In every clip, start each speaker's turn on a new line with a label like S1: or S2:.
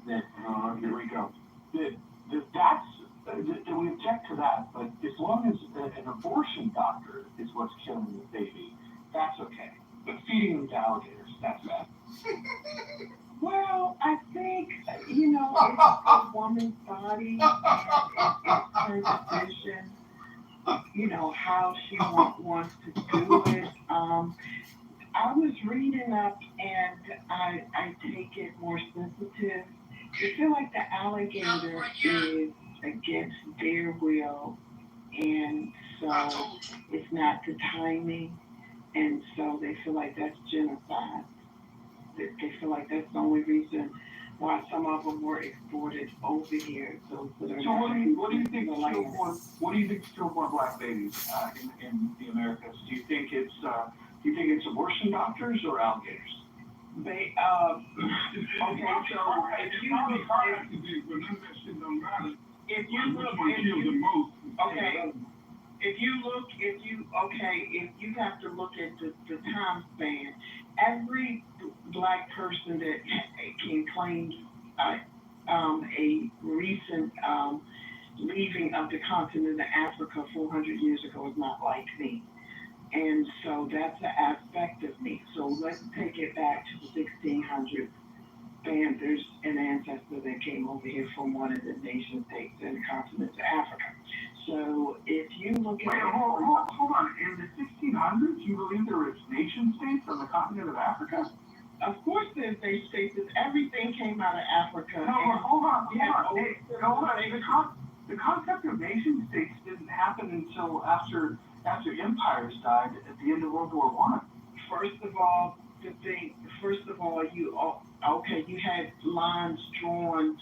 S1: Here we go. That's we object to that, but as long as an abortion doctor is what's killing the baby, that's okay. But feeding them to alligators, that's bad.
S2: Well, I think, it's a woman's body and it's her decision, how she wants to do it. I was reading up and I take it more sensitive. I feel like the alligator is against their will, and so it's not the timing, and so they feel like that's genocide. They feel like that's the only reason why some of them were exported over here. Those that are
S1: So
S2: not
S1: what do you think what do you think stillborn black babies in the Americas? Do you think it's abortion doctors or alligators?
S2: They okay. So if you look okay. If you have to look at the time span, every black person that can claim a recent leaving of the continent of Africa 400 years ago is not like me. And so that's an aspect of me. So let's take it back to the 1600s. And there's an ancestor that came over here from one of the nation states in the continent of Africa. So if you look at
S1: hold on. In the 1600s, you believe there was nation states on the continent of Africa?
S2: Of course, there's nation states. Everything came out of Africa.
S1: No, hold on. The concept of nation states didn't happen until after empires died at the end of World War One.
S2: First of all, you had lines drawn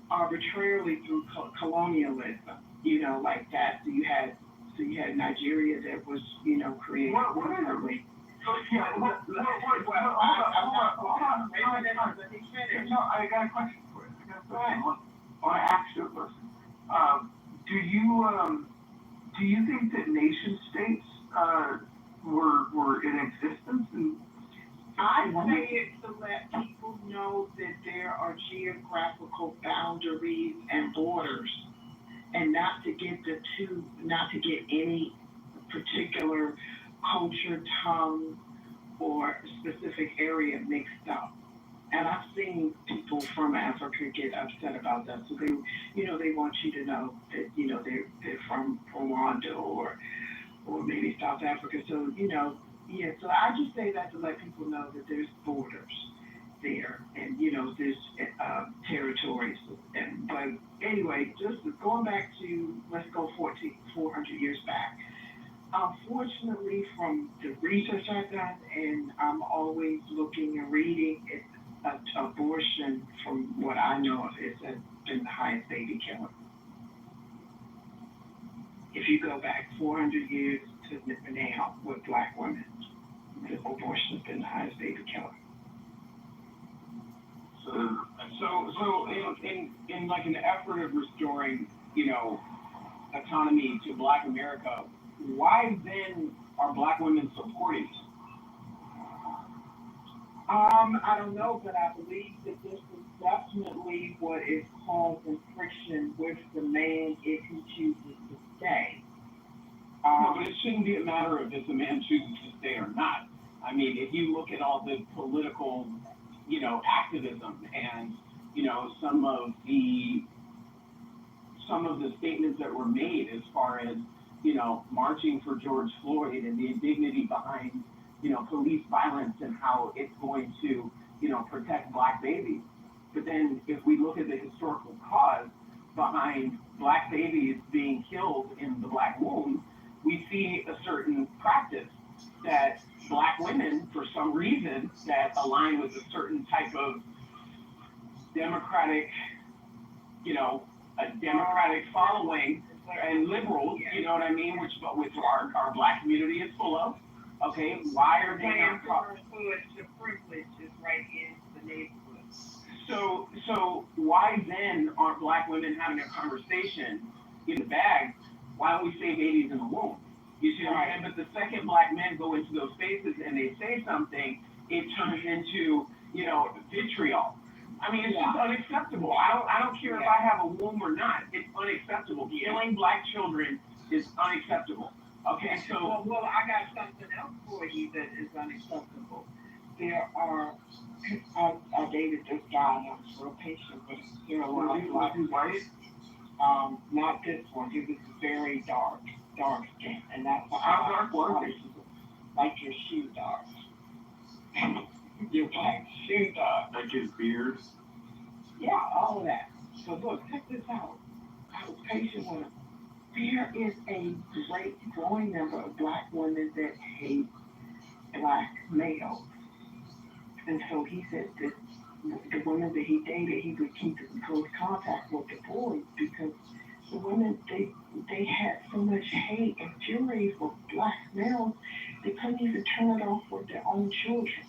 S2: arbitrarily through colonialism, like that. So you had Nigeria that was, created.
S1: What is it? Yeah, hold on. No, I got a question for you. I want to ask you a question. Do you think that nation states were in existence?
S2: I say it to let people know that there are geographical boundaries and borders, and not to get any particular culture, tongue, or specific area mixed up. And I've seen people from Africa get upset about that. So they want you to know that, they're from Rwanda or maybe South Africa. So, yeah, so I just say that to let people know that there's borders there and, there's territories. But anyway, just going back to, let's go 400 years back. Unfortunately, from the research I've done, and I'm always looking and reading, abortion, from what I know of, has been the highest baby killer. If you go back 400 years to now with black women, abortion has been the highest baby killer.
S3: So in like an effort of restoring, autonomy to Black America, why then are Black women supporting it?
S2: I don't know, but I believe that this is definitely what is causing friction with the man if he chooses to stay.
S3: No, but it shouldn't be a matter of if the man chooses to stay or not. I mean, if you look at all the political, activism and, some of the statements that were made as far as, marching for George Floyd and the indignity behind, police violence and how it's going to, protect Black babies. But then if we look at the historical cause behind Black babies being killed in the Black womb, we see a certain practice that Black women, for some reason, that align with a certain type of democratic, a democratic following and liberals, you know what I mean, which our Black community is full of. Okay, why are they not
S2: the privilege is right in the neighborhood.
S3: So why then aren't Black women having a conversation in the bag? Why don't we say babies in the womb? You see what I'm saying? But the second Black men go into those spaces and they say something, it turns into, vitriol. I mean, it's just unacceptable. I don't care if I have a womb or not. It's unacceptable. Killing black children is unacceptable. Okay, so.
S2: Well, I got something else for you that is unacceptable. There are, I dated this guy, and I was real patient, but there are a lot of
S1: Was he white?
S2: not this one. He was very dark skin, and that's why
S1: How dark was he?
S2: like your shoe dark. Your black shoe dark.
S1: Like his beard?
S2: Yeah, all of that. So look, check this out. I was patient with him. There is a great growing number of black women that hate black males. And so he said that the women that he dated, he would keep in close contact with the boys because the women, they had so much hate and fury for black males, they couldn't even turn it off with their own children.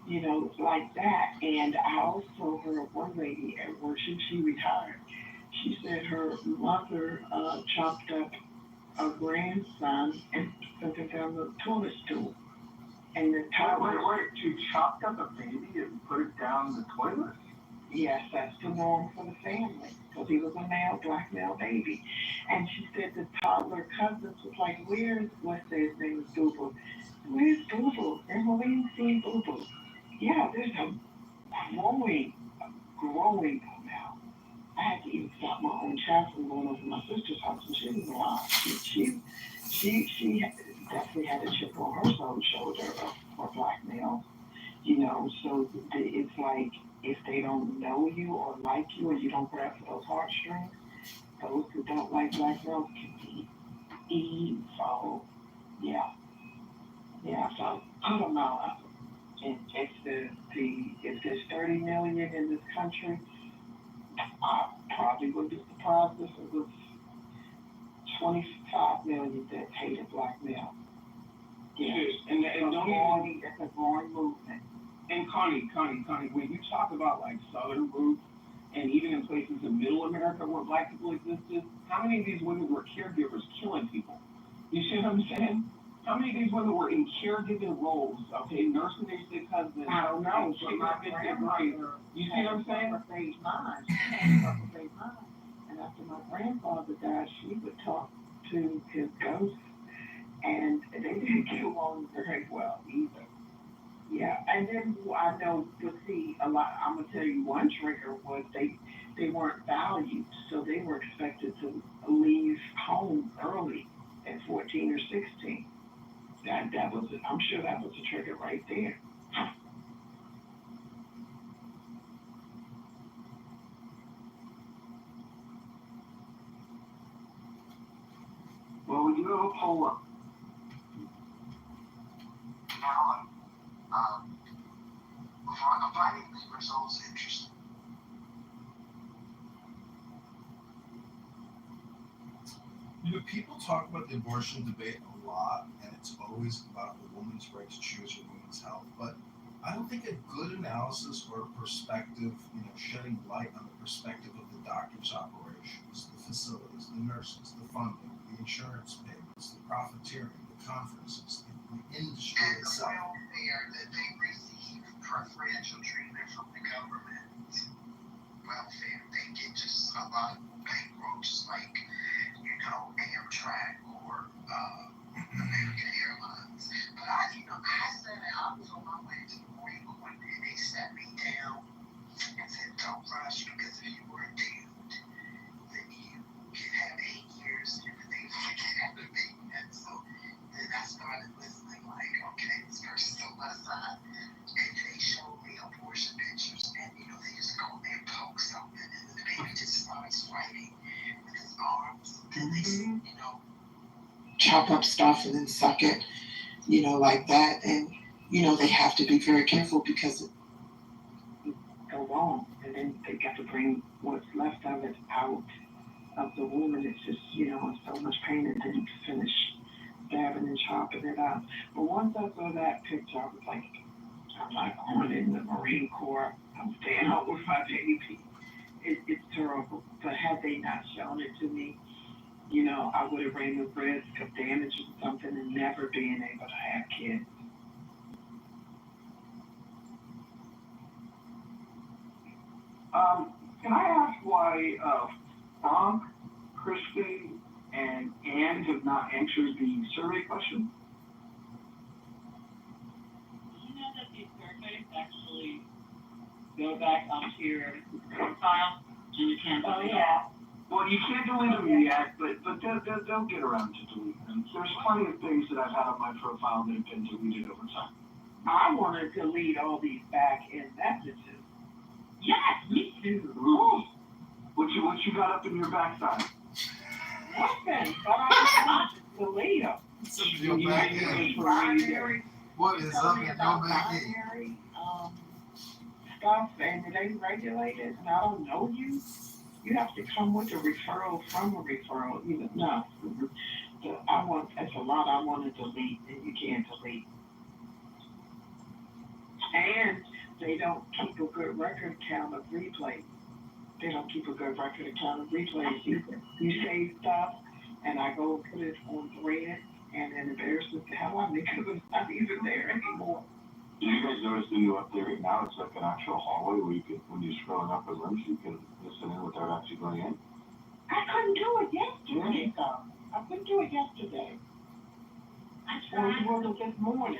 S2: You know, like that. And I also heard one lady at work, she retired. She said her mother chopped up a grandson and sent him down the toilet stool. And the toddler.
S1: Wait, she chopped up a baby and put it down the toilet?
S2: Yes, that's the norm for the family. Because he was a black male baby. And she said the toddler cousins was like, let's say his name is Boo Boo. Where's Boo Boo? Grandma, we didn't see Boo Boo. Yeah, there's a growing now. I had to even stop my own child from going over to my sister's house and she was alive. She definitely had a chip on her shoulder for black males, you know, so it's like if they don't know you or like you or you don't grab for those heartstrings, those who don't like black males can be evil. Yeah. So I don't know. If there's 30 million in this country, I probably would be surprised if it was 25 million that hated black males.
S3: Yes, and
S2: it's a growing movement.
S3: And Connie, when you talk about like Southern roots and even in places in Middle America where black people existed, how many of these women were caregivers killing people? You see what I'm saying? How many of these women were in caregiving roles? Okay, nursing their sick husbands.
S2: I don't know.
S3: But my grandmother, you see what I'm saying?
S2: Stage 9. And after my grandfather died, she would talk to his ghosts, and they didn't get along very well either. Yeah, and then I know, but see, I'm gonna tell you one trigger was they weren't valued, so they were expected to leave home early at 14 or 16. That was, I'm sure that was a trigger right there.
S1: Well, when you have a poll up,
S4: I'm finding the results interesting.
S5: You know, people talk about the abortion debate a lot, and it's always about the woman's right to choose her woman's health. But I don't think a good analysis or perspective, shedding light on the perspective of the doctor's operations, the facilities, the nurses, the funding, the insurance payments, the profiteering, the conferences, the industry
S4: and
S5: itself.
S4: And the welfare that they receive preferential treatment from the government. Welfare, they get just a lot of bankroll, just like Amtrak or American Airlines. But I said I was on my way to the Marine Corps and they sat me down and said, don't rush because if you were doomed, then you could have 8 years and everything like that. And so then I started listening like, okay, this person's on my side. And they showed me abortion pictures and they just go there and poke something and the baby just starts fighting with his arms. Then they, chop up stuff and then suck it, like that. And, they have to be very careful because it go wrong. And then they got to bring what's left of it out of the womb. And it's just, in so much pain and then you finish stabbing and chopping it up. But once I saw that picture, I was like, I'm not going in the Marine Corps. I'm staying home with my baby. It's terrible. But had they not shown it to me, I would have ran the risk of damaging something and never being able to have kids.
S1: Can I ask why, Frank, Kristen, and Ann have not answered the survey question?
S6: You know that these surveys actually go back onto your profile and you can't delete them?
S1: Well, you can't delete them yet, but they'll get around to deleting them. There's plenty of things that I've had on my profile that have been deleted over time.
S2: I want to delete all these back end messages.
S6: Yes, me too.
S1: Ooh. What you got up in your backside?
S2: Nothing, but I want to delete them.
S5: What's up in your back end?
S2: Binary,
S5: What is up in your back end?
S2: binary, stuff, and it ain't regulated, and I don't know you. You have to come with a referral from a referral. Even no, it's a lot I want to delete, and you can't delete. And they don't keep a good record count of replays. They don't keep a good record count of replays either. You say stuff, and I go put it on thread, and it embarrasses the hell out of me because it's not even there anymore.
S1: Do you guys notice the new update right now? It's like an actual hallway where you can, when you're scrolling up the rooms, you can listen in without actually going in.
S2: I couldn't do it yesterday, though. I couldn't do it yesterday.
S6: I
S2: Or
S6: tried.
S2: it wasn't this morning.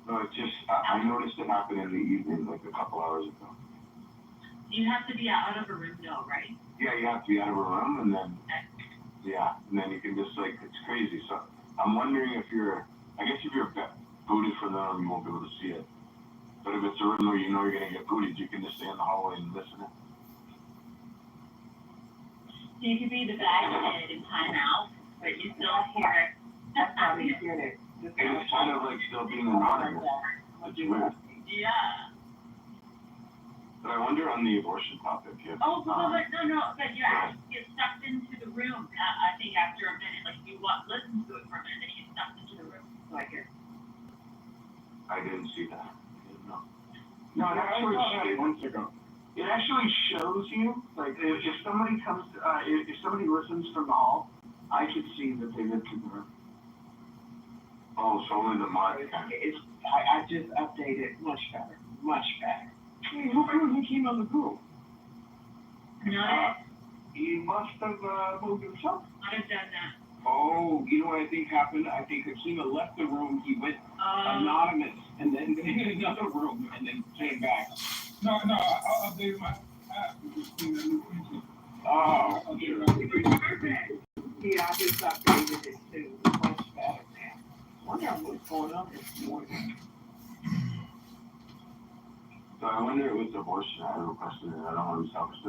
S1: No, it's just, I noticed it happen in the evening, like a couple hours ago.
S6: You have to be out of a room though, right?
S1: Yeah, you have to be out of a room, and then, and then you can just like, it's crazy. So I'm wondering if I guess if you're booted from them, you won't be able to see it. But if it's a room where you know you're gonna get booted, you can just stay in the hallway and listen in.
S6: So you could be the bad kid in timeout, but you still hear it.
S2: That's how they get it.
S1: And it's kind of like still being anonymous. It's weird.
S6: Yeah.
S1: But I wonder on the abortion topic if.
S6: Oh, but you actually get sucked into the room. I think after a minute, like you listen to it for a minute, then you get sucked into the room. Like it.
S1: I didn't see that. No, it actually months ago. It actually shows you, like, if somebody comes, if somebody listens from the hall, I could see that they lived in the room. Oh, so only the mod can.
S2: I just updated much better. Much better. Hey, who came on the group?
S6: No,
S1: He must have moved himself.
S6: I'd have done that.
S3: Oh, you know what I think happened? I think Akima left the room, he went anonymous, and then in another room, and then came back.
S7: No, I'll update my app.
S3: Oh.
S2: Yeah, I just updated it too. Much better now. I wonder what's going on this morning.
S1: So I wonder with abortion, I have a question, and I don't want to be selfish,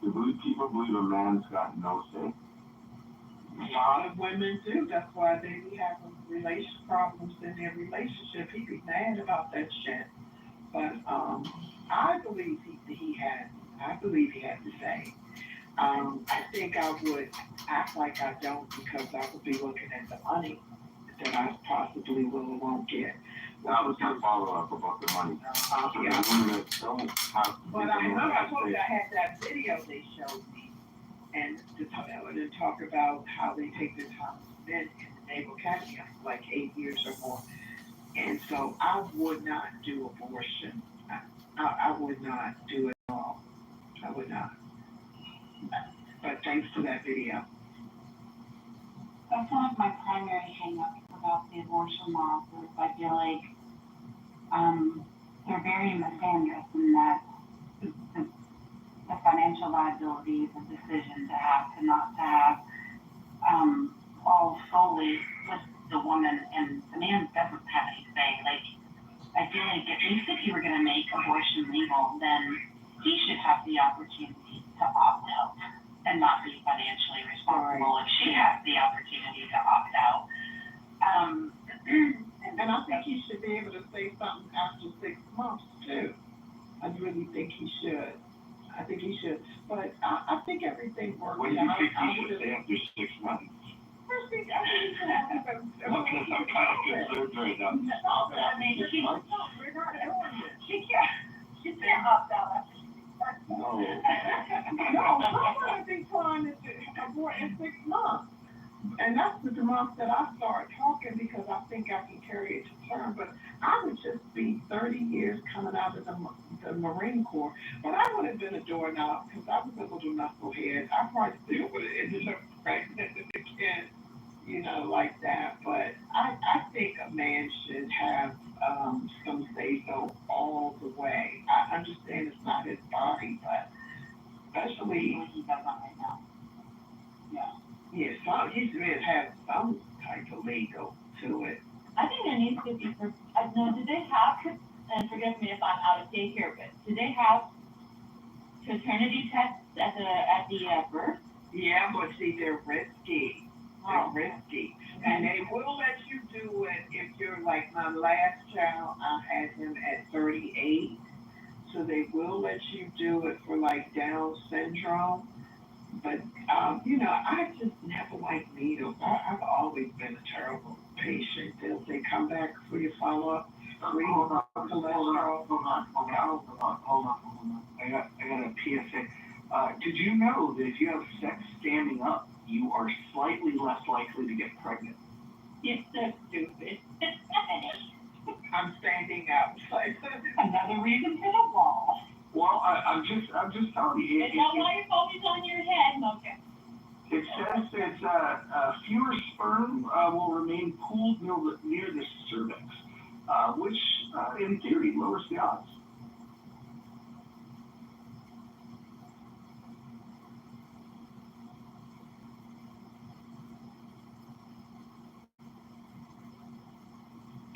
S1: do people believe a man's got no say?
S2: A lot of women do. That's why they be having problems in their relationship. He be mad about that shit. But I believe he had to say. I think I would act like I don't because I would be looking at the money that I possibly will or won't get.
S1: That was my follow-up about the money. So
S2: Yeah.
S1: the women that don't have to
S2: But I remember I told you I had that video they showed me, and to talk about how they take their time with men in the Naval Academy, like 8 years or more. And so I would not do abortion. I would not do it at all. I would not. But thanks to that video.
S8: That's one of my primary hang-ups about the abortion laws is I feel like they're very misandrous in that the financial liability is a decision to have to not to have falls solely with the woman, and the man doesn't have any say. Like, I feel like at least if you were going to make abortion legal, then he should have the opportunity to opt out and not be financially responsible if she has the opportunity to opt out.
S2: And I think he should be able to say something after 6 months too. I really think he should. I think he should. But I think everything works out.
S1: What do you think he should say after 6 months?
S2: First thing, I think he should have
S1: I'm kind of concerned right now.
S8: No, but I mean,
S2: we're not doing it.
S8: she can't opt out after
S1: No.
S2: No, someone would be trying to abort in 6 months. And that's the month that I start talking because I think I can carry it to term. But I would just be 30 years coming out of the the Marine Corps. But I would have been a doorknob because I was a little knucklehead. I probably still would have ended up pregnant again, like that. But I think a man should have some say so all the way. I understand it's not his body, but especially
S8: He doesn't right now.
S2: yeah, so he should have some type of legal to it.
S6: I think there needs to be, no, do they have, and forgive me if I'm out of date here, but do they have paternity tests at the birth?
S2: Yeah, but see, they're risky. They're risky. And they will let you do it if you're like my last child, I had him at 38. So they will let you do it for like Down syndrome. But, I just never liked needles. I've always been a terrible patient. They come back for your follow-up.
S1: Hold on. I got a PSA. Did you know that if you have sex standing up, you are slightly less likely to get pregnant?
S6: It's so stupid.
S2: I'm standing up.
S8: Another reason for the wall.
S1: Well, I'm just telling you.
S6: It's not why you're always on your head, okay?
S1: It says that fewer sperm will remain pooled near the cervix, which, in theory, lowers the odds.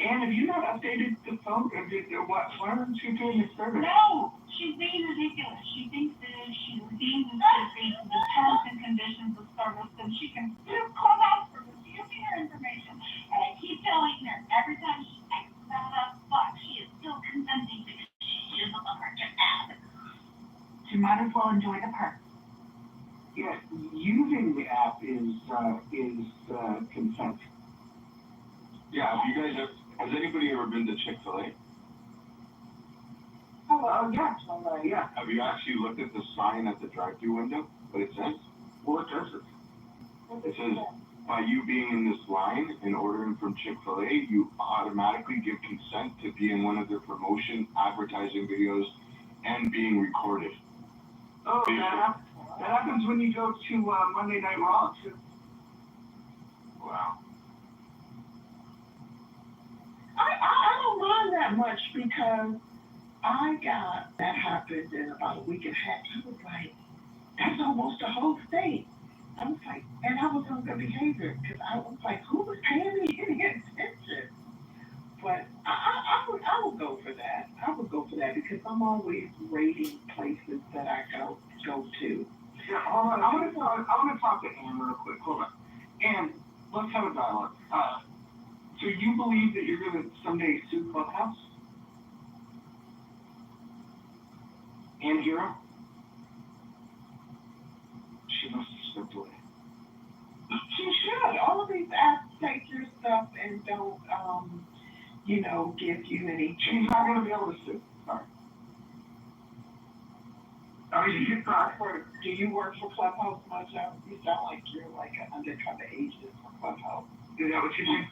S1: And have you not updated the phone? Why aren't you doing the service?
S8: No, she's being ridiculous. She thinks that she's being disrespectful to the terms and conditions of service, and she can still call out for refusing her information. And I keep telling her every time she X's out of fuck, she is still consenting because she is a virgin ass. She might as well enjoy the perk.
S1: Yeah, using the app is consent.
S9: Yeah, have you guys has anybody ever been to Chick-fil-A?
S1: Yeah.
S9: Have you actually looked at the sign at the drive-thru window? What it says?
S1: What does it?
S9: It says, by you being in this line and ordering from Chick-fil-A, you automatically give consent to be in one of their promotion advertising videos and being recorded.
S1: Oh, that happens when you go to Monday Night Raw, too.
S9: Wow.
S2: I don't mind that much because that happened in about a week and a half. I was like, that's almost a whole state. I was like, and I was on good behavior because I was like, who was paying me any attention? But I would go for that. I would go for that because I'm always rating places that I go to.
S1: Yeah, hold on. I want to talk to Ann real quick. Hold on. Ann, let's have a dialogue. So you believe that you're going to someday sue Clubhouse? And Hero? She must have slipped away.
S2: She should. All of these apps take your stuff and don't, give you any.
S1: She's not going to be able to sue. Sorry. I mean,
S2: Do you work for Clubhouse much? You sound like you're like an undercover agent for Clubhouse.
S1: Is that what you think?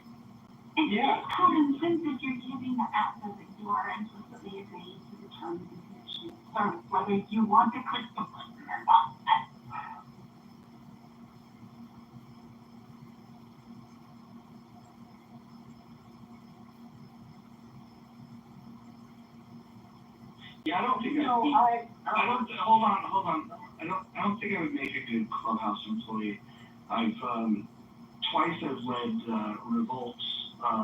S2: Yeah.
S8: It's common sense that you're giving the app so that you are implicitly agreeing to the terms and conditions of service, whether you want to click the button or not.
S1: Yeah, I don't think
S2: No,
S1: I don't. Hold on. I don't think I would make a good Clubhouse employee. I've twice I've led revolts.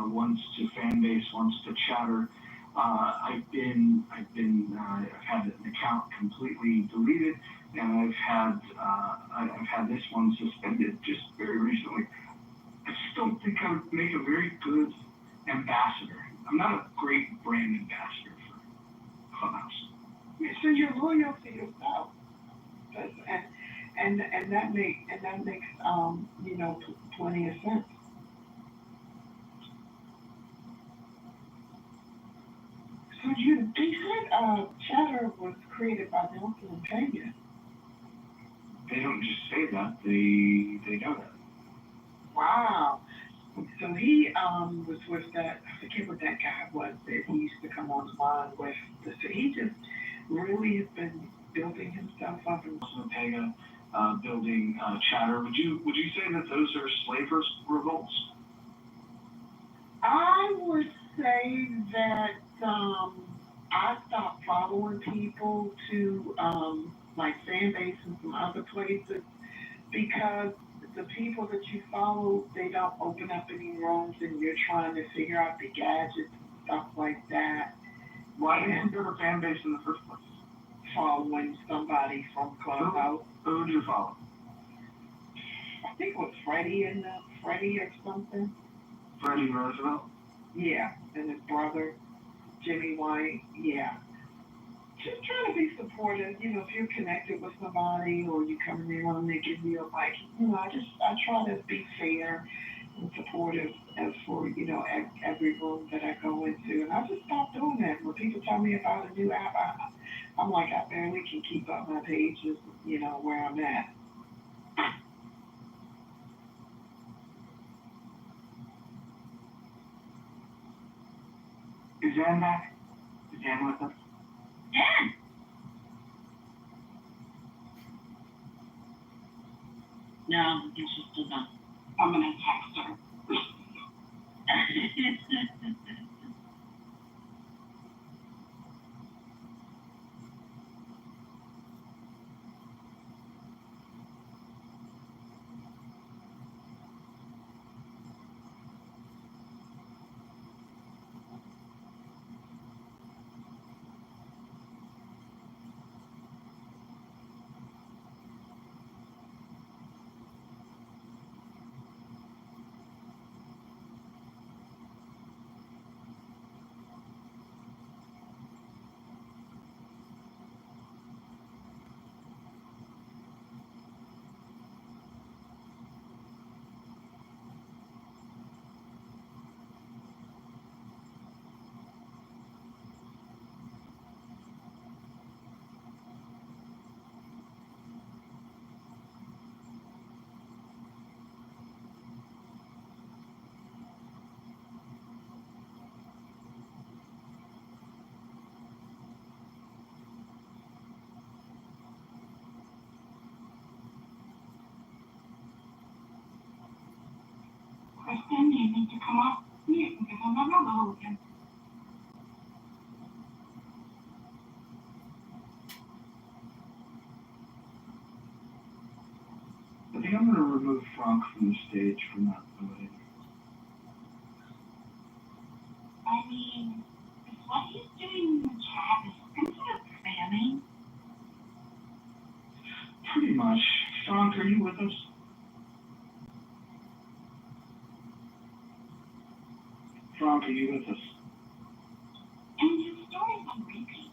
S1: Once to fan base, once to chatter. I've had an account completely deleted, and I've had this one suspended just very recently. I just don't think I would make a very good ambassador. I'm not a great brand ambassador for Clubhouse.
S2: So you're loyal to yourself, and that makes plenty of sense. So they said Chatter was created by Nelson and Pena.
S1: They don't just say that; they know that.
S2: Wow. So he was with that. I forget what that guy was that he used to come on the line with. So he just really has been building himself up and
S1: Pega, building, Chatter. Would you say that those are slavers revolts?
S2: I would say that I stopped following people to like Fanbase and some other places because the people that you follow, they don't open up any rooms and you're trying to figure out the gadgets and stuff like that.
S1: Why didn't you go to Fanbase in the first place?
S2: Following somebody from Clubhouse.
S1: Who would you follow?
S2: I think it was Freddie or something.
S1: Freddie Roosevelt?
S2: Yeah, and his brother, Jimmy White. Yeah. Just trying to be supportive. You know, if you're connected with somebody or you come in there and they give you a like, you know, I try to be fair and supportive as for, you know, every room that I go into. And I just stopped doing that. When people tell me about a new app, I'm like, I barely can keep up my pages, you know, where I'm at.
S1: Is Ann back? Is Ann with us?
S6: Yeah. No, I think she's still gone.
S8: I'm gonna text her. Kristen, you need to come off mute because I'm not open.
S1: I think I'm going to remove Frank from the stage from that ability.
S8: I mean, is what he's doing in the chat is considered spamming?
S1: Pretty much. Frank, are you with us? Frank, are you with us?
S8: And his stories on repeat.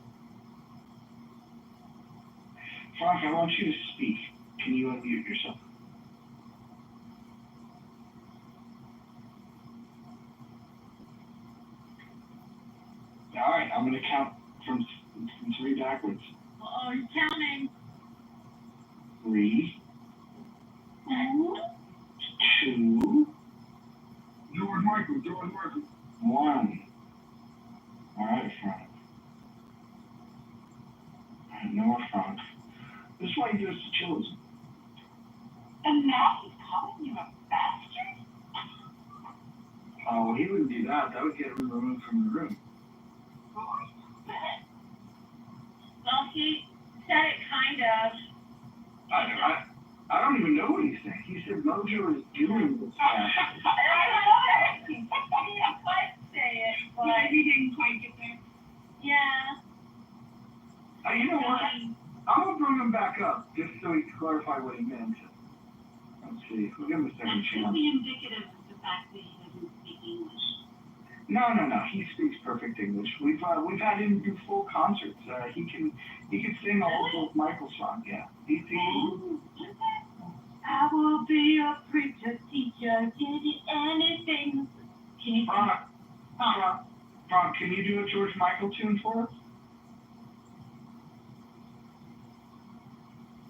S1: Frank, I want you to speak. Can you unmute yourself? All right, I'm going to count from 3 backwards.
S6: Oh, you're counting.
S1: 3, 2,
S7: George Michael.
S1: 1. All right, Frank. All right, no more Frank. This is why you do this to children.
S8: And now he's calling you a bastard?
S1: Oh, well, he wouldn't do that. That would get him removed from the room.
S6: Well, he said it kind of.
S1: I don't even know what he's saying. He said Mojo is doing this stuff.
S6: I didn't quite say it, but.
S8: Yeah, he didn't quite get there.
S6: Yeah.
S1: You know what? I'm going to bring him back up just so he can clarify what he meant. Let's see. We'll give him a second
S8: That could
S1: chance.
S8: be indicative of the fact that he doesn't speak English.
S1: No. He speaks perfect English. We've had him do full concerts. He can sing all of Michael's songs. Yeah. He's
S6: I will be your preacher, teacher, did anything. Can you sing?
S1: Frank, can you do a George Michael tune for us?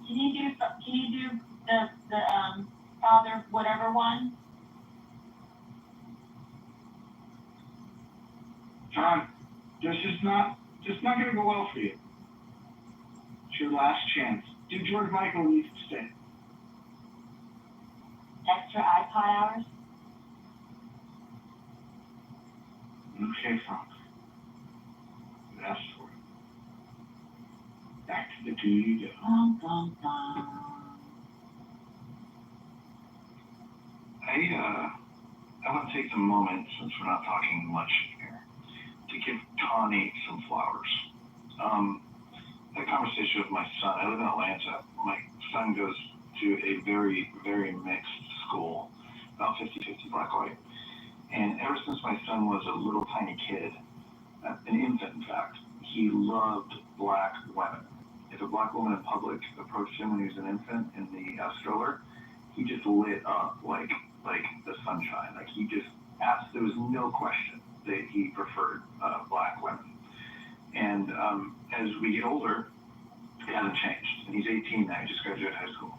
S6: Can you do the Father whatever one?
S1: Frank, this is not gonna go well for you.
S2: your last chance. Do George Michael needs to stay?
S6: Extra iPod hours?
S1: Okay, Frank. You asked for it. Back to the duty.
S6: Dum, dum, dum.
S1: I want to take a moment, since we're not talking much here, to give Tawny some flowers. I had a conversation with my son. I live in Atlanta. My son goes to a very, very mixed school, about 50-50 black-white. And ever since my son was a little tiny kid, an infant in fact, he loved black women. If a black woman in public approached him when he was an infant in the stroller, he just lit up like the sunshine. Like he just asked, there was no question that he preferred black women. And as we get older, it hasn't changed. And he's 18 now, he just graduated high school.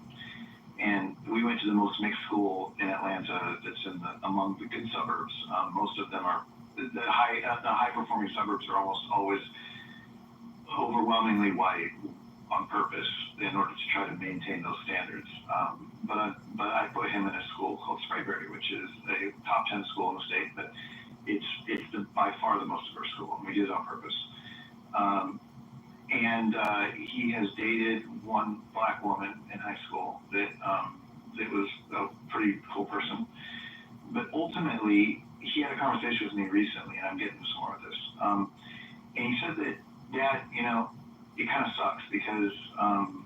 S1: And we went to the most mixed school in Atlanta that's among the good suburbs. Most of them are, the high performing suburbs are almost always overwhelmingly white on purpose in order to try to maintain those standards. But I put him in a school called Sprayberry, which is a top 10 school in the state, but it's by far the most diverse school, and we did it on purpose. And he has dated one black woman in high school that was a pretty cool person. But ultimately, he had a conversation with me recently, and I'm getting to some more of this. And he said that, Dad, you know, it kind of sucks because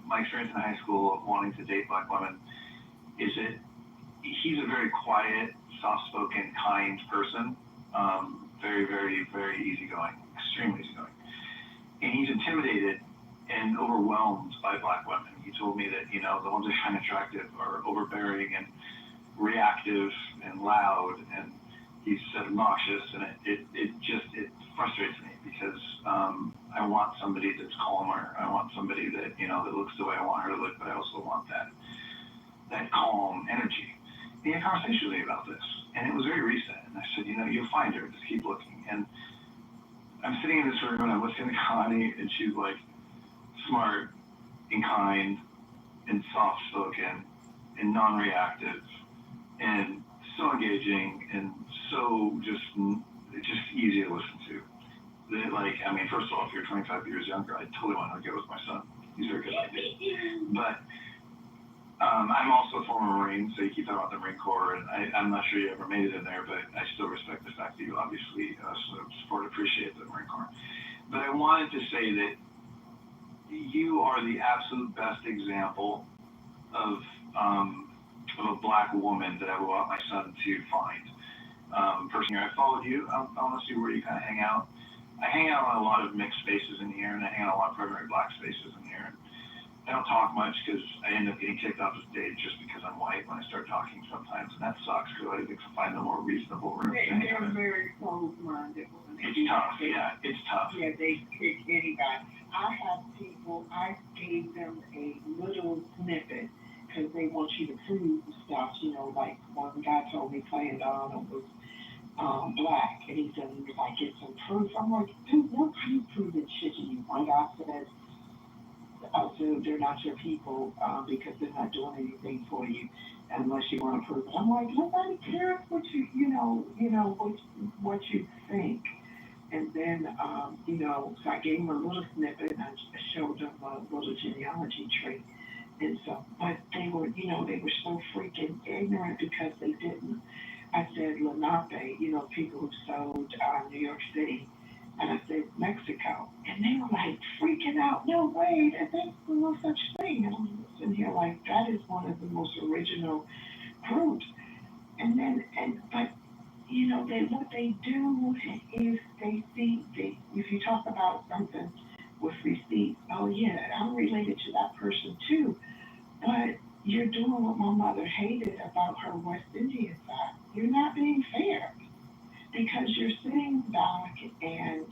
S1: my experience in high school of wanting to date black women is that he's a very quiet, soft-spoken, kind person. Very, very, very easygoing, extremely easygoing. And he's intimidated and overwhelmed by black women. He told me that, you know, the ones that find attractive are overbearing and reactive and loud, and he said obnoxious, and it frustrates me because I want somebody that's calmer. I want somebody that, you know, that looks the way I want her to look, but I also want that calm energy. And he had a conversation with me about this, and it was very recent. And I said, you know, you'll find her, just keep looking. And I'm sitting in this room and I'm listening to Connie, and she's like smart and kind and soft spoken and non-reactive and so engaging and so just easy to listen to. That, like, I mean, first of all, if you're 25 years younger, I totally want to get with my son. He's very good at it. But I'm also a former Marine, so you keep talking about the Marine Corps, and I'm not sure you ever made it in there, but I still respect the fact that you obviously support and appreciate the Marine Corps. But I wanted to say that you are the absolute best example of a black woman that I would want my son to find. Personally, I followed you. I want to see where you kind of hang out. I hang out on a lot of mixed spaces in here, and I hang out on a lot of primary black spaces in here. And I don't talk much because I end up getting kicked off the stage just because I'm white when I start talking sometimes, and that sucks because I think to find a more reasonable room.
S2: They're very closed-minded.
S1: It's tough, yeah, it's tough.
S2: Yeah, they pick anybody. I have people, I gave them a little snippet because they want you to prove stuff, you know, like one guy told me playing Donna was black, and he said he was like, get some proof. I'm like, dude, what are you proving shit to you? One guy said, so they're not your people because they're not doing anything for you unless you want to prove it. I'm like, nobody cares what what you think. And then, so I gave them a little snippet and I showed them a little genealogy tree. And so, but they were so freaking ignorant because they didn't. I said, Lenape, people who sold New York City. And I said, Mexico. And they were like freaking out. No way, there's no such thing. And I'm sitting here like, that is one of the most original groups. And then, but what they do is if you talk about something with receipts, oh yeah, I'm related to that person too. But you're doing what my mother hated about her West Indian side. You're not being fair. Because you're sitting back and,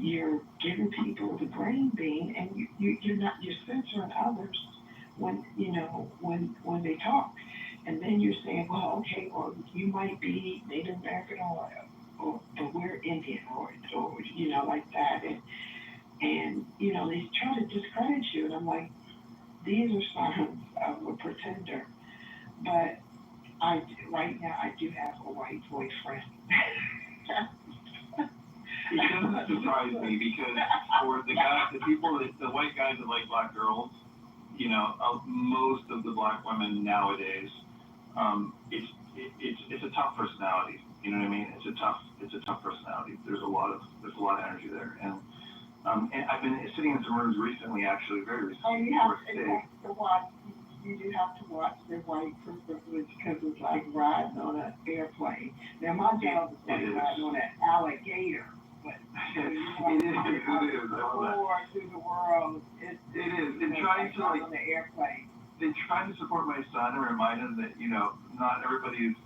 S2: you're giving people the green bean and you're censoring others when they talk. And then you're saying, well, okay, well, you might be Native American or but we're Indian or like that. And, you know, they try to discredit you. And I'm like, these are signs of a pretender. But right now, I do have a white boyfriend.
S10: It doesn't surprise me because for the white guys that like black girls, you know, most of the black women nowadays, it's a tough personality. You know what I mean? It's a tough personality. There's a lot of energy there, and I've been sitting in some rooms recently, actually, very recently.
S2: Oh, you have to watch. You do have to watch the white privilege because it's like riding on an airplane. Now my job is like riding on an alligator, but
S10: it is.
S2: Through the world. It
S10: is. And trying to
S2: on the airplane.
S10: They try to support my son and remind him that, you know, not everybody is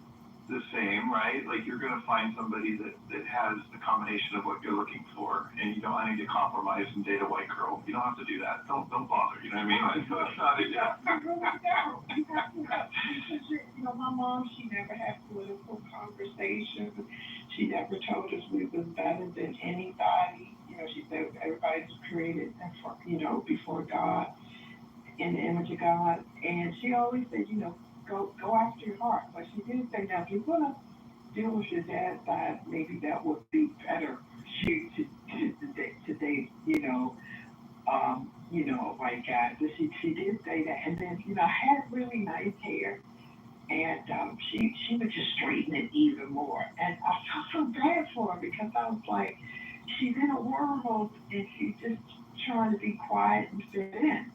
S10: the same, right? Like you're going to find somebody that has the combination of what you're looking for, and you don't need to compromise and date a white girl. You don't have to do that. Don't bother. You know what I mean? Like, that's not it.
S2: You know, my mom, she never had political conversations. She never told us we was better than anybody. You know, she said everybody's created, you know, before God, in the image of God, and she always said, you know, go after your heart. But she did say, now if you're gonna deal with your dad's side, maybe that would be better to date, you know, a white guy. But she did say that, and then, you know, I had really nice hair, and she would just straighten it even more, and I felt so bad for her because I was like, she's in a world and she's just trying to be quiet and fit in.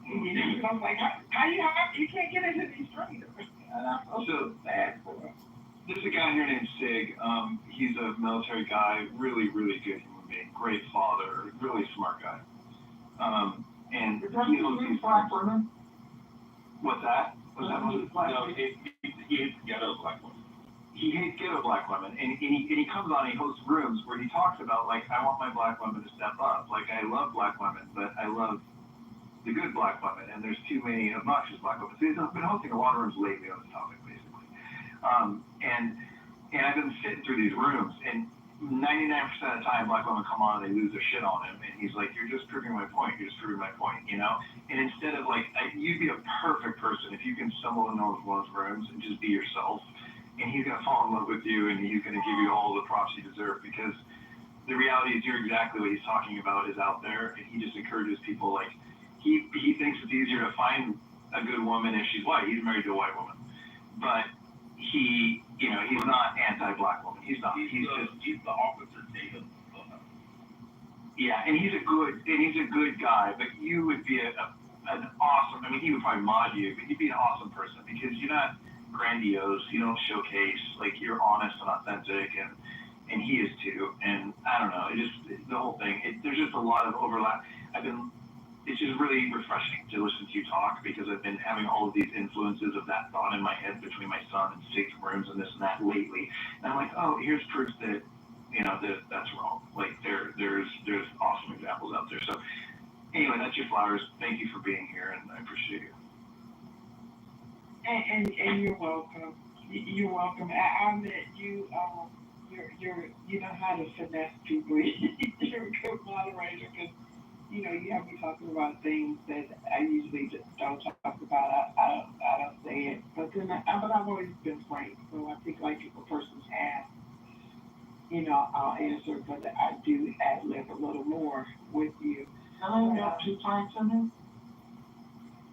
S2: You know, I was like, how you can't get into these trainers? And I felt so bad for her.
S10: There's a guy here named Sig. He's a military guy, really, really good human being, great father, really smart guy. And he owns these
S1: black women.
S10: What's that? No,
S9: he hates ghetto black women.
S10: He hates ghetto black women, and he comes on, he hosts rooms where he talks about, like, I want my black women to step up. Like, I love black women, but I love the good black women, and there's too many obnoxious black women. So he's been hosting a lot of rooms lately on this topic, basically. And I've been sitting through these rooms, and 99% of the time, black women come on and they lose their shit on him, and he's like, you're just proving my point, you know? And instead of, like, you'd be a perfect person if you can stumble in those rooms and just be yourself, and he's going to fall in love with you, and he's going to give you all the props you deserve, because the reality is you're exactly what he's talking about is out there, and he just encourages people, like, he thinks it's easier to find a good woman if she's white. He's married to a white woman, but he's not anti-black woman. He's not. He's the opposite Tatum. Yeah, and he's a good guy. But you would be an awesome. I mean, he would probably mod you, but he'd be an awesome person because you're not grandiose. You don't showcase. Like you're honest and authentic, and he is too. And I don't know. The whole thing. There's just a lot of overlap. It's just really refreshing to listen to you talk because I've been having all of these influences of that thought in my head between my son and Sig's rooms and this and that lately. And I'm like, oh, here's proof that, you know, that's wrong. Like there's awesome examples out there. So anyway, that's your flowers. Thank you for being here, and I appreciate you.
S2: And you're welcome. You're welcome. I met you. You know how to finesse people. You're a good moderator because, you know, you have me talking about things that I usually just don't talk about. I don't say it. But I've always been frank. So I think like if a person asks, you know, I'll answer. But I do ad-lib a little more with you.
S1: I got 2 pints in there.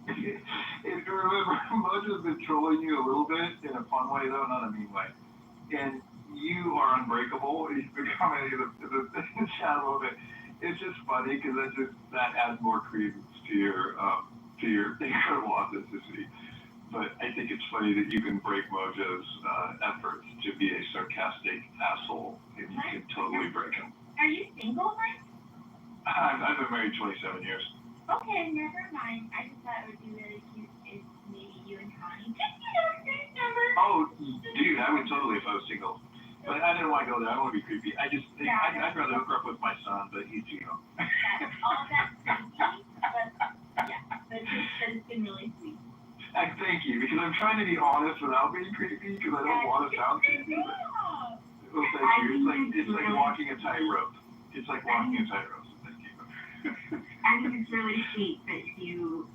S10: If you remember, Mojo's been trolling you a little bit in a fun way, though, not a mean way. And you are unbreakable. You've become the chat a little bit. It's just funny because that adds more credence to your incredible authenticity. But I think it's funny that you can break Mojo's efforts to be a sarcastic asshole, and you can totally break him.
S6: Are you single, Mike?
S10: I've been married 27 years.
S6: Okay, never mind. I just thought it would be really cute if maybe you and Connie just, you know, exchange numbers.
S10: Oh, dude, I would totally if I was single. But I didn't want to go there. I don't want to be creepy. I'd rather hook up with my son, but he's too young.
S6: All that's creepy, but it's been really sweet.
S10: Thank you, because I'm trying to be honest without being creepy, because I don't want to sound creepy. Well, thank you. It's like walking a tightrope. It's like walking a tightrope. So thank you.
S8: I think it's really sweet that you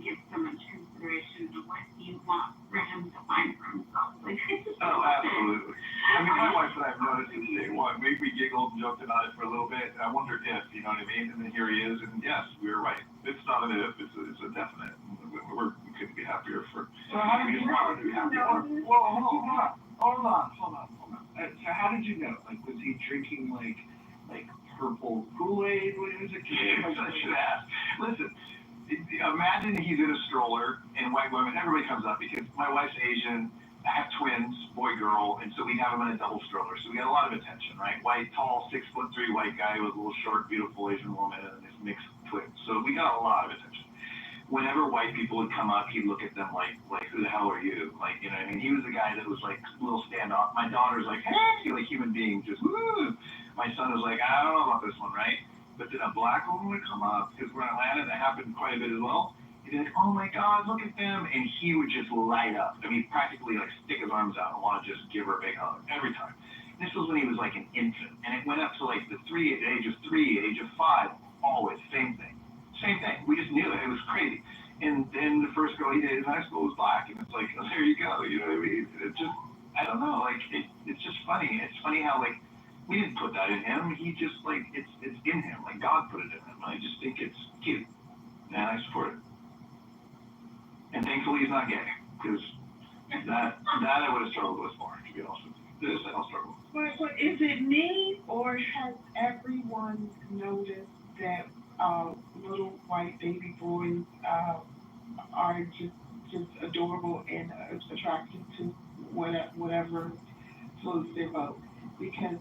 S8: give so much consideration to what you want for him to find for himself. Like, I just
S10: Oh, absolutely. I mean, my wife and I have noticed since day one. We giggled and joked about it for a little bit. And I wondered if, you know what I mean? And then here he is, and yes, we were right. It's not an if, it's a definite. We couldn't be happier for.
S1: So how did
S10: we
S1: you
S10: just wanted to be happy.
S1: Well, hold on. So how did you know? Like, was he drinking like purple Kool-Aid when he was a kid?
S10: I should ask. Listen, imagine he's in a stroller, and white women, everybody comes up because my wife's Asian, I have twins, boy, girl, and so we have them in a double stroller. So we got a lot of attention, right? White, tall, 6'3" white guy with a little short, beautiful Asian woman and his mixed twins. So we got a lot of attention. Whenever white people would come up, he'd look at them like, who the hell are you? Like, you know what I mean? He was the guy that was like a little standoff. My daughter's like, hey, like human being, just woo. My son was like, I don't know about this one, right? But then a black woman would come up, because we're in Atlanta, that happened quite a bit as well. He'd be like, oh my God, look at them. And he would just light up. I mean, practically like stick his arms out and want to just give her a big hug every time. This was when he was like an infant. And it went up to like the age of 3, age of 5, always, same thing. Same thing. We just knew it. It was crazy. And then the first girl he dated in high school was black. And it's like, oh, there you go. You know what I mean? It just, I don't know. Like, it's just funny. It's funny how, like, we didn't put that in him. He just, like, it's in him. Like, God put it in him. I just think it's cute. And I support it. And thankfully he's not gay. Because that I would have struggled with more, to be honest with you. This I don't struggle with.
S2: But is it me, or has everyone noticed that little white baby boys are just adorable and attracted to whatever floats their boat? Because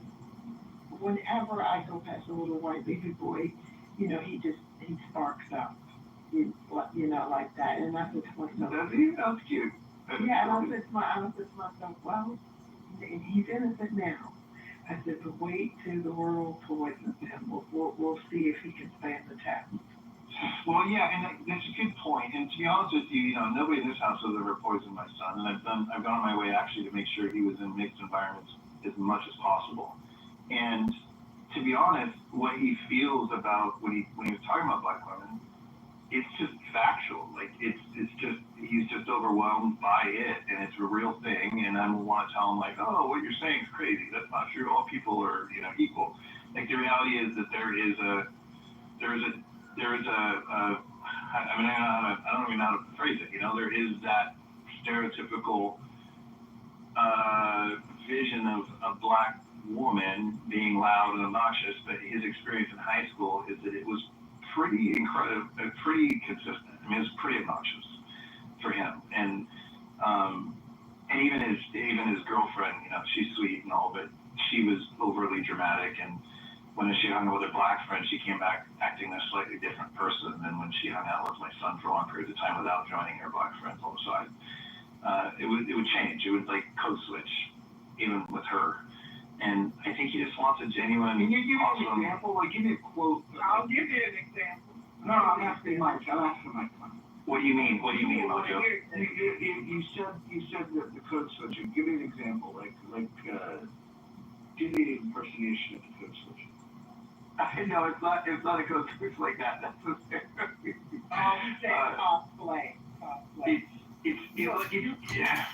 S2: whenever I go past a little white baby boy, you know, he sparks up, you know, like that. And I said to myself,
S10: Does he? That's cute.
S2: yeah, and I said to myself, well, he's innocent now. I said, but wait till the world poisons him. We'll see if he can stand the test.
S10: Well, yeah, and that's a good point. And to be honest with you, you know, nobody in this house has ever poisoned my son, and I've gone my way actually to make sure he was in mixed environments as much as possible. And to be honest, what he feels about when he was talking about black women, it's just factual. Like it's just he's just overwhelmed by it, and it's a real thing. And I don't want to tell him like, oh, what you're saying is crazy. That's not true. All people are, you know, equal. Like the reality is that there is a I mean, I don't even know how to phrase it. You know, there is that stereotypical vision of a black woman being loud and obnoxious, but his experience in high school is that it was pretty incredible, pretty consistent. I mean, it was pretty obnoxious for him, and even his girlfriend, you know, she's sweet and all, but she was overly dramatic, and when she hung out with her black friend, she came back acting a slightly different person than when she hung out with my son for long periods of time without joining her black friends on the side. It would change. It would like code switch, even with her. And I think he just wants a genuine.
S1: Can you give me an example? Like, give me a quote.
S2: I'll give you an example.
S1: No, I'm asking Mike.
S10: What do you mean? What do you mean, Mojo?
S1: You said that the code switching. Give me an example. Like, give me an impersonation of the code switching.
S10: No, it's not a code switch like that. That's
S2: He said cosplay.
S10: Yeah.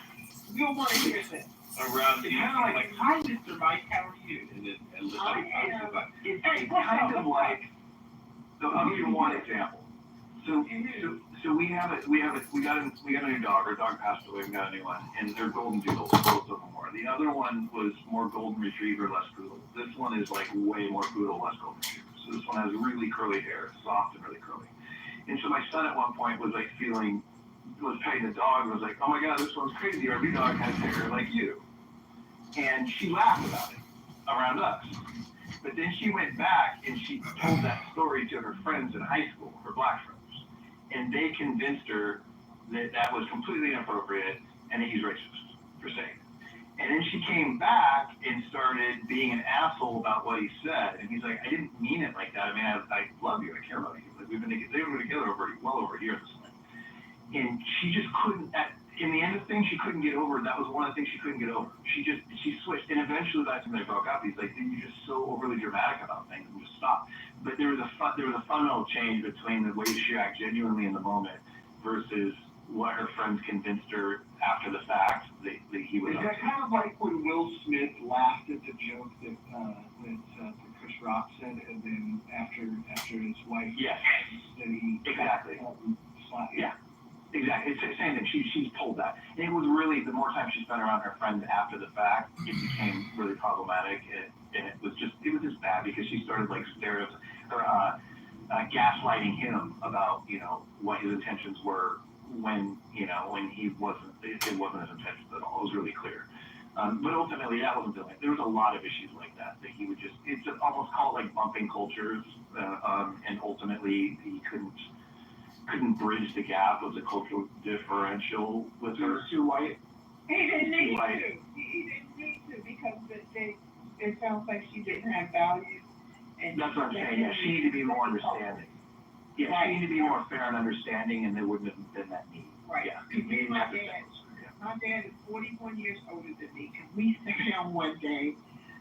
S2: You'll want to hear this.
S7: Around
S1: It's kind of like, hi, Mr. Mike, how are you? And then
S10: It's kind of like. So I'll give you one example. So we got a new dog. Our dog passed away. We got a new one, and they're golden doodles. Both of them were. The other one was more golden retriever, less poodle. This one is like way more poodle, less golden retriever. So this one has really curly hair, soft and really curly. And so my son at one point was like was petting the dog and was like, oh my God, this one's crazy. Our new dog has hair like you. And she laughed about it around us. But then she went back and she told that story to her friends in high school, her black friends. And they convinced her that that was completely inappropriate and that he's racist for saying it. And then she came back and started being an asshole about what he said. And he's like, I didn't mean it like that. I mean, I love you. I care about you. Like, they've been together well over a year at this point. And she just couldn't, in the end of things, she couldn't get over it. That was one of the things she couldn't get over. She switched. And eventually, that's when they broke up. He's like, dude, you're just so overly dramatic about things and just stop. but there was a fundamental change between the way she acted genuinely in the moment versus what her friends convinced her after the fact that he was.
S1: Is that kind of like when Will Smith laughed at the joke that Chris Rock said, and then after his wife,
S10: Yes,
S1: that he
S10: exactly. Yeah, exactly. It's the same thing. She's pulled that, and it was really the more time she spent around her friends after the fact, it became really problematic, and it was just bad because she started like gaslighting him about what his intentions were when he wasn't. It wasn't his intentions at all. It was really clear. But ultimately, that wasn't the only. There was a lot of issues like that he would just. It's almost called like bumping cultures, and ultimately he couldn't bridge the gap of the cultural differential with her.
S1: Too white.
S2: He didn't need to. He didn't need to because it sounds like she didn't have values. And
S10: that's what I'm saying. Yeah, she needed to be more understanding. Yeah,
S2: right.
S10: She needed to be more fair and understanding, and there wouldn't have been that need.
S2: Right.
S10: Yeah.
S2: My dad is 41 years older than me. Cause we sat down one day,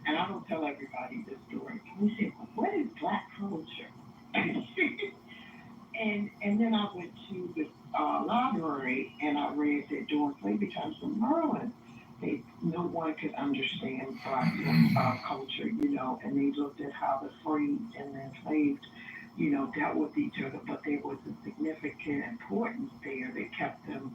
S2: and I don't tell everybody this story. We said, well, "What is Black culture?" and then I went to the library and I read that during slavery times in Maryland, no one could understand Black culture, and they looked at how the free and the enslaved, dealt with each other, but there was a significant importance there that kept them,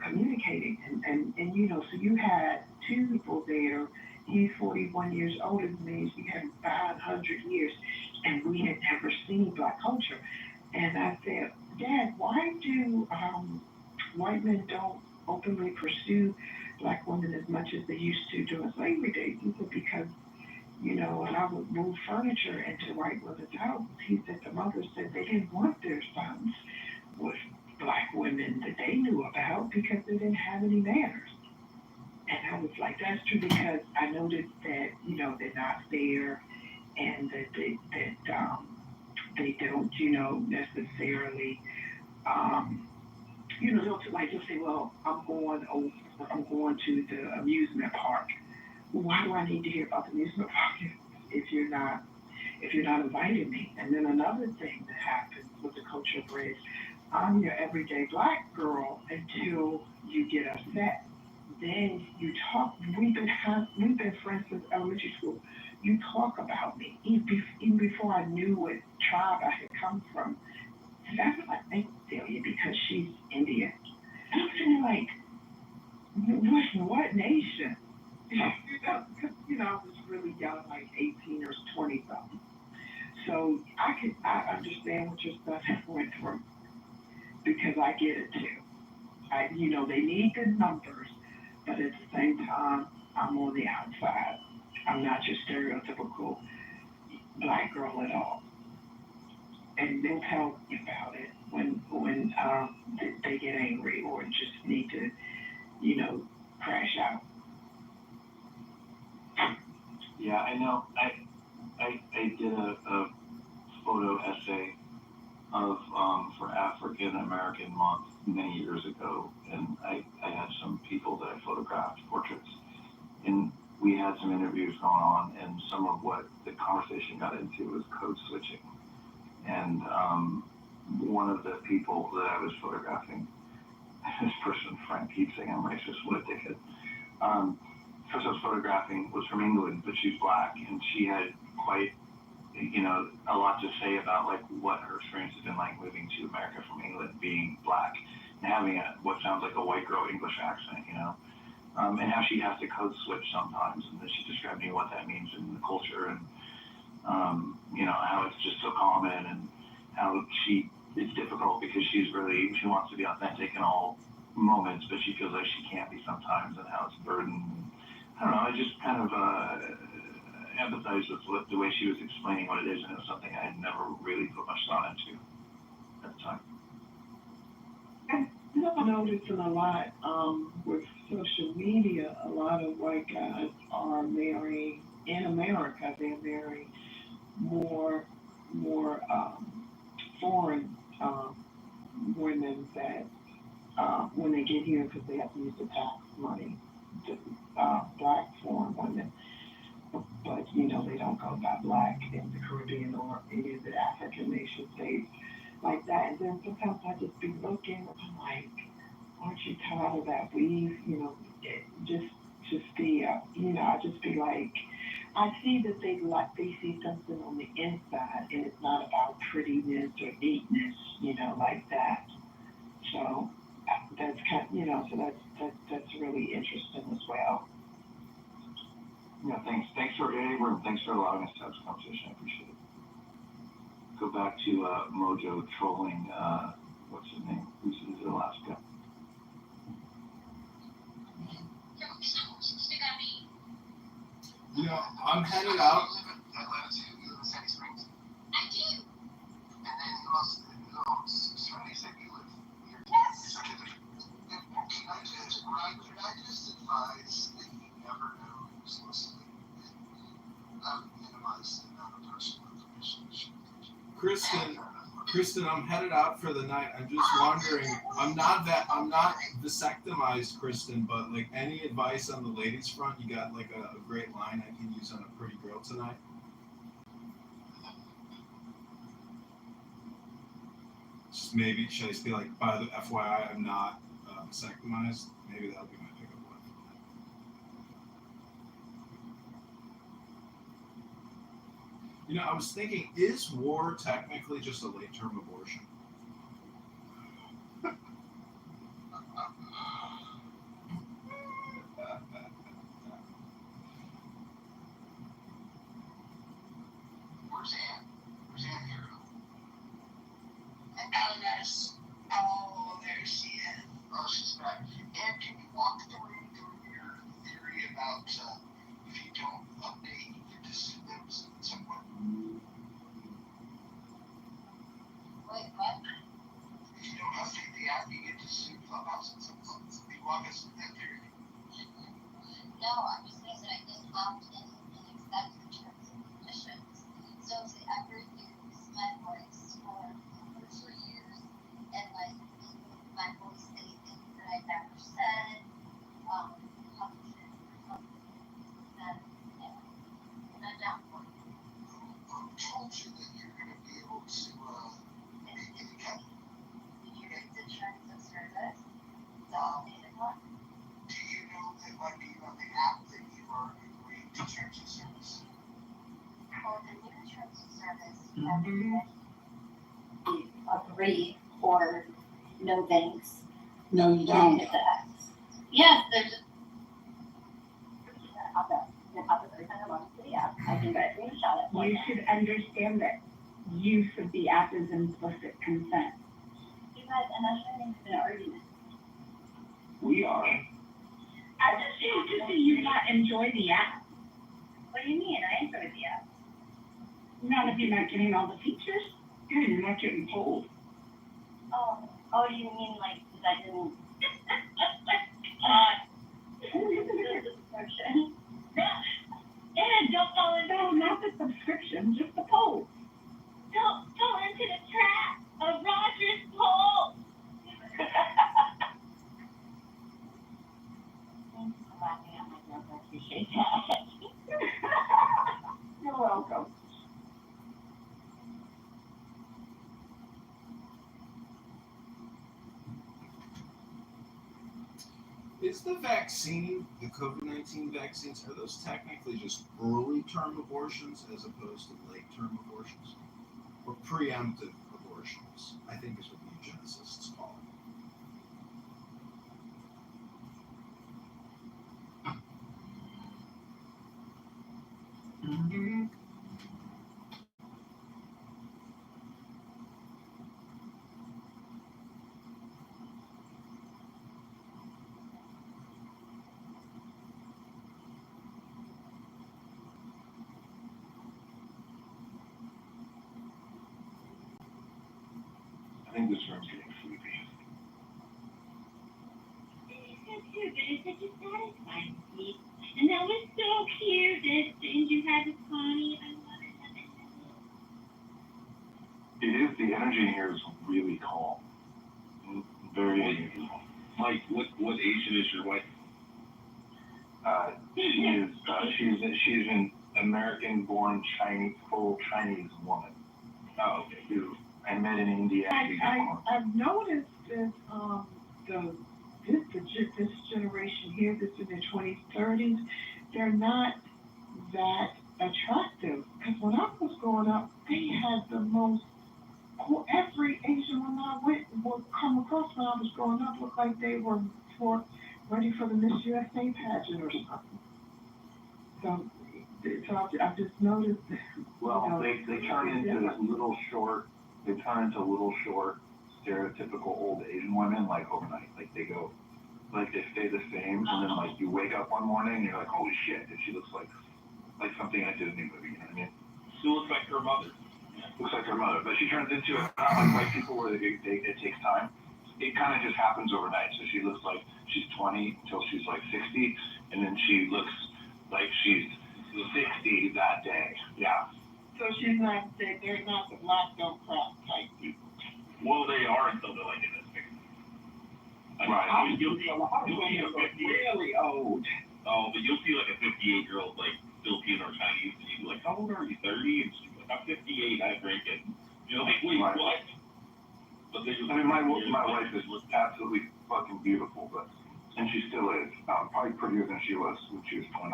S2: communicating. And so you had two people there. He's 41 years older than me. She had 500 years, and we had never seen Black culture. And I said, Dad, why do white men don't openly pursue Black women as much as they used to during slavery days? He said, because, when I would move furniture into white women's houses, he said the mothers said they didn't want their sons with Black women that they knew about because they didn't have any manners. And I was like, that's true, because I noticed that, they're not fair, and that they don't, necessarily, they'll say, well, I'm going to the amusement park. Well, why do I need to hear about the amusement park if you're not inviting me? And then another thing that happens with the culture bridge, I'm your everyday Black girl until you get upset. Then you talk. We've been friends since elementary school. You talk about me even before I knew what tribe I had come from. That's what I think, Celia, because she's Indian. And I'm sitting like, what nation? Because I was really young, like 18 or 20 something. So I understand what your son went through, because I get it too. They need the numbers, but at the same time, I'm on the outside. I'm not your stereotypical Black girl at all. And they'll tell me about it when they get angry or just need to, crash out.
S10: Yeah, I know. I did a photo essay of for African American Month many years ago, and I had some people that I photographed portraits, and we had some interviews going on, and some of what the conversation got into was code switching. And one of the people that I was photographing, this person, Frank, keeps saying I'm racist, what a dickhead. First I was photographing was from England, but she's Black, and she had quite, a lot to say about like what her experience has been like moving to America from England, being Black, and having what sounds like a white girl English accent, and how she has to code switch sometimes, and then she described me what that means in the culture, and how it's just so common, and how it's difficult because she wants to be authentic in all moments, but she feels like she can't be sometimes, and how it's a burden. I don't know, I just kind of empathized with the way she was explaining what it is, and it was something I had never really put much thought into at the time.
S2: I'm noticing a lot with social media, a lot of white guys are marrying, in America, they're marrying more foreign women that when they get here, because they have to use the tax money, Black foreign women. but, you know, they don't go by black in the Caribbean or any of the African nation states like that. And then sometimes I just be looking, I'm like, aren't you tired of that weave? You know, just be, you know, I just be like, I see that they see something on the inside, and it's not about prettiness or neatness, you know, like that. So that's kind, you know, so that's really interesting as well.
S10: Yeah, thanks for Abram. Thanks for allowing us to have this conversation. I appreciate it. Go back to Mojo trolling. What's his name? Who's in Alaska?
S5: You know, I'm headed out. Kristen, I'm headed out for the night. I'm just wondering. I'm not vasectomized, Kristen, but like any advice on the ladies' front? You got like a great line I can use on a pretty girl tonight? Just maybe should I just be like, by the FYI, I'm not vasectomized. Maybe that'll be my pickup line. You know, I was thinking, is war technically just a late-term abortion?
S4: Where's Ann? Where's Ann here? Alice. Oh, there she is. Oh, she's back. Ann, can you walk through your theory about if you don't update, you get to sue them somewhere? Wait, what? If you don't update the app, you get to sue Clubhouse and some clubs. Can you walk us through that theory? No, I'm just saying that I didn't opt in and accept the terms and conditions. So if they ever use my voice for years and like my voice say things that I never said, publish it or something, then yeah, and I'm down for it. Who told you that you're going to be able to make any kind of? Did you read the terms of service? The updated one? Do you know that might be on the app that you are agreeing to terms of service? For the new terms of service, you have to agree or no thanks.
S2: No, you don't.
S4: Yes, there's a. I can screenshot it.
S8: You should understand that use of the app is implicit consent.
S4: You guys, and I'm sure there's been an argument.
S2: We are.
S8: I just seem to see you not enjoy the app.
S4: What do you mean? I enjoy the app.
S8: Not if you're not getting all the features.
S2: Yeah, you're not getting told.
S4: Oh, you mean like that I didn't. The subscription. And don't fall into.
S8: No, not the subscription, just the poll.
S6: Don't fall into the trap of Roger's poll.
S4: Thanks for laughing at my joke. I appreciate that.
S8: You're welcome.
S5: Is the vaccine, the COVID-19 vaccines, are those technically just early-term abortions as opposed to late-term abortions? Or preemptive abortions, I think is what the eugenicists call it.
S2: Mm-hmm.
S9: I think this room's getting sleepy.
S6: So too, but it's such a satisfying piece. And that was so cute. And you had this pony. I love it.
S9: It is, the energy in here is really calm. Very unusual.
S7: Mike, what Asian is your wife?
S9: She's in
S10: American-born Chinese, full Chinese woman. Oh, okay. Who I met in India.
S2: I've noticed that, this generation here, that's in their 20s, 30s, they're not that attractive. Because when I was growing up, they had the most, every Asian woman I would come across when I was growing up looked like they were ready for the Miss USA pageant or something. So I've just noticed.
S10: Well, they turn into little short, stereotypical old Asian women, like overnight. Like they go, like they stay the same, and then like you wake up one morning and you're like, holy shit, and she looks like something in a Disney movie, you know what I mean?
S11: She looks like her mother.
S10: Looks like her mother, but she turns into not like white people where it takes time. It kind of just happens overnight. So she looks like she's 20 until she's like 60, and then she looks like she's 60 that day. Yeah.
S2: So they're not the black don't crack type people.
S11: Well, they are until they're like in their 60s.
S10: Right.
S11: You'll see a 58.
S3: Really old.
S11: Oh, but you'll see like a 58-year-old like Filipino or Chinese, and you'd be like, how old are you? 30? And she's like, I'm 58. I drink it. You're like, wait,
S10: Right.
S11: what? But they just,
S10: I mean, my wife is absolutely fucking beautiful, and she still is. Probably prettier than she was when she was 20.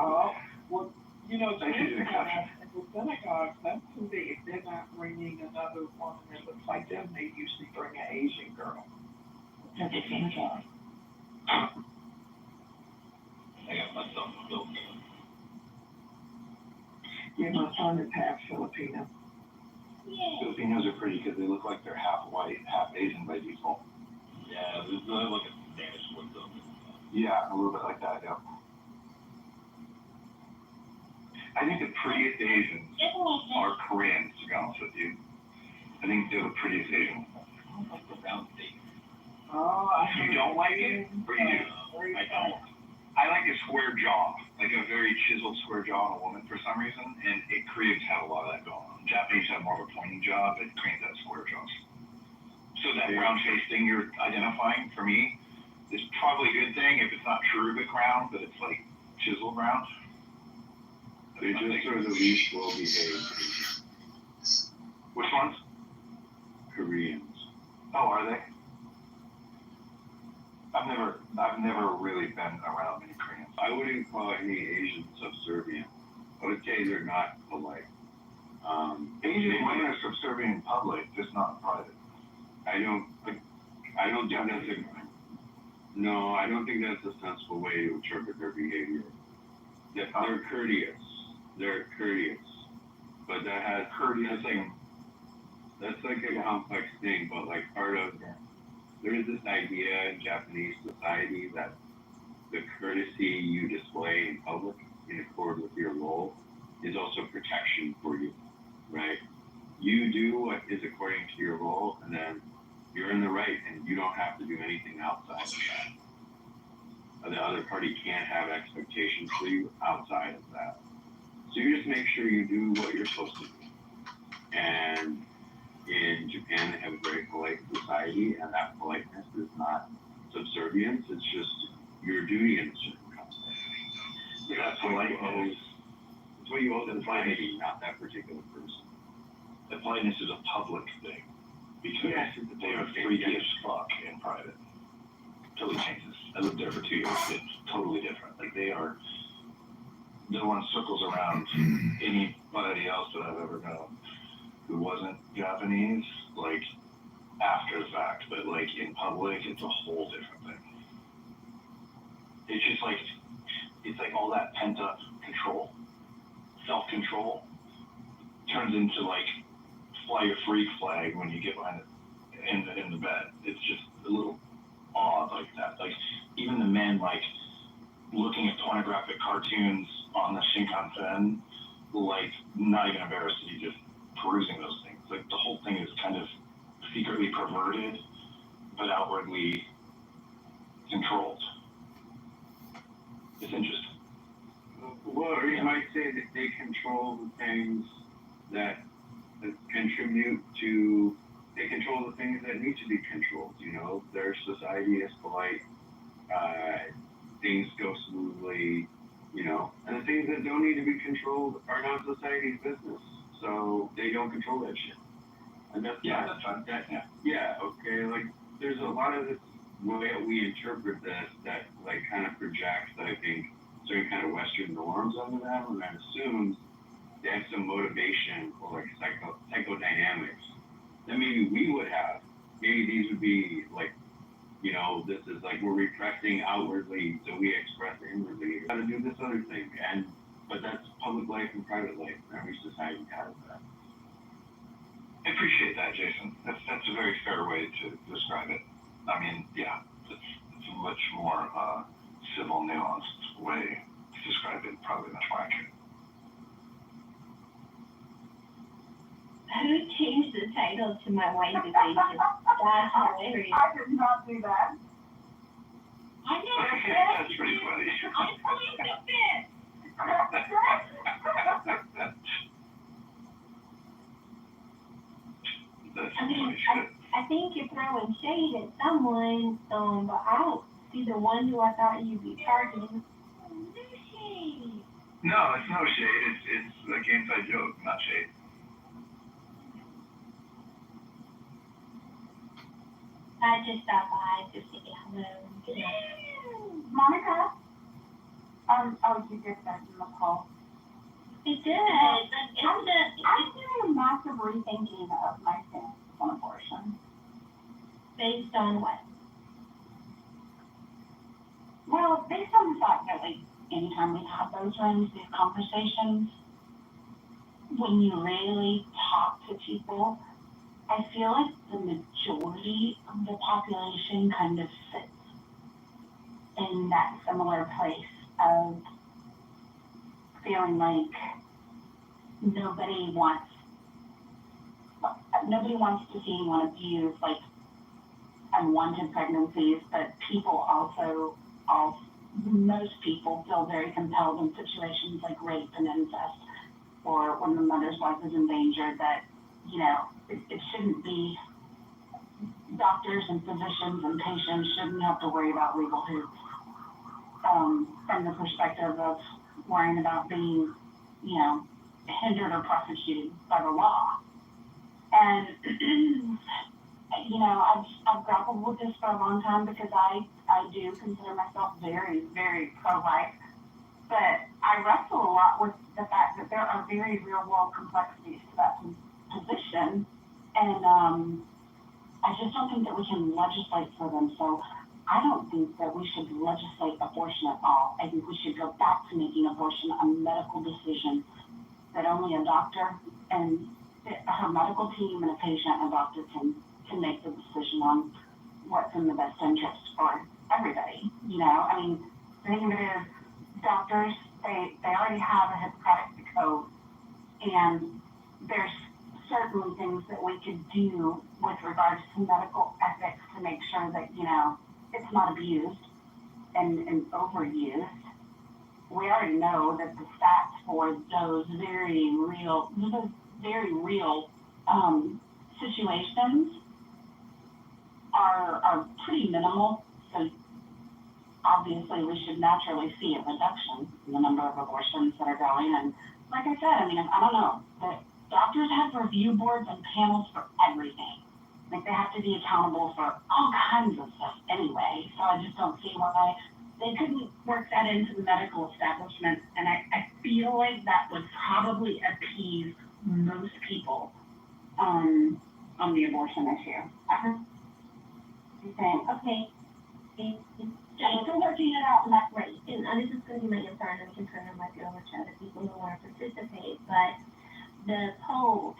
S2: Well, you know,
S10: I think she's an exception.
S2: the synagogues, that's who if they're not bringing another woman that looks like them, they usually bring an Asian girl. At the synagogue.
S11: I got myself built.
S2: Yeah, my son is half Filipino.
S10: Filipinos are pretty because they look like they're half white, half Asian by default.
S11: Yeah, they look at Spanish with them.
S10: Yeah, a little bit like that, yeah. I think the prettiest Asians are Koreans, to be honest with you. I think they're the prettiest Asians.
S11: I don't like the round steak.
S2: Oh,
S10: You don't like it? Or you do?
S11: I don't.
S10: I like a square jaw, like a very chiseled square jaw on a woman for some reason, and Koreans have a lot of that going on. Japanese have more of a pointy jaw, but Koreans have square jaws. So that round face thing you're identifying, for me, is probably a good thing if it's not cherubic round, but it's like chiseled round.
S9: They just are the least well behaved.
S10: Which ones?
S9: Koreans.
S10: Oh, are they? I've never really been around many Koreans.
S9: I wouldn't call any Asian subservient. I would say they're not polite.
S10: Asian women are subservient in public, just not in private.
S9: I don't think that's a sensible way to interpret their behavior. They're courteous. But that has that's like a complex thing, but like part of there is this idea in Japanese society that the courtesy you display in public in accord with your role is also protection for you, right? You do what is according to your role, and then you're in the right, and you don't have to do anything outside of that. The other party can't have expectations for you outside of that. So you just make sure you do what you're supposed to do. And in Japan, they have a very polite society, and that politeness is not subservience. It's just your duty in a certain context.
S10: That's politeness.
S9: It's what you owe to society, not that particular person.
S10: The politeness is a public thing because they are freaky as fuck in private. Totally changes. I lived there for 2 years. It's totally different. Like they one circles around anybody else that I've ever known who wasn't Japanese, like after the fact, but like in public, it's a whole different thing. It's just like all that pent up control, self-control, turns into like fly your freak flag when you get behind it in the bed. It's just a little odd like that. Like even the men like looking at pornographic cartoons on the Shinkansen, like not even embarrassed to be just perusing those things. Like the whole thing is kind of secretly perverted, but outwardly controlled. It's interesting.
S9: Well, or you might say that they control the things that contribute to, they control the things that need to be controlled, you know? Their society is polite, things go smoothly, you know, and the things that don't need to be controlled are not society's business, so they don't control that shit. And that's
S11: That's fine.
S9: Okay, like, there's a lot of this way we interpret this that, like, kind of projects, I think, certain kind of Western norms onto them, and that assumes they have some motivation or, like, psychodynamics that maybe we would have. Maybe these would be, like, you know, this is like we're repressing outwardly, so we express inwardly. We gotta do this other thing, but that's public life and private life. Every society has that.
S11: I appreciate that, Jason. That's a very fair way to describe it. I mean, yeah, it's a much more civil, nuanced way to describe it, probably much more accurate.
S6: Who changed the title to My White Division? That's hilarious.
S8: I did not do that.
S6: I know.
S11: That's pretty funny.
S6: I believe it.
S11: That's
S6: I mean,
S11: funny shit.
S6: I think you're throwing shade at someone, but I don't see the one who I thought you'd be targeting. No shade.
S11: No, it's no shade. It's like inside joke, not shade.
S6: I just stopped by to say hello.
S8: Monica? Oh, you did that in the call.
S6: It did.
S8: I'm doing a massive rethinking of my stance on abortion.
S6: Based on what?
S8: Well, based on the fact that, like, anytime we've had those rooms, these conversations, when you really talk to people, I feel like the majority of the population kind of sits in that similar place of feeling like nobody wants to see anyone abuse, like, unwanted pregnancies, but most people feel very compelled in situations like rape and incest, or when the mother's life is in danger, that, you know, it shouldn't be, doctors and physicians and patients shouldn't have to worry about legal hoops, from the perspective of worrying about being, you know, hindered or prosecuted by the law. And, you know, I've grappled with this for a long time because I do consider myself very, very pro-life. But I wrestle a lot with the fact that there are very real-world complexities to that position. And I just don't think that we can legislate for them. So I don't think that we should legislate abortion at all. I think we should go back to making abortion a medical decision that only a doctor and her medical team and a patient and a doctor can make the decision on what's in the best interest for everybody. You know, I mean, the thing of it is, doctors, they already have a Hippocratic code, and there's certainly things that we could do with regards to medical ethics to make sure that, you know, it's not abused and overused. We already know that the stats for those very real situations are pretty minimal. So obviously we should naturally see a reduction in the number of abortions that are going. And like I said, I mean, I don't know, but doctors have review boards and panels for everything. Like, they have to be accountable for all kinds of stuff anyway. So I just don't see why they couldn't work that into the medical establishment. And I feel like that would probably appease most people on the abortion issue.
S6: Okay. I'm still working it out, and that's great. And this is going to be my concern, and concern I might be over to other people who want to participate. But the poll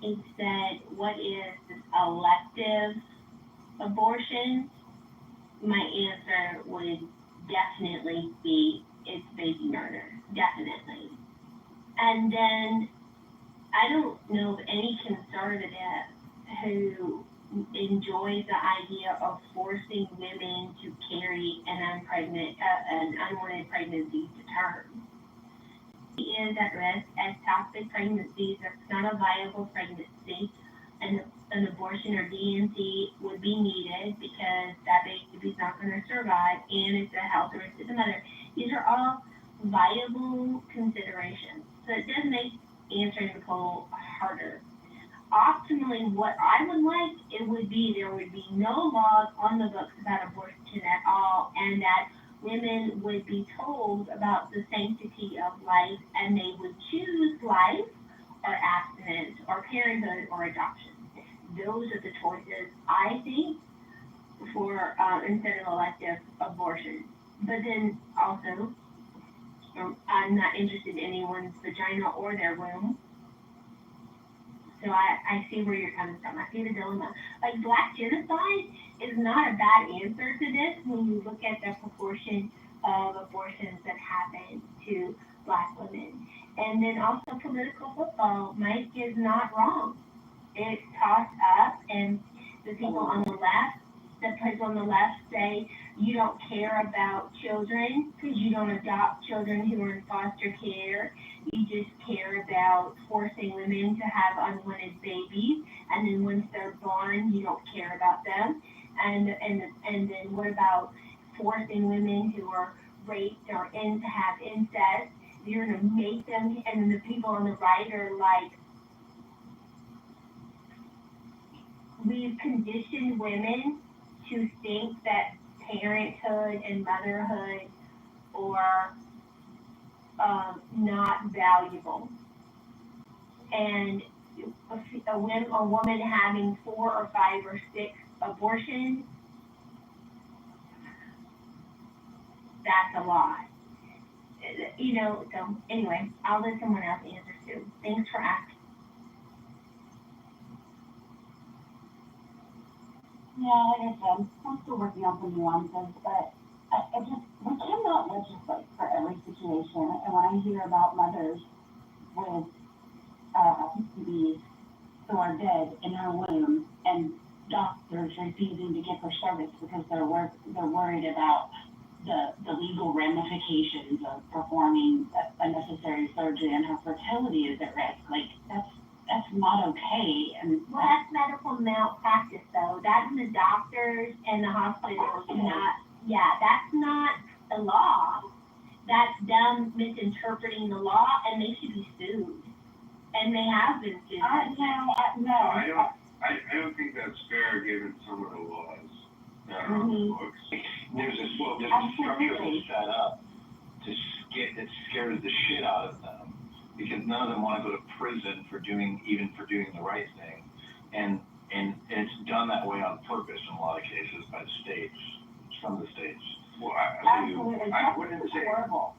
S6: it said, what is elective abortion? My answer would definitely be, it's baby murder. Definitely. And then I don't know of any conservative who enjoys the idea of forcing women to carry an unwanted pregnancy to term. She is at risk as toxic pregnancies. That's not a viable pregnancy, and an abortion or D&C would be needed because that baby's not going to survive, and it's a health risk to the mother. These are all viable considerations. So it does make answering the poll harder. Optimally, what I would like, it would be there would be no laws on the books about abortion at all, and that women would be told about the sanctity of life, and they would choose life or abstinence or parenthood or adoption. Those are the choices, I think, for instead of elective abortion. But then also, I'm not interested in anyone's vagina or their womb. So I see where you're coming from. I see the dilemma. Like black genocide is not a bad answer to this when you look at the proportion of abortions that happen to black women. And then also political football. Mike is not wrong. It's tossed up, and the people on the left say you don't care about children because you don't adopt children who are in foster care. You just care about forcing women to have unwanted babies, and then once they're born, you don't care about them. And then what about forcing women who are raped or in to have incest? You're gonna make them, and then the people on the right are like, we've conditioned women to think that parenthood and motherhood are not valuable. And a woman having 4 or 5 or 6 abortions, that's a lot. You know, so anyway, I'll let someone else answer too. Thanks for asking.
S8: Yeah, like I said, I'm still working on some nuances, but we cannot legislate for every situation. And when I hear about mothers with babies who are dead in her womb and doctors refusing to give her service because they're worried about the legal ramifications of performing a necessary surgery and her fertility is at risk, like that's not okay. And
S6: well, that's medical malpractice, though. That's the doctors and the hospitals. That's not the law. That's them misinterpreting the law, and they should be sued. And they have been sued.
S9: I don't think that's fair given some of the laws that are on the books.
S11: There's a structure that's set up that scares the shit out of them, because none of them want to go to prison for doing the right thing, and it's done that way on purpose in a lot of cases by the states, some of the states.
S9: Well,
S8: I
S9: wouldn't say.
S8: horrible.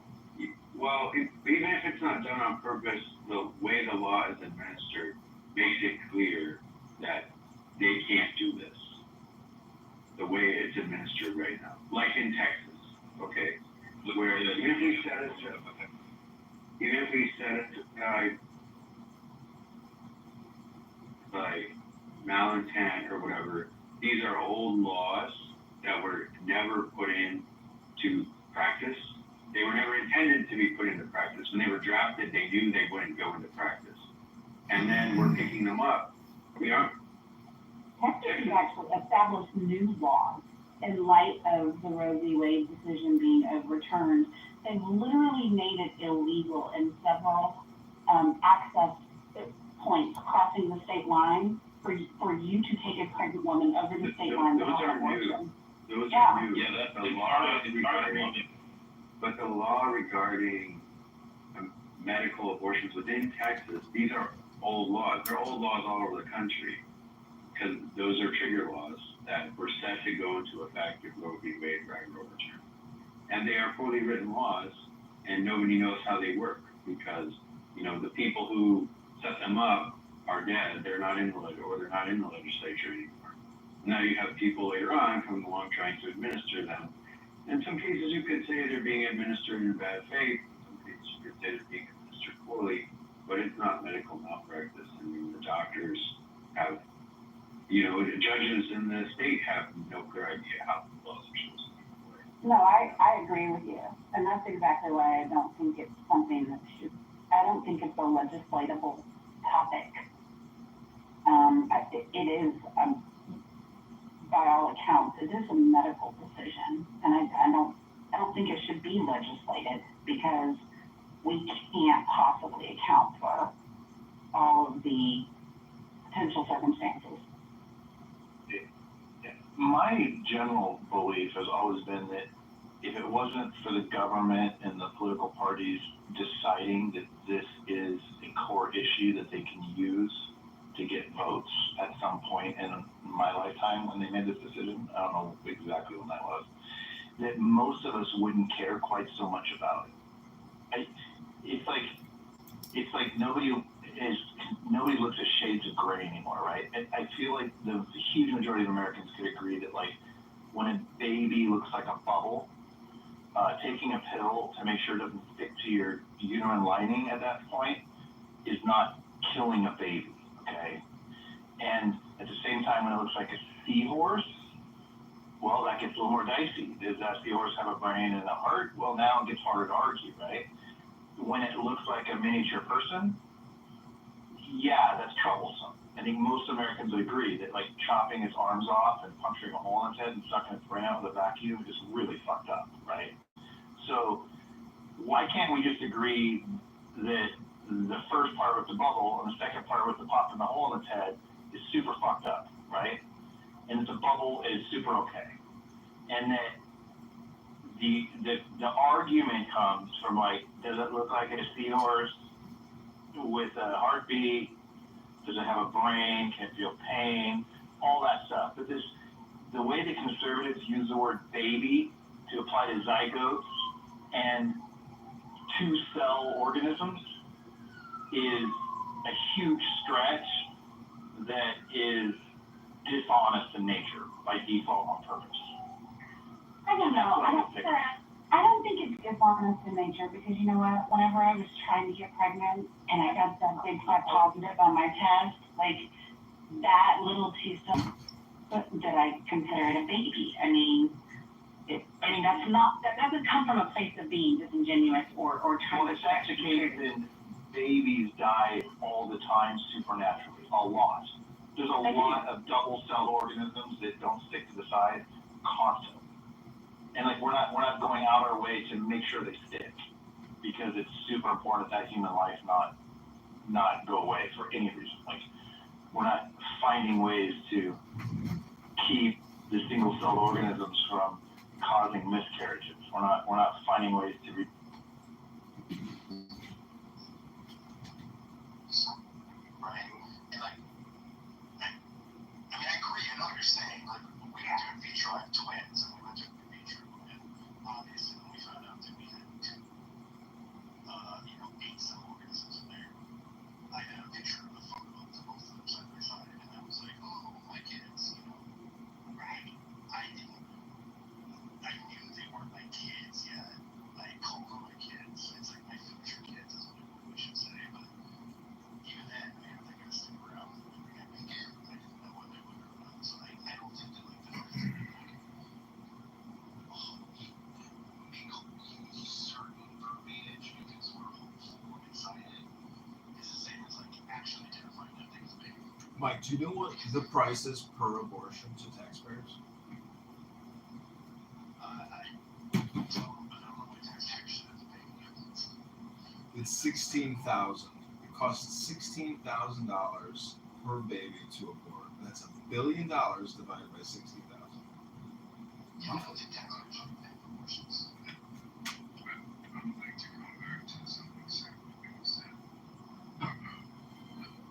S9: Well, even if it's not done on purpose, the way the law is administered makes it clear that they can't do this. The way it's administered right now, like in Texas, okay, where even if we set it to like malintent or whatever, these are old laws that were never put into practice. They were never intended to be put into practice. When they were drafted, they knew they wouldn't go into practice. And then we're picking them up.
S8: Texas has actually established new laws in light of the Roe v. Wade decision being overturned. They've literally made it illegal in several access points crossing the state line for you to take a pregnant woman over the state line to have abortion.
S9: Those are new. Yeah, that's the law regarding. But the law regarding medical abortions within Texas, these are old laws. They're old laws all over the country, because those are trigger laws that were set to go into effect if Roe v. Wade got overturned. And they are poorly written laws, and nobody knows how they work, because the people who set them up are dead. They're not in the legislature anymore. Now you have people later on coming along trying to administer them. In some cases, you could say they're being administered in bad faith. In some cases, you could say they're being administered poorly, but it's not medical malpractice. I mean, the doctors have, the judges in the state have no clear idea how the laws are supposed to be played.
S8: No, I agree with you, and that's exactly why I don't think it's something that I don't think it's a legislatable topic. It is, by all accounts, it is a medical decision, and I I don't think it should be legislated because we can't possibly account for all of the potential circumstances.
S11: My general belief has always been that if it wasn't for the government and the political parties deciding that this is a core issue that they can use to get votes at some point in my lifetime when they made this decision, I don't know exactly when that was, that most of us wouldn't care quite so much about it. It's like nobody looks at shades of gray anymore, right? I feel like the huge majority of Americans could agree that like when a baby looks like a bubble, taking a pill to make sure it doesn't stick to your uterine lining at that point is not killing a baby, okay? And at the same time, when it looks like a seahorse, well, that gets a little more dicey. Does that seahorse have a brain and a heart? Well, now it gets harder to argue, right? When it looks like a miniature person, yeah, that's troublesome. I think most Americans would agree that like chopping its arms off and puncturing a hole in its head and sucking its brain out with a vacuum is really fucked up, right? So why can't we just agree that the first part with the bubble and the second part with the pop in the hole in its head is super fucked up, right? And that the bubble is super okay. And that the argument comes from like, does it look like a seahorse with a heartbeat? Does it have a brain? Can it feel pain? All that stuff. But the way the conservatives use the word baby to apply to zygotes and two-cell organisms is a huge stretch that is dishonest in nature by default on purpose.
S8: I don't know. I don't think it's dishonest in nature because you know what? Whenever I was trying to get pregnant and I got that big fat positive on my test, like that little two-cell that I considered a baby. I mean, that doesn't come from a place of being disingenuous or trying
S11: Well,
S8: to.
S11: it's actually the case that babies die all the time supernaturally, a lot. There's a lot of double-celled organisms that don't stick to the side constantly. And like we're not going out our way to make sure they stick because it's super important that human life not go away for any reason. Like we're not finding ways to keep the single-celled organisms from causing miscarriages. We're not finding ways to
S4: right? And like, I agree. I know what you're saying. Like, we went to in vitro, I have twins, and we went to in vitro, and obviously when we found out that we had two, 8 cell organisms in there, I had a picture of the photo of both of them side by side, and I was like, oh, my kids, right? I knew they weren't my kids yet. I called them my kids. It's like my future kids is what we should say, but even then, they're gonna stick around and they're gonna make it. I didn't know whether they would or not, so I don't think that like the make certain verbiage because we're hopeful and excited is the same as like actually terrifying that thing's big.
S5: Mike, do you know what the price is per abortion to taxpayers? It's $16,000. It costs $16,000 per baby to abort. That's $1 billion divided by 60,000.
S4: Yeah, I don't think taxpayers should pay for abortions. I would like to go back to something exactly what you said about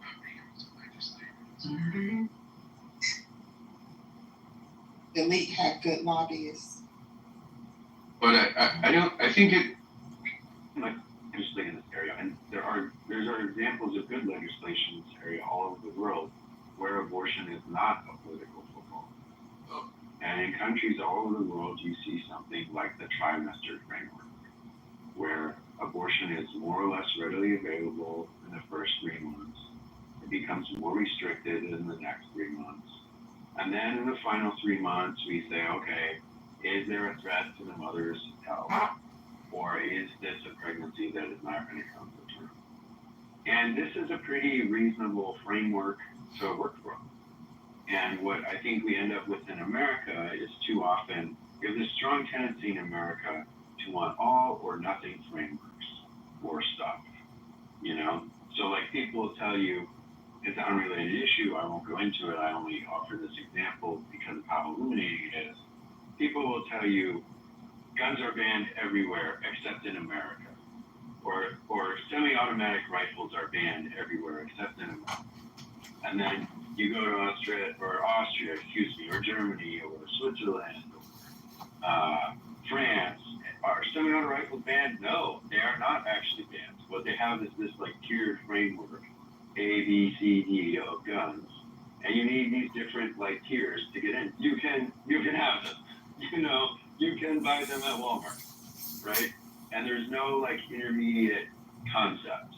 S4: not being able to legislate.
S12: Elite have good lobbyists.
S9: But I think it, like, legislate in this area, and there are examples of good legislation in this area all over the world where abortion is not a political football. And in countries all over the world, you see something like the trimester framework, where abortion is more or less readily available in the first 3 months. It becomes more restricted in the next 3 months. And then in the final 3 months, we say, okay, is there a threat to the mother's health? Or is this a pregnancy that is not going to come to term? And this is a pretty reasonable framework to work from. And what I think we end up with in America is too often, we have this strong tendency in America to want all or nothing frameworks or stuff, you know? So like people will tell you, it's an unrelated issue, I won't go into it, I only offer this example because of how illuminating it is. People will tell you, guns are banned everywhere except in America. Or semi-automatic rifles are banned everywhere except in America. And then you go to Austria, or Germany, or Switzerland, or France. Are semi-automatic rifles banned? No, they are not actually banned. What they have is this like tiered framework, A, B, C, D of guns, and you need these different like tiers to get in. You can have them. You know, you can buy them at Walmart, right? And there's no like intermediate concept.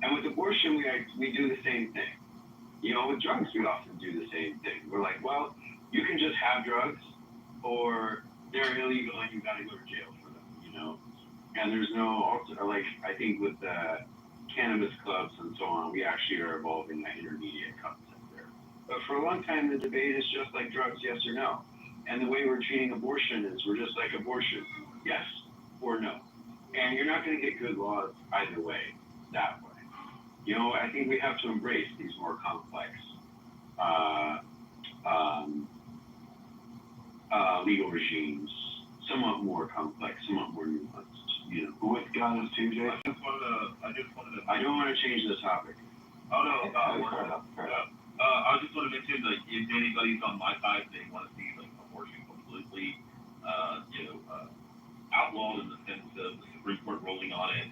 S9: And with abortion, we do the same thing. You know, with drugs, we often do the same thing. We're like, well, you can just have drugs, or they're illegal and you got to go to jail for them. You know, and there's no like I think with the cannabis clubs and so on, we actually are evolving that intermediate concept there. But for a long time, the debate is just like drugs, yes or no. And the way we're treating abortion is we're just like abortion, yes or no. And you're not going to get good laws either way, that way. You know, I think we have to embrace these more complex legal regimes, somewhat more complex, somewhat more nuanced. You know, with guns too, Jay. I don't want to change the topic.
S13: Oh no, I just want to mention, like, if anybody's on my side, they want to see like abortion completely, outlawed in the sense of the Supreme Court ruling on it.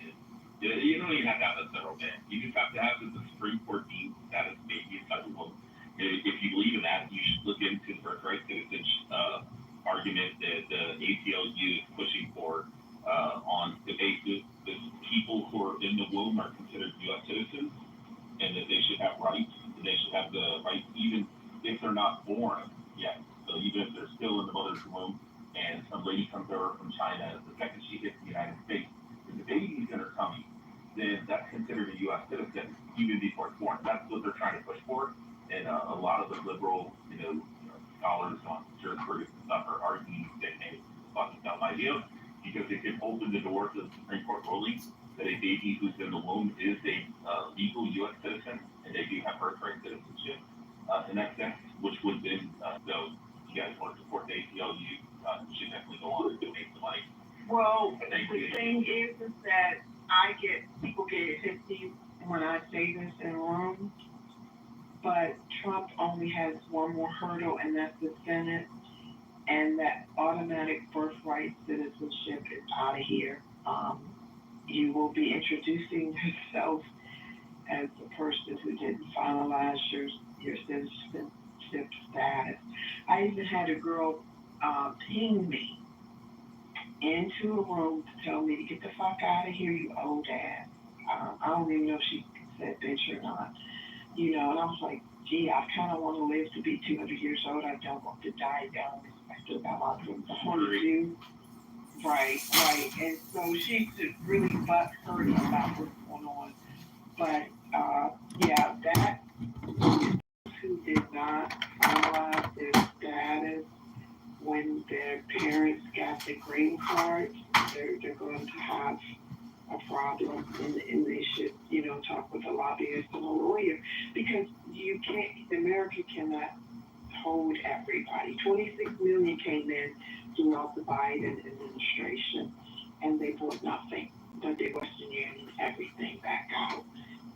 S13: You don't even have to have a federal ban. You just have to have the Supreme Court deem status baby acceptable. If you believe in that, you should look into the birthright citizenship argument that the ACLU is pushing for on the basis that people who are in the womb are considered U.S. citizens, and that they should have rights. And they should have the rights even if they're not born yet. So even if they're still in the mother's womb, and some lady comes over from China, the second she hits the United States, if the baby's in her tummy, then that's considered a U.S. citizen even before it's born. That's what they're trying to push for, and a lot of the liberal, scholars on jurisprudence and stuff are arguing that hey, it's a fucking dumb idea because it can open the door to the Supreme Court ruling that a baby who's in the womb is a legal U.S. citizen and they do have birthright citizenship in that sense, which would then, so you guys want to support the ACLU, you should definitely go on and donate some money.
S2: Well, the thing is that people get pissy when I say this in rooms, but Trump only has one more hurdle, and that's the Senate, and that automatic birthright citizenship is out of here. You will be introducing yourself as a person who didn't finalize your citizenship status. I even had a girl ping me into a room to tell me to get the fuck out of here, you old ass. I don't even know if she said bitch or not. And I was like, gee, I kind of want to live to be 200 years old. I don't want to die young. I still got a lot of things I want to do. Right. And so she's really butt hurt about what's going on. But, that who did not finalize their status when their parents got the green card, they're going to have a problem, and they should, talk with a lobbyist and a lawyer, because America cannot hold everybody. 26 million came in throughout the Biden administration, and they bought nothing, but they Western Union everything back out.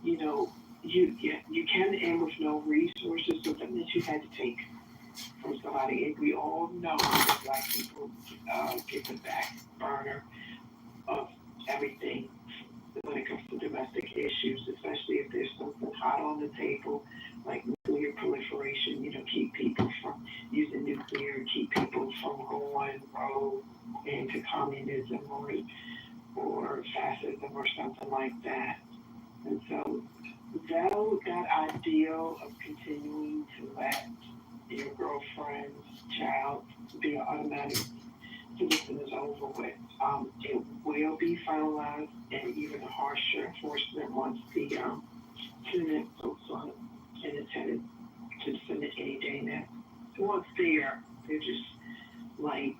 S2: You can end with no resources, so that means you had to take from somebody, and we all know that Black people get the back burner of everything when it comes to domestic issues, especially if there's something hot on the table, like nuclear proliferation, keep people from using nuclear, keep people from going rogue into communism or fascism or something like that. And so that ideal of continuing to let your girlfriend's child be an automatic citizen is over with. It will be finalized and even a harsher enforcement once the Senate votes on it, and it's headed to the Senate any day now. Once they're just like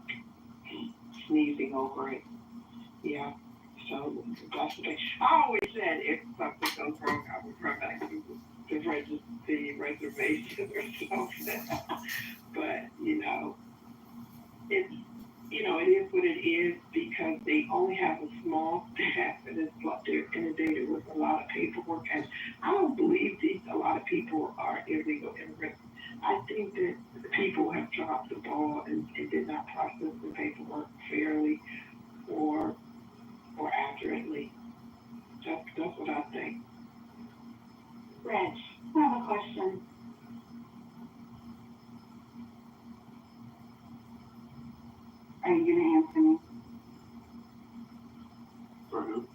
S2: sneezing over it. Yeah, so that's the thing. I always said if something goes wrong, I would run back to the reservation or something. But, it's, it is what it is because they only have a small staff and it's like they're inundated with a lot of paperwork. And I don't believe a lot of people are illegal immigrants. I think that the people have dropped the ball and did not process the paperwork fairly or accurately. That's what I think.
S8: Reg, I have a question. Are you gonna answer me?
S9: For who?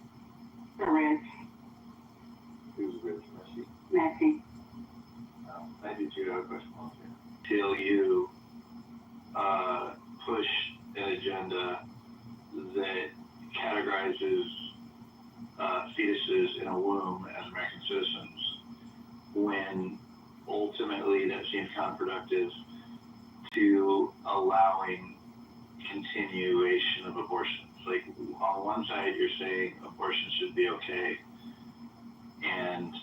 S8: For Reg.
S9: Who's with Messi?
S8: Messi.
S9: I do too. I have a question on here. Till you push an agenda that categorizes fetuses in a womb as American citizens, when ultimately that seems counterproductive to allowing continuation of abortions. Like, on one side, you're saying abortion should be okay, and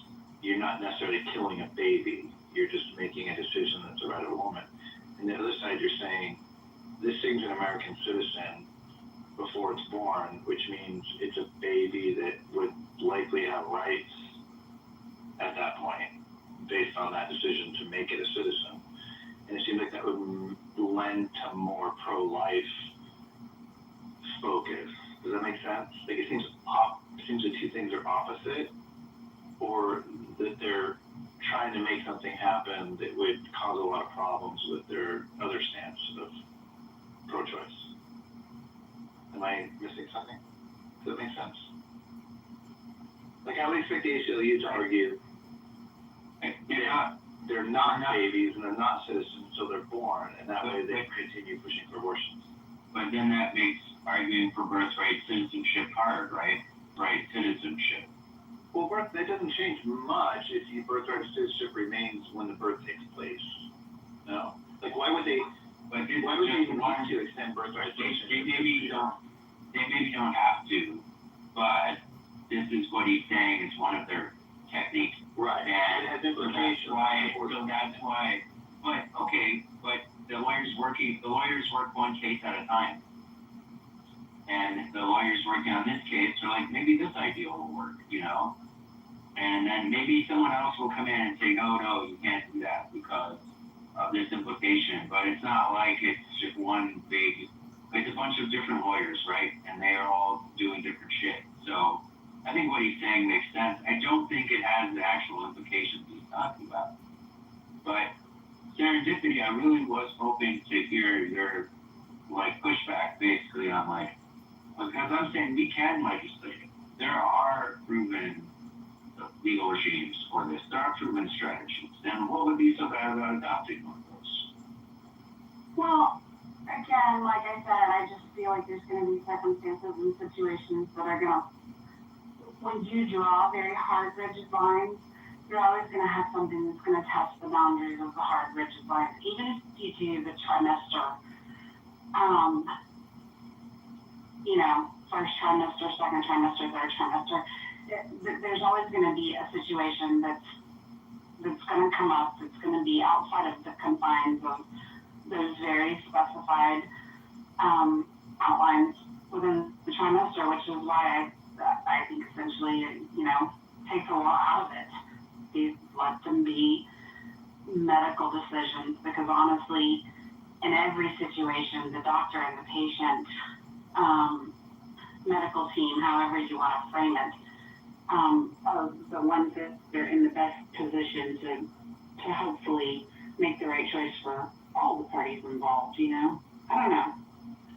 S9: you're not necessarily killing a baby. You're just making a decision that's the right of a woman. And the other side, you're saying this thing's an American citizen before it's born, which means it's a baby that would likely have rights at that point based on that decision to make it a citizen. And it seems like that would lend to more pro-life focus. Does that make sense? Like, it seems the two things are opposite, or that they're trying to make something happen that would cause a lot of problems with their other stance of pro-choice. Am I missing something? Does that make sense? Like, I would expect the ACLU to argue they're not babies and they're not citizens, so they're born, and that way they continue pushing for abortions.
S13: But then that makes arguing for birthright citizenship hard, right? Right, citizenship.
S9: Well, that doesn't change much if the birthright citizenship remains when the birth takes place. No? Like, why would they even want to extend birthright citizenship?
S13: They maybe don't have to, but this is what he's saying is one of their techniques.
S9: Right.
S13: And
S9: it has implications.
S13: That's why. But okay, but the lawyers work one case at a time. And the lawyers working on this case are like, maybe this idea will work, And then maybe someone else will come in and say, no, you can't do that because of this implication. But it's not like it's just one big, it's a bunch of different lawyers, right? And they are all doing different shit. So I think what he's saying makes sense. I don't think it has the actual implications he's talking about. But serendipity, I really was hoping to hear your pushback basically on because I'm saying we can legislate it. There are proven legal regimes for this. There are proven strategies. Then what would be so bad about adopting one of those?
S8: Well, again, like I said, I just feel like there's going to be circumstances and situations that are going to, when you draw very hard, rigid lines, you're always going to have something that's going to test the boundaries of the hard, rigid lines. Even if you do the trimester, first trimester, second trimester, third trimester, there's always going to be a situation that's going to come up, that's going to be outside of the confines of those very specified outlines within the trimester, which is why I think essentially, takes a lot out of it. These let them be medical decisions because honestly, in every situation, the doctor and the patient, medical team, however you want to frame it, are the ones that are in the best position to hopefully make the right choice for all the parties involved, I don't know.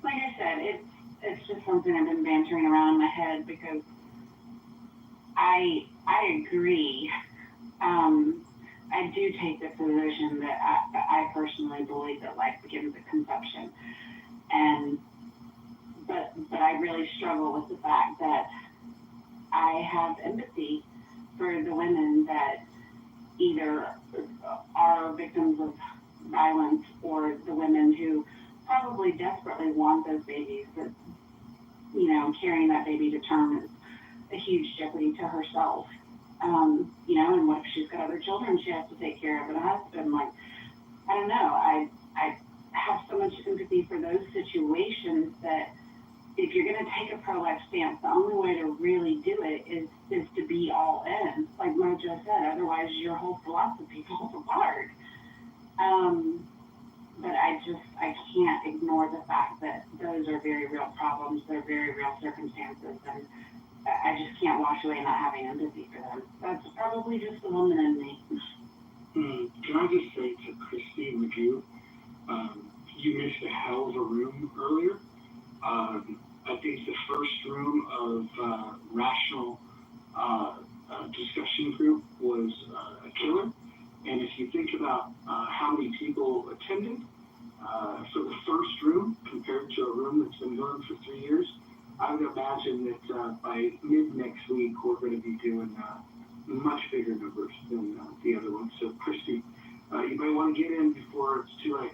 S8: Like I said, it's just something I've been bantering around in my head because I agree. I do take the position that I personally believe that life begins at conception. But I really struggle with the fact that I have empathy for the women that either are victims of violence or the women who probably desperately want those babies, but you know, carrying that baby to term is a huge jeopardy to herself. You know, and what if she's got other children she has to take care of and a husband? Like, I don't know. I have so much sympathy for those situations that if you're going to take a pro-life stance, the only way to really do it is to be all in, like Mojo said. Otherwise, your whole philosophy falls apart. But I can't ignore the fact that those are very real problems. They're very real circumstances, and I just can't wash away not having empathy for them. That's probably just the woman in me.
S7: Can I just say to Christine McGee, you missed a hell of a room earlier. I think the first room of rational discussion group was a killer. And if you think about how many people attended for the first room compared to a room that's been going for 3 years, I would imagine that by mid next week we're going to be doing much bigger numbers than the other ones. So, Christy, you might want to get in before it's too late.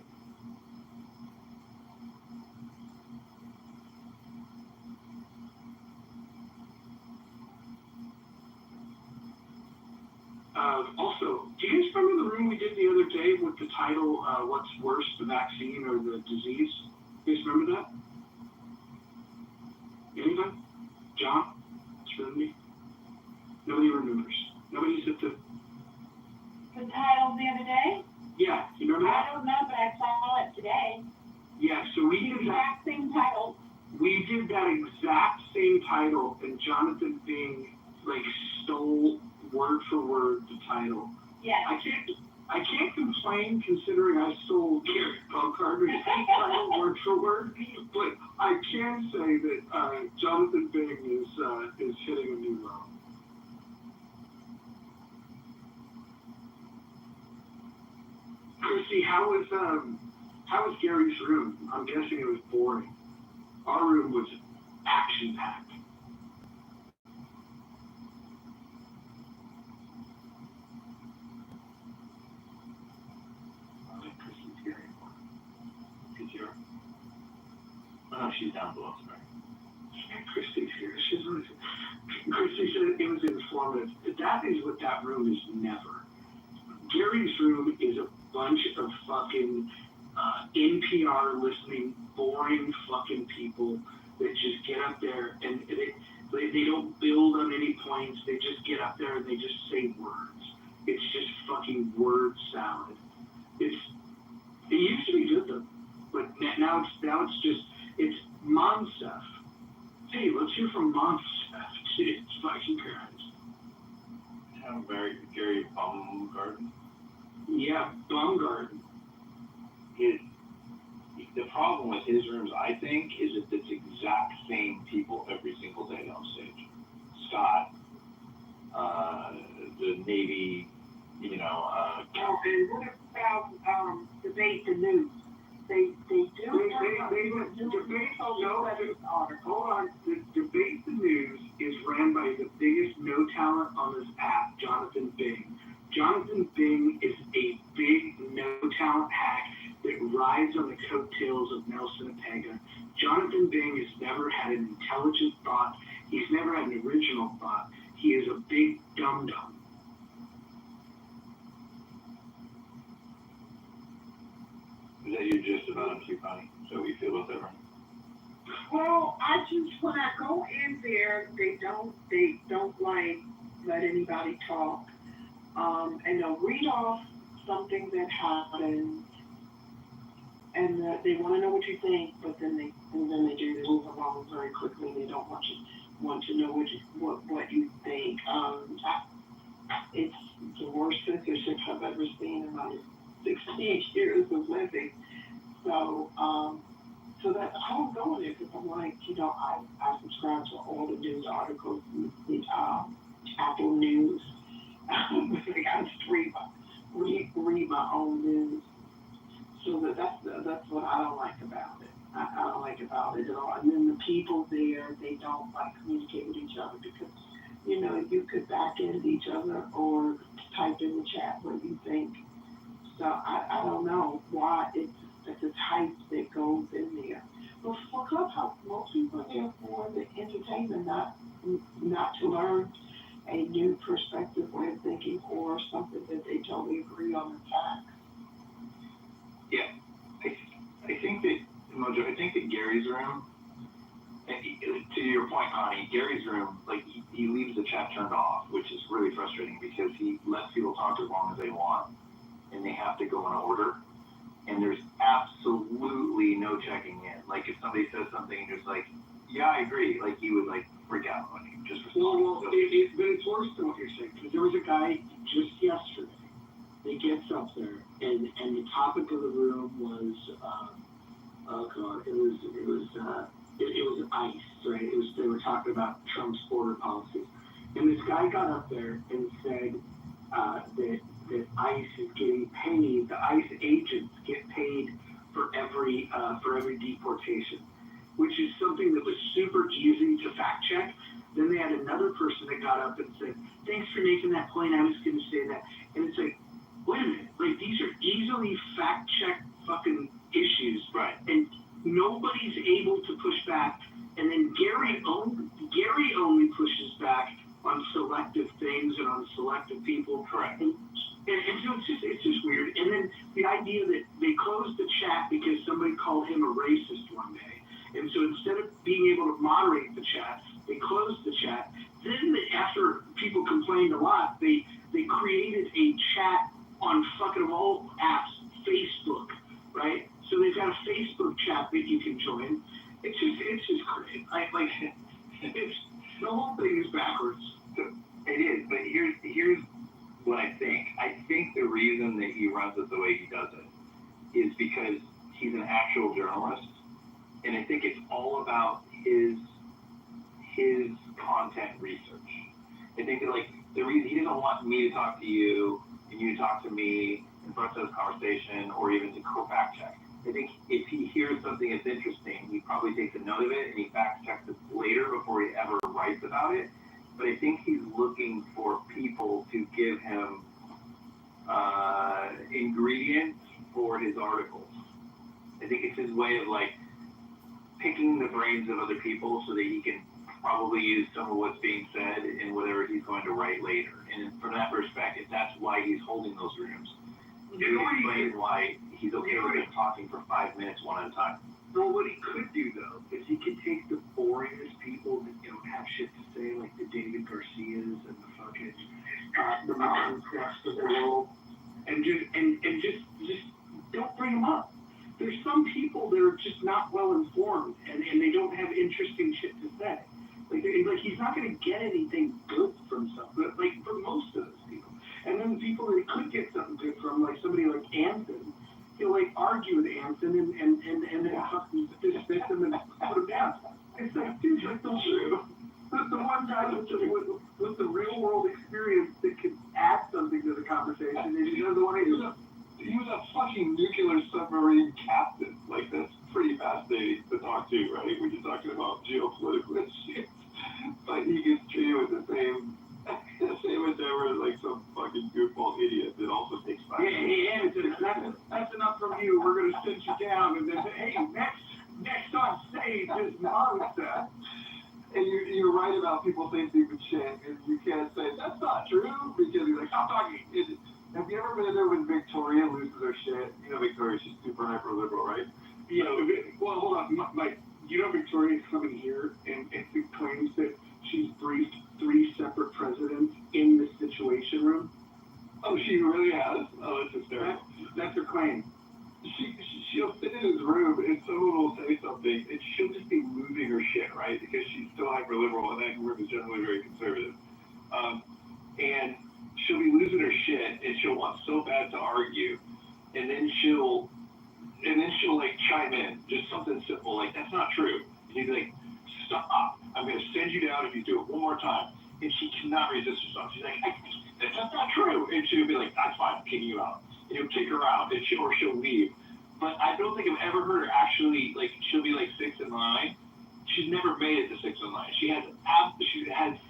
S7: Also, do you guys remember the room we did the other day with the title, What's Worse, the Vaccine or the Disease? You guys remember that? Anybody? John? Trinity? Nobody remembers. Nobody's at the...
S8: The title the other day?
S7: Yeah, you remember that?
S8: I don't know, but I saw it today.
S7: Yeah, so we did that.
S8: Exact same title.
S7: We did that exact same title, and Jonathan Bing, like, stole word for word the title.
S8: Yes.
S7: I can't complain considering I stole Gary Baumgartner's title word for word, but I can say that Jonathan Bing is hitting a new low. Chrissy, how was Gary's room? I'm guessing it was boring. Our room was action packed.
S10: Oh, she's down below, sorry.
S7: Christy's here. Christy said it was informative. That is what that room is never. Gary's room is a bunch of fucking NPR listening, boring fucking people that just get up there and they don't build on any points. They just get up there and they just say words. It's just fucking word salad. It used to be good though, but now it's mom stuff. Hey, let's hear from mom stuff. It's fucking Christ.
S10: Gary Baumgarten.
S7: Yeah, Baumgarten.
S10: The problem with his rooms, I think, is that it's exact same people every single day on stage. Scott, the Navy, and
S2: what about debate the news? They do.
S7: Hold on. The Debate the News is ran by the biggest no talent on this app, Jonathan Bing. Jonathan Bing is a big no talent hack that rides on the coattails of Nelson Ortega. Jonathan Bing has never had an intelligent thought. He's never had an original thought. He is a big dum-dum.
S10: Is that you just about him too funny? So we feel about that, right?
S2: Well, when I go in there, they don't like let anybody talk. And they'll read off something that happened, and they want to know what you think, but then they move along very quickly. They don't want to know what you think. It's the worst censorship I've ever seen in my 16 years of living. So that I don't go in there because I'm like, I subscribe to all the news articles, the Apple News. I just read my own news. So that's what I don't like about it. I don't like about it at all. And then the people there, they don't like communicate with each other because, you could back end each other or type in the chat what you think. So I don't know why it's a type that goes in there. But for Clubhouse, how most people are there for the entertainment, not to learn a new perspective way of thinking or something that they totally agree on the facts.
S10: Yeah, I think that, Mojo, I think that Gary's room, and to your point, Connie, Gary's room, like, he leaves the chat turned off, which is really frustrating because he lets people talk as long as they want, and they have to go in order, and there's absolutely no checking in. Like, if somebody says something and just like, yeah, I agree, like, he would, like, freak out, like, just respond.
S7: Well, but it's worse than what you're saying, because there was a guy just yesterday that gets up there, and the topic of the room was, oh god, it was ICE, right? They were talking about Trump's border policies, and this guy got up there and said that ICE is getting paid. The ICE agents get paid for every deportation, which is something that was super easy to fact check. Then they had another person that got up and said, "Thanks for making that point. I was going to say that," and it's like, wait a minute, like these are easily fact check fucking issues,
S10: Right.
S7: And nobody's able to push back. And then Gary only pushes back on selective things and on selective people.
S10: Correct.
S7: And so it's just weird. And then the idea that they closed the chat because somebody called him a racist one day. And so instead of being able to moderate the chat, they closed the chat. Then after people complained a lot, they created a chat on fucking of all apps, Facebook, right? So they've got a Facebook chat that you can join. It's just crazy. It's the whole thing is backwards.
S10: It is, but here's what I think. I think the reason that he runs it the way he does it is because he's an actual journalist, and I think it's all about his content research. I think that, like, the reason he doesn't want me to talk to you and you to talk to me and for us to have a conversation or even to fact check. I think if he hears something that's interesting, he probably takes a note of it and he fact checks it later before he ever writes about it. But I think he's looking for people to give him ingredients for his articles. I think it's his way of, like, picking the brains of other people so that he can probably use some of what's being said in whatever he's going to write later. And from that perspective, that's why he's holding those rooms. He explains why he's okay with him talking for 5 minutes one at a time.
S7: Well, what he could do, though, is he could take the boringest people that have shit to say, like the David Garcias and the fucking the Mountain Crest of the world, and just don't bring them up. There's some people that are just not well informed, and they don't have interesting shit to say. Like he's not going to get anything good from something, like from most of those people. And then the people that he could get something good from, like somebody like Anson, he'll like argue with Anson and then fucking dismiss him and put him down. It's like, dude, that's not true. That's the one guy with the real world experience that can add something to the conversation, and he doesn't want to.
S10: He was a fucking nuclear submarine captain. Like, that's pretty fascinating to talk to, right? When you're talking about geopolitical shit. But he gets treated with the same endeavor as, like, some fucking goofball idiot that also takes 5 minutes.
S7: Hey, Anderson, that's enough from you. We're going to sit you down and then say, hey, next on stage is Martha.
S10: And you're right about people saying stupid shit, and you can't say, that's not true, because he's like, stop talking. Have you ever been there when Victoria loses her shit? You know Victoria, she's super hyper-liberal, right?
S7: You know, well, hold on. Victoria's coming here and claims that she's briefed 3 separate presidents in the Situation Room.
S10: Oh, she really has? Oh, that's hysterical.
S7: That's her claim.
S10: She'll sit in his room and someone will say something and she'll just be losing her shit, right? Because she's so hyper-liberal and that room is generally very conservative. And she'll be losing her shit and she'll want so bad to argue, and then she'll like chime in, just something simple like, that's not true. And he'd be like, stop, I'm going to send you down if you do it one more time. And she cannot resist herself. She's like, that's not true. And she'll be like, that's fine, I'm kicking you out. And he'll kick her out, and she'll leave. But I don't think I've ever heard her actually, like, she'll be like 6 in line. She's never made it to 6 in line. She has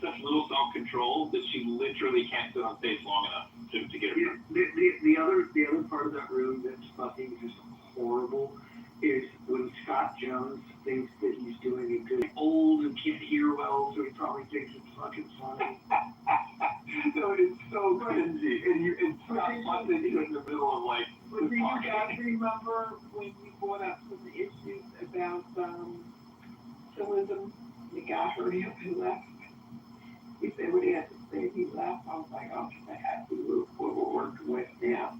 S10: such little self-control that she literally can't sit on stage long enough to get her.
S7: The other part of that room that's fucking just horrible is when Scott Jones thinks that he's doing a good old and can't hear well, so he probably thinks it's fucking funny.
S1: So it's so cringy, and it's not fun that you're in the middle of like.
S2: But do you guys remember when we brought up some issues about tourism? The guy hurried up and left. He said what he had to say, he left. I was like, oh, I have to what we're working with now.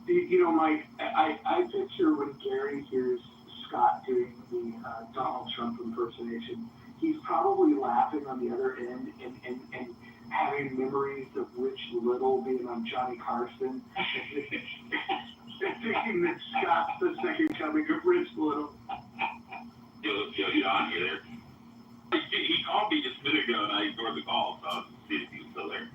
S7: You know, Mike, I picture when Gary hears Scott doing the Donald Trump impersonation, he's probably laughing on the other end and having memories of Rich Little being on Johnny Carson and thinking that Scott's the second coming of Rich Little.
S13: Yo, John, you there? He called me just a minute ago and I ignored the call, so I'll see if he's still there.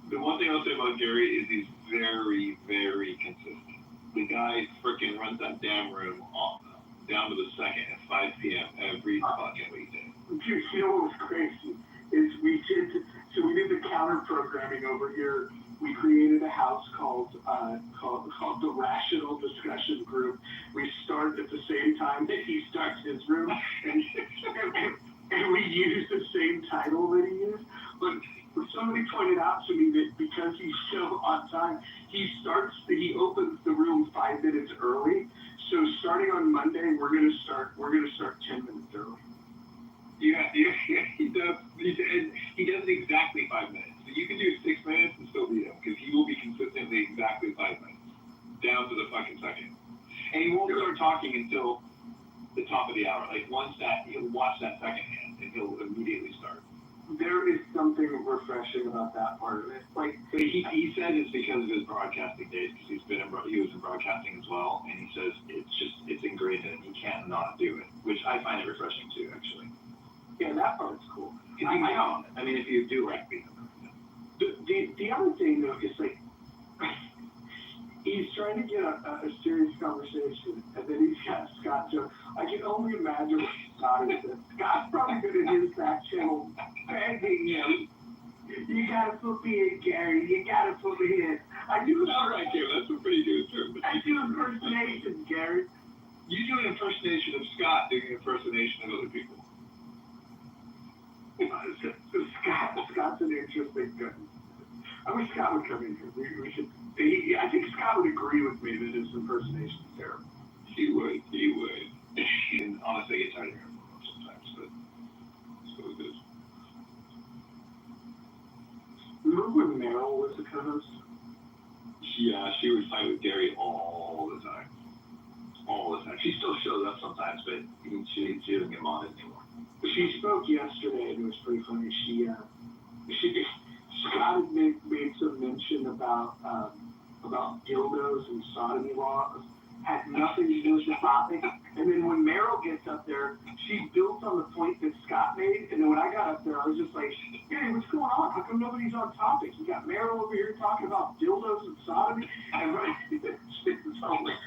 S13: The one thing I'll say about Gary is he's very, very consistent. The guy freaking runs that damn room off, down to the second at 5 p.m. every fucking weekday.
S7: Dude, you know what was crazy? Is we did the counter programming over here. We created a house called the Rational Discussion Group. We start at the same time that he starts his room, and we use the same title that he used. But somebody pointed out to me that because he's so on time, he opens the room 5 minutes early. So starting on Monday, we're gonna start 10 minutes early.
S13: Yeah, he does. He does it exactly 5 minutes. So you can do 6 minutes and still beat him because he will be consistently exactly 5 minutes, down to the fucking second. And he won't start talking until the top of the hour. Like once that, he'll watch that second hand and he'll immediately start.
S7: There is something refreshing about that part of it. Like,
S13: but he said it's because of his broadcasting days because he was in broadcasting as well, and he says it's ingrained in him. He can't not do it, which I find it refreshing too, actually.
S7: Yeah, that part's cool.
S13: Because you count. I mean, if you do like being
S7: the other thing though is like he's trying to get a serious conversation, and then he's got Scott Jones. I can only imagine what Scott is saying. Scott's probably been in his back channel begging him. You gotta put me in, Gary. You gotta put me in. I do.
S13: All right, Gary. That's a pretty good term.
S7: I do impersonations, Gary.
S13: You do an impersonation of Scott doing an impersonation of other people.
S7: Scott's an interesting guy. I wish Scott would come in here. We should. I think Scott would agree with me that his impersonation is terrible.
S13: He would. And honestly, I get tired of hearing from him sometimes, but it's what it is.
S7: Remember when Meryl was the co-host?
S13: Yeah, she would fight with Gary all the time. All the time. She still shows up sometimes, but she doesn't get on it anymore.
S7: She spoke yesterday, and it was pretty funny. Scott had made some mention about dildos and sodomy laws. Had nothing to do with the topic. And then when Meryl gets up there, she built on the point that Scott made. And then when I got up there, I was just like, hey, what's going on? How come nobody's on topic? You got Meryl over here talking about dildos and sodomy? And it's hilarious.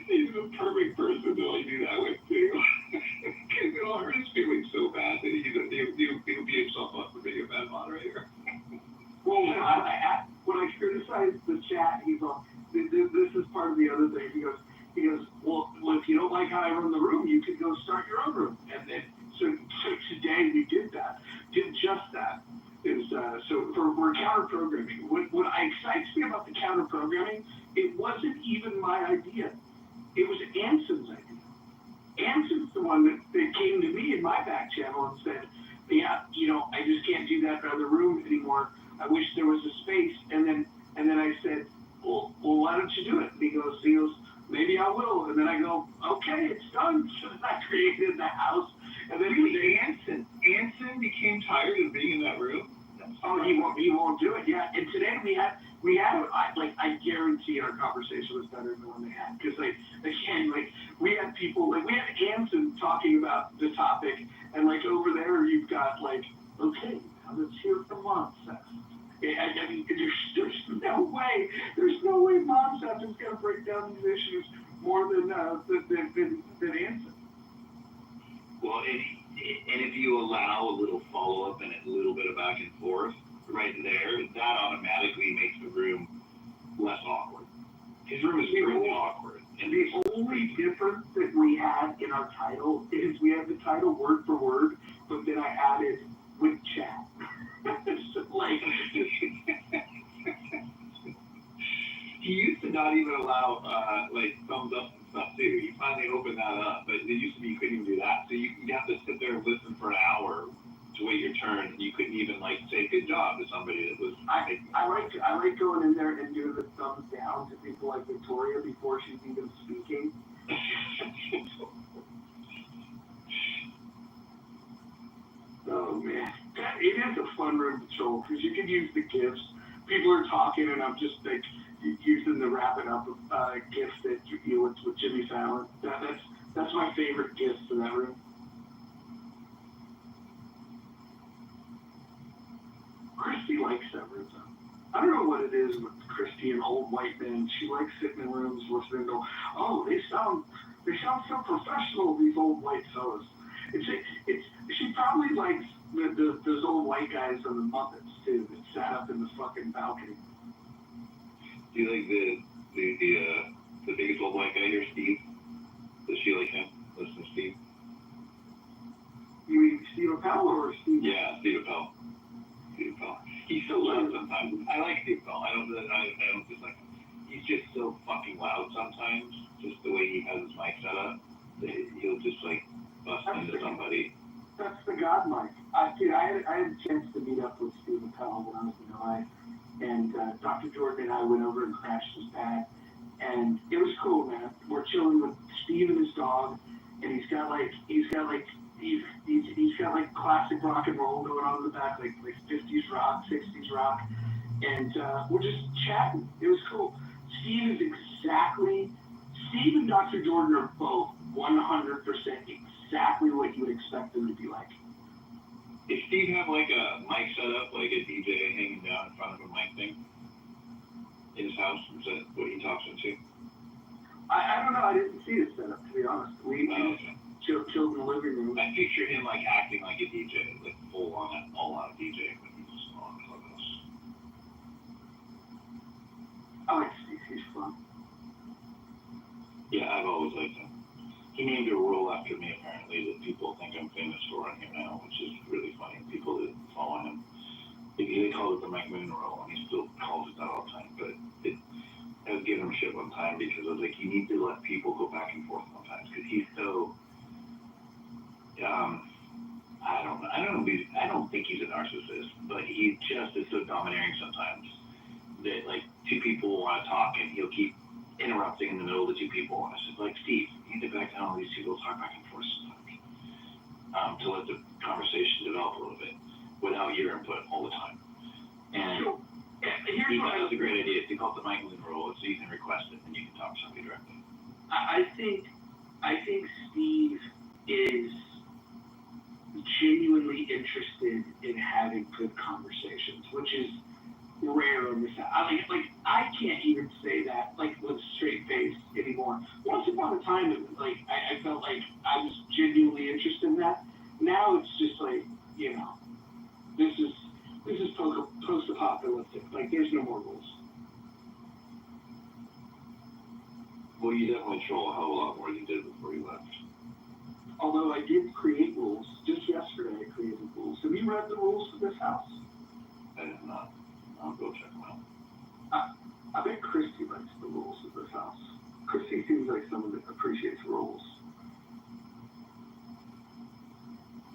S13: He's the perfect person to like do that with too. Because it'll hurt his feelings so bad that he'll beat himself up for being a bad moderator.
S7: Well, when I criticized the chat, he's like, this is part of the other thing. He goes, well, if you don't like how I run the room, you could go start your own room. And then, so today we did just that. So we're counter programming. What excites me about the counter programming, it wasn't even my idea. It was Anson's idea. Anson's the one that came to me in my back channel and said, yeah, I just can't do that in the room anymore. I wish there was a space. And then I said, well, why don't you do it? And he goes, maybe I will. And then I go, okay, it's done. So then I created the house. And then
S13: Anson became tired of being in that room.
S7: Oh, he won't do it. Yeah. And today we had I guarantee our conversation was better than the one they had because we had people we had Anson talking about the topic, and over there you've got okay, now let's hear from Monsef. I mean, there's no way Monsef is going to break down these issues more than Anson.
S13: Well, and if you allow a little follow-up and a little bit of back and forth right there, that automatically makes the room less awkward. his room is really awkward. And
S7: The only difference that we had in our title is we have the title word for word, but then I added with chat. So, like,
S13: he used to not even allow like thumbs up and stuff too. He finally opened that up, but it used to be you couldn't even do that. So you'd have to sit there and listen for an hour to wait your turn, and you couldn't even like say good job to somebody that was.
S7: I like going in there and doing the thumbs down to people like Victoria before she's even speaking. Oh man, it is a fun room to troll because you can use the gifs. People are talking, and I'm just like using the wrap it up gifs that you with Jimmy Fallon. That's my favorite gifs in that room. Christy likes that room though. I don't know what it is with Christy and old white men. She likes sitting in rooms listening to, oh, they sound so professional, these old white fellas. She probably likes those old white guys on the Muppets too that sat up in the fucking balcony.
S13: Do you like the biggest old white guy here, Steve? Does she like him? Listen to Steve.
S7: You mean Steve Appel or Steve?
S13: Yeah, Steve Appel. Steve Appel. He's so loud sometimes. I like Steve Appel. I don't dislike him. He's just so fucking loud sometimes. Just the way he has his mic set up, he'll just like bust into somebody.
S7: That's the God mic. I had a chance to meet up with Steve Appel when I was in LA, and Dr. Jordan and I went over and crashed his pad, and it was cool, man. We're chilling with Steve and his dog, and he's got like classic rock and roll going on in the back, like 50s rock, 60s rock, and we're just chatting. It was cool. Steve and Dr. Jordan are both 100% exactly what you would expect them to be like.
S13: Does Steve have like a mic set up, like a DJ hanging down in front of a mic thing in his house? Is that what he talks into?
S7: I don't know. I didn't see it set up, to be honest. We chilled in the living room.
S13: I picture him like acting like a DJ, like full on DJ when he's on Clubhouse.
S7: I like Steve. He's fun.
S13: Yeah, I've always liked him. He named a rule after me, apparently, that people think I'm famous for on here now, which is really funny. People that follow him, they call it the Mike Moon rule, and he still calls it that all the time. But I was giving him shit one time because I was like, you need to let people go back and forth sometimes, because he's so, I don't think he's a narcissist, but he just is so domineering sometimes that like two people want to talk and he'll keep interrupting in the middle of the two people. And I said, like, Steve, you need to back down all these people, talk back and forth sometimes, to let the conversation develop a little bit without your input all the time. And he thought it was a great idea. They call it the Mike Moon rule, so you can request it and you can talk to somebody directly.
S7: I think Steve is genuinely interested in having good conversations, which is rare on this. I can't even say that like with a straight face anymore. Once upon a time, I felt like I was genuinely interested in that. Now it's just like, you know, this is post-apocalyptic. Like, there's no more rules.
S13: Well, you definitely troll a hell of a lot more than you did before you left.
S7: Although I did create rules. Just yesterday I created rules. Have you read the rules for this house?
S13: I did not. I'll go check them out.
S7: I bet Christy likes the rules of this house. Christy seems like someone that appreciates rules.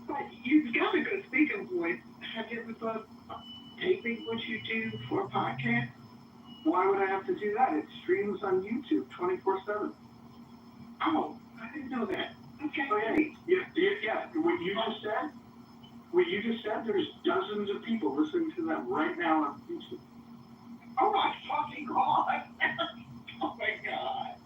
S2: But you've got a good speaking voice. Have you ever thought of taping what you do for a podcast?
S7: Why would I have to do that? It streams on YouTube 24/7.
S2: Oh, I didn't know that. Okay.
S7: Oh, yeah. What you just said, there's dozens of people listening to that right now on YouTube.
S2: Oh my fucking God. Oh my God.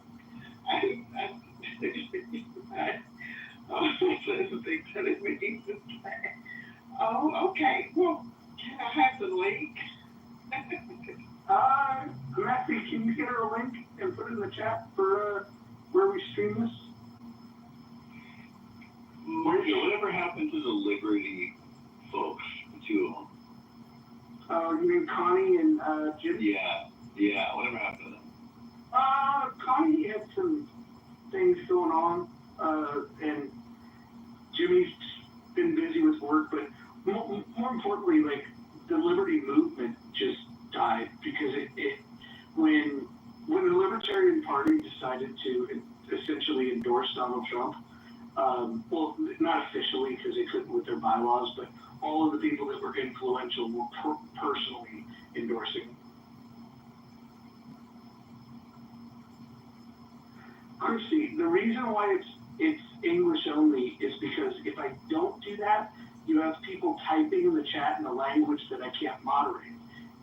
S2: Oh, okay. Well, can I have the link?
S7: Matthew, can you get her a link and put it in the chat for where we stream this?
S13: Whatever happened to the Liberty folks, the two of them?
S7: You mean Connie and Jim?
S13: Yeah, whatever happened to them?
S7: certain things going on, and Jimmy's been busy with work, but more importantly, like, the liberty movement just died because when the Libertarian Party decided to essentially endorse Donald Trump, well, not officially because they couldn't with their bylaws, but all of the people that were influential were personally endorsing. Christy, the reason why it's English only is because if I don't do that, you have people typing in the chat in a language that I can't moderate.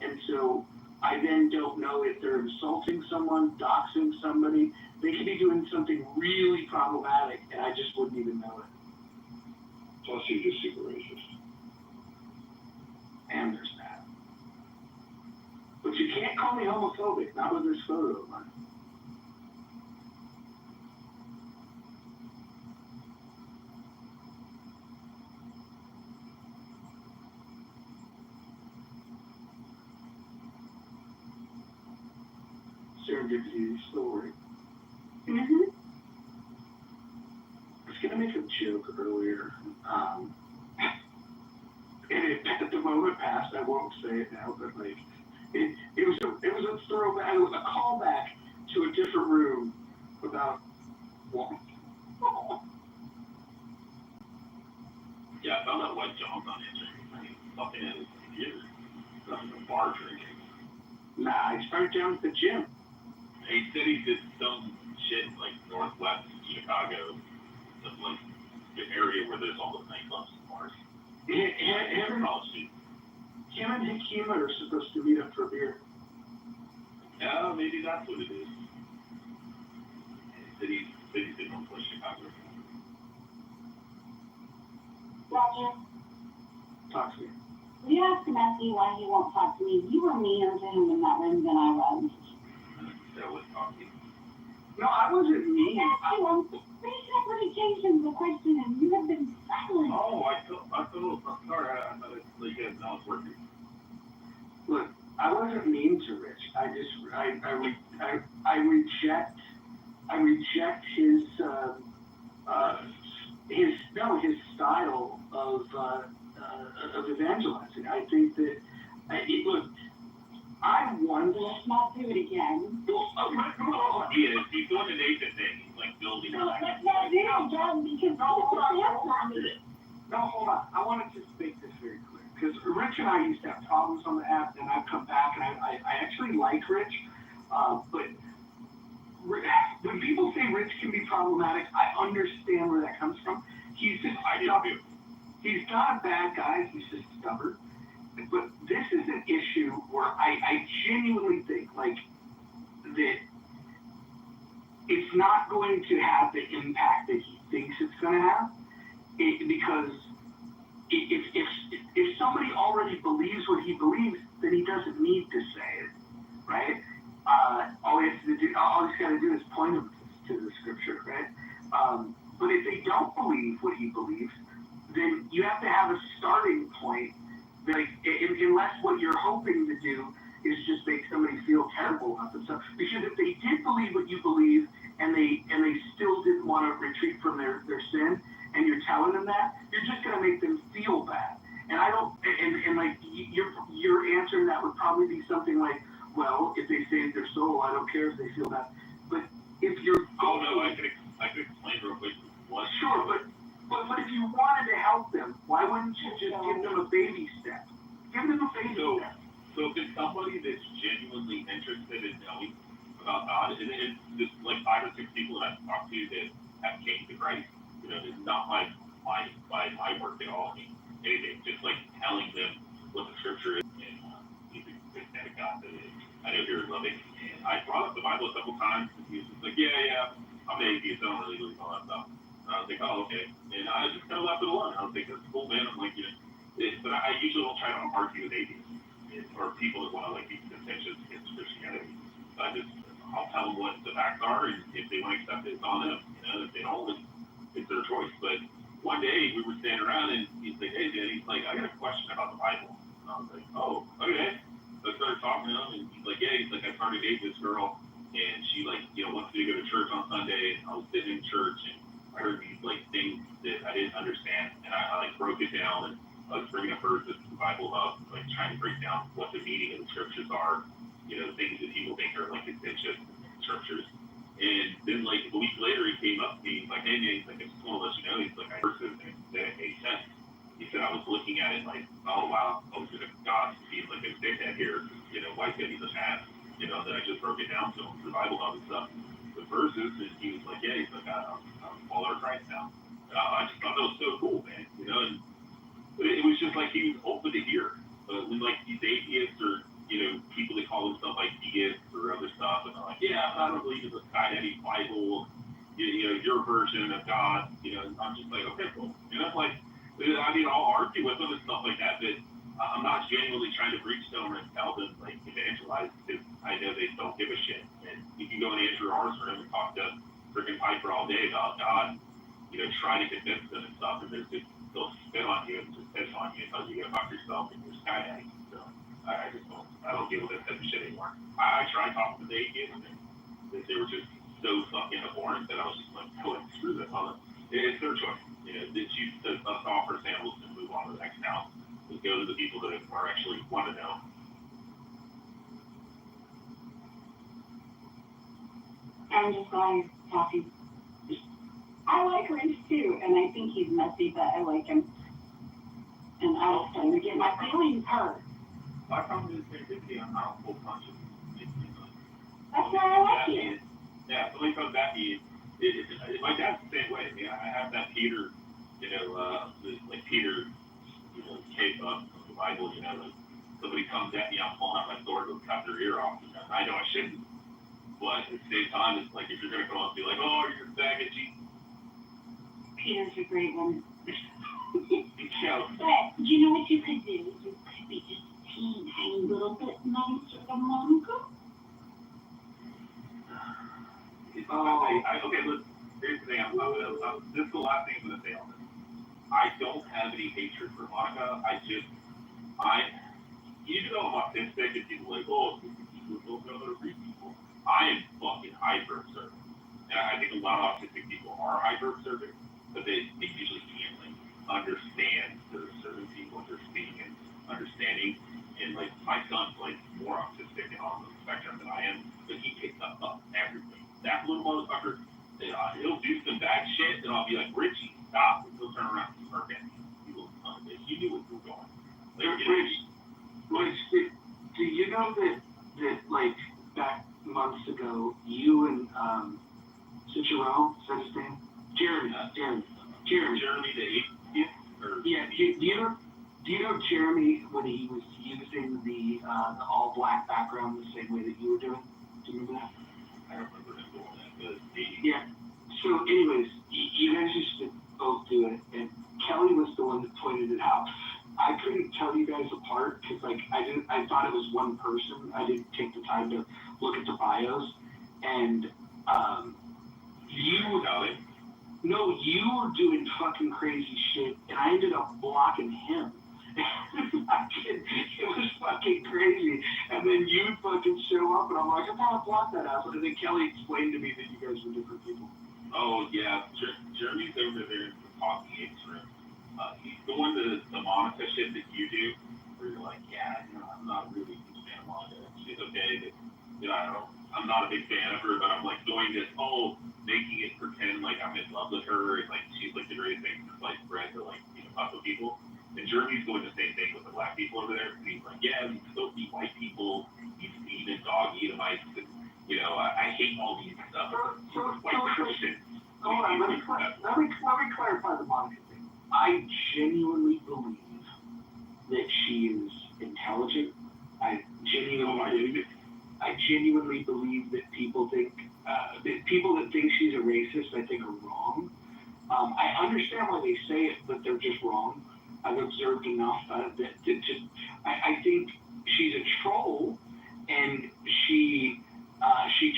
S7: And so I then don't know if they're insulting someone, doxing somebody. They could be doing something really problematic, and I just wouldn't even know it.
S11: Plus, you're just super racist.
S7: And there's that. But you can't call me homophobic, not with this photo of mine. Serendipity story.
S8: Mm-hmm.
S7: I was gonna make a joke earlier, and at the moment passed. I won't say it now, but like, it was a throwback. It was a callback to a different room about one.
S13: Yeah, I found that white John's on Instagram. Fucking in his computer. Nothing but bar drinking.
S7: Nah, I started down at the gym.
S13: He said he did some shit like northwest Chicago, some like the area where there's all the nightclubs and bars.
S7: Him and Hakima are supposed to meet up for beer.
S13: Yeah, maybe that's what it is. He said he's in northwest Chicago.
S8: Roger,
S7: Talk to me.
S8: will you ask Matthew why he won't talk to me? You were meaner to him in that room than I was.
S13: That was talking.
S7: No, I wasn't mean.
S8: Yes, you were. Three separate occasions the question, and you have been silent.
S13: Oh, I feel sorry. I thought you guys know it's working.
S7: Look, I wasn't mean to Rich. I reject his style of evangelizing. I think that look, I won.
S8: Let's not do it again.
S13: He is. He's doing the Nathan thing. He's like building.
S8: No, let's not do it again because
S7: No, hold on. I wanted to make this very clear because Rich and I used to have problems on the app, and I've come back, and I actually like Rich, but when people say Rich can be problematic, I understand where that comes from. He's not a bad guy. He's just stubborn. But this is an issue where I genuinely think like that it's not going to have the impact that he thinks it's going to have. Because if somebody already believes what he believes, then he doesn't need to say it, right? All he's got to do is point them to the scripture, right? But if they don't believe what he believes, then you have to have a starting point. Like, unless what you're hoping to do is just make somebody feel terrible about themselves. Because if they did believe what you believe, and they still didn't want to retreat from their sin, and you're telling them that, you're just going to make them feel bad. And I don't, and like, your answer to that would probably be something like, well, if they save their soul, I don't care if they feel bad. But if you're...
S13: Oh, no, I could explain real quick.
S7: Sure, but if you wanted to help them, why wouldn't you just give them a baby step? Give them a baby step.
S13: So if it's somebody that's genuinely interested in knowing about God, and it's just like 5 or 6 people that I've talked to that have changed to Christ, you know, it's not my work at all. I mean, anything, just like telling them what the scripture is, and he's a good man of God that is. I know you're loving, and I brought up the Bible a couple times, and he was just like, yeah, I'm an atheist, I don't really believe all that stuff. And I was like, oh, okay. And I just kind of left it alone. I was like, that's cool, man. I'm like, you know, but I usually don't try to argue with atheists or people that want to like be contentious against Christianity. So I'll tell them what the facts are, and if they want to accept it, it's on them. You know, if they don't, it's their choice. But one day we were standing around, and he's like, hey, Dad, he's like, I got a question about the Bible. And I was like, oh, okay. So I started talking to him, and he's like, yeah, he's like, I started dating this girl, and she like, you know, wants to go to church on Sunday, and I was sitting in church, and I heard these like things that I didn't understand, and I like broke it down, and I was bringing up verses to the Bible Hub, like trying to break down what the meaning of the scriptures are, you know, things that people think are like contentious scriptures. And then like a week later, he came up to me, he's like, hey man, he's like, I just want to let you know, he's like, I verses and that it made sense. He said, I was looking at it like, oh wow, I was gonna God see like a dickhead here, you know, why can't he just have, you know, that I just broke it down to him, the Bible Hub and stuff, the verses, and he was like, yeah, he's like, I'm a follower of Christ now. And I just thought that was so cool, man, you know, and it was just like he was open to hear. When like these atheists or, you know, people that call themselves like deists or other stuff, and they're like, yeah, I don't believe in the sky-heavy Bible, you know, your version of God, you know, I'm just like, okay, cool. You know, like, I mean, I'll argue with them and stuff like that, but I'm not genuinely trying to preach to them and tell them, like, evangelize, because I know they don't give a shit. And you can go in Andrew R's room and talk to freaking Piper all day about God, you know, try to convince them and stuff, and they'll spit on you and just piss on you until you get about yourself and you're skydiving. So I don't deal with that type of shit anymore. I tried talking to the atheists, and they were just so fucking abhorrent that I was just like, oh, screw this. It's their choice. You know, they choose to offer samples and move on to the next town. Let's go to the people that are actually want to know.
S8: I'm just glad talking. I like Rich too, and I think he's messy, but I like him. And I was trying to get my feelings hurt.
S13: My problem is creativity. I'm not full conscious.
S8: That's why I like you.
S13: Yeah, somebody comes at me. My dad's the same way. Yeah, I have that Peter, you know, like Peter, you know, cape up from the Bible. You know, like somebody comes at me, I'm pulling out my sword to cut their ear off. You know, and I know I shouldn't, but at the same time, it's like if you're gonna come up and be like, oh, you're a faggot,
S8: Peter's a great one.
S13: Yeah.
S8: But you know what you could do? You could be just a teeny little bit nicer to Monica.
S13: Okay, look, here's the thing. This is the last thing I'm going to say on this. I don't have any hatred for Monica. Even though I'm autistic and people are like, oh, people don't know how to read people, I am fucking hyper observant. And I think a lot of autistic people are hyper observant, but they usually can't like understand the certain people they're speaking and understanding. And like my son's like more autistic and on the spectrum than I am, but he picks up everything. That little motherfucker, he'll do some bad shit, and I'll be like, Richie, stop. And he'll turn around and smirk at me. He will, you knew what you were going.
S1: Rich, do you know that like back months ago, you and Jerome, is that his name? Jeremy
S13: the atheist?
S1: Yeah, do you know Jeremy when he was using the all black background the same way that you were doing? Do you remember that?
S13: I don't remember him doing that, but
S1: yeah. So anyways, you guys used to both do it, and Kelly was the one that pointed it out. I couldn't tell you guys apart because like I thought it was one person. I didn't take the time to look at the bios, and you were doing fucking crazy shit, and I ended up blocking him. It was fucking crazy. And then you'd fucking show up, and I'm like, I gotta block that asshole. And then Kelly explained to me that you guys were different people.
S13: Oh, yeah. Jeremy's over there in the talking apes room. He's doing the Monica shit that you do, where you're like, yeah, you know, I'm not really a big fan of Monica. She's okay, but, you know, I'm not a big fan of her, but I'm like doing this, making it pretend like I'm in love with her, and like she's like the greatest thing since sliced bread to like, you know, fuck with people. And Jeremy's doing the same thing with the black people over there. And he's like, yeah, we still eat white people, he's eating dog edomites, and, you know, I hate all these stuff. White Christians.
S1: Hold on, let me clarify the Monica thing. I genuinely believe that she is intelligent. I genuinely believe that people think that think she's a racist, I think, are wrong. I understand why they say it, but they're just wrong. I've observed enough I think she's a troll, and she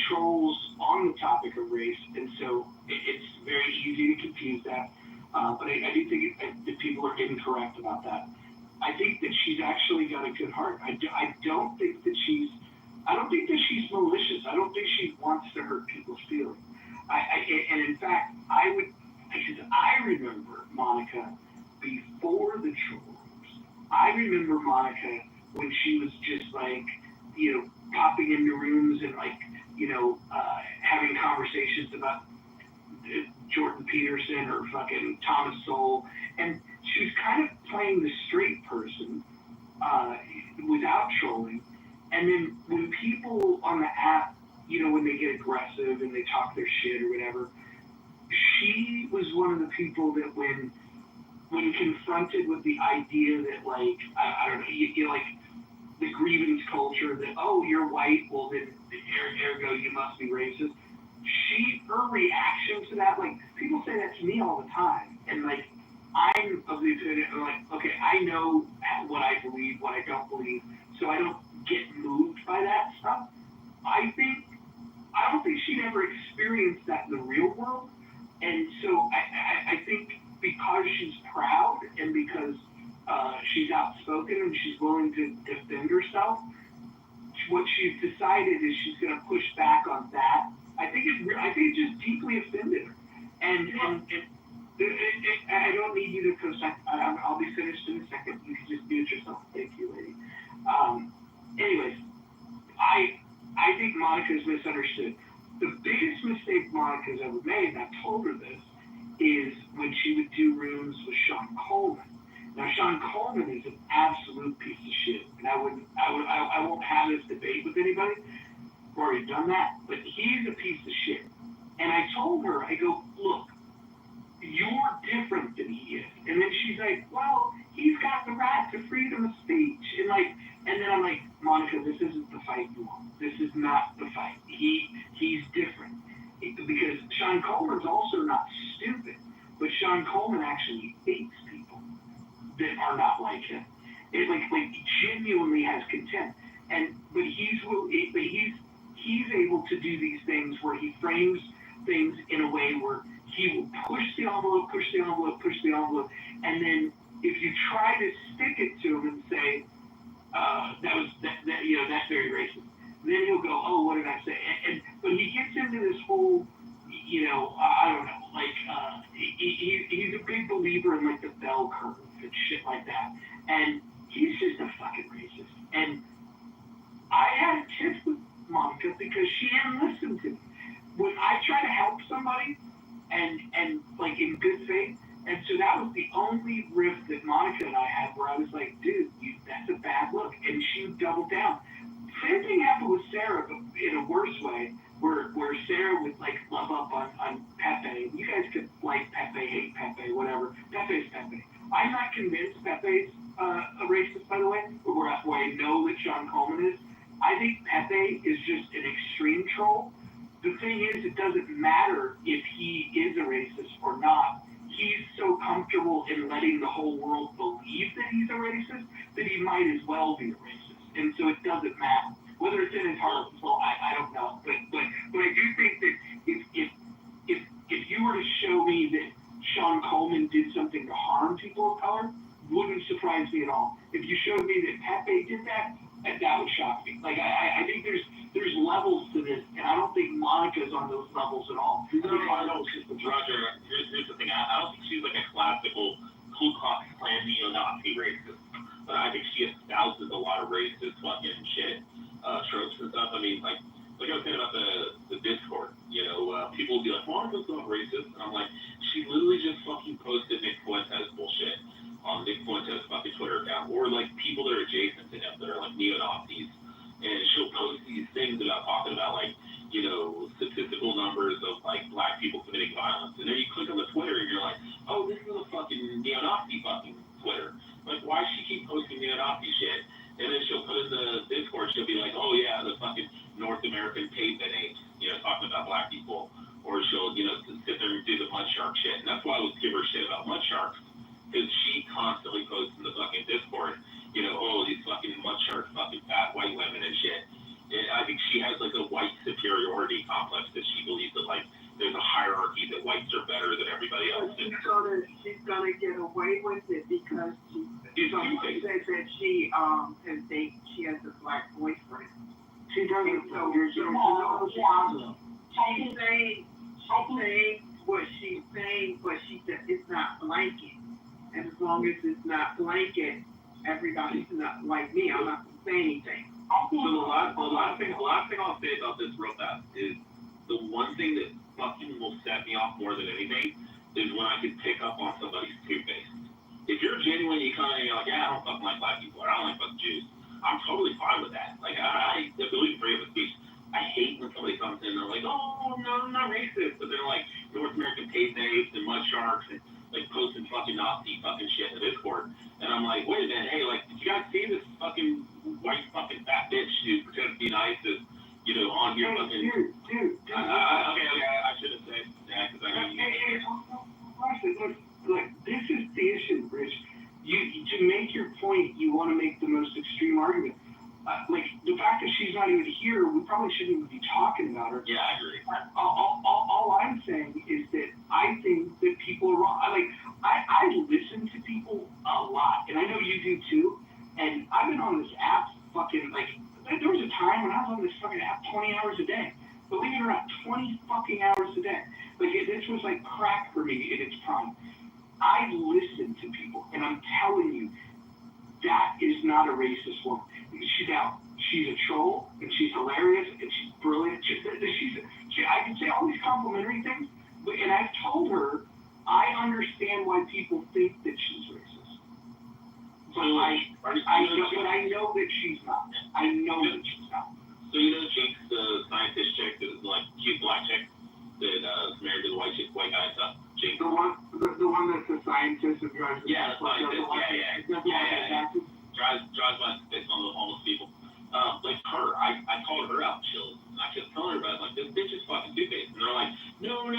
S1: trolls on the topic of race, and so it's very easy to confuse that. But I do think that people are incorrect about that. I think that she's actually got a good heart. I don't think that she's
S7: I don't think that she's malicious. I don't think she wants to hurt people's feelings. And in fact, because I remember Monica before the trolls. I remember Monica when she was just like, popping into rooms and like, having conversations about Jordan Peterson or fucking Thomas Sowell, and she was kind of playing the straight person without trolling. And then when people on the app, when they get aggressive and they talk their shit or whatever, she was one of the people that when confronted with the idea that like, I don't know, you like the grievance culture that, oh, you're white, well then ergo you must be racist. Her reaction to that, like, people say that to me all the time, and like, I'm of the opinion, like, okay, I know what I believe, what I don't believe, so I don't get moved by that stuff. I don't think she'd ever experienced that in the real world, and so I think because she's proud and because she's outspoken and she's willing to defend herself, what she's decided is she's going to push back on that. I think it just deeply offended her, and I don't need you to I'll be finished in a second. You can just mute yourself. Thank you, lady. Anyways, I think Monica's misunderstood. The biggest mistake Monica's ever made, and I've told her this, is when she would do rooms with Sean Coleman. Now, Sean Coleman is an absolute piece of shit, and I won't have this debate with anybody. I've already done that, but he's a piece of shit. And I told her, I go, look, you're different than he is. And then she's like, well, he's got the right to freedom of speech. And then I'm like, Monica, this isn't the fight you want. This is not the fight. He's different. Because Sean Coleman's also not stupid, but Sean Coleman actually hates people that are not like him. It like genuinely has contempt. But he's able to do these things where he frames things in a way where he will push the envelope, and then if you try to stick it to him and say that's very racist, then he'll go, oh, what did I say? But he gets into this whole, I don't know, like he's a big believer in like the bell curve and shit like that, and he's just a fucking racist. And I had a tiff with Monica because she didn't listen to me. When I try to help somebody and like in good faith, and so that was the only rift that Monica and I had where I was like, dude, that's a bad look, and she doubled down. Same thing happened with Sarah, but in a worse way, where Sarah would like love up on Pepe. You guys could like Pepe, hate Pepe, whatever. Pepe's Pepe. I'm not convinced Pepe's a racist, by the way, but where I know that Sean Coleman is. I think Pepe is just an extreme troll. The thing is, it doesn't matter if he is a racist or not. He's so comfortable in letting the whole world believe that he's a racist that he might as well be a racist. And so it doesn't matter. Whether it's in his heart, well, I don't know. But I do think that if you were to show me that Sean Coleman did something to harm people of color, wouldn't surprise me at all. If you showed me that Pepe did that would shock me. Like I think there's levels to this, and I don't think Monica's on those levels at all.
S13: Roger, here's the thing. I don't think she's like a classical Ku Klux Klan neo-Nazi racist, but I think she espouses a lot of racist fucking shit, tropes and stuff. I mean, like I was saying about the Discord, people will be like, Monica's not racist, and I'm like, she literally just fucking posted Nick Fuentes bullshit on Nick Fuentes' fucking Twitter account, or like people that are adjacent to him that are like neo-Nazis, and she'll post these things about talking about like, statistical numbers of like black people committing violence, and then you click on the Twitter and you're like, oh, this is a fucking neo-Nazi fucking Twitter. Like, why does she keep posting neo-Nazi shit? And then she'll put in the Discord, she'll be like, oh yeah, the fucking North American pavement apes, talking about black people, or she'll, sit there and do the mud shark shit, and that's why I would give her shit about mud sharks, because she constantly posts in the fucking Discord, oh, these fucking mud sharks, fucking fat white women and shit. And I think she has like a white superiority complex that she believes that like there's a hierarchy that whites are better than everybody else.
S2: She's gonna get away with it because someone said that she has a black boyfriend.
S7: She doesn't.
S2: So,
S7: She's positive.
S2: she's saying what she's saying, but she said it's not blanket. And as long as it's not blanket, everybody's not like me. I'm not gonna say anything.
S13: So the last thing I'll say about this real fast is the one thing that fucking will set me off more than anything is when I can pick up on somebody's two-face. If you're genuinely kind of like, yeah, I don't fucking like black people, or I don't like fucking Jews, I'm totally fine with that. Like, I believe freedom of speech. I hate when somebody comes in and they're like, oh, no, I'm not racist, but they're like North American pay apes and mud sharks and like posting fucking Nazi fucking shit in Discord. And I'm like, wait a minute, hey, like, did you guys see this fucking white fucking fat bitch who pretends to be nice is, you know, on here fucking.
S7: Dude.
S13: Okay, I shouldn't say that because I know you.
S7: Look, this is the issue, Rich. You to make your point, you want to make the most extreme argument. Like the fact that she's not even here, we probably shouldn't even be talking about her.
S13: Yeah, I agree.
S7: All I'm saying is that I think that people are wrong. I listen to people a lot, and I know you do too. And I've been on this app fucking like. There was a time when I was on this fucking app 20 hours a day. Believe it or not, 20 fucking hours a day. Like this was like crack for me in its prime. I listen to people, and I'm telling you, that is not a racist woman. She's a troll, and she's hilarious, and she's brilliant. I can say all these complimentary things, and I've told her I understand why people think that she's racist. But I know that she's not. I know that she's not.
S13: So you know Jinx, the scientist chick, that like cute black chick that married to the white guy and stuff. Jinx.
S7: The one that's a scientist and drives.
S13: Yeah, the scientist. Yeah. Drives by sticks on the homeless people. Like her, I called her out. I kept telling her about it, like this bitch is fucking two-faced, and they're like, no,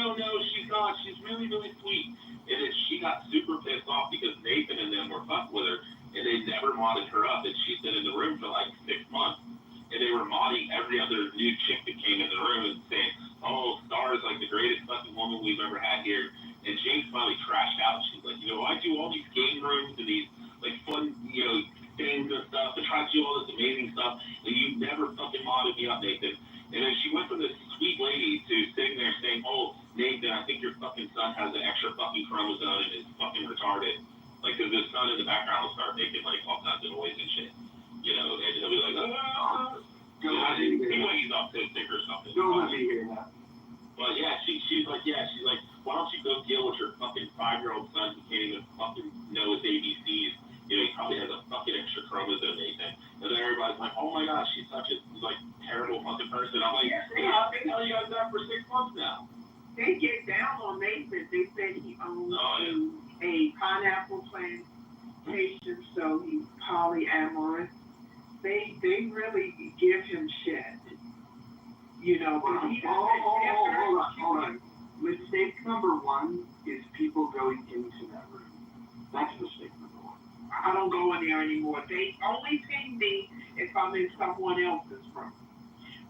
S13: she's not. She's really, really sweet. And then she got super pissed off because Nathan and them were fucking with her, and they never modded her up, and she's been in the room for like 6 months. And they were modding every other new chick that came in the room and saying, oh, Star is like the greatest fucking woman we've ever had here. And James finally crashed out. She's like, you know, I do all these game rooms and these like fun, you know, things and stuff, and try to do all this amazing stuff, and you never fucking modded me up, Nathan. And then she went from this sweet lady to sitting there saying, oh, Nathan, I think your fucking son has an extra fucking chromosome and is fucking retarded. Like, because his son in the background will start making like all kinds of noise and shit. You know, and he'll be like, he's autistic or something.
S7: Don't let me hear that.
S13: But yeah, she's like, why don't you go deal with your fucking 5-year-old son who can't even fucking know his ABCs? You know, he probably has a fucking extra chromosome, Nathan. And then everybody's like, oh my gosh, she's such a like terrible fucking person. I'm like, hey, I've been telling you guys that for 6 months now.
S2: They get down on Nathan. They said he owns a pineapple plantation, so he's polyamorous. They really give him shit. You know, but
S7: hold on. Mistake number one is people going into that room. That's mistake number one.
S2: I don't go in there anymore. They only ping me if I'm in someone else's room.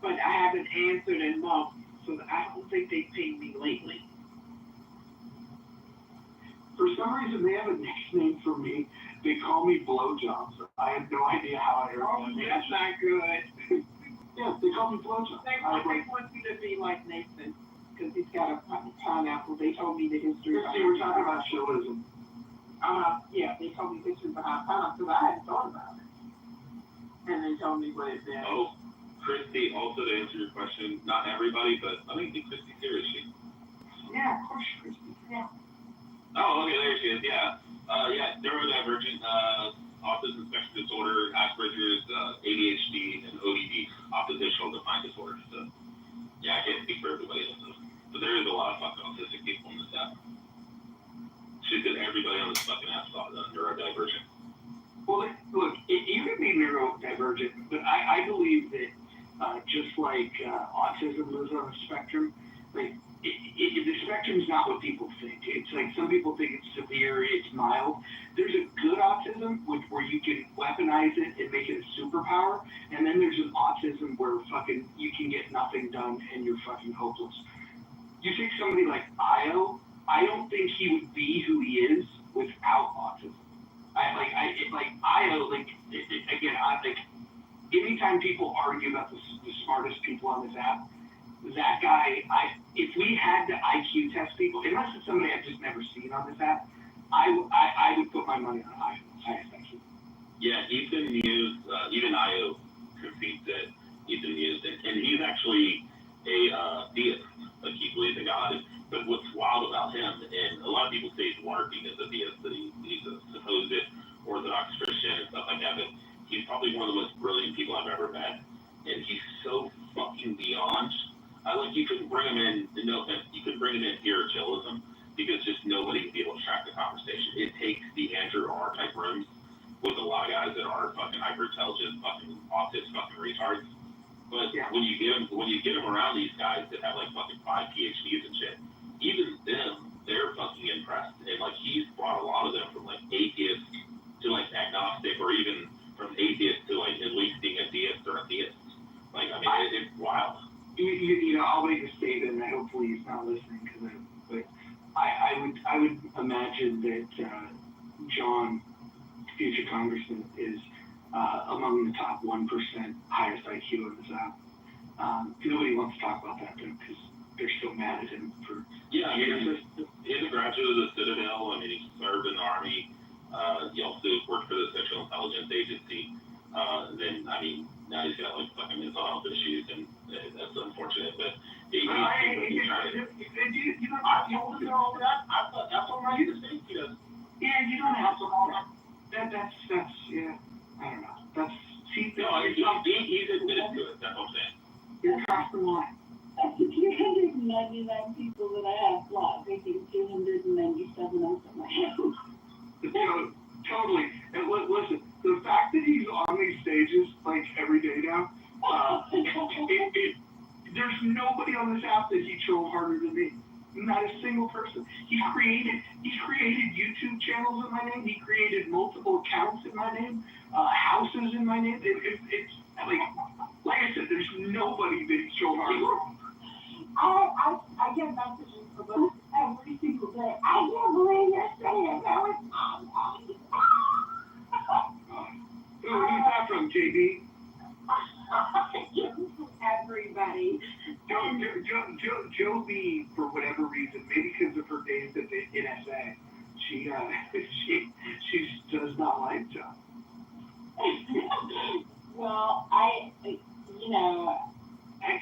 S2: But I haven't answered in months, so I don't think they ping me lately.
S7: For some reason, they have a nickname for me. They call me Blowjobs. I have no idea how I heard that.
S2: That's not good.
S7: Yeah, they call me Blowjobs.
S2: They want you to be like Nathan, because he's got a pineapple. They told me the history.
S7: Christy, we're talking about chillism.
S2: Yeah, they told me the history behind pineapple, because I hadn't thought about it. And they told me what it is.
S13: Oh, Christy, also to answer your question, not everybody, but I think Christy's here, is she?
S2: Yeah, of course, Christy. Yeah.
S13: Oh, okay, there she is, yeah. Neurodivergent, autism spectrum disorder, Asperger's, ADHD, and ODD, oppositional defiant disorder. So, yeah, I can't speak for everybody else. But there is a lot of fucking autistic people in this app. She said everybody on this fucking app is neurodivergent.
S7: Well, look, you can be neurodivergent, but I believe that just like autism is on a spectrum, like the spectrum is not what people think. It's like some people think it's severe, it's mild. There's a good autism where you can weaponize it and make it a superpower, and then there's an autism where fucking you can get nothing done and you're fucking hopeless. You take somebody like Io, I don't think he would be who he is without autism. anytime people argue about the smartest people on this app, that guy, if we had to IQ test people, unless it's somebody I've just never seen on this app, I would put my money on highest IQ.
S13: Yeah, Ethan Muse, even IO concedes that Ethan Muse, and he's actually a theist, like he believes in God. But what's wild about him, and a lot of people say he's working as a theist, that he's a supposed Orthodox Christian and stuff like that, but he's probably one of the most brilliant people I've ever met. And he's so fucking beyond. Like, you couldn't bring him in, no offense, you couldn't bring him in here at chillism because just nobody would be able to track the conversation. It takes the Andrew R type rooms with a lot of guys that are fucking hyper intelligent, fucking autists, fucking retards. But when you get them around these guys that have like fucking 5 PhDs and shit, even them, they're fucking impressed. And like he's brought a lot of them from like atheist to like agnostic, or even from atheist to like at least being a deist or a theist. Like, I mean, it's wild.
S7: You know, I'll make a statement, and hopefully he's not listening, but I would imagine that John, future Congressman, is among the top 1% highest IQ in this app. Nobody wants to talk about that though, because they're still mad at him for.
S13: Yeah, I mean, he's a graduate of the Citadel. I mean, he served in the Army. He also worked for the Sexual Intelligence Agency. Then, I mean, now he's got like fucking mental health issues, and that's unfortunate. But he's trying to.
S7: You know, I told him all that. That's all right to say to us. Yeah, you don't have to all that. That's yeah. I don't know. That's see.
S13: No, I mean, he's admitted to it. That's what I'm saying.
S7: You're crossing the line.
S8: That's the 299 people that I have blocked. I think 297 of them I have.
S7: Totally. And listen, the fact that he's on these stages like every day now, there's nobody on this app that he trolled harder than me. Not a single person. He's created YouTube channels in my name. He created multiple accounts in my name, houses in my name. It's like I said, there's nobody that he's trolled harder.
S8: I get messages from him every single day. I can't believe you're saying that was
S7: Who's that from, JB?
S8: Everybody.
S7: Joe B, for whatever reason, maybe because of her days at the NSA, she does not like Joe.
S8: Well, I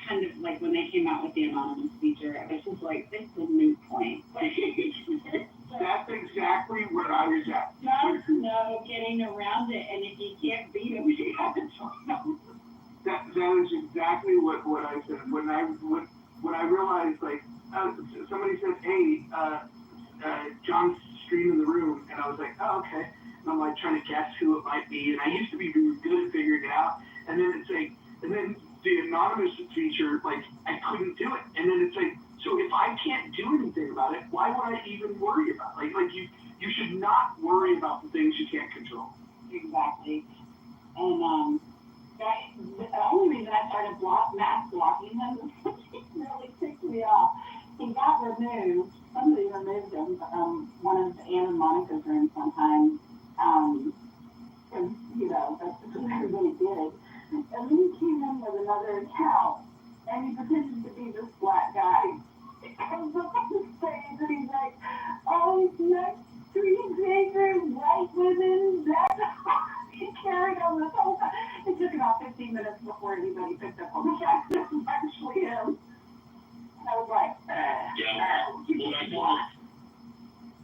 S8: kind of like when they came out with the anonymous feature, I was just like, this is a moot point.
S7: That's exactly where I was at.
S8: Just no getting around it, and if you can't beat them, you have to join them.
S7: That is exactly what I said. When I realized, like, somebody said, hey, John's streaming the room, and I was like, oh, okay. And I'm like trying to guess who it might be, and I used to be really good at figuring it out. And then it's like, and then the anonymous feature, like, I couldn't do it. And then it's like, so if I can't do anything about it, why would I even worry about it? Like you should not worry about the things you can't control.
S8: Exactly. And the only reason I started mass blocking him really ticked me off. He got removed. Somebody removed him from one of Ann and Monica's rooms sometime. Because, that's what everybody did. And then he came in with another account, and he pretended to be this black guy. And look at his face, and he's like, oh, he's not treating white women. He carried on this whole time. It took about 15 minutes before anybody picked up on the fact that it was actually him. I was like,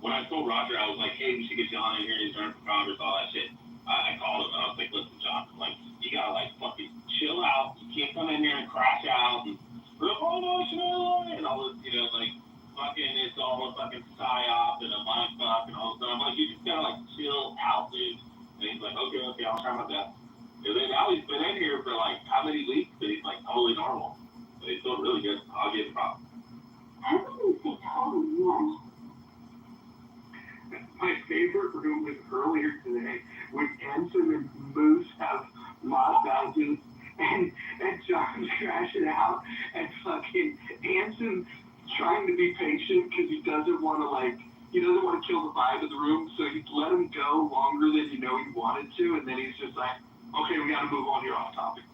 S13: when I told Roger, I was like, hey, we should get John in here, he's running for Congress, all that shit. I called him and I was like, listen, John, like, you gotta like fucking chill out. You can't come in here and crash out and oh no, and all this, like fucking it's all a fucking psyop and a mind fuck and all this stuff. I'm like, you just gotta like chill out, dude. And he's like, okay, I'll try my best. And then now he's been in here for like how many weeks, but he's like totally normal. But he's still really good. I'll give him props.
S8: I wouldn't say totally normal.
S7: My favorite room was earlier today when Anson and Moose have lost houses and John's crashing out and fucking Anson trying to be patient because he doesn't want to kill the vibe of the room, so he let him go longer than he wanted to, and then he's just like, Okay, we gotta move on, you're off topic.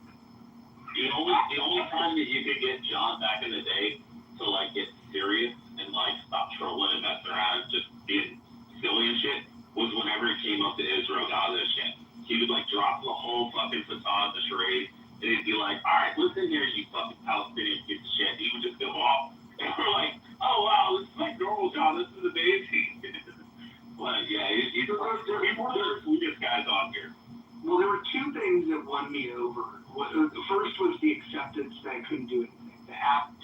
S13: The only time that you could get John back in the day to like get serious and like stop trolling and messing around and just being silly and shit was whenever it came up to Israel Gaza shit. He would like drop the whole fucking facade, the charade, and he'd be like, all right, listen here, you fucking Palestinian piece of shit. And he would just go off. And we're like, oh wow, this is like normal John, this is amazing. But yeah, he's one of the sweetest guys on here.
S7: Well, there were two things that won me over. The first was the acceptance that I couldn't do anything. The app,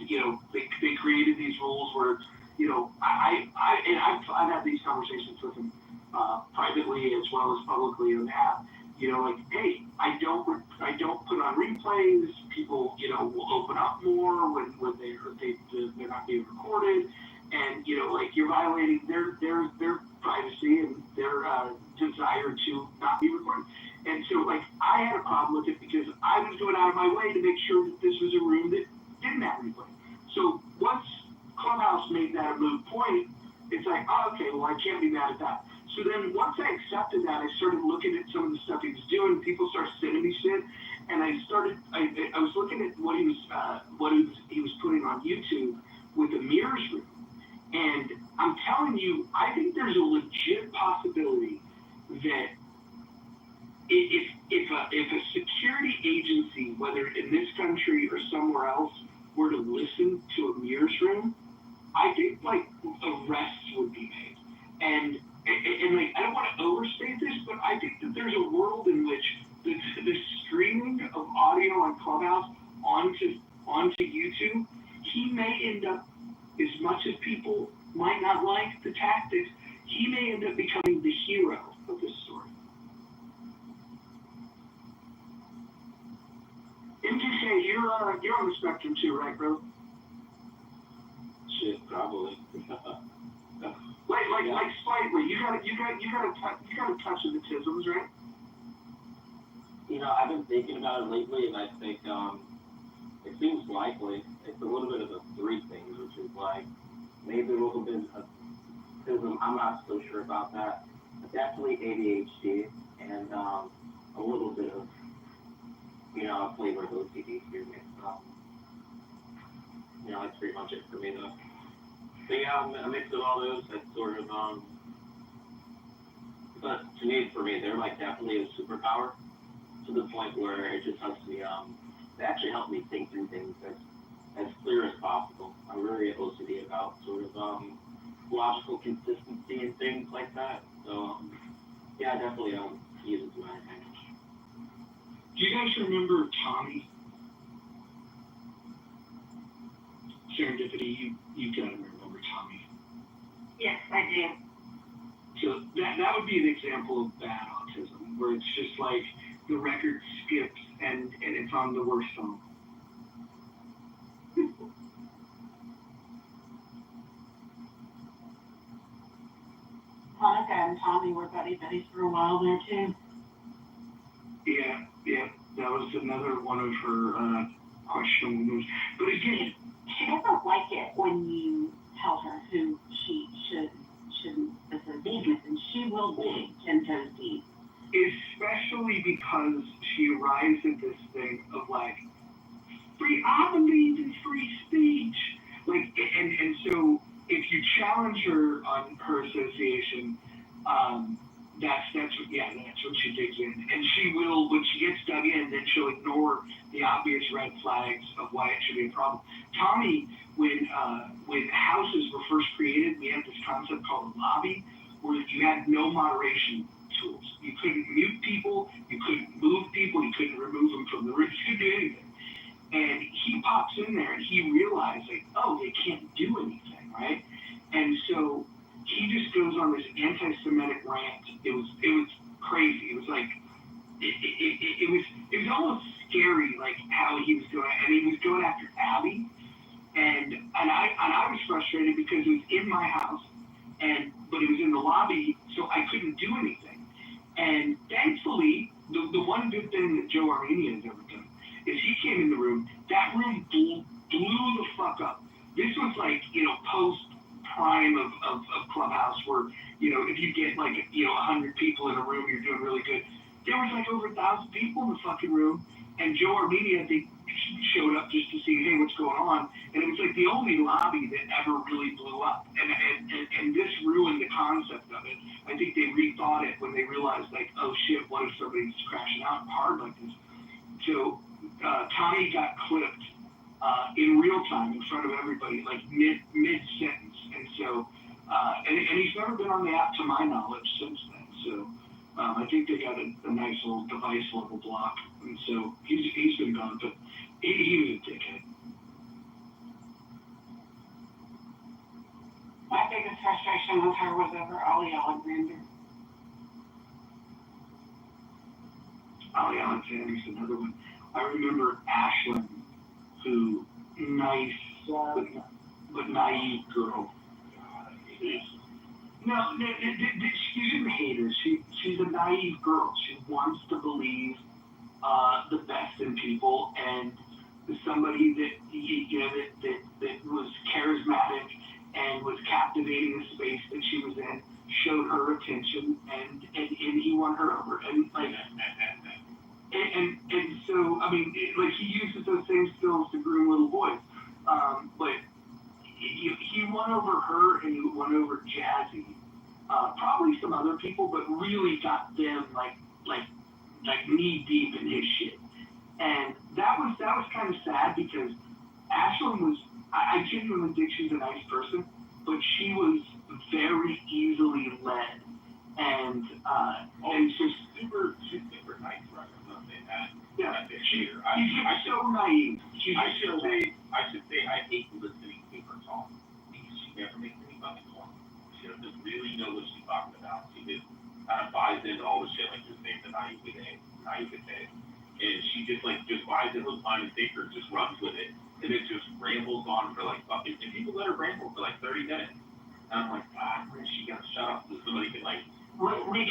S7: they created these rules where, I've had these conversations with them privately as well as publicly on the app. Like, hey, I don't put on replays. People, will open up more when they're not being recorded, and like you're violating their privacy and their desire to not be recorded. And so, like, I had a problem with it because I was going out of my way to make sure that this was a room that didn't have replay. So once Clubhouse made that a moot point, it's like, oh, okay, well, I can't be mad at that. So then once I accepted that, I started looking at some of the stuff he was doing. People started sending me shit, and I was looking at what he was putting on YouTube with the mirrors room. And I'm telling you, I think there's a legit possibility that if a security agency, whether in this country or somewhere else, were to listen to a mirrors room, I think like arrests would be made. And like, I don't want to overstate this, but I think that there's a world in which the streaming of audio on Clubhouse onto YouTube, he may end up, as much as people might not like the tactics, he may end up becoming the hero of this story. MTK, you're on the spectrum too, right, bro?
S9: Shit, probably.
S7: Like slightly. You got a touch of the tisms, right?
S14: I've been thinking about it lately, and I think it seems likely. It's a little bit of the three things, which is like maybe a little bit of autism. I'm not so sure about that. But definitely ADHD and a little bit of a flavor of OCD too. That's pretty much it for me though. But yeah, a mix of all those. That's sort of but to me, for me, they're like definitely a superpower to the point where it just helps me they actually help me think through things as clear as possible. I'm very OCD about sort of logical consistency and things like that. So yeah, I definitely use it to my advantage.
S7: Do you guys remember Tommy? Serendipity, you gotta remember Tommy.
S8: Yes, I do.
S7: So that would be an example of bad autism, where it's just like the record skips and it's on the worst song.
S8: Monica and Tommy were buddies for a while there too.
S7: Yeah, that was another one of her questionable moves. But again,
S8: she doesn't like it when you tell her who she shouldn't listen business, and she will dig 10 toes deep.
S7: Especially because she arrives at this thing of like, I believe in free speech. Like, and so if you challenge her on her association, that's what she digs in. And she will, when she gets dug in, then she'll ignore the obvious red flags of why it should be a problem. Tommy, when houses were first created, we had this concept called a lobby, where you had no moderation tools. You couldn't mute people, you couldn't move people, you couldn't remove them from the room, you couldn't do anything. And he pops in there and he realized, like, oh, they can't do anything, right? And so he just goes on this anti-Semitic rant. It was crazy. It was like it was almost scary, like how he was going. And he was going after Abby, and I was frustrated because it was in my house, but it was in the lobby, so I couldn't do anything. And thankfully, the one good thing that Joe Armenia has ever done is he came in the room. That room blew the fuck up. This was like post prime of Clubhouse, where if you get like 100 people in a room, you're doing really good. There was like over 1,000 2,000 people in the fucking room, and Joe Armenia, they showed up just to see, hey, what's going on, and it was like the only lobby that ever really blew up, and this ruined the concept of it. I think they rethought it when they realized, like, oh shit, what if somebody's crashing out hard like this? So Tommy got clipped in real time in front of everybody, like mid sentence, and so and he's never been on the app to my knowledge since then. So I think they got a nice little device level block, and so he's been gone, but he was a dickhead.
S8: My biggest frustration with her was over Ollie Alexander.
S7: Ollie Alexander's another one. I remember Ashlyn, who nice but naive girl. No, she didn't hate her. She's a naive girl. She wants to believe the best in people, and somebody that was charismatic and was captivating the space that she was in showed her attention, and he won her over. And like, and so I mean, like he uses those same skills to groom little boys, but he won over her, and he won over Jazzy. Probably some other people, but really got them like knee deep in his shit. And that was kind of sad because Ashlyn was, I genuinely think she's a nice person, but she was very easily led. And
S13: she's super nice, right? I'm not saying that.
S7: Yeah,
S13: she's
S7: so naive.
S13: I should say I hate listening to her talk because she never makes any fucking point. She doesn't really know what she's talking about. She just kind of buys into all the shit like you're saying, the naivete. And she just buys it hook, line, and sinker, just runs with it, and it just rambles on for like fucking, and people let her ramble for like 30 minutes. And I'm like, God, she got to shut up so somebody can like
S7: Rich,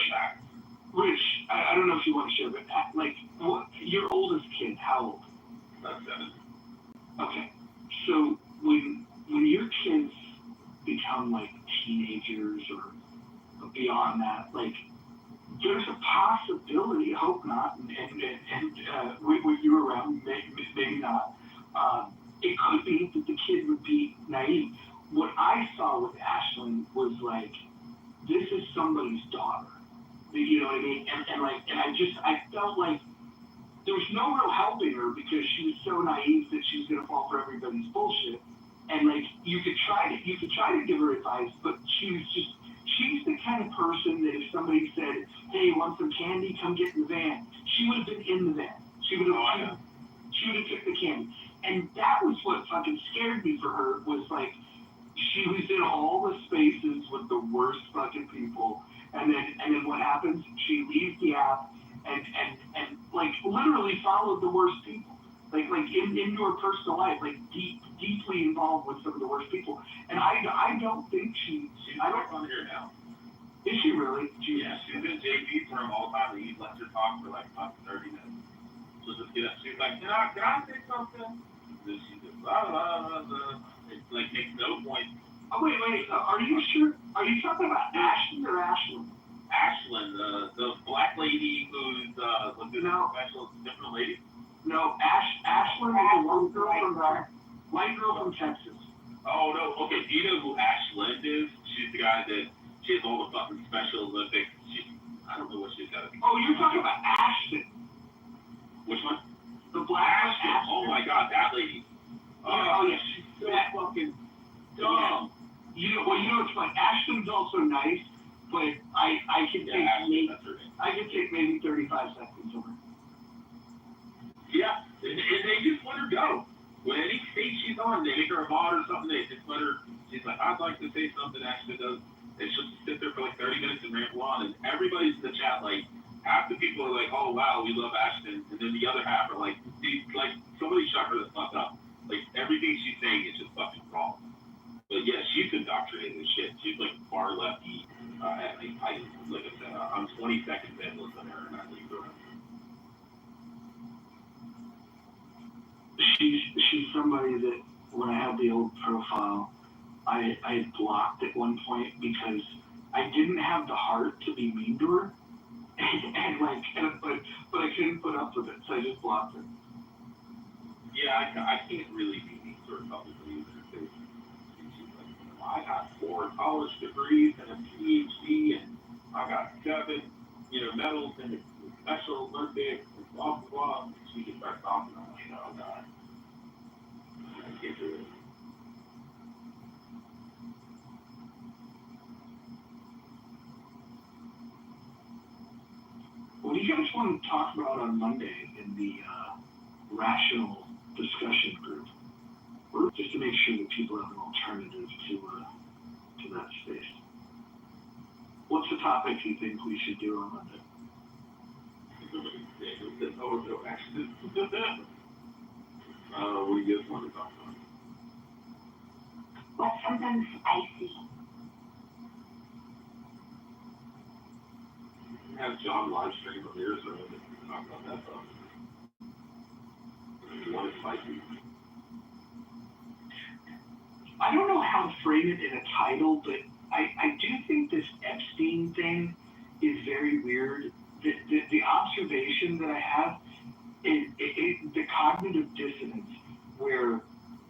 S7: I don't know if you want to share, but like, your oldest kid, how old?
S13: About 7.
S7: Okay, so when your kids become like teenagers or beyond that, like, there's a possibility, I hope not, and when you were around, maybe not, it could be that the kid would be naive. What I saw with Ashlyn was like, this is somebody's daughter. You know what I mean? And I felt like there was no real helping her because she was so naive that she was gonna fall for everybody's bullshit. And like you could try to give her advice, but she's the kind of person that if somebody said, hey, want some candy, come get in the van, she would have been in the van. She would have took the candy. And that was what fucking scared me for her, was like she was in all the spaces with the worst fucking people. And then what happens? She leaves the app and like literally followed the worst people. Like into her personal life, like deeply involved with some of the worst people. And I don't think she's
S13: right on here now.
S7: Is she really?
S13: Yeah, she's been JP for him all the time, and he's let her talk for like 30 minutes. So just get up. She's like, can I say something? And then she just It like makes no point.
S7: Oh wait, are you sure? Are you talking about Ashlyn or Ashlyn?
S13: Ashlyn, the black lady who's special, different lady.
S7: No, Ashlyn is the white girl from Texas.
S13: Oh no, okay. Do you know who Ashlyn is? She's the guy that she has all the fucking Special Olympics. I don't know what she's got.
S7: Oh, you're talking about Ashton.
S13: Which one?
S7: The black Ashton.
S13: Oh my God, that lady.
S7: Oh yeah, she's so fucking dumb. You know it's funny. Ashton's also nice, but I can take maybe 35 seconds of her.
S13: Yeah, and they just let her go. When any state she's on, they make her a mod or something. They just let her. She's like, I'd like to say something. Ashton does, and she'll just sit there for like 30 minutes and ramble on. And everybody's in the chat like, half the people are like, oh wow, we love Ashton, and then the other half are like, somebody shut her the fuck up. Like everything she's saying is just fucking wrong. But yeah, she's indoctrinated as shit. She's like far lefty. Like I said, I'm 20 seconds in listening to her, and I leave her.
S7: She's somebody that when I had the old profile, I had blocked at one point because I didn't have the heart to be mean to her.
S1: but I couldn't put up with it, so I just blocked it.
S13: Yeah, I can't really be mean to Republicans because I got 4 college degrees and a PhD, and I got 7, medals in the Special Olympics, and blah blah blah. She can start talking on, God, I can't do it.
S1: What do you guys want to talk about on Monday in the rational discussion group? Just to make sure that people have an alternative to that space. What's the topic you think we should do on Monday?
S13: No action. What do you guys want to talk about?
S8: What's something spicy?
S13: Have John live stream of yours, or talk about that stuff. What is spicy?
S1: I don't know how to frame it in a title, but I do think this Epstein thing is very weird. The observation that I have is the cognitive dissonance where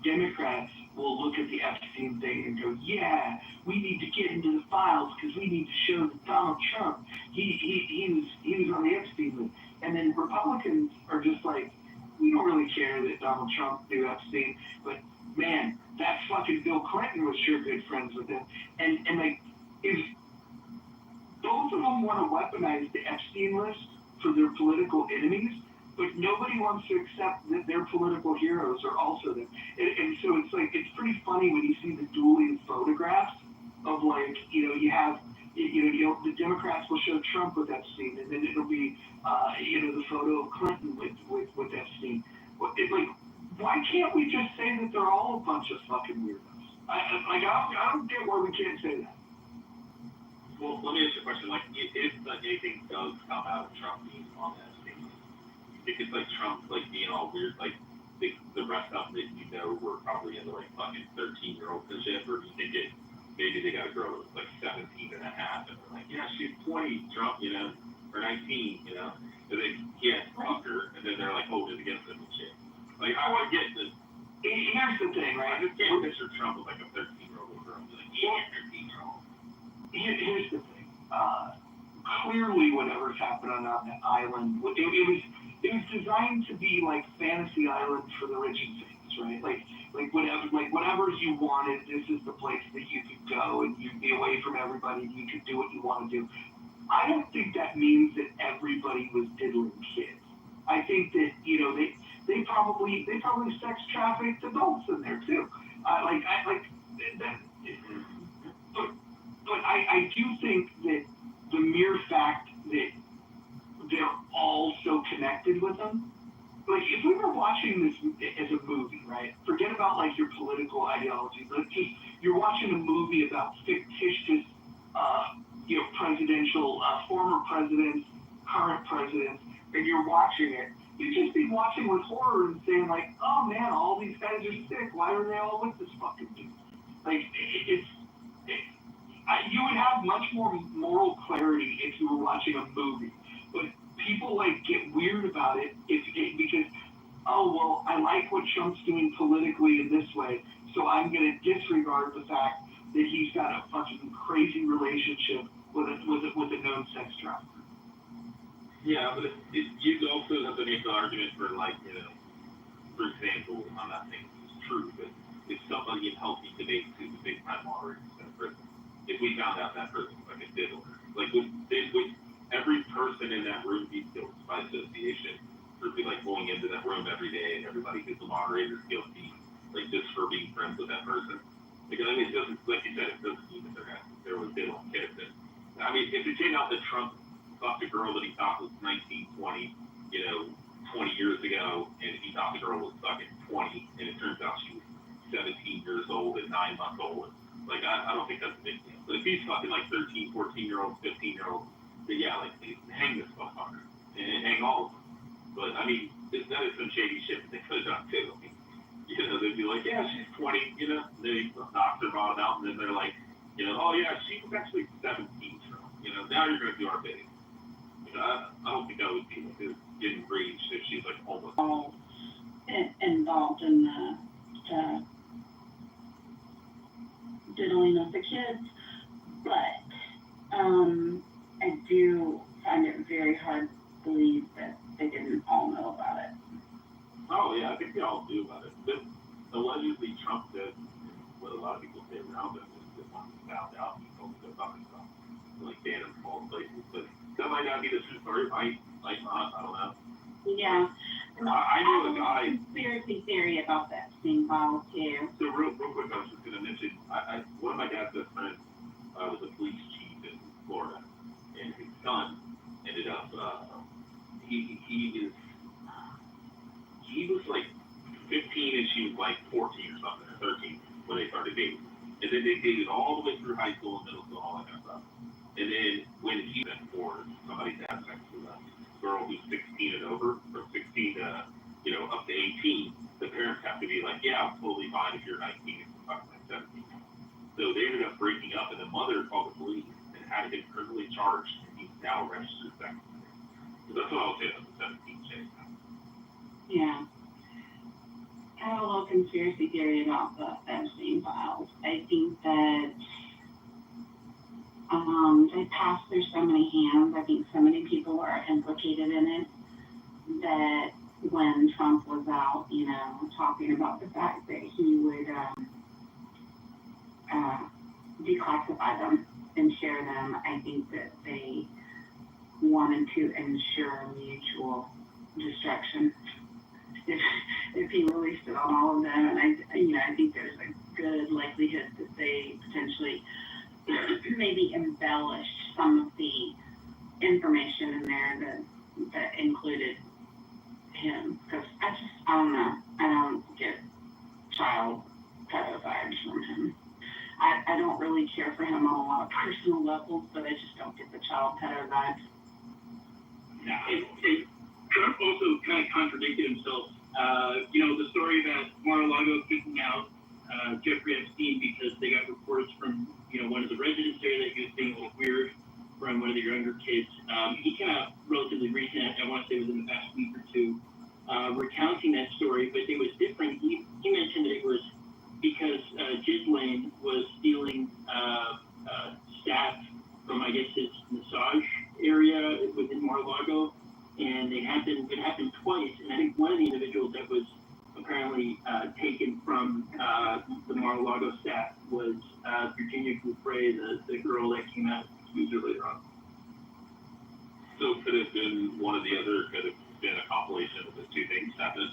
S1: Democrats will look at the Epstein thing and go, yeah, we need to get into the files because we need to show that Donald Trump, he was on the Epstein list. And then Republicans are just like, we don't really care that Donald Trump knew Epstein, but man, that fucking Bill Clinton was sure good friends with him. And like, if both of them want to weaponize the Epstein list for their political enemies, but nobody wants to accept that their political heroes are also them. And so it's like, it's pretty funny when you see the dueling photographs of like, you have, the Democrats will show Trump with Epstein, and then it'll be, the photo of Clinton with Epstein. It's like, why can't we just say that they're all a bunch of fucking weirdos? I don't get why we can't say that.
S13: Well, let me ask you a question. Like, if anything does come out of Trump being on that stage, you think it's like Trump, like, being all weird, like, the rest of them that were probably into, like, fucking 13-year-olds and shit, or do you think maybe they got a girl that's, like, 17 and a half, and they're like, yeah, she's 20, Trump, or 19, and they can't fuck her, and then they're, like, holding it against them and shit. Like, I want to get this.
S1: Here's the thing, right?
S13: I just can't picture Trump with, like, a 13-year-old girl. Like, yeah, 13-year-old.
S1: Here's the thing. Clearly, whatever's happened on that island, it was designed to be like fantasy island for the rich and famous, right? Like whatever you wanted, this is the place that you could go and you'd be away from everybody and you could do what you want to do. I don't think that means that everybody was diddling kids. I think that they probably sex trafficked adults in there too. But I do think that the mere fact that they're all so connected with them, like if we were watching this as a movie, right? Forget about like your political ideology, but just you're watching a movie about fictitious, presidential, former presidents, current presidents, and you're watching it. You'd just be watching with horror and saying like, oh man, all these guys are sick. Why are they all with this fucking dude? Like you would have much more moral clarity if you were watching a movie. But people like get weird about it because, oh well, I like what Trump's doing politically in this way, so I'm going to disregard the fact that he's got a fucking crazy relationship with a known sex trafficker.
S13: Yeah, but you also have to make the argument for like, for example, I'm not saying this is true, but if somebody in healthy debate who's a big time moderator in prison, if we found out that person like a diddler, like would every person in that room be guilty by association for be like going into that room every day and everybody who's the moderator is guilty, like just for being friends with that person? Because I mean, it doesn't, like you said, it doesn't mean that there was diddling kids. And, I mean, if it came out that Trump fucked a girl that he thought was 19, 20, 20 years ago, and he thought the girl was fucking 20, and it turns out she was 17 years old and 9 months old. Like, I don't think that's a big deal. But if he's fucking like 13, 14-year-olds, 15-year-olds, then yeah, like, hang this motherfucker. And hang all of them. But, I mean, that is some shady shit that they could have done, too. I mean, they'd be like, yeah, she's 20, they doctor brought it out, and then they're like, oh, yeah, she was actually 17, so, now you're going to do our bidding. I don't think I would be getting breached if she's like almost.
S8: All involved in the diddling of the kids, but I do find it very hard to believe that they didn't all know about it.
S13: Oh yeah, I think they all knew about it. But allegedly Trump said what a lot of people say around him is that once he found out, he told them about himself. Like ban him from all places. But that might not be the true story. Might not. I don't know.
S8: Yeah.
S13: I knew a guy.
S8: Conspiracy theory about that same file too.
S13: So real quick, I was just gonna mention, one of my dad's best friends was a police chief in Florida, and his son ended up, he was like 15 and she was like 14 or something, or 13 when they started dating. And then they dated all the way through high school and middle school, all that kind of stuff. And then when he went for somebody's had sex with a girl who's 16 and over, from 16 to, up to 18, the parents have to be like, yeah, I'm totally fine if you're 19 and fucking like 17. So they ended up breaking up, and the mother called the police and had him criminally charged, and he's now registered sex offender. So that's what I would say about the 17 chase.
S8: Yeah. I have a little conspiracy theory about the Epstein files. I think that they passed through so many hands. I think so many people are implicated in it that when Trump was out, talking about the fact that he would declassify them and share them, I think that they wanted to ensure mutual destruction if he released it on all of them. And I think there's a good likelihood that they potentially maybe embellished some of the information in there that included him. Because I don't know. I don't get child pedo vibes from him. I don't really care for him on a lot of personal levels, but I just don't get the child pedo vibes.
S15: Trump also kind of contradicted himself. The story about Mar-a-Lago kicking out Jeffrey Epstein because they got reports from, one of the residents there that he was being a little weird from one of the younger kids. He came out relatively recent, I want to say it was in the past week or two, recounting that story, but it was different. He mentioned that it was because Ghislaine was stealing staff from, I guess, his massage area within Mar-a-Lago, and it happened twice, and I think one of the individuals that was apparently taken from the Mar-a-Lago staff was Virginia Coupre, the girl that came out later on.
S13: So could have been one or the other, could have been a compilation of the two things happened.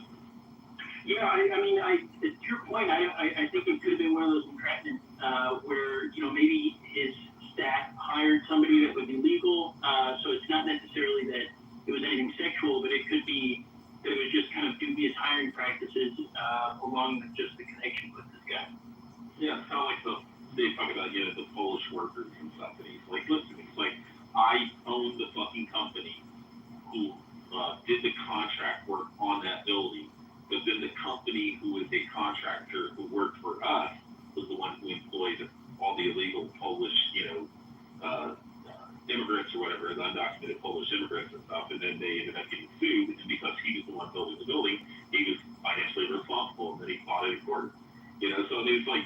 S15: Yeah, to your point, I think it could have been one of those entrapments where, maybe his staff hired somebody that was illegal, so it's not necessarily that it was anything sexual, but it could be that it was just kind of dubious hiring practices along with just the connection with this guy.
S13: Yeah, it's kind of like they talk about, the Polish workers and stuff, and he's like, listen, he's like, I own the fucking company who did the contract work on that building, but then the company who was a contractor who worked for us was the one who employed all the illegal Polish, immigrants or whatever, the undocumented Polish immigrants and stuff, and then they ended up getting sued, and because he was the one building the building, he was financially responsible, and then he fought it in court. So it's like,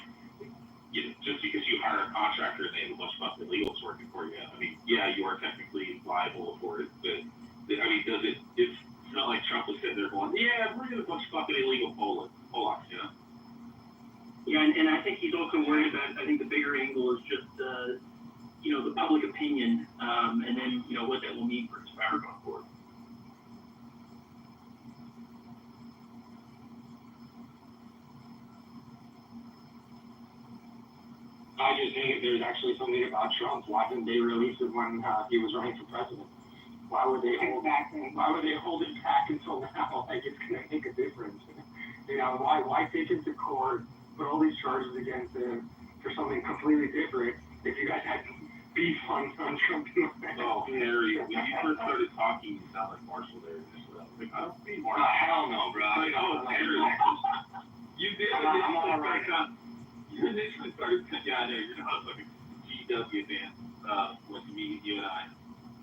S13: just because you hire a contractor and they have a bunch of fucking illegals working for you, yeah, you are technically liable for it, but, it's not like Trump was sitting there going, yeah, we're going to a bunch of fucking illegal Polacks,
S15: Yeah, and I think he's also worried about, I think the bigger angle is just, the public opinion, and then, what that will mean for his power going forward.
S14: I just think if there's actually something about Trump, why didn't they release it when he was running for president? Why would they hold it back until now? Like, it's going to make a difference. Why take him to court, put all these charges against him for something completely different if you guys had beef on Trump?
S13: Oh, Harry, when you first started talking, you sound like Marshall there. Like, I don't see Marshall.
S14: Hell no, bro.
S13: Like, oh, Harry. You did.
S14: I'm all right.
S13: You initially started, yeah, I know, you're not like a GW fan, with me, you and I.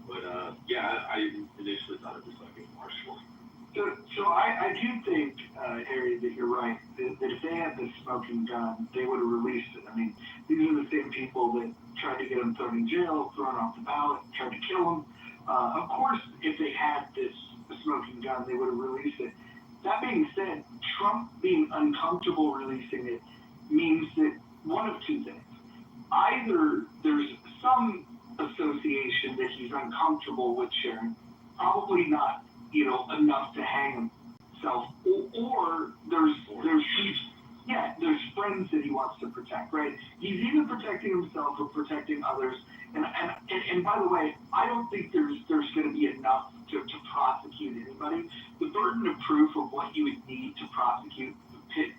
S11: But yeah, I initially thought it was like a martial.
S1: So I do think, Harry, that you're right. That if they had this smoking gun, they would have released it. I mean, these are the same people that tried to get him thrown in jail, thrown off the ballot, tried to kill him. Of course, if they had this smoking gun, they would have released it. That being said, Trump being uncomfortable releasing it means that one of two things. Either there's some association that he's uncomfortable with sharing, probably not, enough to hang himself, or there's friends that he wants to protect, right? He's either protecting himself or protecting others. And by the way, I don't think there's going to be enough to prosecute anybody. The burden of proof of what you would need to prosecute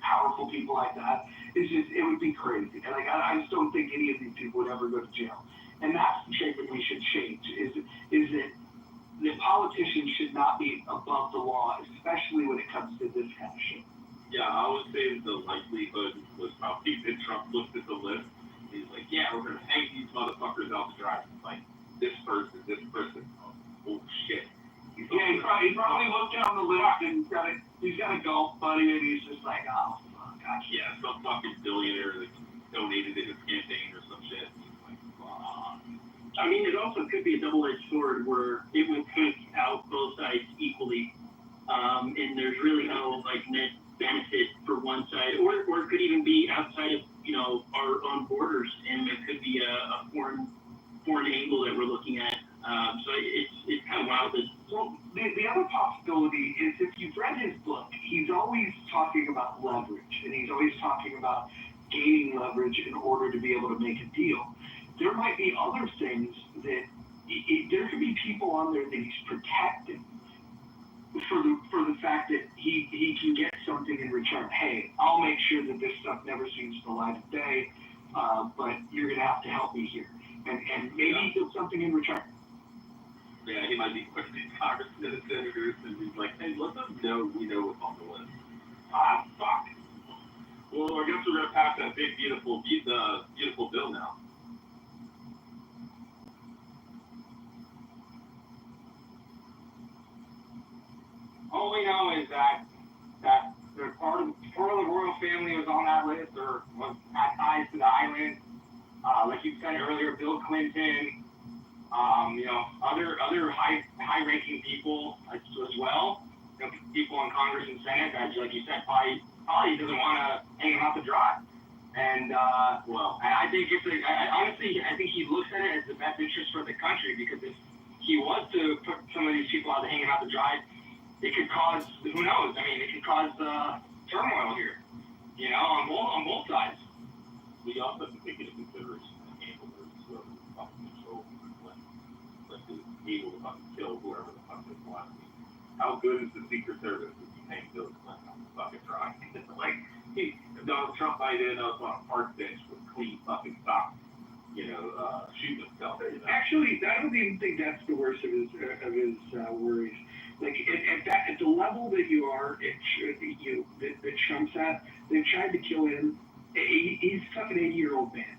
S1: powerful people like that is just, it would be crazy. And I just don't think any of these people would ever go to jail. And that's the thing that we should change, is that the politicians should not be above the law, especially when it comes to this kind of shit.
S11: Yeah, I would say the likelihood was probably that Trump looked at the list. He's like, yeah, we're going to hang these motherfuckers out to dry. Like, this person. Oh, shit.
S1: He probably looked down the list and he's got a golf buddy and he's just like, oh, fuck.
S11: Yeah, some fucking billionaire that donated to his campaign or some shit. Like,
S15: I mean, it also could be a double-edged sword where it would take out both sides equally, and there's really no net benefit for one side, or it could even be outside of our own borders, and it could be a foreign angle that we're looking at. So it's kind of wild.
S1: Well, the other possibility is if you've read his book, he's always talking about leverage, and he's always talking about gaining leverage in order to be able to make a deal. There might be other things that there could be people on there that he's protecting for the fact that he can get something in return. Hey, I'll make sure that this stuff never sees the light of day, but you're gonna have to help me here, and maybe he gets something in return.
S11: Yeah, he might be questioning congressmen and senators, and he's like, hey, let them know we know what's on the list.
S1: Ah, fuck.
S11: Well, I guess we're gonna pass that big, beautiful bill now.
S14: All we know is that part of the royal family was on that list or was had ties to the island. Like you said earlier, Bill Clinton, other high-ranking people as well. People in Congress and Senate that, like you said, probably doesn't want to hang him out to dry. And I think honestly, I think he looks at it as the best interest for the country, because if he was to put some of these people out to hang him out to dry, it could cause, who knows? I mean, it could cause turmoil here, on both sides.
S11: We also have to take into consideration the handlers who are fucking control like able to fucking kill whoever the fuck they want. How good is the Secret Service if you hang Bill Clinton on the fucking dry? Like, Donald Trump might end up on a park bench with clean fucking socks, shooting himself.
S1: Actually, I don't even think that's the worst of his worries. Like at the level that you are, that Trump's at, they've tried to kill him. He's a fucking 80-year-old man.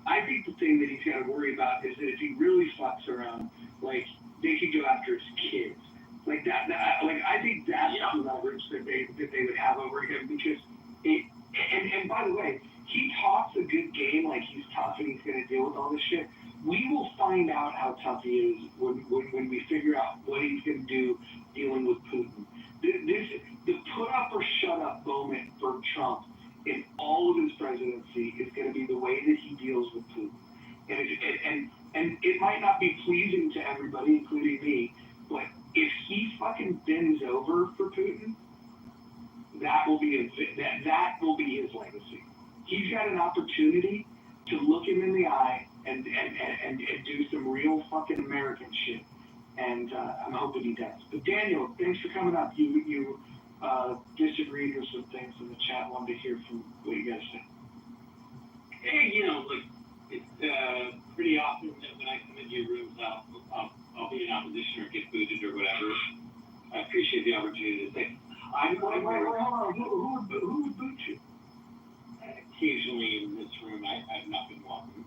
S1: I think the thing that he's got to worry about is that if he really fucks around, like they could go after his kids, like that. I think that's the leverage that they would have over him, because and by the way, he talks a good game, like he's tough and he's going to deal with all this shit. We will find out how tough he is when we figure out what he's going to do dealing with Putin. The put up or shut up moment for Trump in all of his presidency is going to be the way that he deals with Putin. And it might not be pleasing to everybody, including me, but if he fucking bends over for Putin, that will be his legacy. He's got an opportunity to look him in the eye and do some real fucking American shit. And I'm hoping he does. But Daniel, thanks for coming up. You disagreed with some things in the chat. Wanted to hear from what you guys say.
S15: Hey, it's pretty often that when I come into your rooms, I'll be in opposition or get booted or whatever. I appreciate the opportunity to say.
S1: Hold on. Who would boot you?
S15: Occasionally in this room, I've not been walking.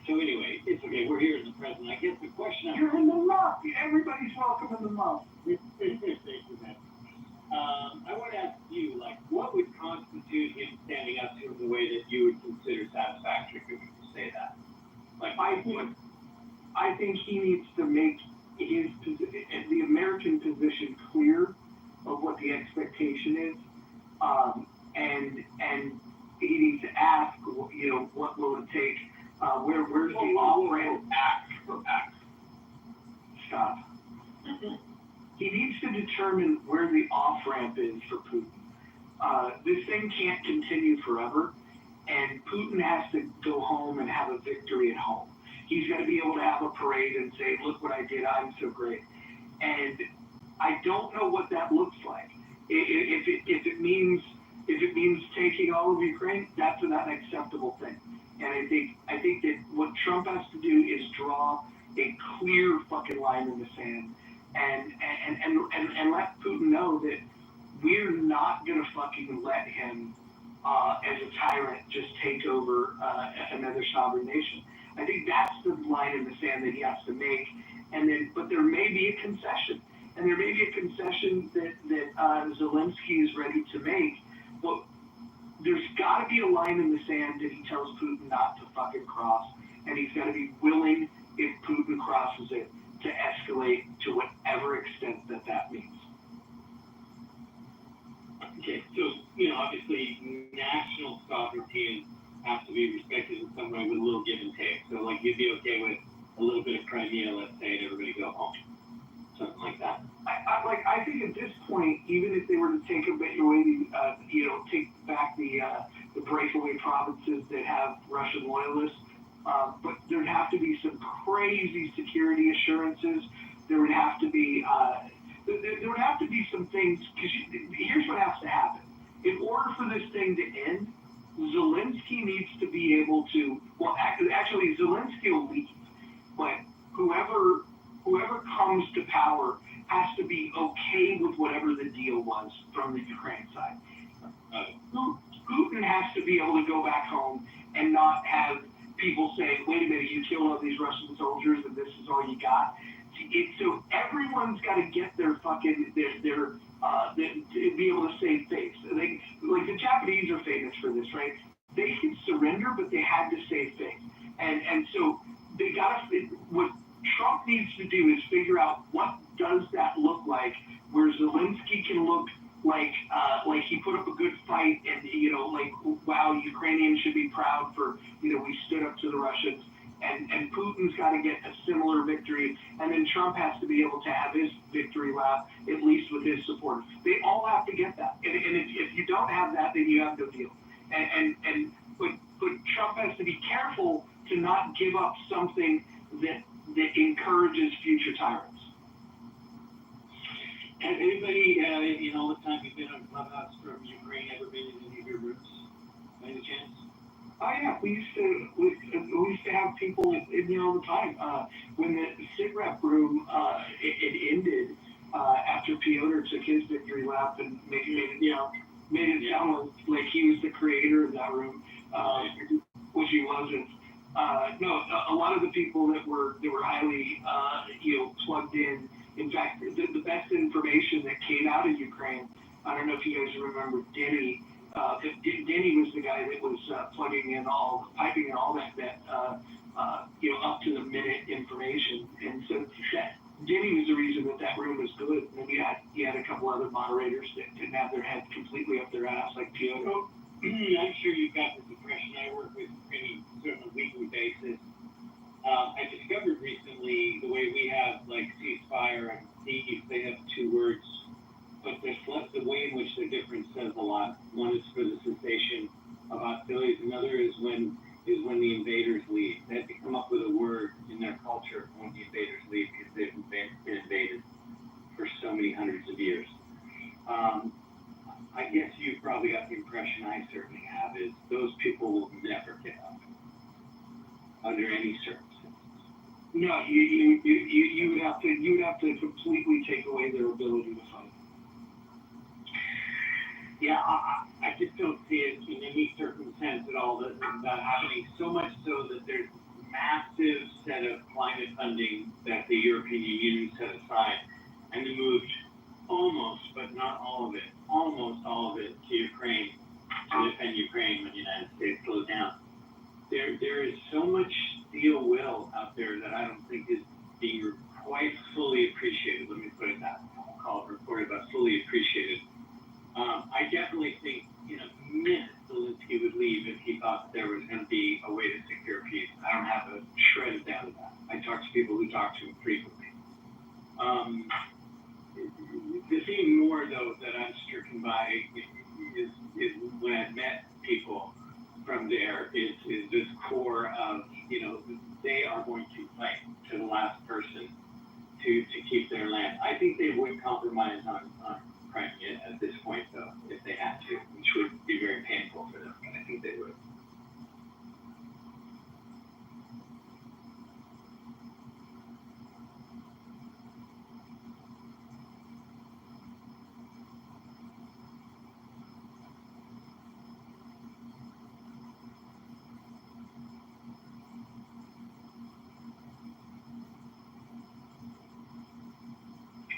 S15: So anyway, it's okay, we're here in the present. I guess the question I'm...
S1: You're in the muck. Everybody's welcome in the muck.
S15: Thank you, man. I want to ask you, like, what would constitute him standing up to him the way that you would consider satisfactory if you could say that? Like,
S1: I think he needs to make the American position clear of what the expectation is, and he needs to ask, what will it take? Where's the off ramp?
S15: Act.
S1: Stop. He needs to determine where the off ramp is for Putin. This thing can't continue forever, and Putin has to go home and have a victory at home. He's got to be able to have a parade and say, "Look what I did! I'm so great." And I don't know what that looks like. If it means taking all of Ukraine, that's an unacceptable thing. And I think that what Trump has to do is draw a clear fucking line in the sand, and let Putin know that we're not gonna fucking let him as a tyrant just take over another sovereign nation. I think that's the line in the sand that he has to make, but there may be a concession, and there may be a concession that Zelensky is ready to make. But there's got to be a line in the sand that he tells Putin not to fucking cross, and he's got to be willing, if Putin crosses it, to escalate to whatever extent that means.
S15: Okay, so, obviously, national sovereignty has to be respected in some way with a little give and take. So, like, you'd be okay with a little bit of Crimea, let's say, and everybody go home. Something like that.
S1: I think at this point, even if they were to take take back the breakaway provinces that have Russian loyalists, but there'd have to be some crazy security assurances. There would have to be some things, because here's what has to happen. In order for this thing to end, Zelensky needs to be able to, actually Zelensky will leave, but whoever comes to power has to be okay with whatever the deal was from the Ukraine side. Putin has to be able to go back home and not have people say, "Wait a minute, you killed all these Russian soldiers and this is all you got." So everyone's got to get their fucking be able to save face. Like the Japanese are famous for this, right? They could surrender, but they had to save face, and so they got to. What Trump needs to do is figure out what does that look like, where Zelensky can look like he put up a good fight, and wow, Ukrainians should be proud for we stood up to the Russians, and Putin's got to get a similar victory, and then Trump has to be able to have his victory lap at least with his support. They all have to get that, and if you don't have that, then you have no deal. But Trump has to be careful to not give up something that encourages future tyrants.
S15: Has anybody, in all the time you've been on Clubhouse from Ukraine, ever been in any of your rooms, by any chance?
S1: Oh yeah, we used to have people in there all the time. When the SITREP room it ended after Piotr took his victory lap and made it sound like he was the creator of that room, which he wasn't. No, a lot of the people that were highly plugged in. In fact, the best information that came out of Ukraine, I don't know if you guys remember Denny. Denny was the guy that was piping in all that up to the minute information, and so Denny was the reason that room was good. And you had a couple other moderators that didn't have their head completely up their ass like Piotr.
S15: I'm sure you've got this impression. I work with Ukraine on a weekly basis. I discovered recently the way we have like ceasefire and peace, they have two words, but the way in which they're different says a lot. One is for the cessation of hostilities, another is when the invaders leave. They have to come up with a word in their culture when the invaders leave, because they've been invaded for so many hundreds of years. I guess you probably got the impression I certainly have is those people will never get up under any circumstances.
S1: No, you would have to completely take away their ability to fight.
S15: Yeah, I just don't see it in any circumstance at all that happening. So much so that there's massive set of funding that the European Union set aside, and they moved almost, but not all of it, almost all of it to Ukraine, to defend Ukraine when the United States slowed down. There is so much steel will out there that I don't think is being quite fully appreciated. Let me put it that way. I won't call it reported, but fully appreciated. I definitely think, Zelensky would leave if he thought that there was going to be a way to secure peace. I don't have a shred of doubt of that. I talk to people who talk to him frequently. The thing more, though, that I'm stricken by is when I've met people from there is this core of, they are going to fight to the last person to keep their land. I think they would compromise on Crimea at this point, though, if they had to, which would be very painful for them, but I think they would.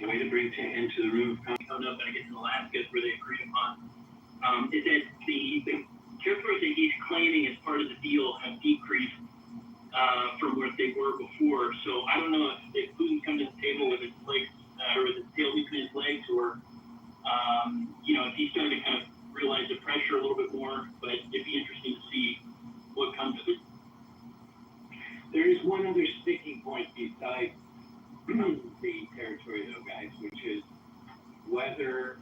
S15: Way to bring into the room, coming up, and I guess in Alaska is where they agreed upon, is that the territories that he's claiming as part of the deal have decreased from what they were before. So I don't know if Putin's come to the table with his legs, or with his tail between his legs, or if he's starting to kind of realize the pressure a little bit more. But it'd be interesting to see what comes of it. There is one other sticking point besides the territory, though, guys, which is whether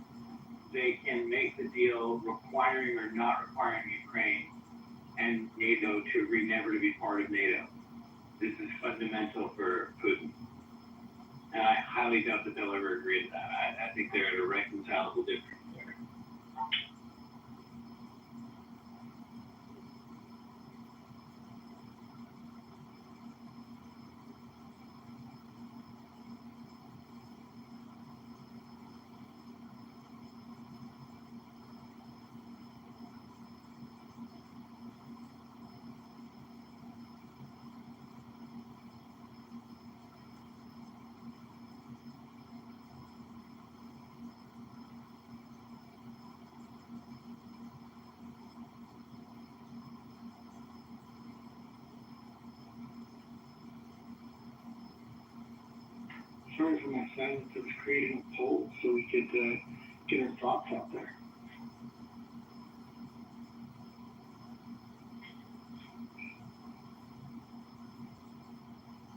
S15: they can make the deal requiring or not requiring Ukraine and NATO to never to be part of NATO. This is fundamental for Putin. And I highly doubt that they'll ever agree to that. I think they're at a reconcilable difference there.
S7: Sorry for my silence. I was creating a poll so we could get our thoughts out there.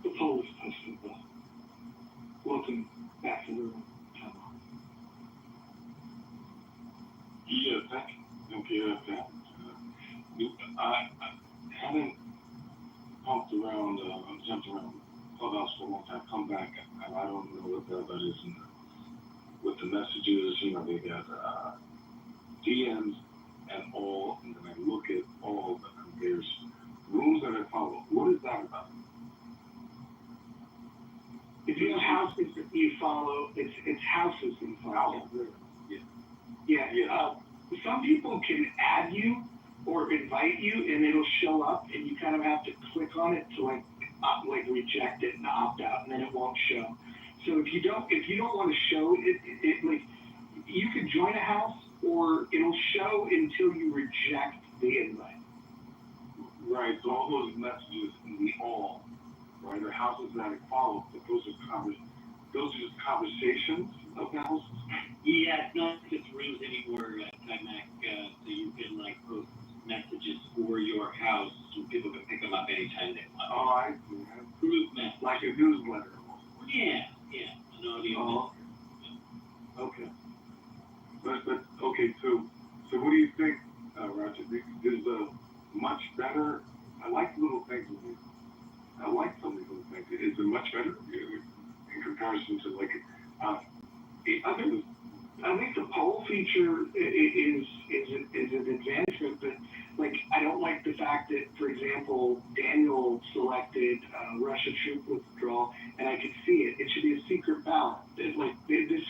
S7: The poll is posted, though. Welcome back to the room.
S11: Yeah, thank you for that. I haven't pumped around, jumped around Clubhouse for a long time. Come back, and I don't know what that is. And with the messages, they got DMs and all, and then I look at all, and there's rules that I follow. What is that about?
S7: If you have houses that you follow, it's houses that you follow. Yeah. Some people can add you or invite you, and it'll show up, and you kind of have to click on it to like reject it and opt out, and then it won't show. So if you don't want to show it like you could join a house, or it'll show until you reject the invite.
S11: Right. So all those messages in the all, right, are houses that I follow, but those are just conversations of houses.
S15: Yeah, it's not just rooms anymore, Timac, so you can post messages for your house, so people can pick them up anytime they want.
S11: Oh, I see.
S15: Group message.
S11: Like a newsletter.
S15: Yeah, an audio.
S11: Okay. But okay, so what do you think, Roger? Is much better? I like little things with you. I like some of these little things. Is it much better in comparison to the others?
S7: I think the poll feature is an advancement, but I don't like the fact that, for example, Daniel selected Russia troop withdrawal, and I could see it. It should be a secret ballot. This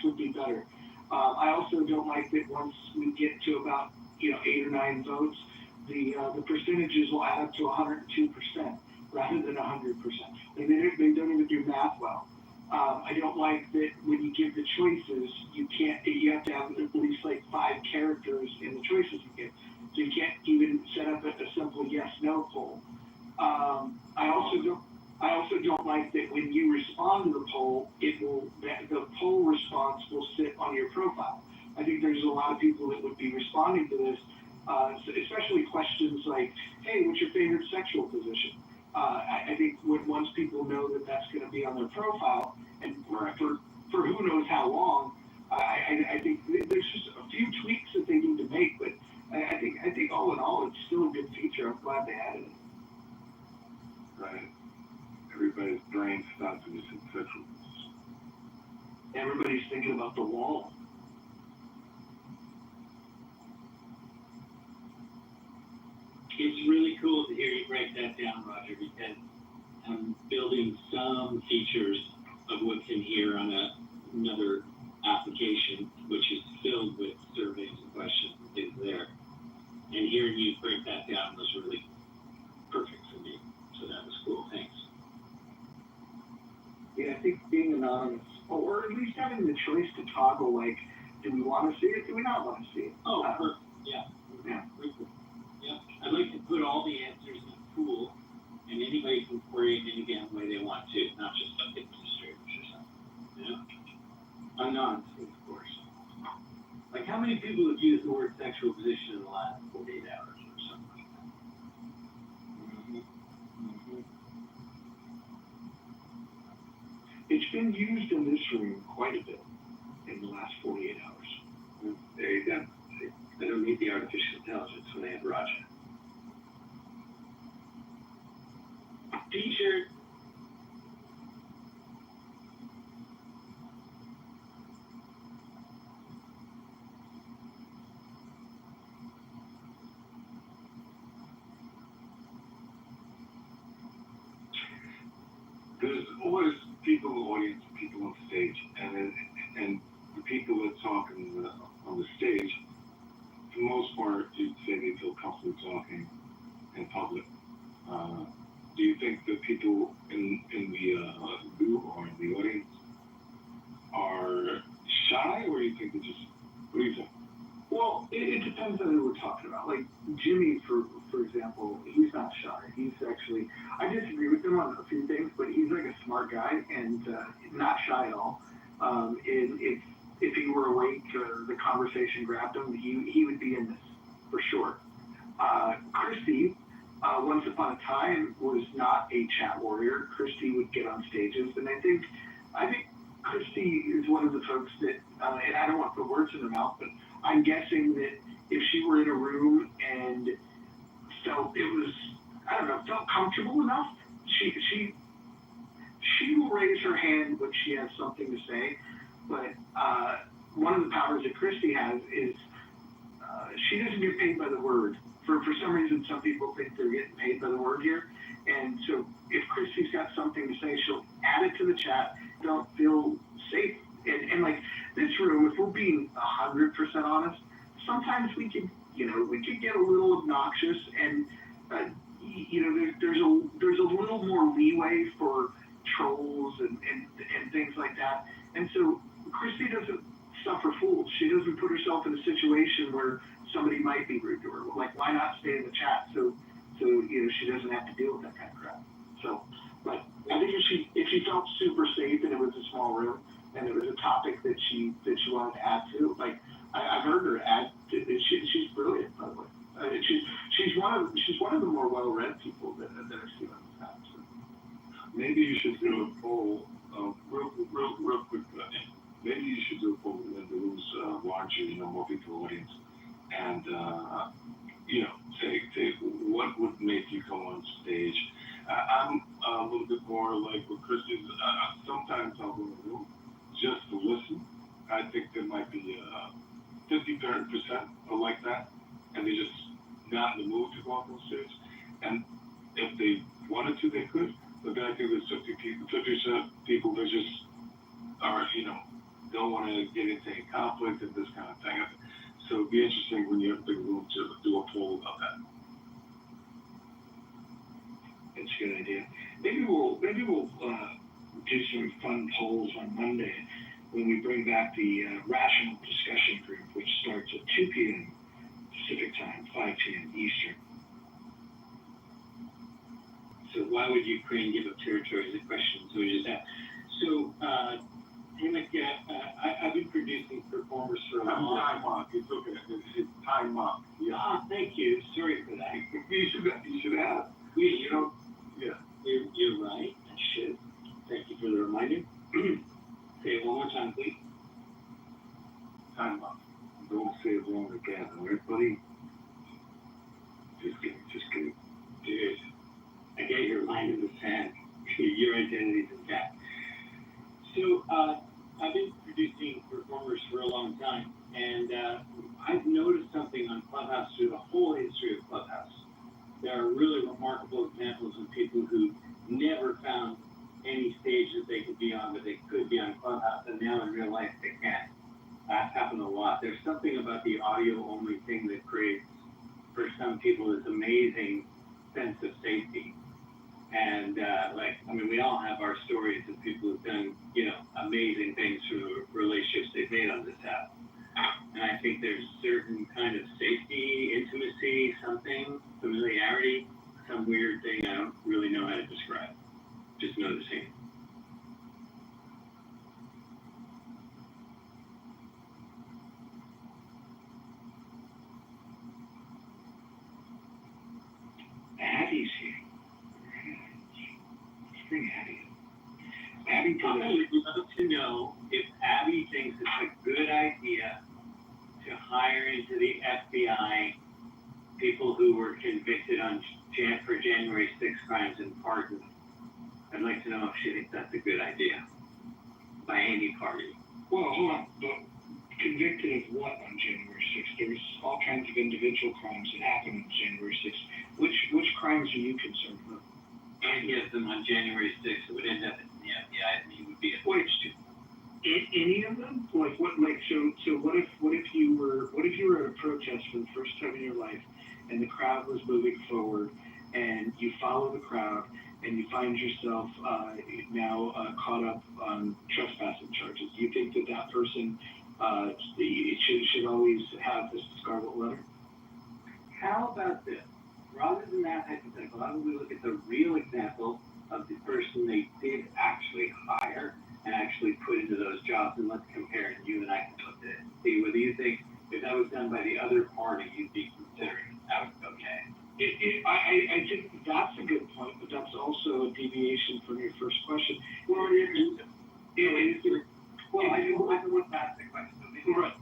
S7: would be better. I also don't like that once we get to about 8 or 9 votes, the percentages will add up to 102%. rather than 100%. They don't even do math well. I don't like that when you give the choices, you have to have at least like 5 characters in the choices you give. So you can't even set up a simple yes/no poll. I also don't like that when you respond to the poll, the poll response will sit on your profile. I think there's a lot of people that would be responding to this, especially questions like, hey, what's your favorite sexual position? I think once people know that that's going to be on their profile, and for who knows how long, I think there's just a few tweaks that they need to make, but I think all in all, it's still a good feature. I'm glad they added it.
S11: Right. Everybody's brain stops when you say sexual.
S7: Everybody's thinking about the wall.
S15: It's really cool to hear you break that down, Roger, because I'm building some features of what's in here on another application, which is filled with surveys and questions and things there. And hearing you break that down was really perfect for me. So that was cool. Thanks.
S7: Yeah, I think being anonymous, or at least having the choice to toggle, like, do we want to see it? Do we not want to see it?
S15: Oh, perfect. Yeah.
S7: Yeah.
S15: Yeah. I'd like to put all the answers in a pool, and anybody can query it any damn way they want to, not just up administrators or something. You know? Anonymously, of course. Like, how many people have used the word sexual position in the last 48 hours or something like that?
S7: It's been used in this room quite a bit in the last 48 hours.
S9: There you go. They don't need the artificial intelligence when they have Roger.
S15: T-shirt.
S11: There's always people in the audience, people on stage, and the people that talk on the stage, for the most part, you'd say they feel comfortable talking in public. Do you think the people in the group or in the audience are shy, or do you think they just? What do you think?
S7: Well, it depends on who we're talking about. Like Jimmy, for example, he's not shy. He's actually, I disagree with him on a few things, but he's like a smart guy and not shy at all. If he were awake or the conversation grabbed him, he would be in this for sure. Christy, once upon a time, was not a chat warrior. Christy would get on stages, and I think Christy is one of the folks that, and I don't want to put words in her mouth, but I'm guessing that if she were in a room and felt felt comfortable enough, she will raise her hand when she has something to say. But one of the powers that Christy has is she doesn't get paid by the word. For some reason, some people think they're getting paid by the word here. And so if Christy's got something to say, she'll add it to the chat. Don't feel safe. And like this room, if we're being 100% honest, sometimes we could get a little obnoxious, and there's a little more leeway for trolls and things like that. And so Christy doesn't suffer fools. She doesn't put herself in a situation where somebody might be rude to her. Like, why not stay in the chat so she doesn't have to deal with that kind of crap. So, but I think if she felt super safe and it was a small room and it was a topic that she wanted to add to, like I've heard her add. She's brilliant, by the way. She's one of the more well-read people that I've seen on this app. So.
S11: Maybe you should do a poll, real quick. Maybe you should do a poll when the room's larger, more people audience, and say what would make you come on stage. I'm a little bit more like what Christians. Sometimes I'll go in the room just to listen. I think there might be 50-30% are like that, and they're just not in the mood to go up on stage. And if they wanted to, they could. But then I think there's 50% people that just are, don't want to get into any conflict and this kind of thing. So it'd be interesting when you're in the room to do a poll about that.
S7: And that's a good idea. Maybe we'll do some fun polls on Monday when we bring back the rational discussion group, which starts at 2 p.m. Pacific time, 5 p.m. Eastern.
S15: So why would Ukraine give up territory is a question. So we just asked. So, I've been producing performers for a long time.
S7: Time off. It's okay. It's time off. Yeah.
S15: Ah, thank you. Sorry for that.
S7: You should have.
S15: You know,
S7: Yeah.
S15: you're right. I should. Thank you for the reminder. Say it one more time, please.
S7: Time off. Don't say it wrong again, all right, buddy? Just kidding.
S15: Dude, I get your line in the sand. Your identity's intact. So, I've been producing performers for a long time, and I've noticed something on Clubhouse through the whole history of Clubhouse. There are really remarkable examples of people who never found any stage that they could be on, but they could be on Clubhouse, and now in real life they can't. That's happened a lot. There's something about the audio-only thing that creates, for some people, this amazing sense of safety. And we all have our stories of people who've done, amazing things through relationships they've made on this app. And I think there's certain kind of safety, intimacy, something, familiarity, some weird thing I don't really know how to describe. Just noticing.
S7: Abby's here. Let's bring Abby in. Abby
S15: I would love to know if Abby thinks it's a good idea to hire into the FBI people who were convicted for January 6 crimes and pardoned. I'd like to know if she thinks that's a good idea by any party.
S7: Well, hold on. But convicted of what on January 6th? There's all kinds of individual crimes that happened on January 6th. Which crimes are you concerned with?
S15: Any of them on January 6th would end up in the FBI and he would be appointed to.
S7: Any of them? So what if you were at a protest for the first time in your life and the crowd was moving forward and you follow the crowd and you find yourself now caught up on trespassing charges? Do you think that person should always have this scarlet letter?
S15: How about this? Rather than that hypothetical, how would we look at the real example of the person they did actually hire and actually put into those jobs, and let's compare it. You and I can look at it and see whether you think if that was done by the other party, you'd be considering that was okay.
S7: I think that's a good point, but that's also a deviation from your first question.
S15: Well, I want to ask the question.
S7: Right.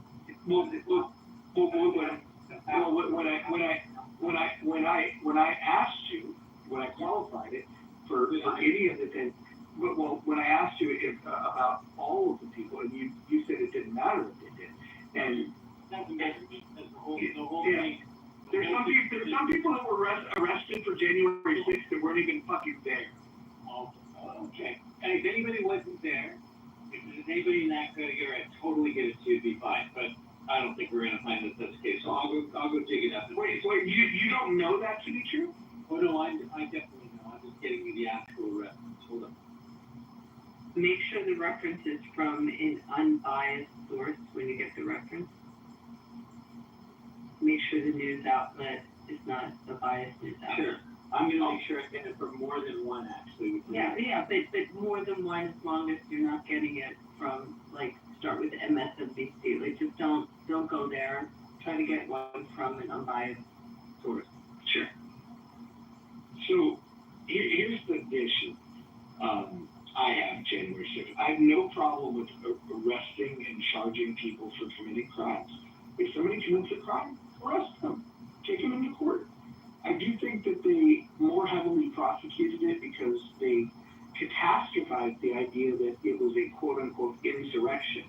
S7: When I asked you, when I qualified it for any of the things, when I asked you if about all of the people, and you said it didn't matter if they did, and
S15: That's the whole
S7: yeah.
S15: thing.
S7: There's some people that were arrested for January 6th that weren't even fucking there.
S15: Okay. And if anybody wasn't there, if there's anybody in that category, I totally get it too, it'd be fine. But I don't think we're gonna find that that's the case. So I'll go dig it up.
S7: Wait, you don't know that to be true?
S15: Oh no, I definitely know. I'm just getting you the actual reference. Hold on.
S2: Make sure the reference is from an unbiased source when you get the reference. Make sure the news outlet is not a biased news outlet.
S15: Sure. I'm gonna make sure I get it from more than one actually.
S2: Yeah, but more than one as long as you're not getting it from, start with MSNBC. Just don't go there. Try to get one from an unbiased source.
S15: Sure.
S7: So here's the issue. I have January 6th. I have no problem with arresting and charging people for committing crimes. If somebody commits a crime, arrest them. Take them into court. I do think that they more heavily prosecuted it because they catastrophized the idea that it was a quote-unquote insurrection.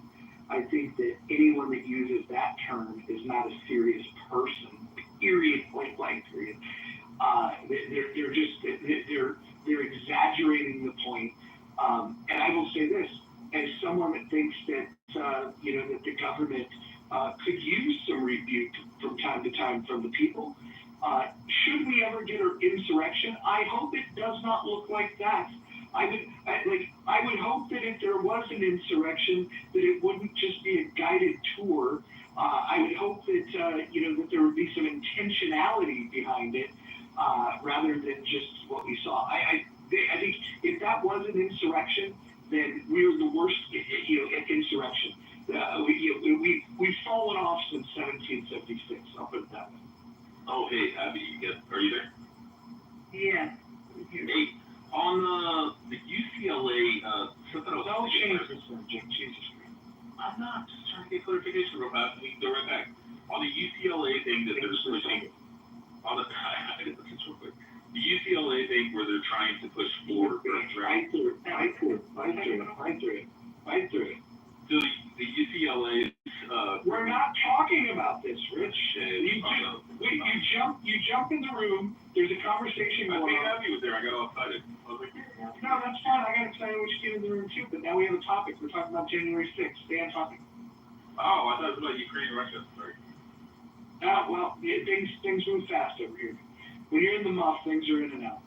S7: I think that anyone that uses that term is not a serious person, period, point blank, period. They're exaggerating the point. And I will say this, as someone that thinks that, that the government could use some rebuke from time to time from the people, Should we ever get an insurrection? I hope it does not look like that. I would hope that if there was an insurrection, that it wouldn't just be a guided tour. I would hope that, that there would be some intentionality behind it, rather than just what we saw. I think if that was an insurrection, then we're the worst, insurrection. We've fallen off since 1776. I'll put it that way.
S13: Oh, hey, Abby, are you there?
S2: Yeah.
S13: Hey, on the UCLA, something else.
S7: Don't change this subject, Jesus Christ.
S13: I'm not just trying to get clarification real fast. We can go right back. On the UCLA thing that they're pushing, on the, I didn't listen real quick. The UCLA thing where they're trying to push forward.
S7: Fight through it.
S13: So the UCLA,
S7: we're not talking about this, Rich. You jump in the room. There's a conversation going on.
S13: Abby was there. I got all excited. I was like,
S7: no, that's fine. I got excited when you get in the room too. But now we have a topic. We're talking about January 6th. Stay on topic.
S13: oh, I thought it was about Ukraine and Russia. Sorry.
S7: Well, things move fast over here. When you're in the muff, things are in and out.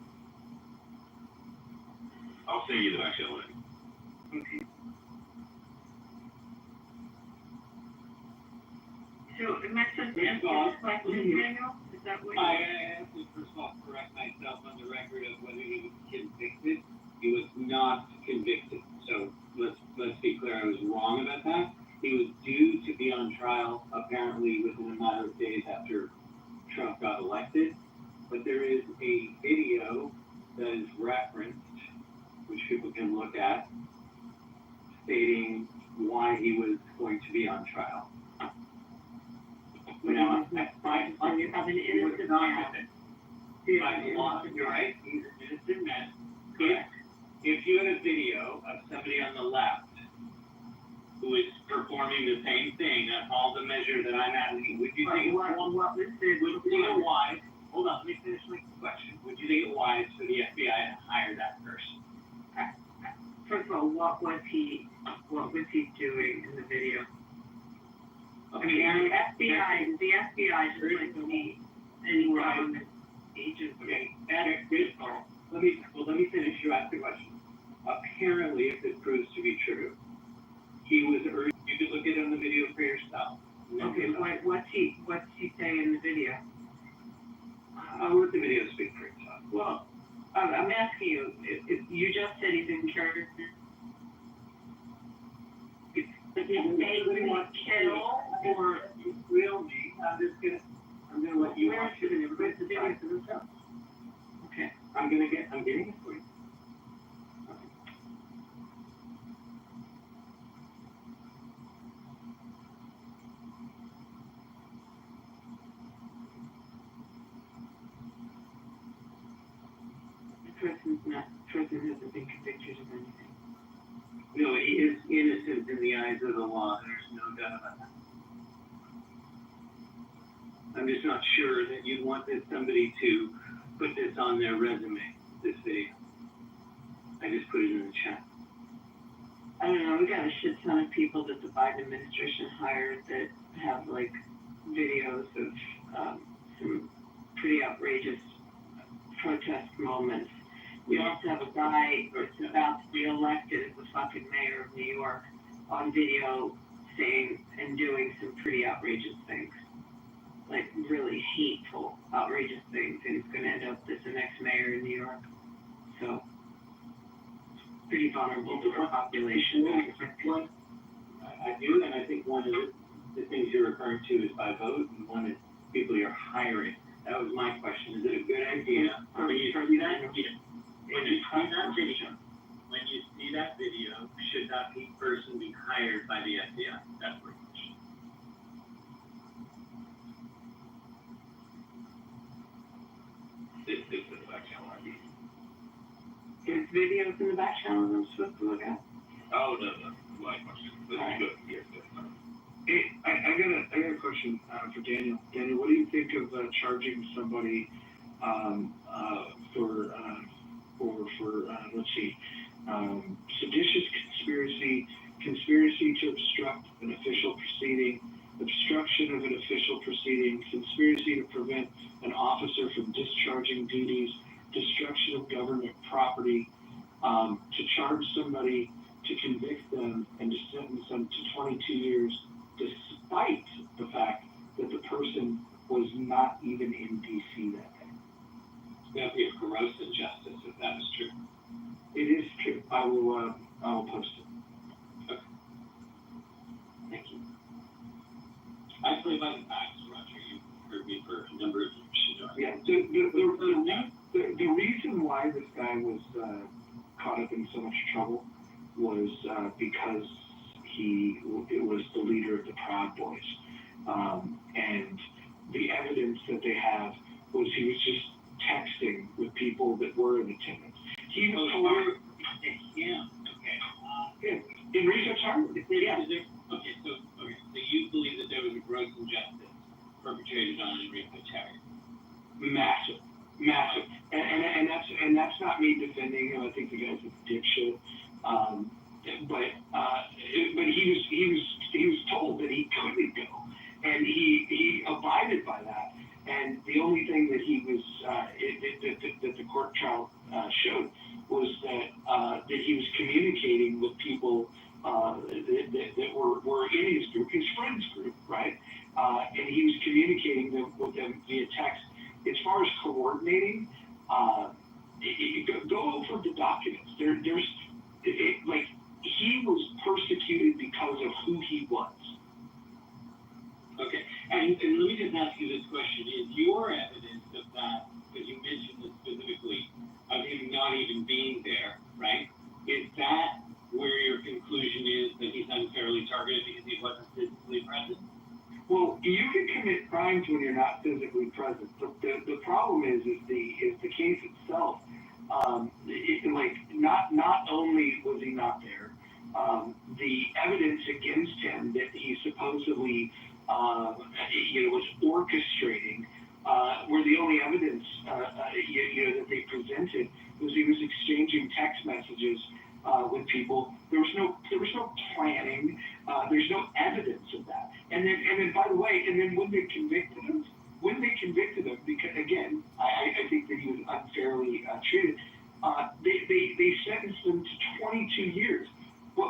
S13: I'll send you the back channel.
S7: Okay.
S2: So, am I supposed to answer this question, Daniel? Is that what
S16: I have to first of all correct myself on the record of whether he was convicted. He was not convicted. So let's be clear, I was wrong about that. He was due to be on trial apparently within a matter of days after Trump got elected. But there is a video that is referenced, which people can look at, stating why he was going to be on trial. Now,
S2: you have an innocent man?
S16: You're right, he's an innocent man. Correct. If you had a video of somebody on the left who is performing the same thing on all the measures that I'm asking, would you think it wise? Hold on, let me finish my question. Would you think it wise for the FBI to hire that person?
S2: First of all, what was he doing in the video?
S16: Okay.
S2: I mean, the FBI just like any government agent.
S16: Okay, let me finish. You asked the question. Apparently, if it proves to be true, he was urged. You can look at it on the video for yourself.
S2: Okay, what's he saying in the video?
S16: I'll let the video speak for itself.
S2: Well, I'm asking you. If you just said he's in character. Did he want kill or
S16: grill me? I'm gonna let you watch it and everybody the video for themselves.
S2: Okay.
S16: I'm getting it for you. Okay.
S2: The person hasn't been convicted of anything.
S16: No, he is innocent in the eyes of the law. There's no doubt about that. I'm just not sure that you'd want somebody to put this on their resume, this video. I just put it in the chat.
S2: I don't know, we got a shit ton of people that the Biden administration hired that have like videos of some pretty outrageous protest moments. We also have a guy that's about to be elected as the fucking mayor of New York on video saying and doing some pretty outrageous things. Like really hateful, outrageous things, and he's going to end up as the next mayor in New York. So, pretty vulnerable to our population.
S16: I do, and I think one of the things you're referring to is by vote, and one is people you're hiring. That was my question. Is it a good idea? When you see that video, should that person be hired by the FBI? That's my question.
S13: This is the back channel.
S2: There's videos in the back channel I'm supposed to look at?
S13: Oh, no. My question. This is good. Yes, yes.
S7: Hey, I got a question for Daniel. Daniel, what do you think of charging somebody for let's see, seditious conspiracy to obstruct an official proceeding, obstruction of an official proceeding, conspiracy to prevent an officer from discharging duties, destruction of government property, to charge somebody, to convict them, and to sentence them to 22 years, despite the fact that the person was not even in D.C. that day.
S16: That would be a gross injustice if that is true.
S7: It is true. I will post it.
S16: Okay. Thank you. I play by the facts, Roger. You've heard me for a number of years.
S7: Yeah. The reason why this guy was caught up in so much trouble was because it was the leader of the Proud Boys, and the evidence that they have was he was just texting with people that were in attendance. He was
S16: yeah. Okay.
S7: In research Harvard. Yeah.
S16: Okay. So you believe that there was a gross injustice perpetrated on Enrico Tarrio?
S7: Massive, and that's not me defending him. I think the guy's a dipshit. But he was told that he couldn't go, and he abided by that. And the only thing that he was that the court trial showed was that he was communicating with people that were in his group, his friends group, right? And he was communicating with them via text. As far as coordinating, go over the documents. He was persecuted because of who he was.
S16: Okay, and let me just ask you this question. Is your evidence of that, because you mentioned this specifically, of him not even being there, right? Is that where your conclusion is that he's unfairly targeted because he wasn't physically present?
S7: Well, you can commit crimes when you're not physically present. The problem is the case itself. Not only was he not there, the evidence against him that he supposedly was orchestrating, where the only evidence that they presented was he was exchanging text messages with people. There was no planning. There's no evidence of that. And then by the way, when they convicted him, because again, I think that he was unfairly treated. They sentenced him to 22 years. Go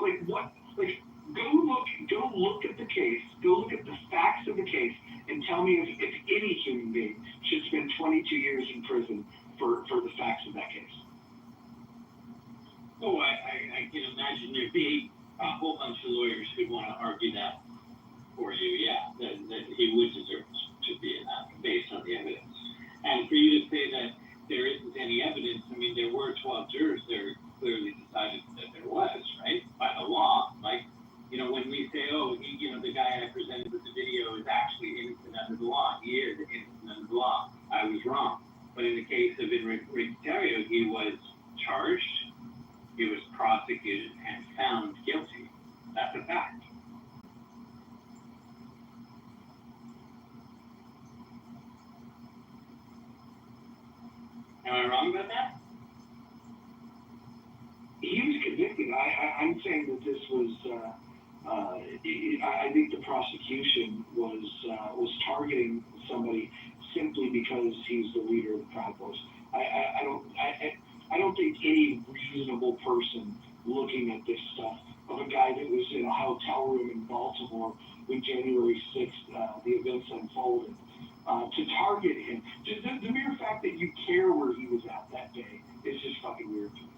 S7: look at the case. Go look at the facts of the case, and tell me if any human being should spend 22 years in prison for the facts of that case.
S16: Oh, I can imagine there'd be a whole bunch of lawyers who'd want to argue that for you, yeah, that he would deserve to be in that based on the evidence. And for you to say that there isn't any evidence, I mean, there were 12 jurors there clearly decided that there was, right, by the law. Like, when we say, oh, the guy I presented with the video is actually innocent under the law, he is innocent under the law. I was wrong. But in the case of Enrico Tarrio, he was charged, he was prosecuted, and found guilty. That's a fact. Am I wrong about that?
S7: He was convicted. I'm saying that this was. I think the prosecution was targeting somebody simply because he's the leader of the Proud Boys. I don't think any reasonable person looking at this stuff of a guy that was in a hotel room in Baltimore when January 6th the events unfolded, to target him. Just the mere fact that you care where he was at that day is just fucking weird to me.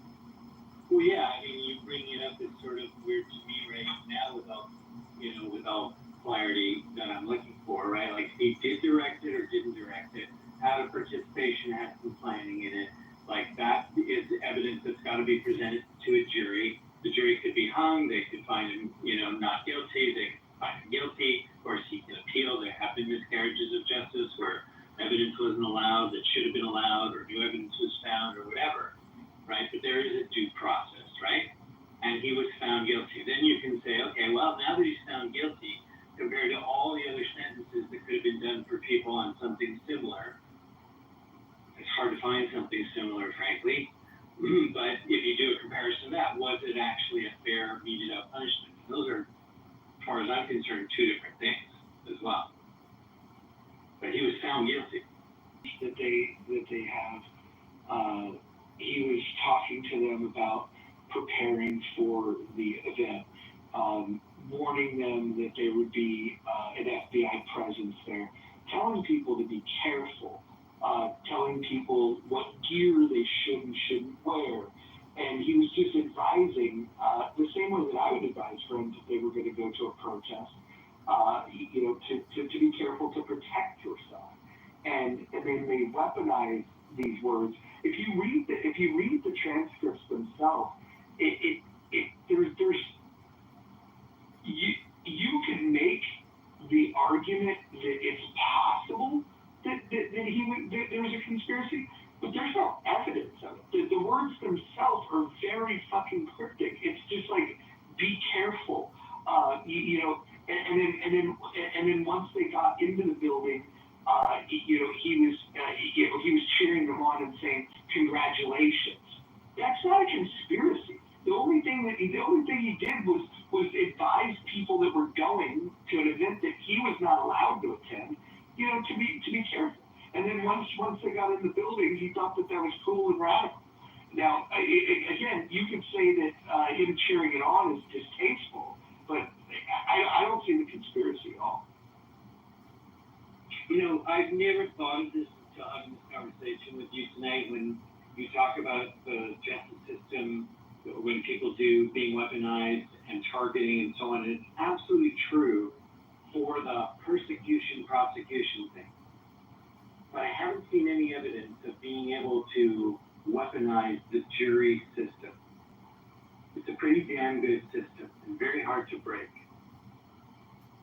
S16: Well, yeah, I mean, you bring it up, it's sort of weird to me right now without clarity that I'm looking for, right? Like, he did direct it or didn't direct it, had a participation, had some planning in it. Like, that is evidence that's got to be presented to a jury. The jury could be hung, they could find him, not guilty, they could find him guilty, or he can appeal. There have been miscarriages of justice where evidence wasn't allowed that should have been allowed, or new evidence was found, or whatever, right? But there is a due process, right? And he was found guilty. Then you can say, okay, well, now that he's found guilty, compared to all the other sentences that could have been done for people on something similar, it's hard to find something similar, frankly. But if you do a comparison to that, was it actually a fair, meted out punishment? Those are, as far as I'm concerned, two different things.
S7: preparing for the event, warning them that there would be an FBI presence there, telling people to be careful, telling people what gear they should and shouldn't wear. And he was just advising, the same way that I would advise friends if they were going to go to a protest, to be careful to protect yourself. And then they weaponize these words. If you read the transcripts themselves, you can make the argument that it's possible that there's a conspiracy, but there's no evidence of it. The words themselves are very fucking cryptic. It's just like, be careful, and then once they got into the building, he was cheering them on and saying, congratulations. That's not a conspiracy. The only thing he did was advise people that were going to an event that he was not allowed to attend, to be careful. And then once they got in the building, he thought that was cool and radical. Now, again, you could say that him cheering it on is distasteful, but I don't see the conspiracy at all.
S16: I've never thought of this until having this conversation with you tonight when you talk about the justice system, when people do being weaponized and targeting and so on. And it's absolutely true for the prosecution thing. But I haven't seen any evidence of being able to weaponize the jury system. It's a pretty damn good system and very hard to break.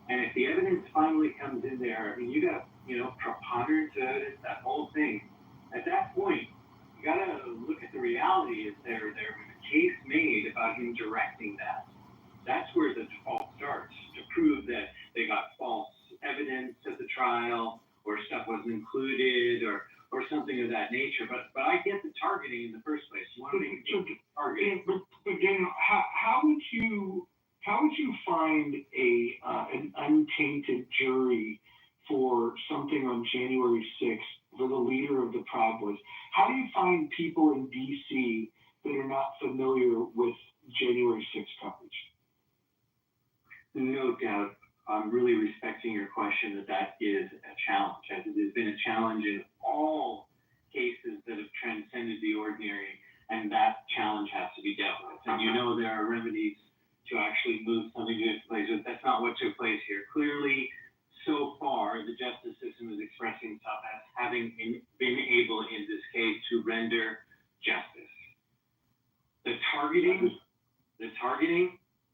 S16: And if the evidence finally comes in there, I mean, you got, preponderance of evidence, that whole thing. At that point, you got to look at the reality. Is there was a case made about him directing that? That's where the default starts, to prove that they got false evidence at the trial, or stuff wasn't included, or something of that nature. But I get the targeting in the first place. You want to make a target.
S7: But Daniel, how would you find an untainted jury for something on January 6th for the leader of the Proud Boys? How do you find people in D.C. that are not familiar with January 6th coverage?
S16: No doubt. I'm really respecting your question that is a challenge. There's been a challenge in all cases that have transcended the ordinary, and that challenge has to be dealt with. And there are remedies to actually move something to its place. That's not what took place here. Clearly, so far, the justice system is expressing itself as having been able, in this case, to render justice. The targeting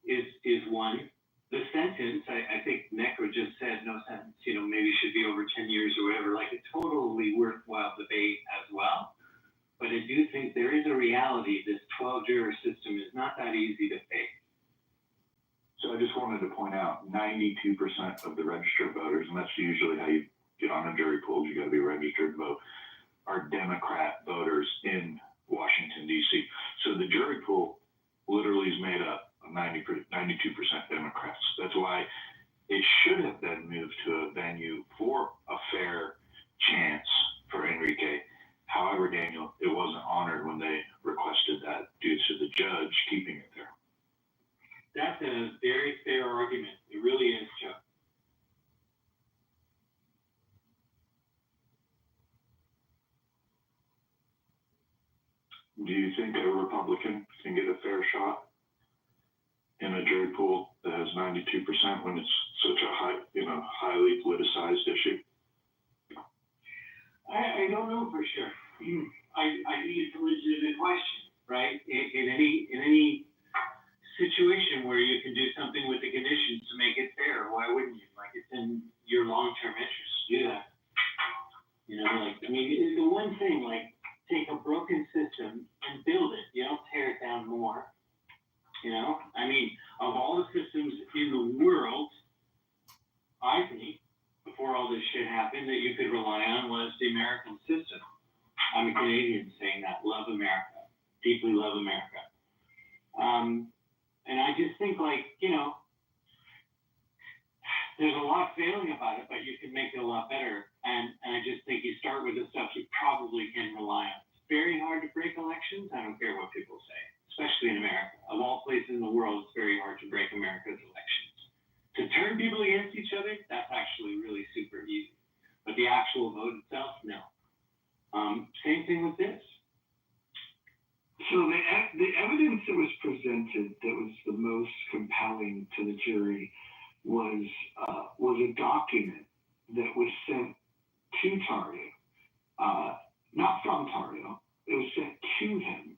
S16: is one. The sentence, I think Necro just said, no sentence, maybe should be over 10 years or whatever, like a totally worthwhile debate as well. But I do think there is a reality. This 12-juror system is not that easy to fake.
S1: So I just wanted to point out, 92% of the registered voters, and that's usually how you get on a jury pool, you got to be registered to vote, are Democrat voters in Washington, D.C. So the jury pool literally is made up of 92% Democrats. That's why it should have been moved to a venue for a fair chance for Enrique. However, Daniel, it wasn't honored when they requested that due to the judge keeping it there.
S16: That's a very fair argument. It really is, Chuck.
S1: Do you think a Republican can get a fair shot in a jury pool that has 92% when it's such a highly politicized issue?
S16: I don't know for sure. I think it's a legitimate question, right? In any situation where you can do something with the conditions to make it fair, why wouldn't you? Like, it's in your long-term interest to do that. The one thing, take a broken system and build it. You don't tear it down more. Of all the systems in the world, I think, before all this shit happened, that you could rely on was the American system. I'm a Canadian saying that. Love America. Deeply love America. And I just think, there's a lot failing about it, but you can make it a lot better. And I just think you start with the stuff you probably can rely on. It's very hard to break elections. I don't care what people say. It's especially in America. Of all places in the world, it's very hard to break America's elections. To turn people against each other, that's actually really super easy. But the actual vote itself, no. Same thing with this.
S7: So the evidence that was presented that was the most compelling to the jury was a document that was sent to Tarrio, not from Tarrio. It was sent to him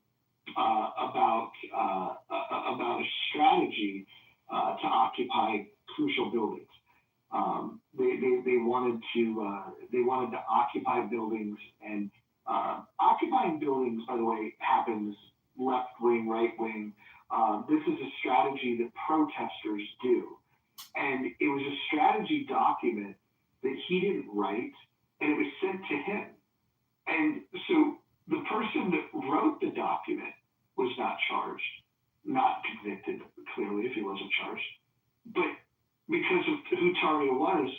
S7: about a strategy to occupy crucial buildings. They wanted to occupy buildings, and occupying buildings, by the way, happens left wing, right wing. This is a strategy that protesters do, and it was a strategy document that he didn't write, and it was sent to him. And so the person that wrote the document was not charged, not convicted, clearly, if he wasn't charged. But because of who Tarrio was,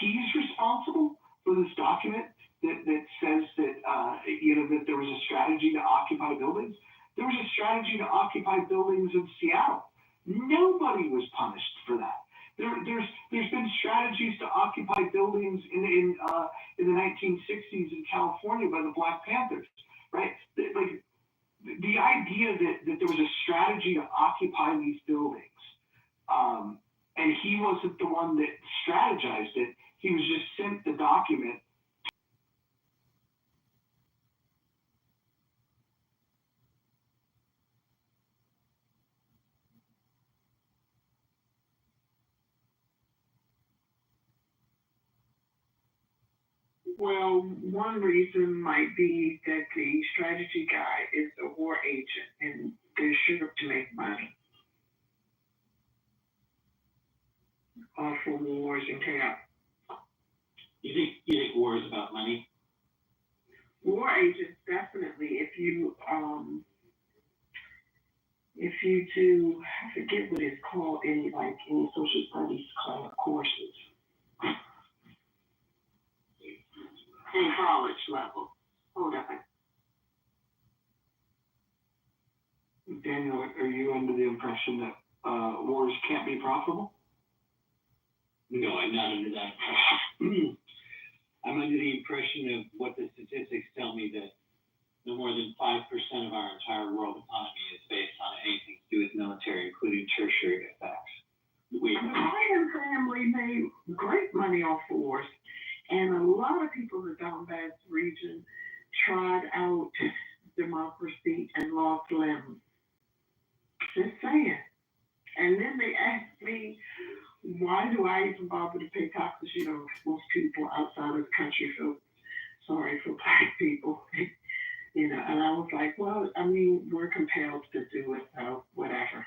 S7: he's responsible for this document that says that, that there was a strategy to occupy buildings. There was a strategy to occupy buildings in Seattle. Nobody was punished for that. There's been strategies to occupy buildings in the 1960s in California by the Black Panthers, right? Like the idea that there was a strategy to occupy these buildings, and he wasn't the one that strategized it. He was just sent the document.
S2: Well, one reason might be that the strategy guy is a war agent and they're sure to make money off of wars and chaos.
S16: You think war is about money?
S2: War agents, definitely. If you do, I forget what it's called, any social studies courses. In college level. Hold on.
S7: Daniel, are you under the impression that wars can't be profitable?
S16: No, I'm not under that impression. I'm under the impression of what the statistics tell me, that no more than 5% of our entire world economy is based on anything to do with military, including tertiary effects.
S2: The Biden family made great money off wars, and a lot of people in the Donbass region tried out democracy and lost limbs. Just saying. And then they asked me, why do I even bother to pay taxes? Most people outside of the country feel sorry for Black people. And I was like, well, we're compelled to do it, so whatever.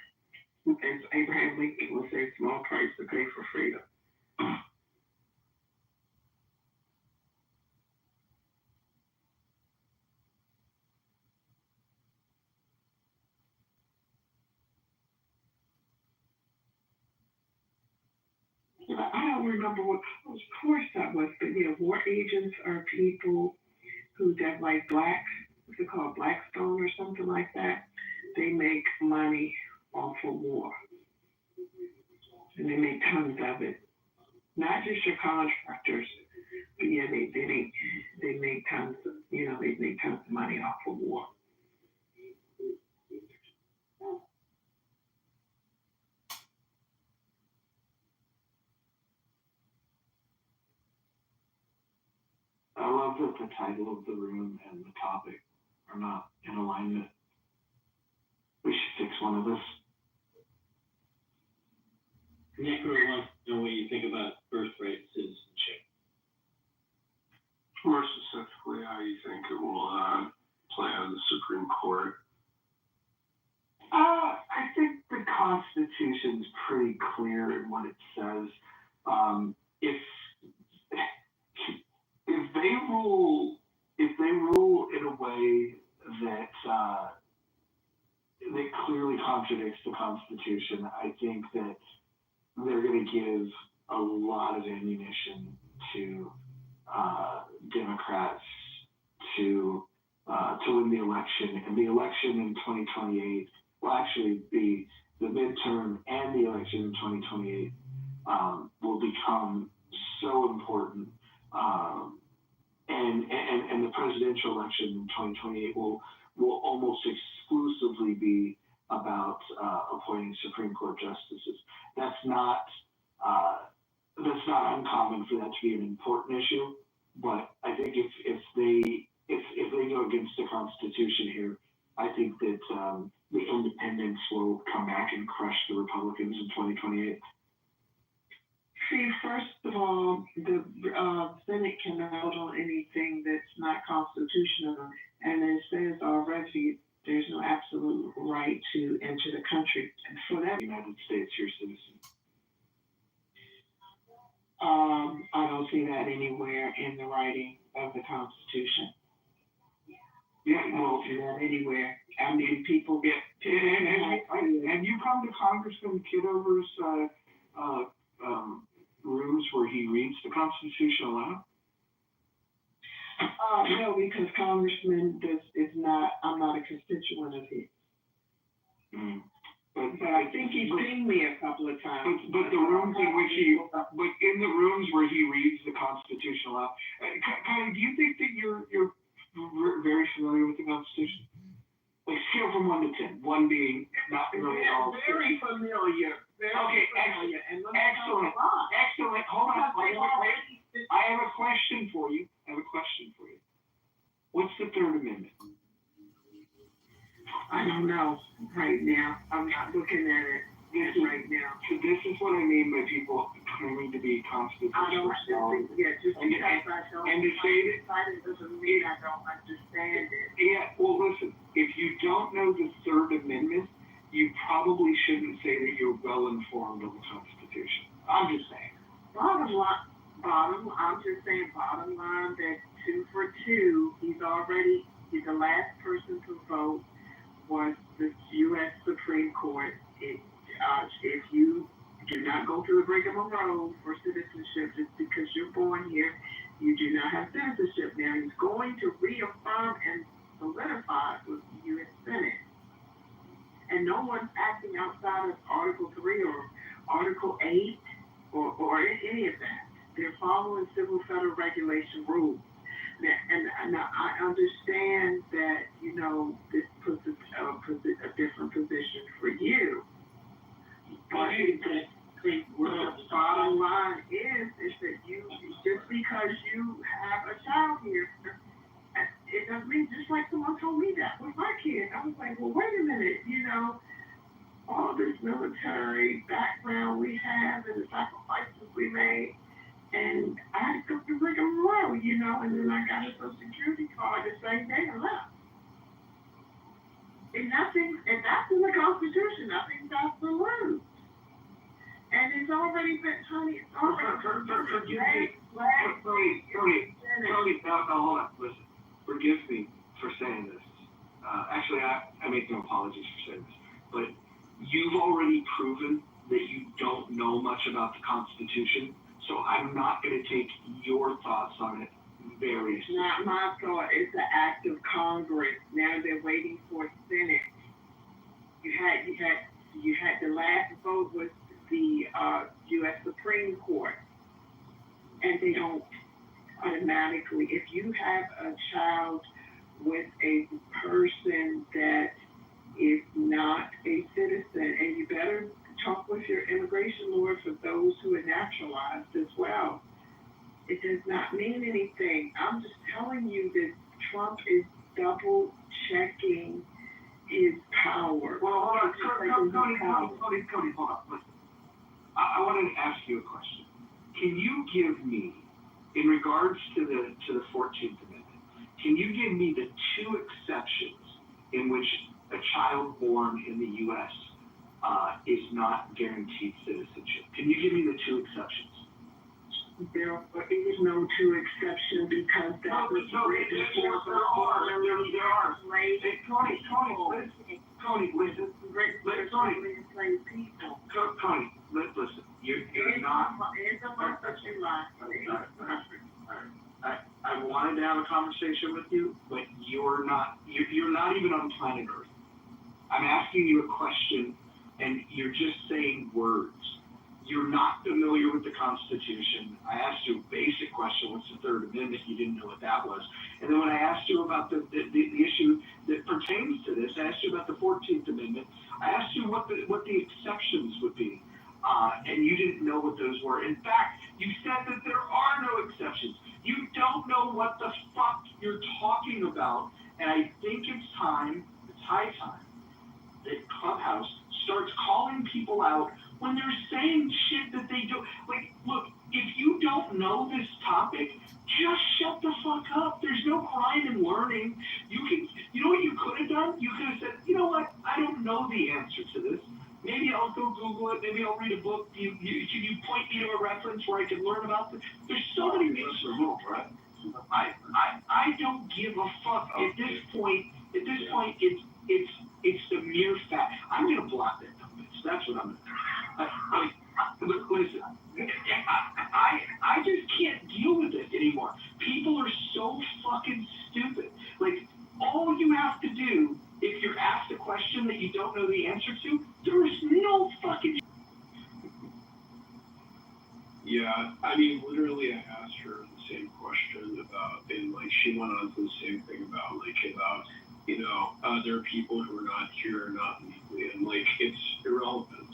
S2: As Abraham Lincoln would say, small price to pay for freedom. I don't remember what course that was, but war agents are people who that like blacks, what's it called, Blackstone or something like that. They make money off of war, and they make tons of it. Not just your contractors, but yeah, they make tons of they make tons of money off of war.
S7: I love that the title of the room and the topic are not in alignment. We should fix one of this.
S16: Nick really wants to know what you think about birthright citizenship.
S11: More specifically, how you think it will play out in the Supreme Court?
S7: I think the Constitution's pretty clear in what it says. If they rule in a way that clearly contradicts the Constitution, I think that they're going to give a lot of ammunition to Democrats to win the election. And the election in 2028,
S1: will actually be the midterm and the election in 2028 will become so important. And the presidential election in 2028 will almost exclusively be about appointing Supreme Court justices. That's not uncommon for that to be an important issue, but I think if they go against the Constitution here, I think that the independents will come back and crush the Republicans in 2028.
S2: See, first of all, the Senate cannot vote on anything that's not constitutional, and it says already there's no absolute right to enter the country. And for that,
S1: United States, you're a citizen.
S2: I don't see that anywhere in the writing of the Constitution.
S1: Yeah,
S2: I don't see that anywhere. I mean, people get.
S1: Have you come to Congressman Kitover's rooms where he reads the Constitution aloud?
S2: No, because Congressman I'm not a constituent of his. But I think he's seen me a couple of times.
S1: But the rooms in which in the rooms where he reads the Constitution aloud, do you think that you're very familiar with the Constitution? Like scale from 1 to 10, 1 being not really at all.
S2: Very familiar.
S1: Okay,
S2: familiar.
S1: Excellent. Hold on. I have a question for you. What's the Third Amendment?
S2: I don't know right now. I'm not looking at it right now.
S1: So this is what I mean by people claiming to be constitutional.
S2: I don't understand. Yeah, just because I don't.
S1: And to say that
S2: it doesn't mean I don't understand it.
S1: Yeah. Well, listen. If you don't know the Third Amendment, you probably shouldn't say that you're well informed on the Constitution. I'm just saying.
S2: I'm just saying bottom line that 2 for 2, he's the last person to vote was the U.S. Supreme Court. If you do not go through the rigmarole for citizenship just because you're born here, you do not have citizenship. Now he's going to reaffirm and solidify with the U.S. Senate. And no one's acting outside of Article 3 or Article 8 or any of that. They're following civil federal regulation rules. And I understand that, this puts a different position for you. But the bottom line is that you, just because you have a child here, it doesn't mean, just like someone told me that with my kid. I was like, well, wait a minute, all this military background we have and the sacrifices we made. And I had to go through rigmarole, and then I got a Social Security card the same day I left. And that's in the Constitution. Nothing's absolute. And it's already been, Tony,
S1: Forgive me. Tony, no, hold on. Listen, forgive me for saying this. Actually, I make no apologies for saying this. But you've already proven that you don't know much about the Constitution. So I'm not going to take your thoughts on it very seriously.
S2: Not my thought. It's an act of Congress. Now they're waiting for Senate. You had the last vote was the U.S. Supreme Court, and they don't automatically. If you have a child with a person that is not a citizen, and you better talk with your immigration lawyer for those who are naturalized as well. It does not mean anything. I'm just telling you that Trump is double checking his power.
S1: Well, hold on, Tony, hold on. Listen, I wanted to ask you a question. Can you give me, in regards to the 14th Amendment, can you give me the 2 exceptions in which a child born in the U.S. Is not guaranteed citizenship? Can you give me the 2 exceptions?
S2: There is no 2 exceptions because that was written for the
S1: Tony, listen. Tony, listen. You're not.
S2: It's a month of July.
S1: I wanted to have a conversation with you, but you're not even on planet Earth.
S7: I'm asking you a question, and you're just saying words. You're not familiar with the Constitution. I asked you a basic question, what's the Third Amendment? You didn't know what that was. And then when I asked you about the issue that pertains to this, I asked you about the 14th Amendment. I asked you what the exceptions would be, and you didn't know what those were. In fact, you said that there are no exceptions. You don't know what the fuck you're talking about, and I think it's high time, that Clubhouse starts calling people out when they're saying shit that they don't. Like, look, if you don't know this topic, just shut the fuck up. There's no crime in learning. You know what you could have done? You could have said, you know what? I don't know the answer to this. Maybe I'll go Google it. Maybe I'll read a book. Can you point me to a reference where I can learn about this? There's so many things to look, right? I don't give a fuck at this point. At this point, it's the mere fact. I'm gonna block that dumb bitch. That's what I'm gonna do. Listen, I just can't deal with it anymore. People are so fucking stupid. Like, all you have to do, if you're asked a question that you don't know the answer to, there is no fucking.
S11: Yeah, I mean, literally, I asked her the same question about, and like, she went on to the same thing about, there are people who are not here, not legally, and like, it's irrelevant.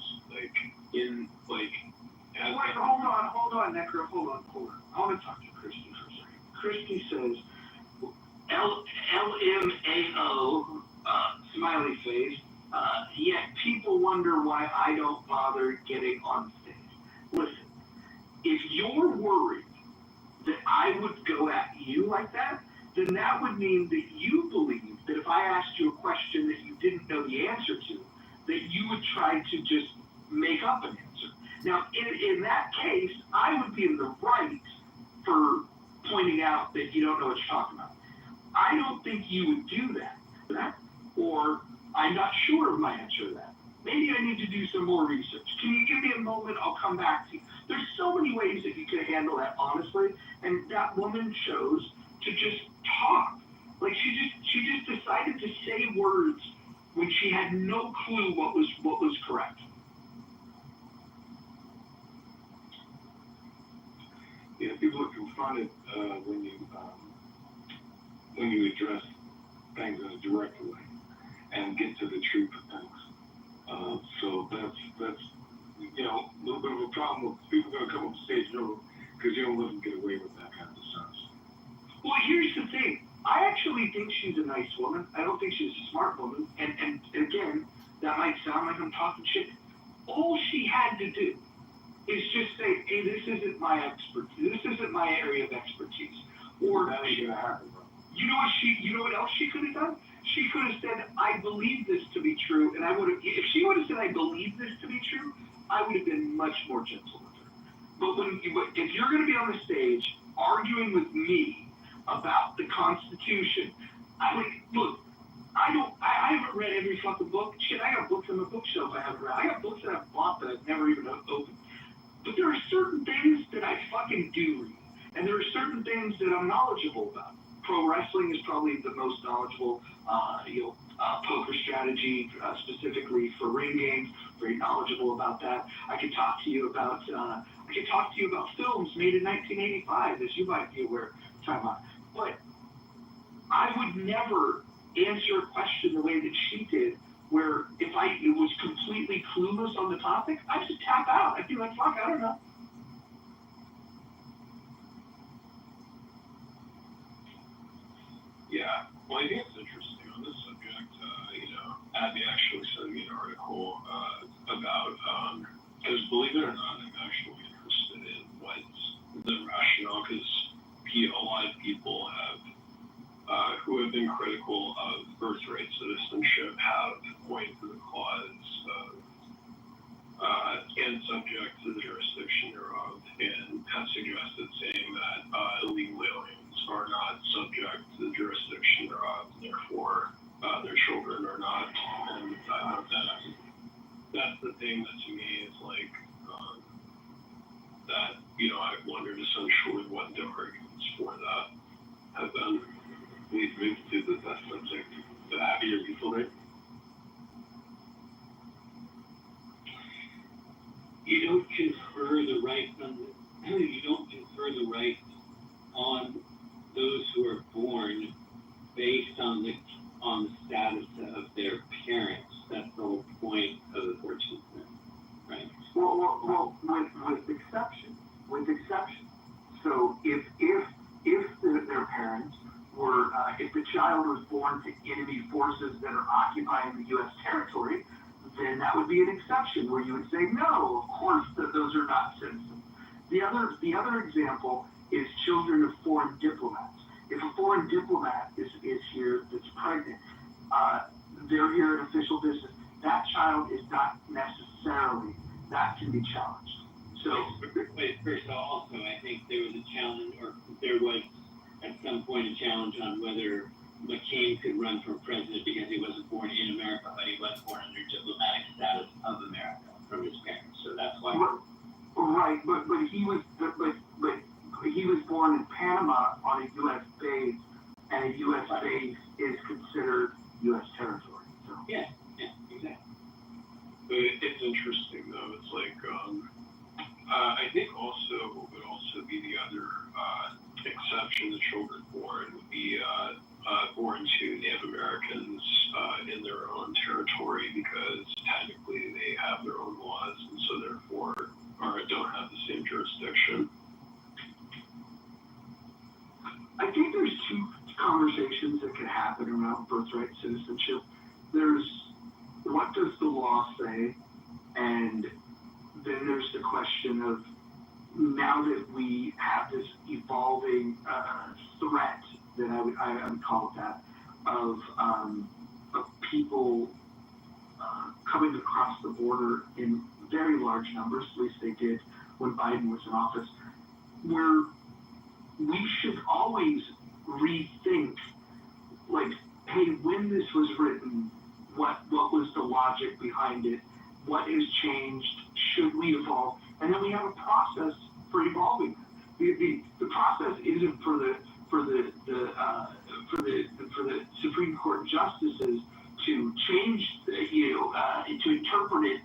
S11: Like,
S7: Hold on, Necro, hold on. I want to talk to Christy for a second. Christy says, LMAO, smiley face, yet people wonder why I don't bother getting on stage. Listen, if you're worried that I would go at you like that, then that would mean that you believe that if I asked you a question that you didn't know the answer to, that you would try to just make up an answer. Now, in that case, I would be in the right for pointing out that you don't know what you're talking about. I don't think you would do that, or I'm not sure of my answer to that. Maybe I need to do some more research. Can you give me a moment? I'll come back to you. There's so many ways that you could handle that honestly, and that woman chose to just talk. Like, she just decided to say words when she had no clue what was correct.
S11: Yeah, people are confronted when you address things in a direct way and get to the truth of things. So that's a little bit of a problem with people going to come up stage, because you don't let them get away with that kind of stuff.
S7: Well, here's the thing. I actually think she's a nice woman. I don't think she's a smart woman. And again, that might sound like I'm talking shit. All she had to do is just say, hey, this isn't my expertise. This isn't my area of expertise. Or
S11: that ain't gonna happen, bro.
S7: You know what else she could have done? She could have said, I believe this to be true, and if she would have said, I believe this to be true, I would have been much more gentle with her. But if you're going to be on the stage arguing with me about the Constitution, look, I haven't read every fucking book. Shit, I got books on the bookshelf I haven't read. I got books that I've bought that I've never even opened. But there are certain things that I fucking do read, and there are certain things that I'm knowledgeable about. Pro wrestling is probably the most knowledgeable, poker strategy, specifically for ring games, very knowledgeable about that. I could talk to you about films made in 1985, as you might be aware, time out. But I would never answer a question the way that she did, where if I was completely clueless on the topic, I'd just tap out. I'd be like, fuck, I don't know.
S11: Yeah, well, I think it's interesting on this subject. Abby actually sent me an article about, because believe it or not, I'm actually interested in what's the rationale, because a lot of people who have been critical of birthright citizenship have pointed to the clause of and subject to the jurisdiction thereof, and have suggested saying that illegal aliens are not subject to the jurisdiction thereof, therefore their children are not. And that's the thing that to me is like that, I've wondered essentially what the arguments for that have been. We've moved to the subject. Abby, are you still there?
S16: you don't confer the rights on those who are born based on the status of their parents. That's the whole point of the 14th Amendment, right?
S1: Well, with exception. So if their parents were, if the child was born to enemy forces that are occupying the U.S. territory, then that would be an exception where you would say, no, of course, those are not citizens. The other example is children of foreign diplomats. If a foreign diplomat is here that's pregnant, they're here in official business, that child is not necessarily, that can be challenged. So,
S16: wait, first also, I think there was a challenge, or there was at some point a challenge on whether McCain could run for president because he wasn't born in America, but he was born under diplomatic status of America from his parents. So that's why.
S1: Right, but he was he was born in Panama on a U.S. base, and a U.S. base is considered U.S. territory. So.
S16: Yeah, exactly.
S11: But it's interesting though. It's like I think also what would also be the other exception to children born would be born to Native Americans in their own territory, because technically they have their own laws and so therefore don't have the same jurisdiction.
S1: I think there's two conversations that could happen around birthright citizenship. There's what does the law say, and then there's the question of, now that we have this evolving threat, that I would call it that, of people coming across the border in very large numbers, at least they did when Biden was in office, where we should always rethink, like, hey, when this was written, what was the logic behind it? What has changed? Should we evolve? And then we have a process for evolving. The process isn't for the Supreme Court justices to change, to interpret it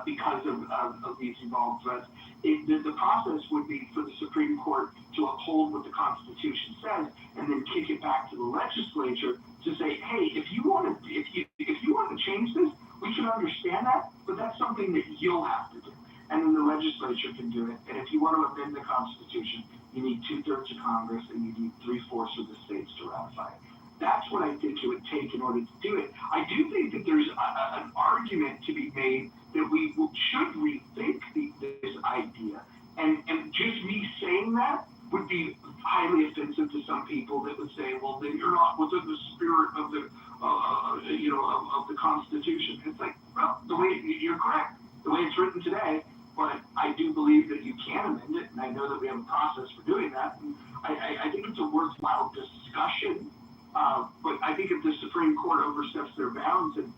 S1: because of these evolved threats. The process would be for the Supreme Court to uphold what the Constitution says, and then kick it back to the legislature to say, hey, if you want to change this, we can understand that, but that's something that you'll have to do. And then the legislature can do it. And if you want to amend the Constitution, you need 2/3 of Congress and you need 3/4 of the states to ratify it. That's what I think it would take in order to do it. I do think that there's an argument to be made that we should rethink this idea. And just me saying that would be highly offensive to some people that would say, well, then you're not within the spirit of the, of the Constitution. It's like, well, you're correct, the way it's written today, but I do believe that you can amend it, and I know that we have a process for doing that. And I think it's a worthwhile discussion. But I think if the Supreme Court oversteps their bounds and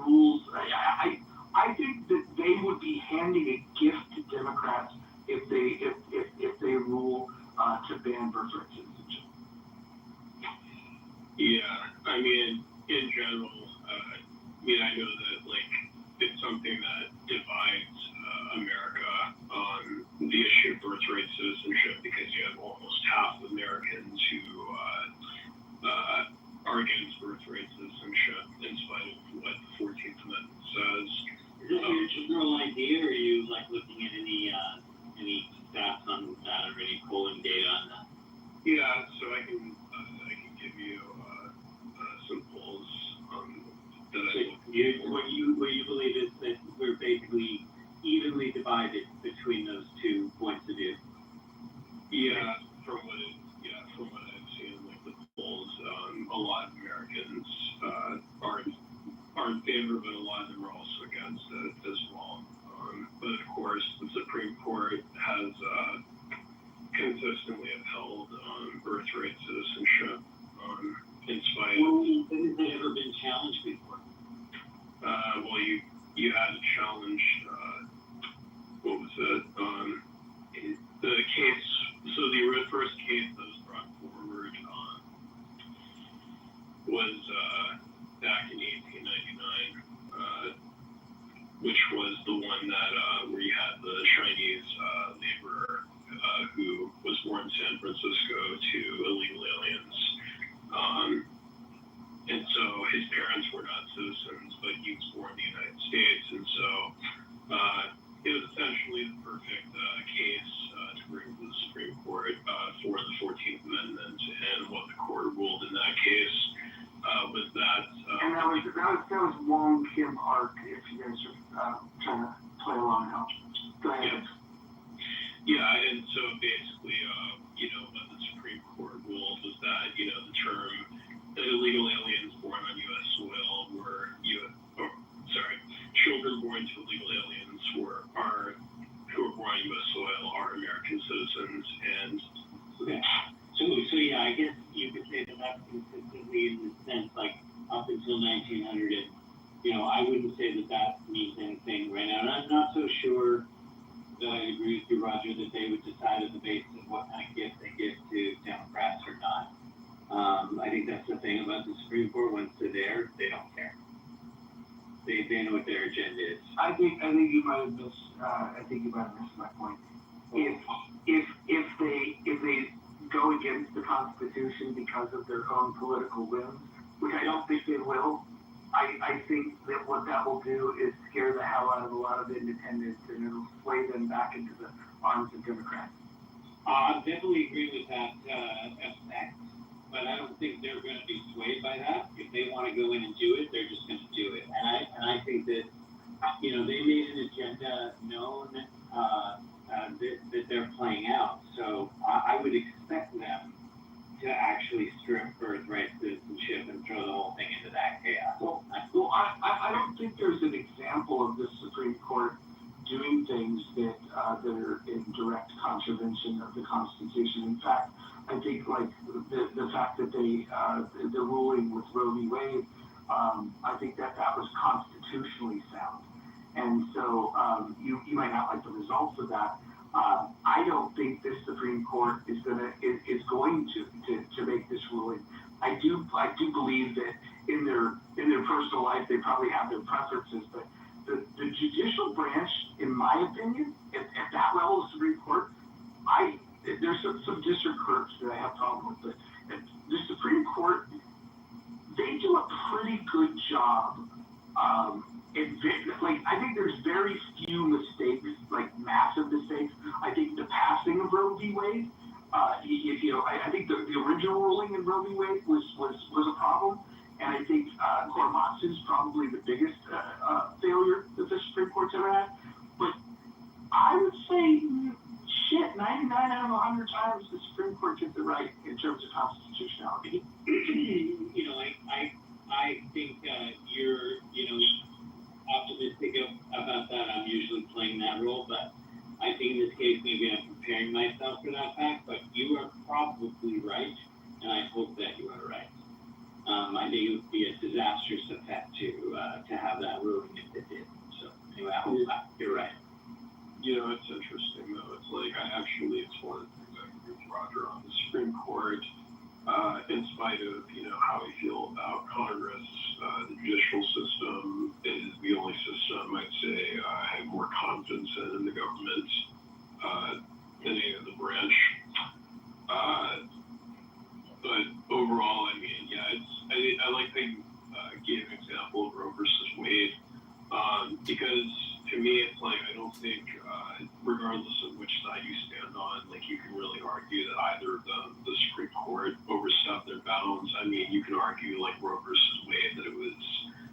S1: rules, I think that they would be handing a gift to Democrats if they rule to ban birthright citizenship.
S11: Yeah, I mean, in general, I know that like it's something that divides America on the issue of birthright citizenship, because you have almost half of Americans who are against birthright citizenship in spite of what the 14th Amendment says.
S16: Is this your general idea, or are you like looking at any stats on that or any polling data on that?
S11: Yeah, so I can give you some polls that
S16: what you believe is that we're
S11: was the one that where you had the Chinese laborer who was born in San Francisco to illegal aliens. And so his parents were not citizens, but he was born in the United States. And so it was essentially the perfect case to bring to the Supreme Court for the 14th Amendment. And what the court ruled in that case was that.
S1: And that was Wong Kim Ark, if you guys are trying to play along now. Go ahead.
S11: Yeah, and so basically, what the Supreme Court ruled was that, the term illegal aliens born on U.S. soil children born to illegal aliens who are born on U.S. soil are American citizens, and
S16: okay. So yeah, I guess you could say that that's consistently in the sense, like, up until 1900, I wouldn't say that means anything right now. And I'm not so sure that I agree with you, Roger, that they would decide on the basis of what kind of gift they give to Democrats or not. I think that's the thing about the Supreme Court. Once they're there, they don't care. They know what their agenda is.
S1: I think you might have missed my point. If they go against the Constitution because of their own political whims, which I don't think they will, I think that what that will do is scare the hell out of a lot of independents, and it'll sway them back into the arms of Democrats.
S16: I definitely agree with that aspect, but I don't think they're going to be swayed by that. If they want to go in and do it, they're just going to do it. And I think that, they made an agenda known that they're playing out. So I would expect them to actually strip birthright citizenship and throw the whole thing into that chaos.
S1: Well, I don't think there's an example of the Supreme Court doing things that are in direct contravention of the Constitution. In fact, I think like the fact that the ruling with Roe v. Wade, I think that was constitutionally sound. And so you might not like the results of that. I don't think this Supreme Court is going to make this ruling. I do believe that in their personal life they probably have their preferences, but the judicial branch, in my opinion, at that level of Supreme Court, there's some district clerks that I have problems with, but at the Supreme Court, they do a pretty good job. I think there's very few mistakes, like massive mistakes. I think the passing of Roe v. Wade, I think the original ruling in Roe v. Wade was a problem, and I think Korematsu is probably the biggest failure that the Supreme Court's ever had. But I would say, 99 out of 100 times the Supreme Court gets it right in terms of constitutionality.
S16: I think you're, optimistic about that. I'm usually playing that role, but I think in this case maybe I'm preparing myself for that fact. But you are probably right, and I hope that you are right. I think it would be a disastrous effect to have that ruling if it did. So anyway, I hope you're right.
S11: It's interesting though. It's like it's one of the things I agree with Roger on the Supreme Court. In spite of how we feel about Congress, the judicial system is the only system I'd say I have more confidence in the government than any other branch. But overall, I like that you gave an example of Roe versus Wade, because to me it's like I don't think, regardless of which side you stand on, you can really argue that either of the Supreme Court overstepped their bounds. You can argue like Roe versus Wade that it was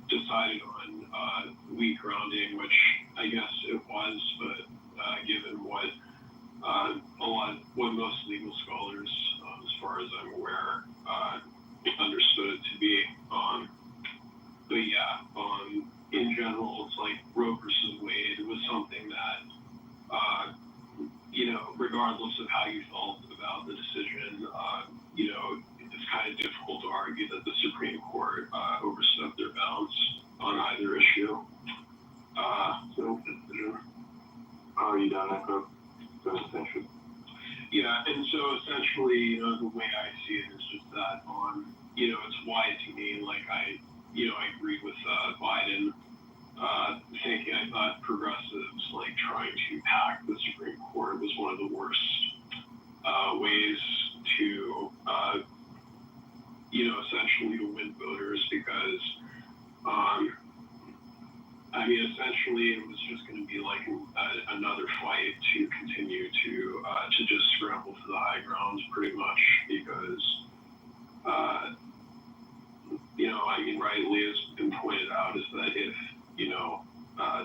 S11: decided on weak grounding, which I guess it was, but given what most legal scholars, as far as I'm aware, understood it to be. But yeah, in general, it's like Roe versus Wade was something that, regardless of how you felt about the decision, it's kind of difficult to argue that the Supreme Court overstepped their bounds on either issue.
S9: Are you done, Echo? Essentially.
S11: Yeah, and so essentially, the way I see it is just that it's why to me, I agree with Biden thinking. I thought progressives like trying to pack the Supreme Court was one of the worst ways to, essentially to win voters because, essentially it was just going to be like another fight to continue to just scramble for the high grounds pretty much because, rightly has been pointed out is that if,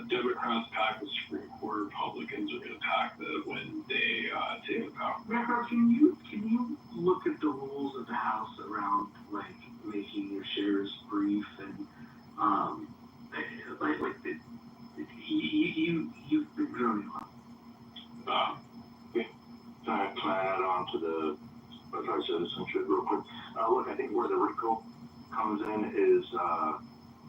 S11: Democrats pack the Supreme Court, Republicans are going to pack that when they take the power.
S7: Macro, can you look at the rules of the House around like making your shares brief and you've been growing on.
S17: Can I add on to the citizenship real quick? Look, I think where the wrinkle comes in is,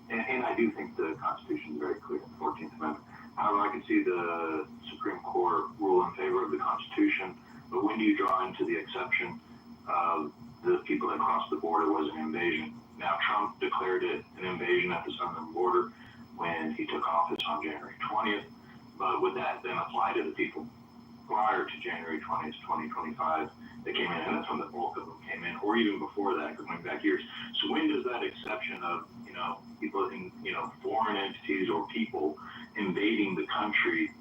S17: and I do think the Constitution is very clear, the 14th Amendment. However, I can see the Supreme Court rule in favor of the Constitution, but when do you draw into the exception of the people that crossed the border was an invasion? Now, Trump declared it an invasion at the southern border when he took office on January 20th, but would that then apply to the people prior to January 20th, 2025, that came in, and that's when the bulk of them came in, or even before that, going back years. So when does that exception of, people in, foreign entities or people invading the country,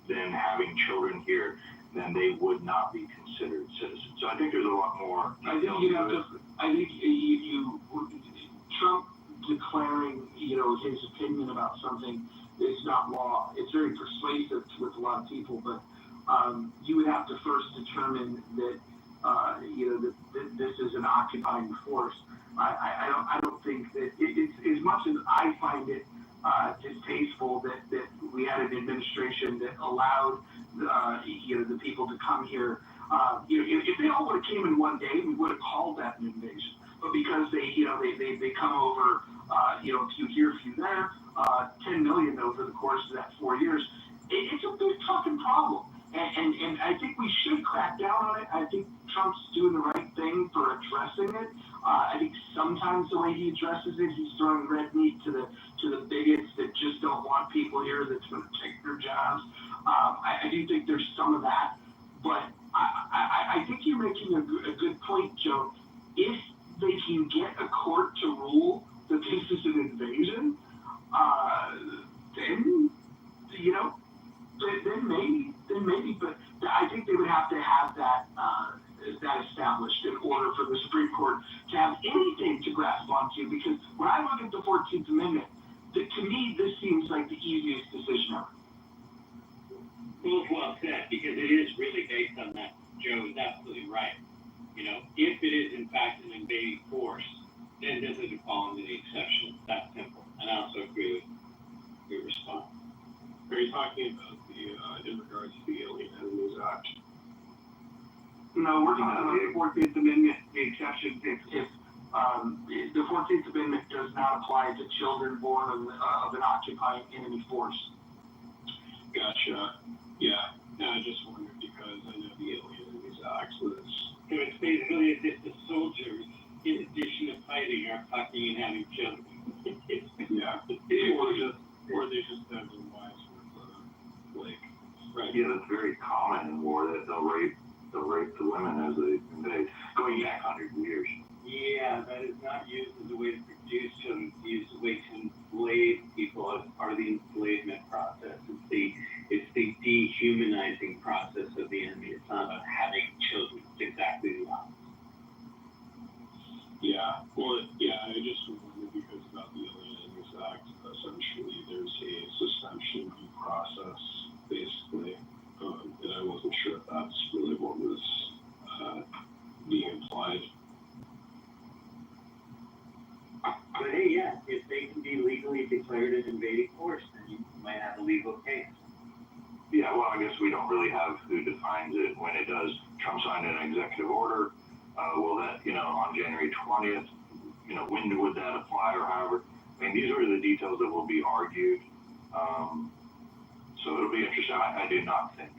S17: then having children here, then they would not be considered citizens? So I think there's a lot more.
S7: I think Trump declaring, his opinion about something is not law. It's very persuasive with a lot of people, but you would have to first determine that, that this is an occupying force. I don't think that it's as much as I find it distasteful that we had an administration that allowed the people to come here. If they all would have came in one day, we would have called that an invasion. But because they come over, a few here, a few there, 10 million over the course of that 4 years, it's a big fucking problem. And I think we should crack down on it. I think Trump's doing the right thing for addressing it. I think sometimes the way he addresses it, he's throwing red meat to the bigots that just don't want people here that's going to take their jobs. I do think there's some of that, but I think you're making a good point, Joe. If they can get a court to rule that this is an invasion, then maybe, but I think they would have to have that established in order for the Supreme Court to have anything to grasp onto, because when I look at the 14th Amendment, to me, this seems like the easiest decision ever.
S16: Both well said, because it is really based on that. Joe is absolutely right. If it is in fact an invading force, then this is fall into the exception. That's simple. And I also agree with your response.
S11: Are you talking about in regards to the Alien Enemies Act?
S7: No, we're talking about the 14th Amendment, the exception. If the 14th Amendment does not apply to children born of an occupying enemy force.
S11: Gotcha. Yeah. No, I just wondered because I know the Alien Enemies Act was.
S16: So it's basically as if the soldiers, in addition to fighting, are fucking and having children.
S11: Yeah. Or they just have their wives with
S17: Right. Yeah, that's very common in war that they'll rape the women as they invade, going back 100 years.
S16: Yeah, that is not used as a way to produce children. It's used as a way to enslave people as part of the enslavement process. It's the dehumanizing process of the enemy. It's not about having children. It's exactly the opposite.
S11: Yeah. Well, yeah, I just wondered because about the Alien Enemies Act, essentially there's a suspension due process, basically, and I wasn't sure if that's really what was being implied.
S16: But hey, yeah, if they can be legally declared an invading force, then you might have a legal case.
S17: Yeah, well, I guess we don't really have who defines it when it does. Trump signed an executive order. Will that, on January 20th, when would that apply or however? I mean, these are the details that will be argued. So it'll be interesting. I do not think,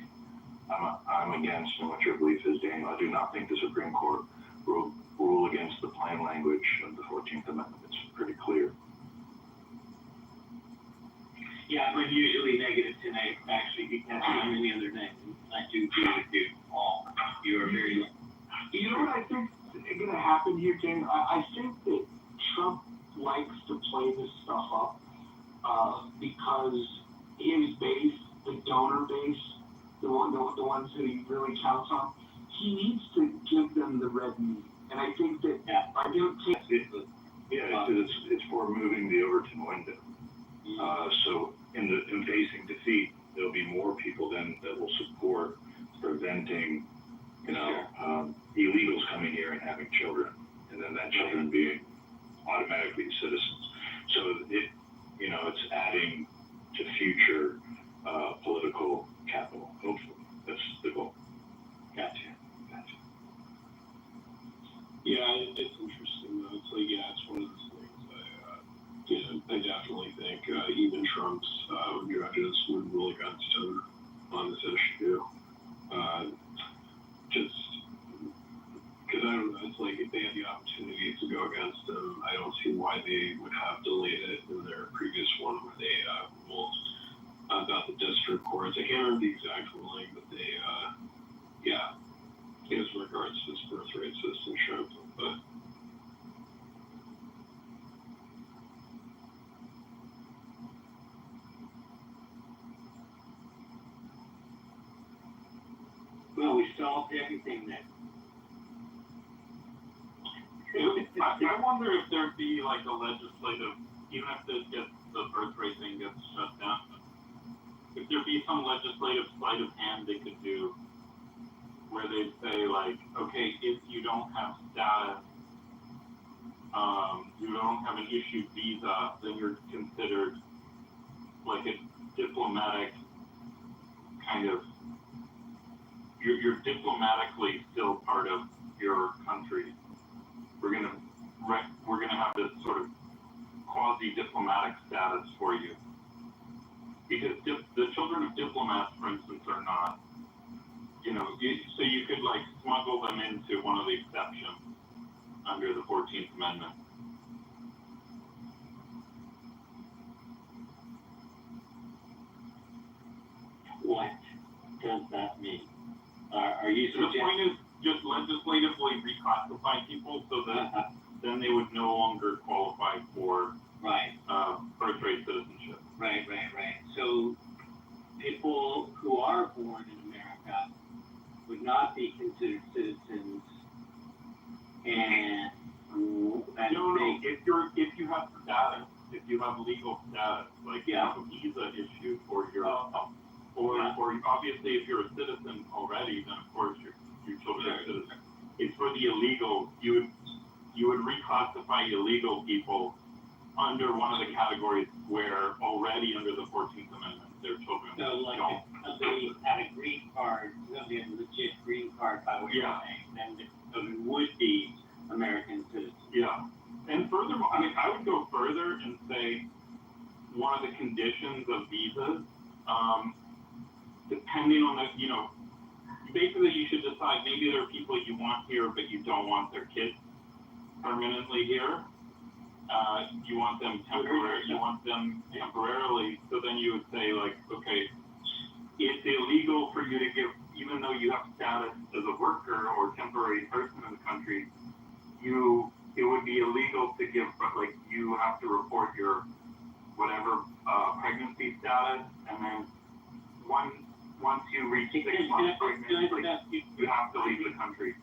S17: I'm against what your belief is, Daniel. I do not think the Supreme Court will rule against the plain language of the 14th Amendment. It's pretty clear.
S16: Yeah, but usually negative tonight, actually, because I'm in the other night. I do agree with you all. You are very.
S1: You know what I think is going to happen here, James? I think that Trump likes to play this stuff up because his base, the donor base, the ones that he really counts on, he needs to give them the red meat. And I think that I don't think
S17: it's for moving the Overton window. So in facing defeat, there'll be more people then that will support preventing, illegals coming here and having children, and then that children being automatically citizens. So it's adding to future political capital. Hopefully, that's the goal.
S16: Gotcha.
S18: Yeah, it's interesting though. It's like, it's one of those things. I definitely think even Trump's judges would rule against him on this issue. Just because I don't know, it's like if they had the opportunity to go against him, I don't see why they would have delayed it in their previous one where they ruled about the district courts. I can't remember the exact ruling, but they, as regards to this birthright citizenship, but.
S16: Well, we solved everything then.
S10: I wonder if there'd be like a legislative, even if the birthright thing gets shut down, if there'd be some legislative sleight of hand they could do where they'd say like, okay, if you don't have status, you don't have an issued visa, then you're considered like a diplomatic kind of, you're diplomatically still part of your country. We're gonna have this sort of quasi-diplomatic status for you, because the children of diplomats, for instance, are not. So you could like smuggle them into one of the exceptions under the 14th Amendment.
S16: What does that mean? Are you
S10: The point is just legislatively reclassify people so that then they would no longer qualify for birthright citizenship.
S16: Right. So people who are born in America would not be considered citizens, and
S10: if you have status, if you have legal status, like you have a visa issued or you're or obviously if you're a citizen already, then of course your children are citizens. It's for the illegal. You would reclassify illegal people under one of the categories where already under the 14th Amendment their children don't.
S16: If somebody had a green card, somebody had a legit green card by what you're saying, then it would be American citizens. Yeah. And furthermore,
S10: I would go further and say one of the conditions of visas, depending on basically you should decide maybe there are people you want here, but you don't want their kids permanently here. You want them temporarily, so then you would say like, okay, it's illegal for you to give, even though you have status as a worker or temporary person in the country, it would be illegal to give, like you have to report your whatever pregnancy status, and then once you reach 6 months pregnancy, you have to leave the country.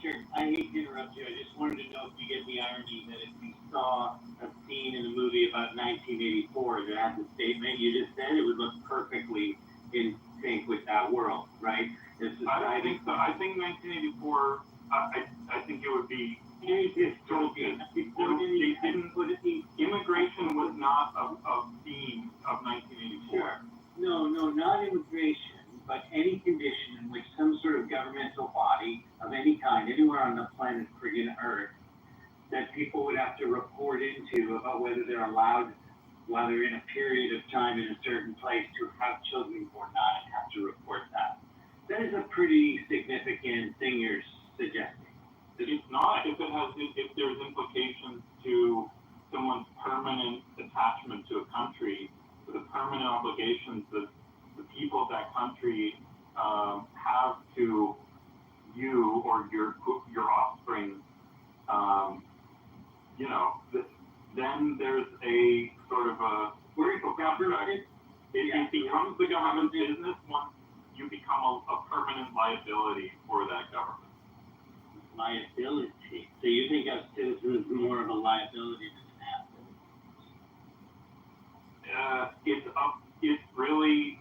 S16: Sure. I hate to interrupt you. I just wanted to know if you get the irony that if you saw a scene in a movie about 1984 that had the statement you just said, it would look perfectly in sync with that world, right?
S10: I think so. I think 1984. I think it would be. Immigration was not a theme of 1984.
S16: Sure. No, not immigration, but any condition in which some sort of governmental body of any kind, anywhere on the planet friggin' Earth, that people would have to report into about whether they're allowed, while they're in a period of time in a certain place, to have children or not, and have to report that. That is a pretty significant thing you're suggesting.
S10: It's not if there's implications to someone's permanent attachment to a country.
S1: the permanent obligations that the people of that country have to you or your offspring, you know, then there's a sort of a contract. It becomes the government business once you become a permanent liability for that government.
S16: Liability. So you think of citizens more of a liability than an asset?
S1: It's really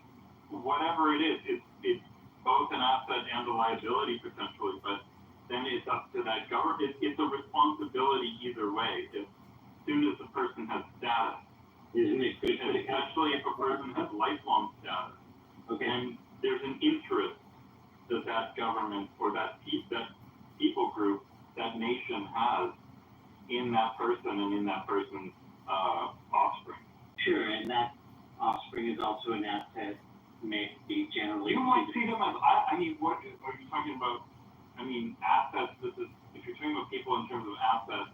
S1: whatever it is. It's both an asset and a liability potentially, but then it's up to that government. It's a responsibility either way. As soon as the person has status,
S16: isn't it good?
S1: Especially if a person has lifelong status,
S16: okay,
S1: and there's an interest that government or that people group, that nation has in that person and in that person's offspring.
S16: Sure, and that offspring is also an asset, may be generally.
S1: You might see them as, I mean, what are you talking about? I mean, assets, if you're talking about people in terms of assets,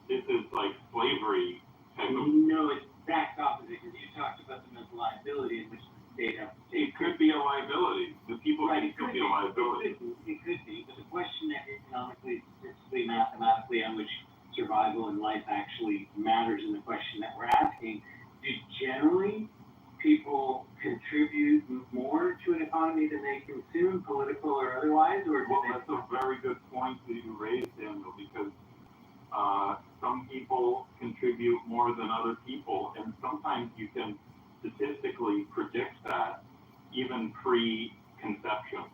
S1: this is like slavery type of.
S16: No, it's exact opposite, because you talked about them as liabilities, which the state has to take.
S1: It could be a liability. The people can still be a liability.
S16: It could be, but the question that economically, statistically, mathematically, on which survival in life actually matters in the question that we're asking, do generally people contribute more to an economy than they consume, political or otherwise, or
S1: that's a very good point that you raised, Daniel, because some people contribute more than other people, and sometimes you can statistically predict that even pre-conception.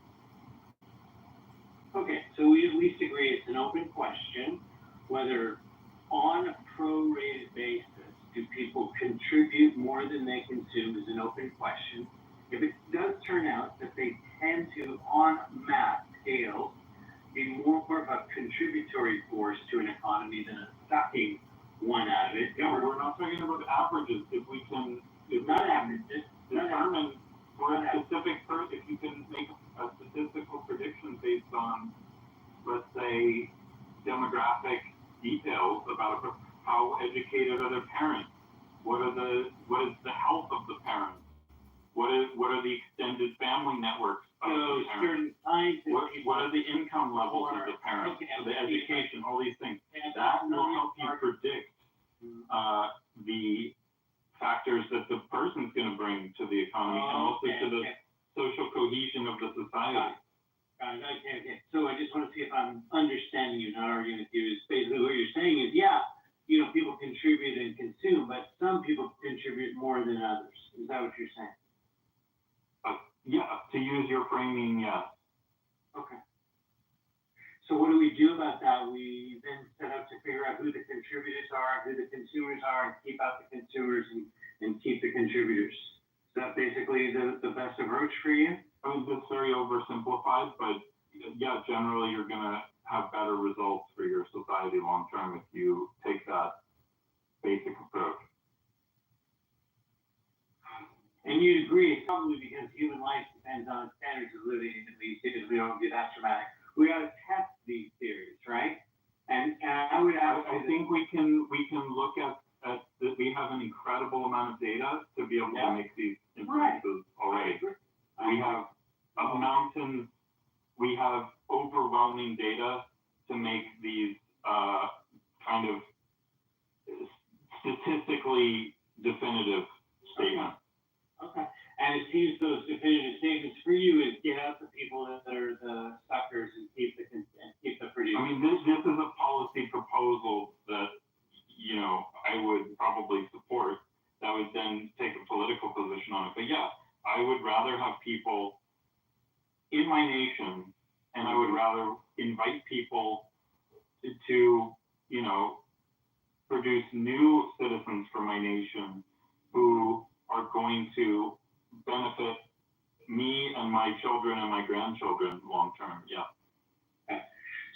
S16: Okay, so we at least agree it's an open question whether on a prorated basis do people contribute more than they consume is an open question. If it does turn out that they tend to, on mass scale, be more of a contributory force to an economy than a sucking one out of it.
S1: Yeah, we're not talking about averages. If we can,
S16: not averages,
S1: determine for a specific person, if you can make a statistical prediction based on, let's say, demographic details about how educated are their parents, what is the health of the parents, what are the extended family networks of the parents, what are the income levels of the parents, the education, all these things. That will help you predict the factors that the person's going to bring to the economy and also to the social cohesion of the society.
S16: Okay. So I just want to see if I'm understanding you, not arguing with you. Is basically what you're saying is, people contribute and consume, but some people contribute more than others. Is that what you're saying?
S1: Yeah, to use your framing, yeah.
S16: Okay. So what do we do about that? We then set out to figure out who the contributors are, who the consumers are, and keep out the consumers and keep the contributors. Is that basically the best approach for you?
S1: I mean, that's very oversimplified, but yeah, generally you're going to have better results for your society long term if you take that basic approach.
S16: And you'd agree, it's probably because human life depends on standards of living, and we typically don't get that dramatic. We got to test these theories, right? And I would ask.
S1: I think we can look at that. We have an incredible amount of data to be able to make these inferences already. We have a mountain. We have overwhelming data to make these kind of statistically definitive statements.
S16: Okay. And it seems those definitive statements for you is get out the people that are the suckers and keep the producers.
S1: I mean, this is a policy proposal that, I would probably support. That would then take a political position on it. But yeah, I would rather have people in my nation, and I would rather invite people to produce new citizens for my nation who are going to benefit me and my children and my grandchildren long term. Yeah.
S16: Okay.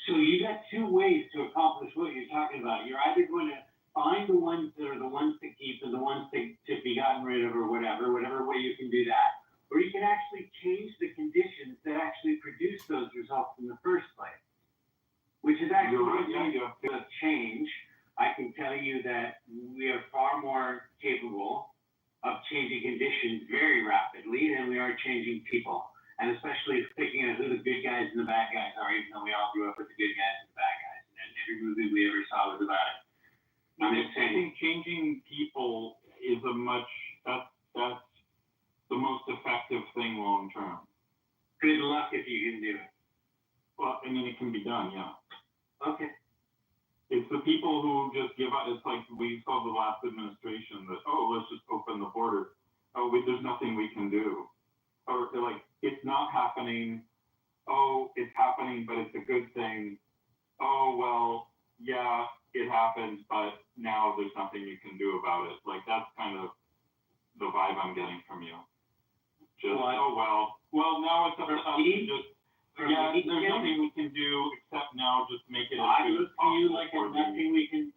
S16: So you got two ways to accomplish what you're talking about. You're either going to find the ones that are the ones to keep and the ones to be gotten rid of or whatever way you can do that. Or you can actually change the conditions that actually produce those results in the first place, which is actually a change. I can tell you that we are far more capable of changing start changing people. And especially picking out who the good guys and the bad guys are, even though we all grew up with the good guys and the bad guys. And every movie we ever saw was about it. I'm just
S19: I
S16: saying.
S19: think changing people is that's the most effective thing long term.
S16: Good luck if you can do it.
S19: Well, I mean, it can be done, yeah.
S16: Okay.
S19: It's the people who just give up. It's like we saw the last administration that, let's just open the border. There's nothing we can do. Or they're like, it's not happening. It's happening, but it's a good thing. Well, yeah, it happened, but now there's nothing you can do about it. Like, that's kind of the vibe I'm getting from you. Just, well, now it's up to us to just, there's nothing we can do except now just make it as
S16: I
S19: good as
S16: look to you
S19: possible
S16: like there's nothing we can.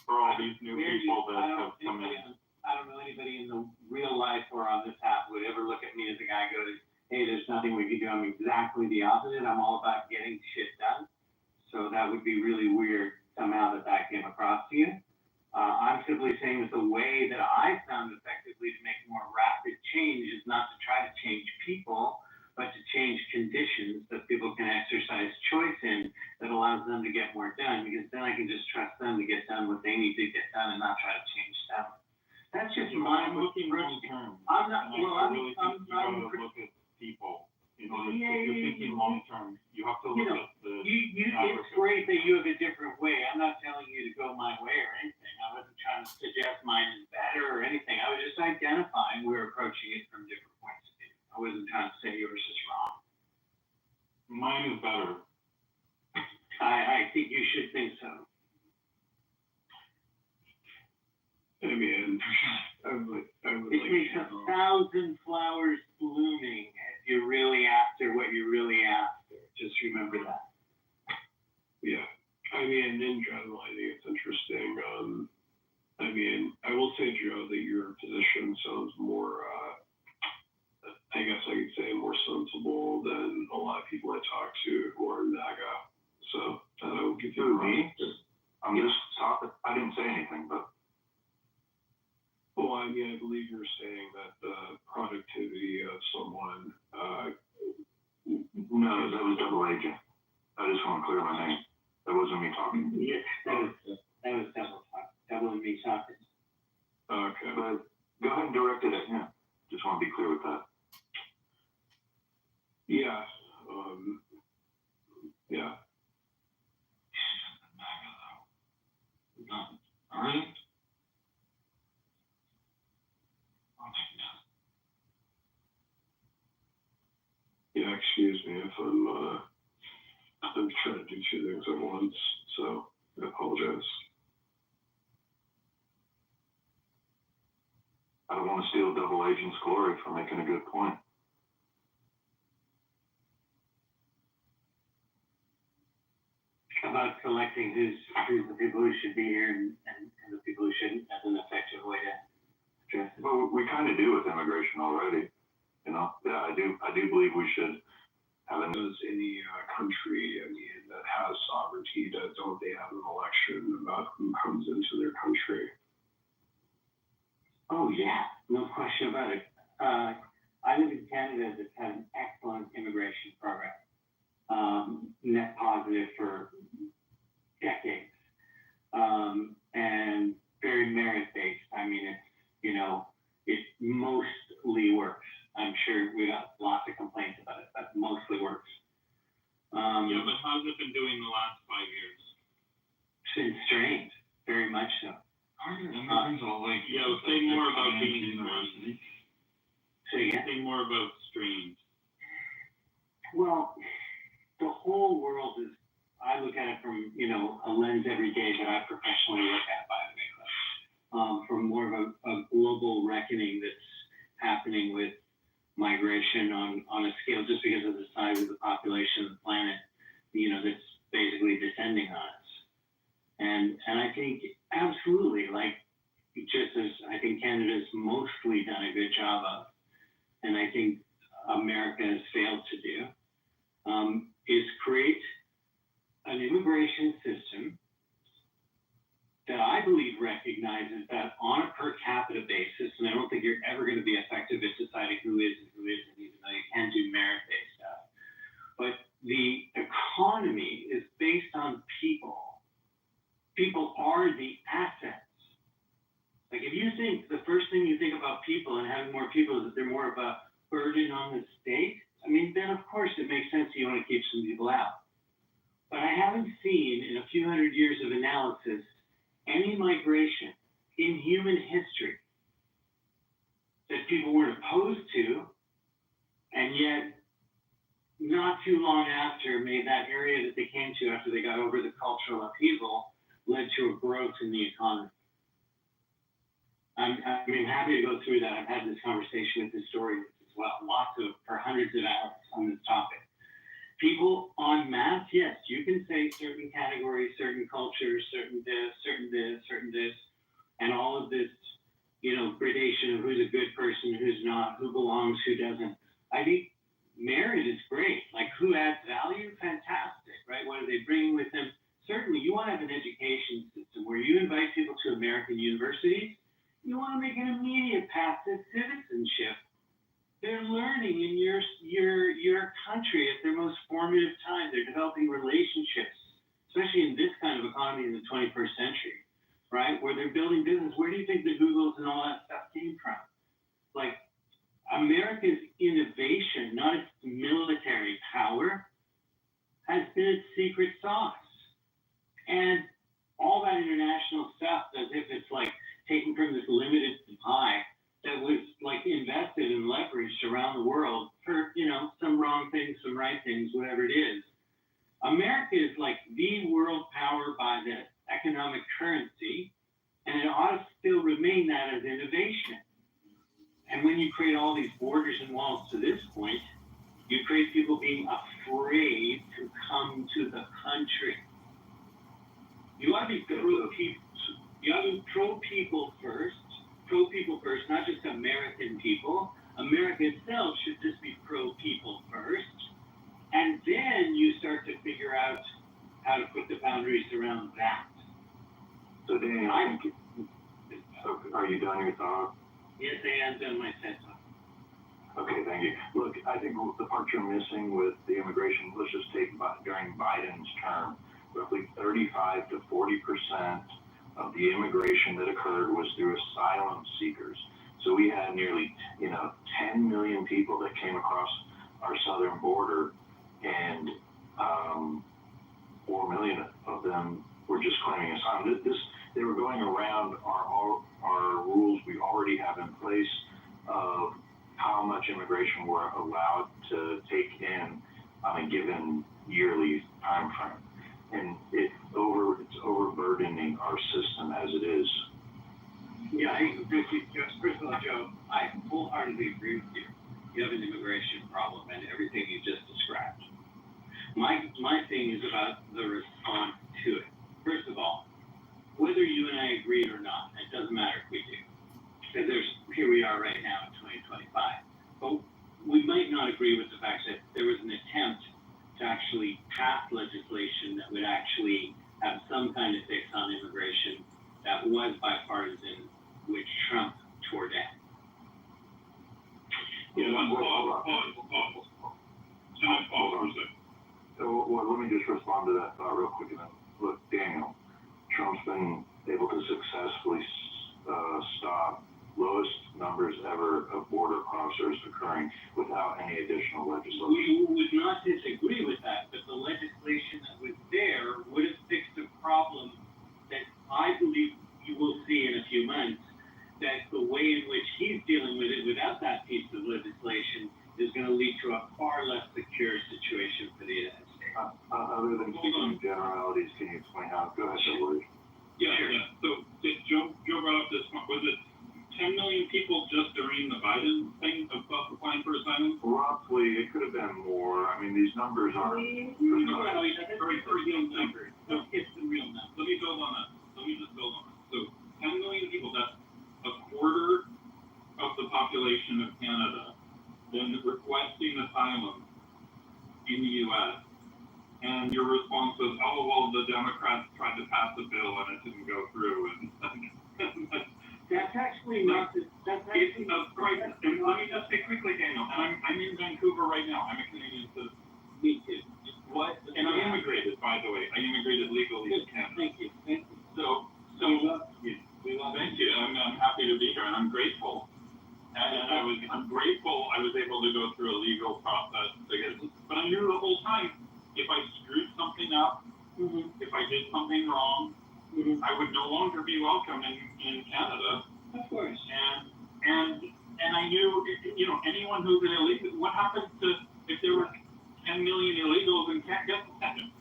S19: for all these new people that have come in.
S16: I don't know anybody in the real life or on this app would ever look at me as a guy who goes, hey, there's nothing we can do. I'm exactly the opposite. I'm all about getting shit done. So that would be really weird somehow that came across to you. I'm simply saying that the way that I found effectively to make more rapid change is not to try to change people, but to change conditions that people can exercise choice in that allows them to get more done, because then I can just trust them to get done what they need to get done and not try to change stuff. That's just my
S19: looking long term.
S16: I'm not,
S19: I really think you gotta look at people. You know, if you're thinking long term, you have to look at the
S16: it's great that you have a different way. I'm not telling you to go my way or anything. I wasn't trying to suggest mine is better or anything. I was just identifying we're approaching it from different points of view. I wasn't trying to say yours is wrong.
S19: Mine is better.
S16: I think you should think so.
S18: I mean, I would
S16: it
S18: like
S16: takes 1,000 flowers blooming if you're really after what you're really after. Just remember that.
S18: Yeah. I mean, in general, I think it's interesting. I mean, I will say, Joe, that your position sounds more, I guess I could say, more sensible than a lot of people I talk to who are NAGA. So, I will give you
S17: me? I'm just talking. I didn't say anything, but.
S18: Well, I mean, I believe you're saying that the productivity of someone.
S17: No, that was double agent. I just want to clear my name. That wasn't me talking.
S16: Yes, that was double me talking.
S17: Okay. But go ahead and direct it at him. Just want to be clear with that.
S18: Yeah. Yeah.
S19: All right.
S18: Yeah, excuse me if I'm trying to do two things at once, so I apologize.
S17: I don't want to steal double agent's glory for making a good point.
S16: About selecting who's the people who should be here and the people who shouldn't as an effective way to address it.
S17: Well, we kind of do with immigration already. You know, yeah, I do believe we should have
S18: any country, I mean, that has sovereignty, don't they have an election about who comes into their country?
S16: Oh yeah, no question about it. I live in Canada that's had an excellent immigration program, net positive for decades, and very merit-based. I mean, it mostly works. I'm sure we got lots of complaints about it, but mostly works.
S19: Yeah, but how's it been doing the last 5 years?
S16: It's been strained, very much so.
S19: Say more about being strained. Say more about strained.
S16: Well, the whole world is, I look at it from, a lens every day that I professionally look at by the way, from more of a global reckoning that's happening with migration on a scale just because of the size of the population of the planet, that's basically descending on us. And I think absolutely, just as I think Canada's mostly done a good job of, and I think America has failed to do, is create an immigration system that I believe recognizes that on a per capita basis, and I don't think you're ever going to be effective at deciding who is and who isn't, even though having more people? Is that they're more of a burden on the state? I mean, then of course it makes sense you want to keep some people out. But I haven't seen in a few hundred years of analysis any migration in human history that people weren't opposed to, and yet not too long after made that area that they came to after they got over the cultural upheaval led to a growth in the economy. I'm happy to go through that. I've had this conversation with historians as well, for hundreds of hours on this topic. People en masse, yes, you can say certain categories, certain cultures, certain this, and all of this, gradation of who's a good person, who's not, who belongs, who doesn't. I think merit is great. Like, who adds value? Fantastic, right? What are they bringing with them? Certainly, you want to have an education system where you invite people to American universities. You want to make an immediate path to citizenship. They're learning in your country at their most formative time. They're developing relationships, especially in this kind of economy in the 21st century, right? Where they're building business. Where do you think the Googles and all that stuff came from? Like, America's innovation, not its military power, has been its secret sauce. And all that international stuff, as if it's like taken from this limited supply that was like invested and leveraged around the world for, some wrong things, some right things, whatever it is. America is like the world power by the economic currency, and it ought to still remain that as innovation. And when you create all these borders and walls to this point, you create people being afraid to come to the country. You ought to be pro people first, not just American people. America itself should just be pro people first. And then you start to figure out how to put the boundaries around that.
S17: So Daniel, are you done your thought?
S16: Yes, I am done my sentence.
S17: Okay, thank you. Look, I think the part you're missing with the immigration, let's just take during Biden's term, roughly 35 to 40% of the immigration that occurred was through asylum seekers. So we had nearly, 10 million people that came across our southern border, and 4 million of them were just claiming asylum. They were going around our rules we already have in place of how much immigration we're allowed to take in on a given yearly time frame. And it's overburdening our system as it is.
S16: Yeah, first of all, Joe, I wholeheartedly agree with you. You have an immigration problem and everything you just described. My thing is about the response to it. First of all, whether you and I agree or not, it doesn't matter if we do. Because here we are right now in 2025. But we might not agree with the fact that there was an attempt to actually pass legislation that would actually have some kind of fix on immigration that was bipartisan, which Trump tore down.
S17: Let me just respond to that thought real quick. Look, Daniel, Trump's been able to successfully stop lowest numbers ever of border crossers occurring without any additional legislation.
S16: We would not disagree with that, but the legislation that was there would have fixed a problem that I believe you will see in a few months, that the way in which he's dealing with it without that piece of legislation is going to lead to a far less secure situation for the United States.
S17: Other than speaking generalities, can you explain how? Go ahead, Edward.
S19: Yeah. So Joe brought up this one. Was it 10 million people just during the Biden thing of applying for asylum?
S17: Roughly, it could have been more. I mean, these numbers are
S16: It's the real number. No, it's the real number.
S19: Let me build on that. Let me just build on that. So 10 million people, that's a quarter of the population of Canada, then requesting asylum in the U.S. And your response was, oh, well, the Democrats tried to pass a bill and it didn't go through. And
S16: that's actually not the, that's actually
S19: right. And let me just say quickly, Daniel, and I'm in Vancouver right now. I'm a Canadian citizen.
S16: Me too.
S19: What? And I immigrated, by the way. I immigrated legally to Canada.
S16: Thank you.
S19: So thank you. I'm happy to be here, and I'm grateful. And I'm grateful I was able to go through a legal process to get it. But I knew the whole time, if I screwed something up, if I did something wrong, I would no longer be welcome in Canada.
S16: Of course.
S19: And I knew, anyone who's an illegal, what happens to if there were 10 million illegals and can't get them?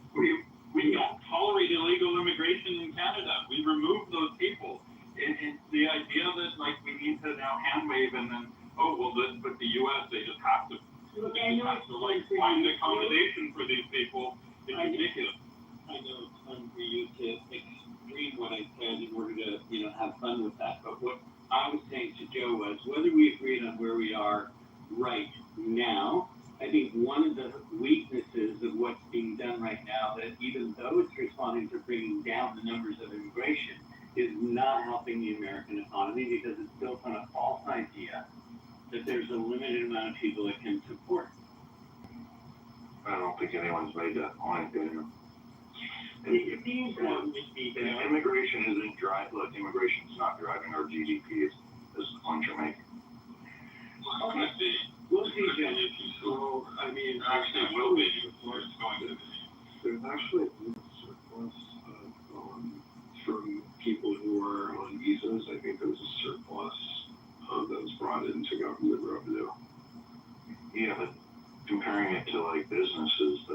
S19: We don't tolerate illegal immigration in Canada. We remove those people. And the idea that we need to now hand wave and then, but the U.S. they just have to find accommodation for these people is ridiculous.
S16: I know it's fun for you to extreme what I said in order to, have fun with that. But what I was saying to Joe was, whether we agreed on where we are right now, I think one of the weaknesses of what's being done right now, that even though it's responding to bringing down the numbers of immigration, is not helping the American economy because it's built on a false idea that there's a limited amount of people it can support.
S17: I don't think anyone's made that point. Immigration isn't immigration's not driving our GDP. Is the point you're making?
S16: Okay. We'll see, Joe.
S18: So, actually, will be before it's going to be. There's actually a surplus from people who are on visas. I think there's a surplus that was brought into government revenue.
S17: Yeah, but comparing it to businesses,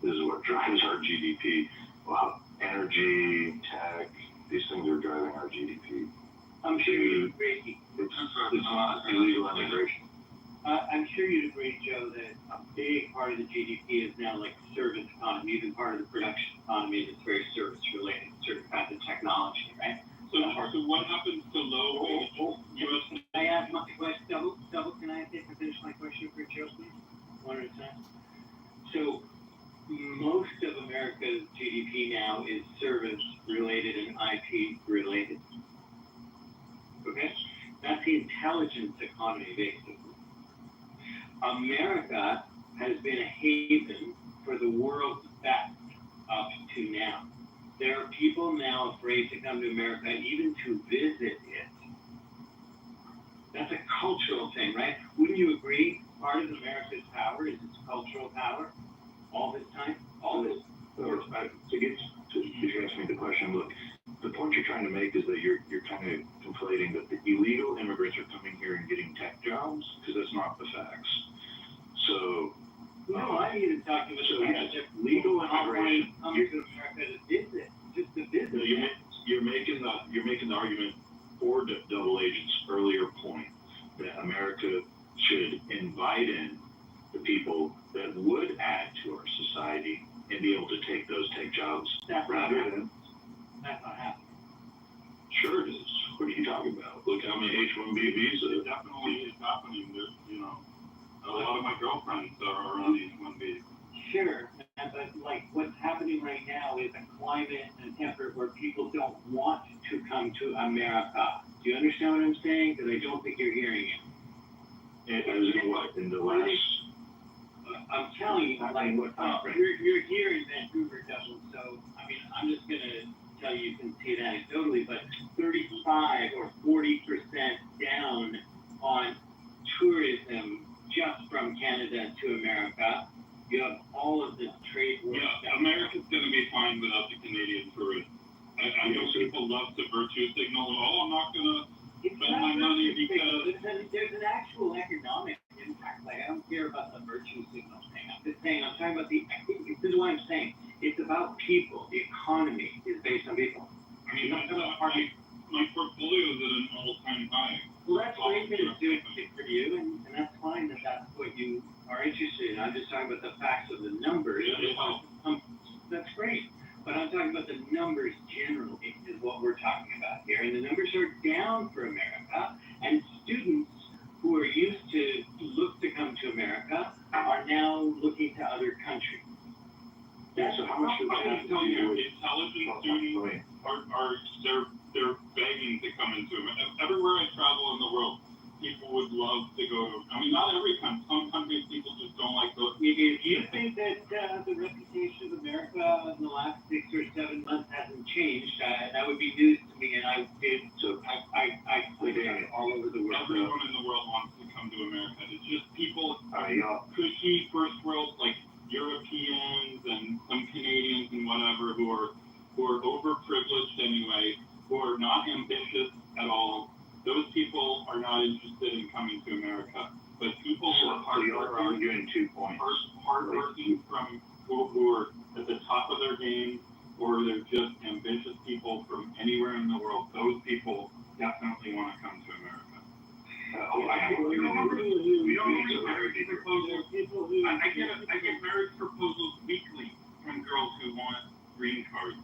S17: this is what drives our GDP. Well, energy, tech, these things are driving our GDP.
S16: I'm sure you'd agree.
S17: It's not illegal immigration.
S16: I'm sure you'd agree, Joe, that a big part of the GDP is now service economy, even part of the production economy that's very service related, certain kinds of technology, right?
S19: So what happens to low wage U.S.
S16: Can I ask my question? Double, can I finish my question for Joe, please? One at a time. So most of America's GDP now is service related and IP related. Okay? That's the intelligence economy, basically. America has been a haven for the world's best up to now. There are people now afraid to come to America even to visit it. That's a cultural thing, right? Wouldn't you agree? Part of America's power is its cultural power. All this time, all this.
S17: If you ask me the question, look, the point you're trying to make is that you're kind of conflating that the illegal immigrants are coming here and getting tech jobs, because that's not the facts. So.
S16: No, I need to talk about
S17: legal immigration.
S16: Coming to America to visit, just to visit.
S17: You're making the argument for double agents' earlier point that America should invite in the people that would add to our society and be able to take those tech jobs rather than.
S16: That's not happening.
S17: Sure it is. What are you talking about? Look how many H-1B visas.
S19: It definitely is happening. A lot of my girlfriends are on H-1B.
S16: Sure, but what's happening right now is a climate and temper where people don't want to come to America. Do you understand what I'm saying? Because I don't think you're hearing it.
S17: In the last.
S16: I'm telling you, you're here in Vancouver, Douglas, so, I'm just going to tell you can see it anecdotally, but 35 or 40% down on tourism just from Canada to America. You have all of this trade war.
S19: Yeah, America's going to be fine without the Canadian tourists. I know people love to virtue signal, I'm not going to spend my money because.
S16: There's an actual economic impact. I don't care about the virtue signal thing. I'm just saying, I'm talking about this is what I'm saying. It's about people. The economy is based on people.
S19: My portfolio is at an all-time high.
S16: Well, that's great that it's doing it for you, and that's fine that that's what you are interested in. I'm just talking about the facts of the numbers. That's great. But I'm talking about the numbers generally is what we're talking about here. And the numbers are down for America, and students who are used to look to come to America are now looking to other countries.
S17: Yeah, so how much does that have to do with
S19: intelligent students they're begging to come into America. Everywhere I travel in the world, people would love to go to. Not every country. Some countries people just don't like to.
S16: If you think that the reputation of America in the last 6 or 7 months hasn't changed, that would be news to me, and I did. So I all over the world.
S19: Everyone in the world key first world, like Europeans and some Canadians and whatever, who are overprivileged anyway, who are not ambitious at all. Those people are not interested in coming to America. But people who are
S17: arguing 2 points.
S19: hardworking from who are at the top of their game, or they're just ambitious people from anywhere in the world, those people definitely want to come to America.
S15: We don't get marriage proposals. I get marriage proposals weekly from girls who want green cards.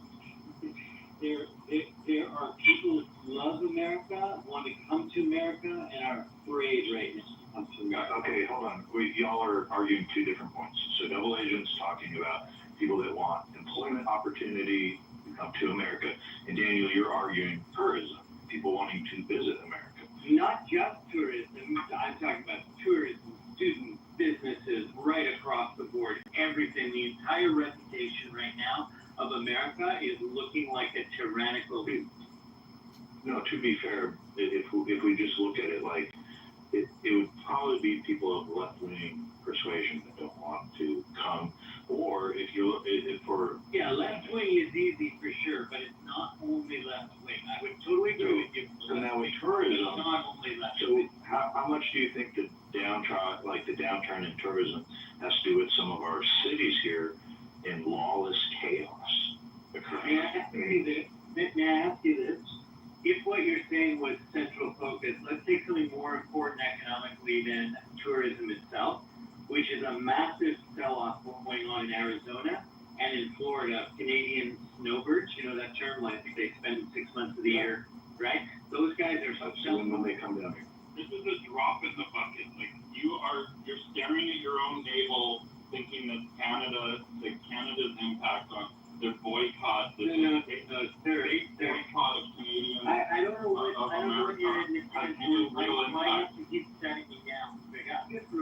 S16: There are people who love America, want to come to America, and are afraid right now to come to America.
S17: Okay, hold on. Y'all are arguing 2 different points. So double agent's talking about people that want employment opportunity to come to America. And Daniel, you're arguing tourism, people wanting to visit America.
S16: Not just tourism, I'm talking about tourism, students, businesses, right across the board, everything. The entire reputation right now of America is looking like a tyrannical beast.
S17: No, to be fair, if we just look at it like, it would probably be people of left-wing persuasion that don't want to come, or if you look for...
S16: Yeah, left-wing is easy for sure, but it's not only left-wing. I would totally agree with you.
S17: So now with tourism,
S16: it's not only left-wing.
S17: so how much do you think the downturn in tourism has to do with some of our cities here in lawless chaos occurring?
S16: May I ask you this? If what you're saying was central focus, let's take something more important economically than tourism itself, which is a massive sell-off going on in Arizona and in Florida. Canadian snowbirds, you know that term, like they spend 6 months of the year, right? Those guys are
S17: selling when they come down here.
S19: This is a drop in the bucket. Like you're staring at your own navel, thinking that Canada's impact on their boycott, the boycott of Canadians.
S16: I don't know what you're in the
S19: real impact.
S16: to keep setting me down.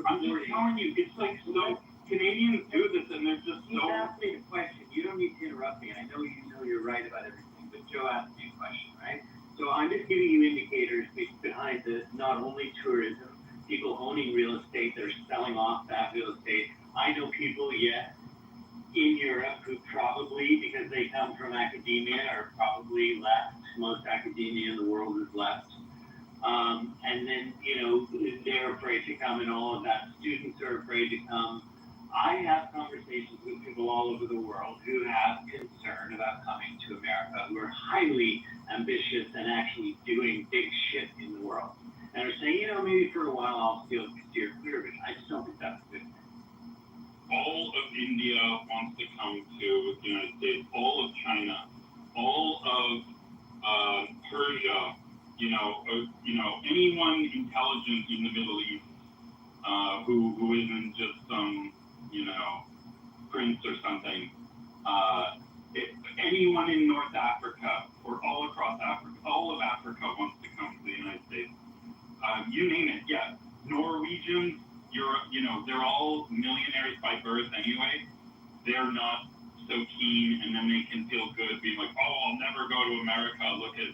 S19: I'm just telling you, it's like so Canadians do this and they're just so.
S16: You asked me a question. You don't need to interrupt me. I know you're right about everything, but Joe asked me a question, right? So I'm just giving you indicators behind the not only tourism, people owning real estate that are selling off that real estate. I know people, in Europe who probably, because they come from academia, are probably left. Most academia in the world is left. And then, they're afraid to come and all of that. Students are afraid to come. I have conversations with people all over the world who have concern about coming to America, who are highly ambitious and actually doing big shit in the world. And are saying, maybe for a while I'll steer clear of it. I just don't think that's a good thing.
S19: All of India wants to come to the United States, all of China, all of Persia, anyone intelligent in the Middle East who isn't just some, prince or something. Anyone in North Africa or all across Africa, all of Africa wants to come to the United States. You name it, yeah. Norwegians, they're all millionaires by birth anyway. They're not so keen, and then they can feel good being like, oh, I'll never go to America. Look at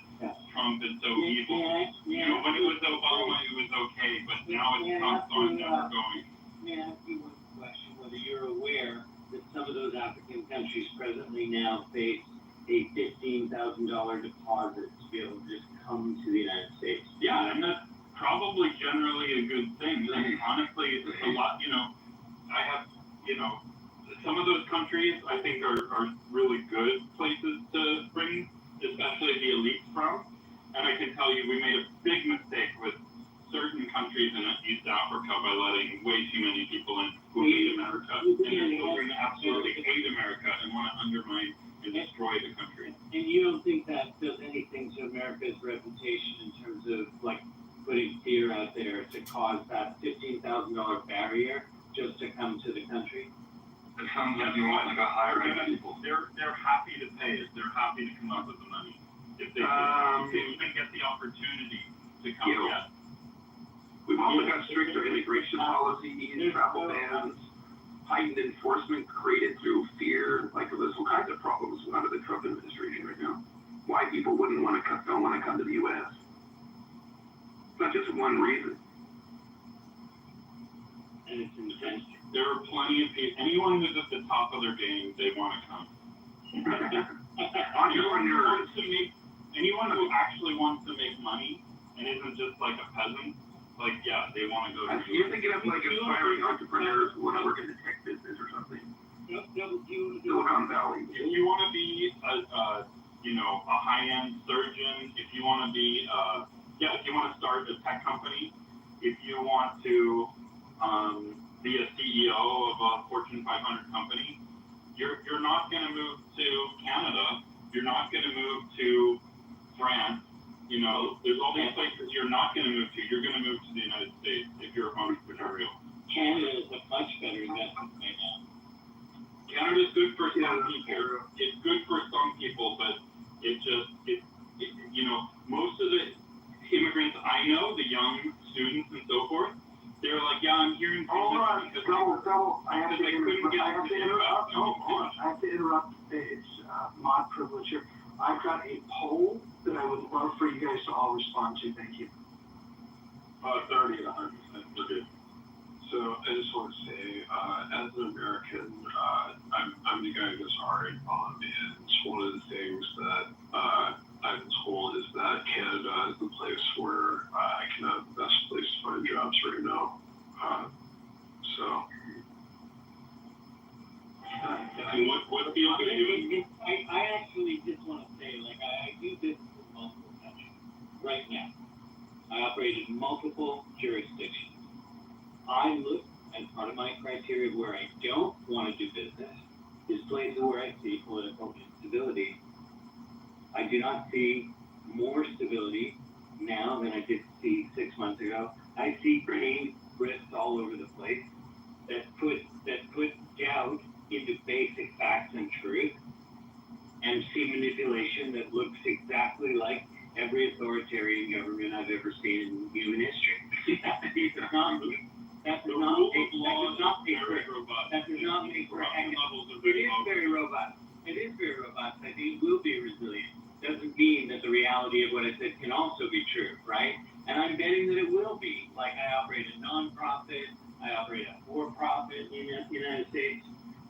S19: Trump is so evil. When it was Obama, it was okay, but now it's Trump, so I'm never going.
S16: May I ask you one question, whether you're aware that some of those African countries presently now face a $15,000 deposit to be able to just come to the United States?
S19: Yeah, and that's probably generally a good thing. I mean, honestly, it's a lot, I have, some of those countries I think are really good places to bring, especially the elites from. And I can tell you, we made a big mistake with certain countries in East Africa by letting way too many people in who hate America. And their children absolutely hate America and want to undermine and destroy the country.
S16: And you don't think that does anything to America's reputation in terms of, putting fear out there to cause that $15,000 barrier just to come to the country?
S19: It sounds like you want a higher rate of people. They're happy to pay it. They're happy to come up with the money. If they even get the opportunity to come,
S17: We've also got stricter immigration policies, travel bans, heightened enforcement created through fear. There's all kinds of problems under the Trump administration right now. Why people don't want to come to the U.S. It's not just one reason.
S16: And it's intentional.
S19: There are plenty of people. Anyone who's at the top of their game, they want to come. Anyone who actually wants to make money and isn't just like a peasant, like, yeah, they want to go to
S7: You're thinking of like aspiring entrepreneurs who want to work in the tech business or something. Silicon Valley.
S19: If you want to be a high-end surgeon, if you want to be, if you want to start a tech company, if you want to be a CEO of a Fortune 500 company, you're not going to move to Canada. You're not going to move to France. There's all these places you're not going to move to. You're going to move to the United States if you're entrepreneurial.
S16: Canada is a much better investment right now.
S19: Canada's good for some people. It's good for some people, but most of the immigrants I know, the young students and so forth, they're like, yeah, I'm here in
S7: Hold on, double. I have to interrupt. It's mod privilege here. I've got a poll that I would love for you guys to all respond to. Thank you.
S18: 30 to 100%. We're good. So I just want to say, as an American, I'm the guy who's hard on, and one of the things that I've been told is that Canada is the place where I can have the best place to find jobs right now.
S19: What field are you in?
S16: I actually just want to say, like, I do business in multiple countries right now. I operate in multiple jurisdictions. I look, as part of my criteria of where I don't want to do business, is places where I see political instability. I do not see more stability now than I did see 6 months ago. I see grave risks all over the place that put doubt into basic facts and truth, and see manipulation that looks exactly like every authoritarian government I've ever seen in human history. That does not make for it is very robust. It is very robust. I think it will be resilient. Doesn't mean that the reality of what I said can also be true, right? And I'm betting that it will be. Like, I operate a nonprofit, I operate a for-profit in the United States.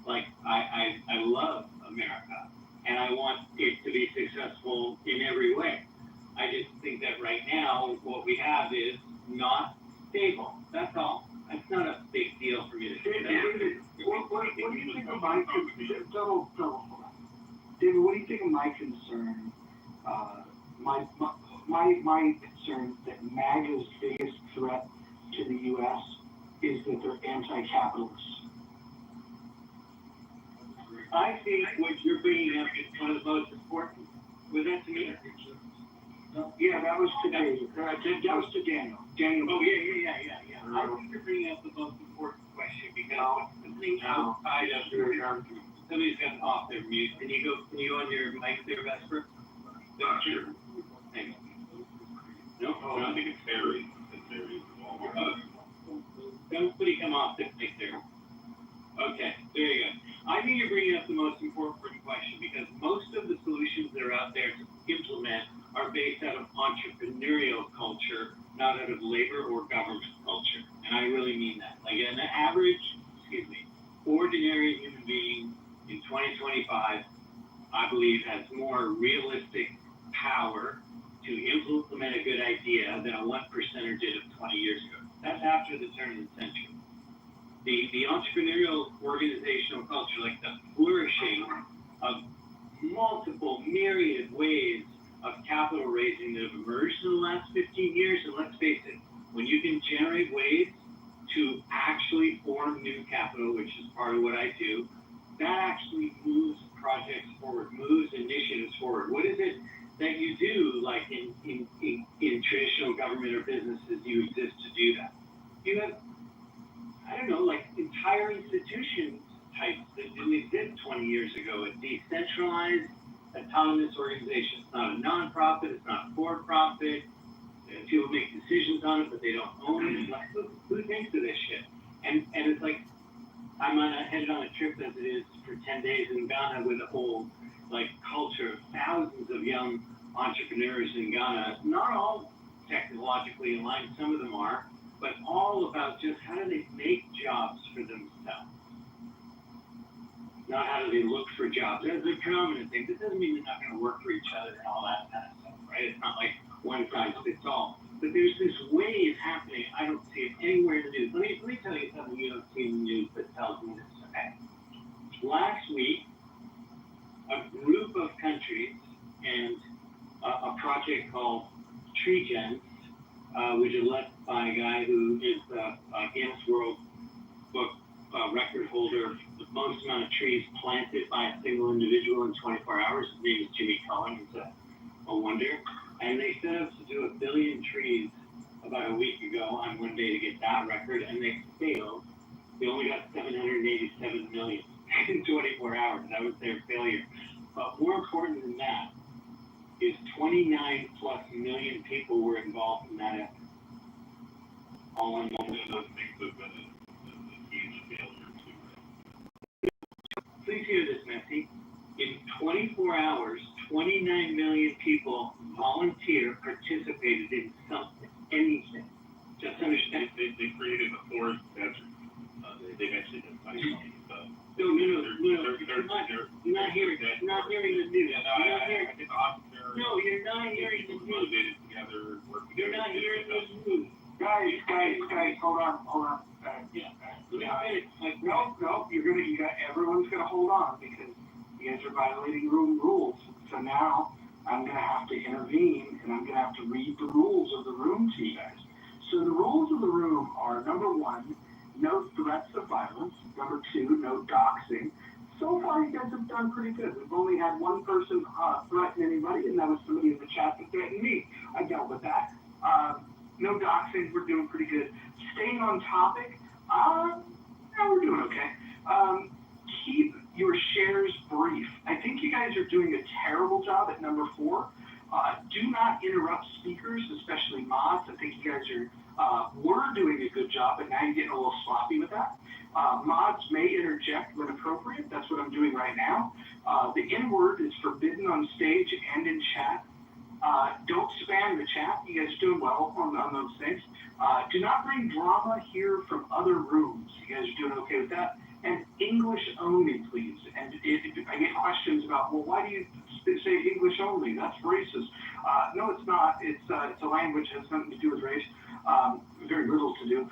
S16: Like, I love America, and I want it to be successful in every way. I just think that right now, what we have is not stable. That's all. It's not a big deal for me to say that.
S7: David, what do you think of my concern? Double. David, what do you think of my concern? My concern that MAGA's biggest threat to the U.S. is that they're anti-capitalist.
S16: I think what you're bringing up is one of the most important. Was that to me?
S7: Yeah, that was to Daniel. That was to Daniel.
S16: Oh, yeah. I think you're bringing up the most important question, because something outside of somebody's gotten off their mute. Can you go on your mic there, Vesper?
S18: Sure.
S16: Thanks.
S19: No, I think it's Harry.
S16: Somebody come off their mic there. Okay, there you go. I think you're bringing up the most important question, because most of the solutions that are out there to implement are based out of entrepreneurial culture, not out of labor or government culture. And I really mean that. Like, an average, ordinary human being in 2025, I believe, has more realistic power to implement a good idea than a 1%er did of 20 years ago. That's after the turn of the century. The entrepreneurial organizational culture, like the flourishing of multiple myriad ways of capital raising that have emerged in the last 15 years, and let's face it, when you can generate ways to actually form new capital, which is part of what I do, that actually moves projects forward, moves initiatives forward. What is it that you do, like in traditional government or businesses, you exist to do that? You have, I don't know, like entire institution types that didn't exist 20 years ago. A decentralized, autonomous organization. It's not a nonprofit, it's not for-profit. People make decisions on it, but they don't own it. Like, who thinks of this shit? And it's like, I'm headed on a trip as it is for 10 days in Ghana with a whole like culture of thousands of young entrepreneurs in Ghana. Not all technologically aligned, some of them are, but all about just how do they make jobs for themselves. Not how do they look for jobs. There's a common thing. This doesn't mean they're not going to work for each other and all that kind of stuff, right? It's not like one size fits all. But there's this wave happening. I don't see it anywhere in the news. Let me tell you something you don't see in the news that tells me this. Okay. Last week, a group of countries and a project called TreeGen, which is led by a guy who is the Guinness World Book record holder, the most amount of trees planted by a single individual in 24 hours. His name is Jimmy Cohen. He's a wonder. And they set out to do 1 billion trees about a week ago on one day to get that record, and they failed. They only got 787 million in 24 hours. That was their failure. But more important than that is 29 plus million people were involved in that effort. All in one. Please hear this, Messi. In 24 hours, 29 million people participated in something, anything. Just understand.
S13: They created a forest desert. They eventually did find something.
S16: No. You're not hearing that. You're not hearing the news. No, you're not hearing the news. You're not hearing the news.
S1: Guys, hold on. No, everyone's gonna hold on because you guys are violating room rules. So now I'm gonna have to intervene and I'm gonna have to read the rules of the room to you guys. So the rules of the room are: number 1, no threats of violence; number 2, no doxing. So far, you guys have done pretty good. We've only had one person threaten anybody, and that was somebody in the chat that threatened me. I dealt with that. No doxing, we're doing pretty good. Staying on topic, we're doing okay. Keep your shares brief. I think you guys are doing a terrible job at number 4. Do not interrupt speakers, especially mods. I think you guys were doing a good job, but now you're getting a little sloppy with that. Mods may interject when appropriate. That's what I'm doing right now. The N-word is forbidden on stage and in chat. Don't spam the chat. You guys are doing well on those things. Do not bring drama here from other rooms. You guys are doing okay with that. And English only, please. And I get questions about, well, why do you say English only? That's racist. No, it's not. It's a language that has nothing to do with race. Very little to do.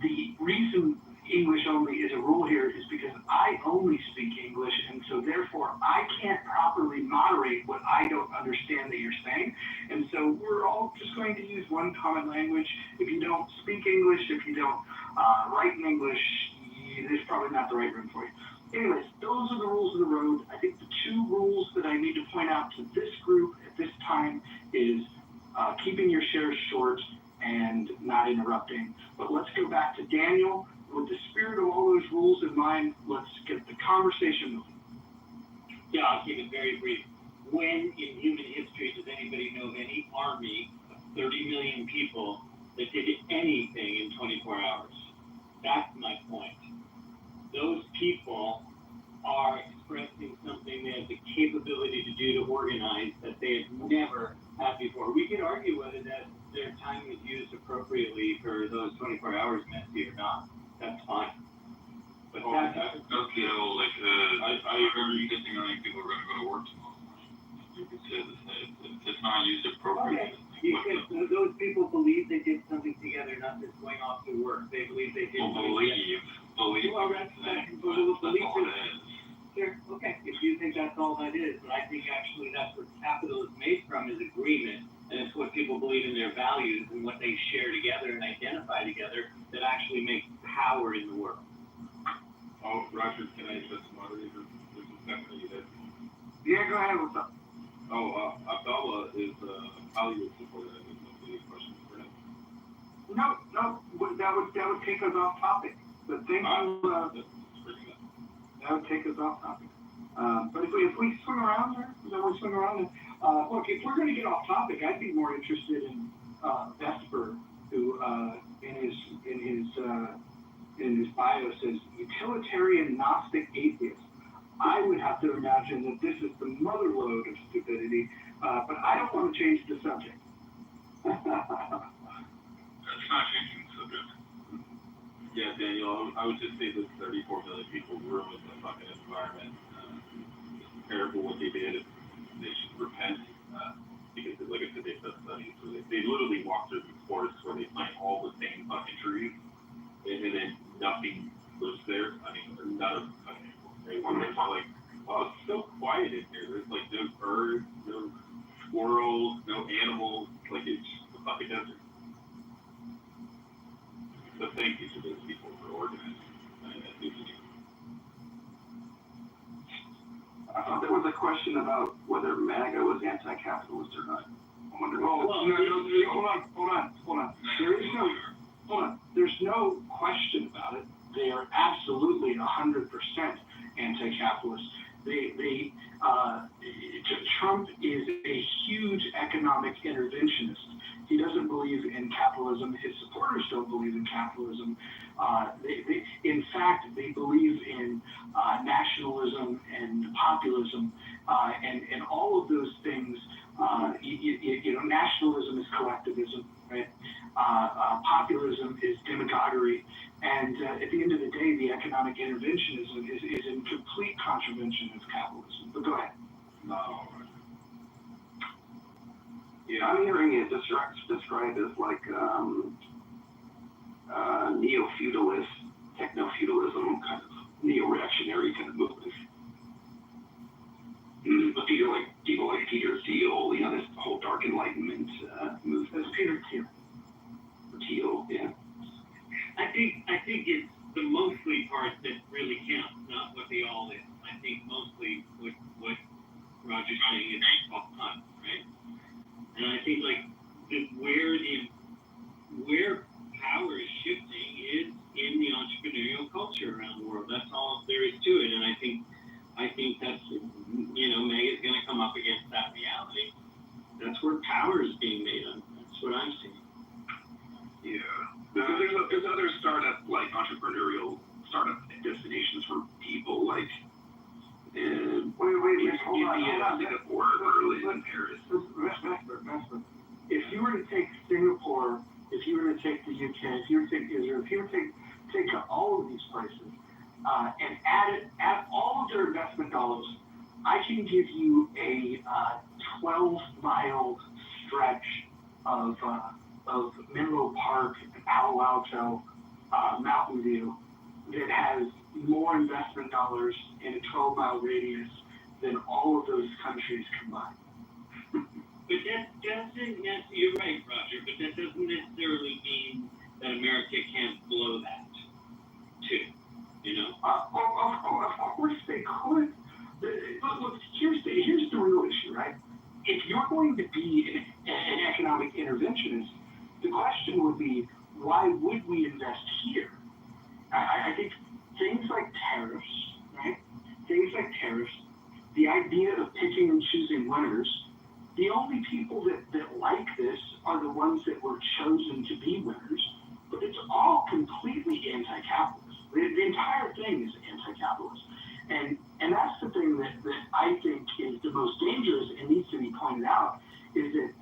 S1: The reason English only is a rule here is because I only speak English, and so therefore I can't properly moderate what I don't understand that you're saying. And so we're all just going to use one common language. If you don't speak English, if you don't write in English, this is probably not the right room for you. Anyways, those are the rules of the road. I think the 2 rules that I need to point out to this group at this time is keeping your shares short and not interrupting. But let's go back to Daniel. With the spirit of all those rules in mind, let's get the conversation moving.
S16: Yeah, I'll keep it very brief. When in human history does anybody know of any army of 30 million people that did anything in 24 hours? That's my point. Those people are expressing something they have the capability to do, to organize, that they have never had before. We could argue whether that their time was used appropriately for those 24 hours, Messi, or not. That's fine. But
S11: I remember you getting on people are going to go to work tomorrow morning. You could say it's not used appropriately.
S16: Okay. Those people believe they did something together, not just going off to work. They believe they did something together. Well, that's all it is. Sure, okay. If you think that's all that is, but I think actually that's what capital is made from, is agreement. And it's what people believe in their values and what they share together and identify together that actually makes power in the world.
S11: Oh, Roger, can I just moderate this definitely that?
S1: Yeah, go ahead. What's up?
S11: Abdallah is Hollywood supporter. I think that's any questions for him.
S1: No, that would take us off topic. But thank you. That would take us off topic. But if we swing around there, look, if we're going to get off topic, I'd be more interested in Vesper, who in his bio says utilitarian Gnostic atheist. I would have to imagine that this is the motherlode of stupidity, but I don't want to change the subject.
S11: That's not changing. Yeah, Daniel, I would just say this 34 million people ruined the fucking environment. It's terrible what they did. They should repent. Because, like I said, they've done studies where they literally walk through these forests where they plant all the same fucking trees, and then nothing lives there. I mean, none of the fucking animals. Right? And it's like, oh, it's so quiet in here. There's like no birds, no squirrels, no animals. Like, it's just a fucking desert. So thank you to those people for organizing.
S17: I thought there was a question about whether MAGA was anti-capitalist or not. I'm wondering.
S1: Hold on. There's no question about it. They are absolutely 100% anti-capitalist. Trump is a huge economic interventionist. He doesn't believe in capitalism. His supporters don't believe in capitalism. In fact, they believe in nationalism and populism, and all of those things. Nationalism is collectivism, right? Populism is demagoguery, and at the end of the day, the economic interventionism is in complete contravention of capitalism. But go ahead.
S17: No. Yeah, I'm hearing it described as like neo-feudalist, techno-feudalism, kind of neo-reactionary kind of movement. But people like Peter Thiel, this whole dark enlightenment movement.
S1: That's Peter Thiel.
S17: Thiel, yeah.
S15: I think it's the mostly part that really counts, not what they all is. I think mostly what Roger's saying is off time, right? And I think where power is shifting is in the entrepreneurial culture around the world. That's all there is to it. And I think that's Meg is going to come up against that reality. That's where power is being made on. That's what I'm seeing.
S17: Yeah. There's other entrepreneurial startup destinations for people like Singapore, Berlin, Paris.
S1: If you were to take Singapore, if you were to take the UK, if you were to take Israel, if you were to take all of these places and add all of their investment dollars, I can give you a 12-mile stretch of Menlo Park, Palo Alto, Mountain View that has more investment dollars in a 12-mile radius than all of those countries combined.
S15: But that doesn't necessarily, you're right, Roger, but that doesn't necessarily mean that America can't blow that, too,
S1: Of course they could. Look, here's the real issue, right? If you're going to be an economic interventionist, the question would be, why would we invest here? I think things like tariffs, right? Things like tariffs, the idea of picking and choosing winners, the only people that like this are the ones that were chosen to be winners, but it's all completely anti-capitalist. The entire thing is anti-capitalist. And that's the thing that I think is the most dangerous and needs to be pointed out, is that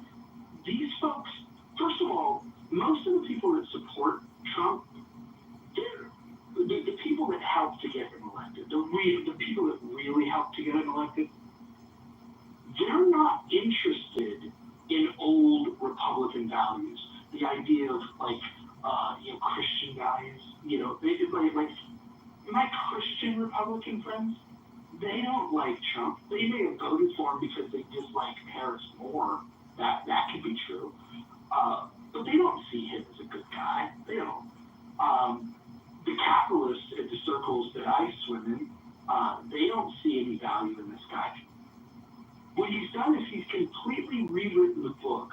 S1: these folks, first of all, most of the people that support Trump, the people that helped to get him elected, the people that really helped to get him elected, they're not interested in old Republican values. The idea of Christian values. My Christian Republican friends, they don't like Trump. They may have voted for him because they dislike Harris more. That could be true. But they don't see him as a good guy. They don't. The capitalists at the circles that I swim in, they don't see any value in this guy. What he's done is he's completely rewritten the book,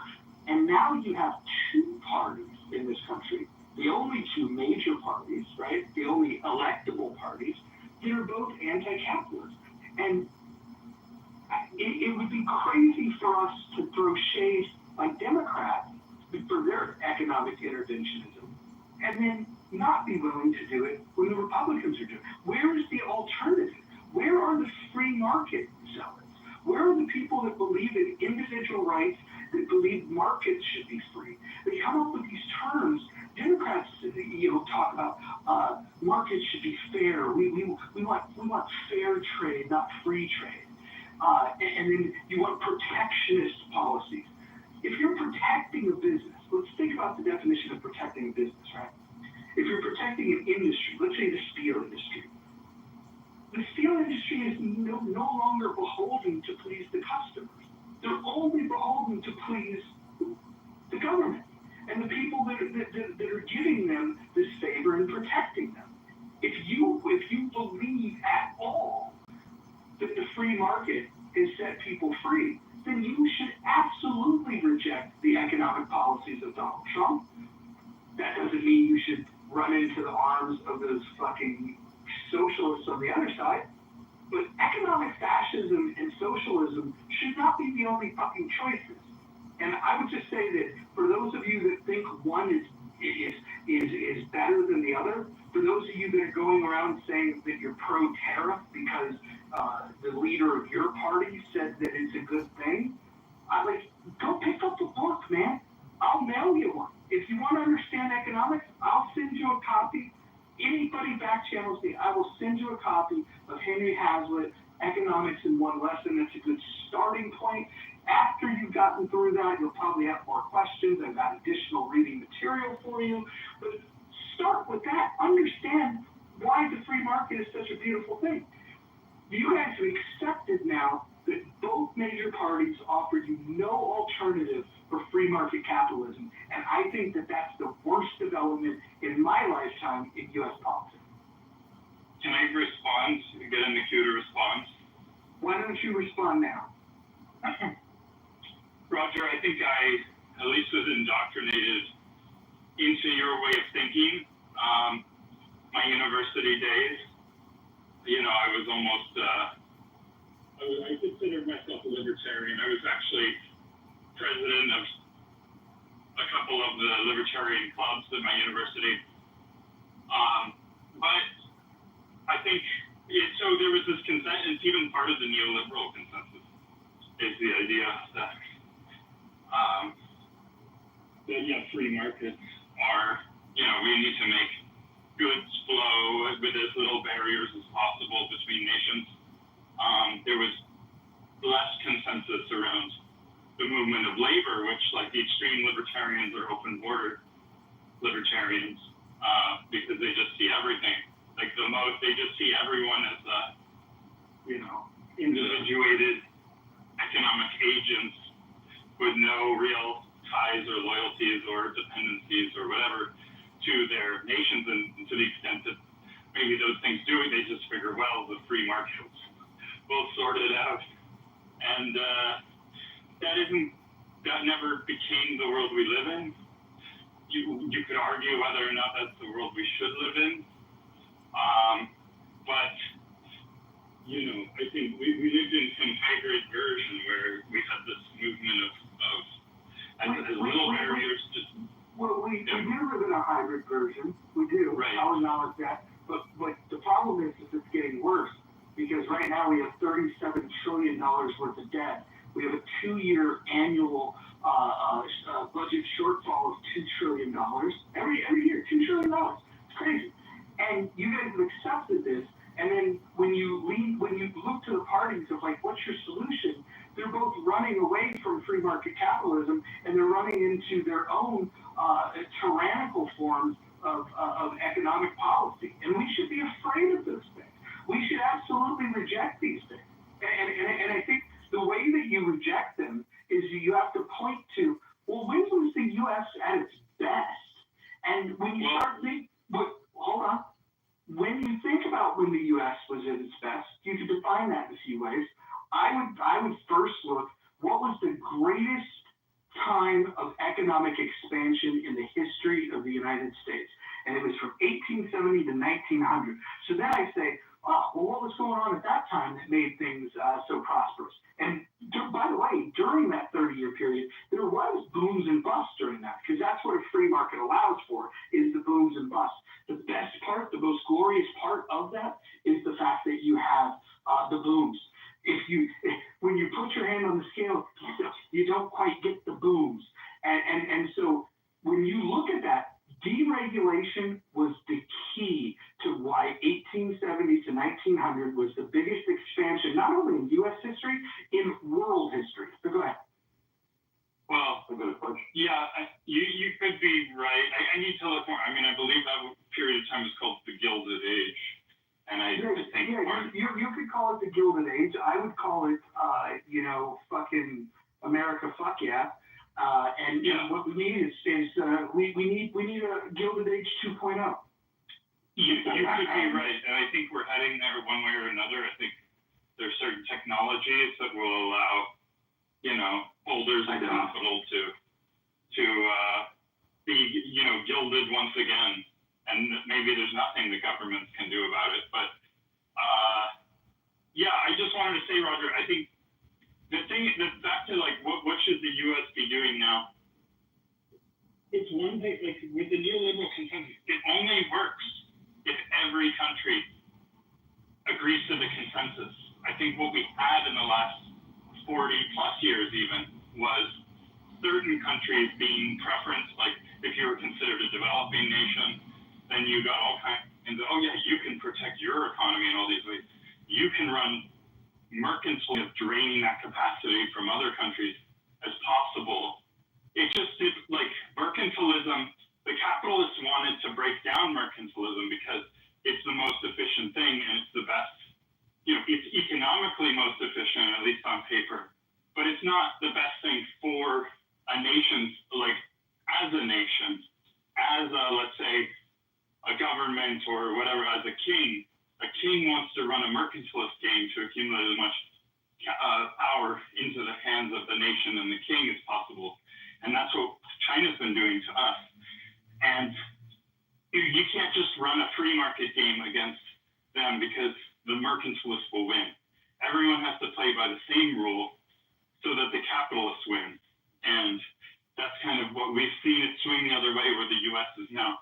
S1: and now you have two parties in this country, the only two major parties, right? The only electable parties that are both anti-capitalist. And it would be crazy for us to throw shade like Democrats for their economic interventionism and then not be willing to do it when the Republicans are doing it. Where is the alternative? Where are the free market zealots? Where are the people that believe in individual rights, that believe markets should be free? They come up with these terms. Democrats, talk about, markets should be fair. We want fair trade, not free trade. And then you want protectionist policies. If you're protecting a business, let's think about the definition of protecting a business, right? If you're protecting an industry, let's say the steel industry. The steel industry is no longer beholden to please the customers. They're only beholden to please the government and the people that are giving them this favor and protecting them. If you believe at all that the free market has set people free, then you should absolutely reject the economic policies of Donald Trump. That doesn't mean you should run into the arms of those fucking socialists on the other side. But economic fascism and socialism should not be the only fucking choices. And I would just say that for those of you that think one is better than the other, for those of you that are going around saying that you're pro-tariff because the leader of your party said that it's a good thing, go pick up the book, man. I'll mail you one. If you want to understand economics, I'll send you a copy. Anybody back channels me, I will send you a copy of Henry Hazlitt, Economics in One Lesson. That's a good starting point. After you've gotten through that, you'll probably have more questions. I've got additional reading material for you. But start with that. Understand why the free market is such a beautiful thing. You guys have accepted now that both major parties offer you no alternative for free market capitalism. And I think that that's the worst development in my lifetime in U.S. politics.
S11: Can I respond? Get in the queue to respond?
S1: Why don't you respond now?
S11: Roger, I think I at least was indoctrinated into your way of thinking. My university days, I was almost, I considered myself a libertarian. I was actually president of a couple of the libertarian clubs at my university. But I think, so there was this consensus, it's even part of the neoliberal consensus, is the idea that free markets are, we need to make goods flow with as little barriers as possible between nations. There was less consensus around the movement of labor, which like the extreme libertarians are open border libertarians, because they just see everything. Like they just see everyone as individuated economic agents with no real ties or loyalties or dependencies or whatever to their nations, and to the extent that maybe those things do it, they just figure, well, the free markets will sort it out. And that never became the world we live in. You could argue whether or not that's the world we should live in. But I think we lived in some hybrid version where we had this movement of little barriers just.
S1: Well, we do live in a hybrid version. We do.
S11: Right.
S1: I'll acknowledge that. But the problem is it's getting worse, because right now we have $37 trillion worth of debt. We have a 2-year annual budget shortfall of $2 trillion. Every year, $2 trillion. It's crazy. And you guys have accepted this. And then when you look to the parties of what's your solution, they're both running away from free market capitalism, and they're running into their own tyrannical forms of economic policy. And we should be afraid of those things. We should absolutely reject these things. And I think the way that you reject them is you have to point to, well, when was the U.S. at its best? And when you start thinking, hold on. When you think about when the U.S. was at its best, you can define that in a few ways. I would first look, what was the greatest time of economic expansion in the history of the United States? And it was from 1870 to 1900. So then I say, what was going on at that time that made things so prosperous? And by the way, during that 30-year period, there was booms and busts during that, because that's what a free market allows for, is the booms and busts. The best part, the most glorious part of that is the fact that you have the booms. When you put your hand on the scale, you don't quite get the booms. And so when you look at that,
S7: deregulation was the key to why 1870 to 1900 was the biggest expansion, not only in U.S. history, in world history. But go ahead.
S19: Well, yeah, you could be right. I need to look more. I mean, I believe that period of time is called the Gilded Age. And I think
S7: you could call it the Gilded Age. I would call it, fucking America, fuck yeah. And what we need is we need a Gilded Age 2.0.
S19: You could be right, and I think we're heading there one way or another. I think there's certain technologies that will allow, holders of capital to be, gilded once again. And maybe there's nothing the governments can do about it. But, I just wanted to say, Roger, I think the thing that's back to, what should the U.S. be doing now? It's one thing, with the neoliberal consensus, it only works if every country agrees to the consensus. I think what we had in the last 40 plus years even was certain countries being preferenced, like if you were considered a developing nation, then you got all kinds of, you can protect your economy in all these ways. You can run mercantile of draining that capacity from other countries as possible. It just did, mercantilism, the capitalists wanted to break down mercantilism because it's the most efficient thing and it's the best, it's economically most efficient, at least on paper, but it's not the best thing for a nation, as a nation, as let's say, a government or whatever, as a king wants to run a mercantilist game to accumulate as much power into the hands of the nation and the king as possible. And that's what China's been doing to us. And you can't just run a free market game against them because the mercantilists will win. Everyone has to play by the same rule so that the capitalists win. And that's kind of what we've seen it swing the other way, where the U.S. is now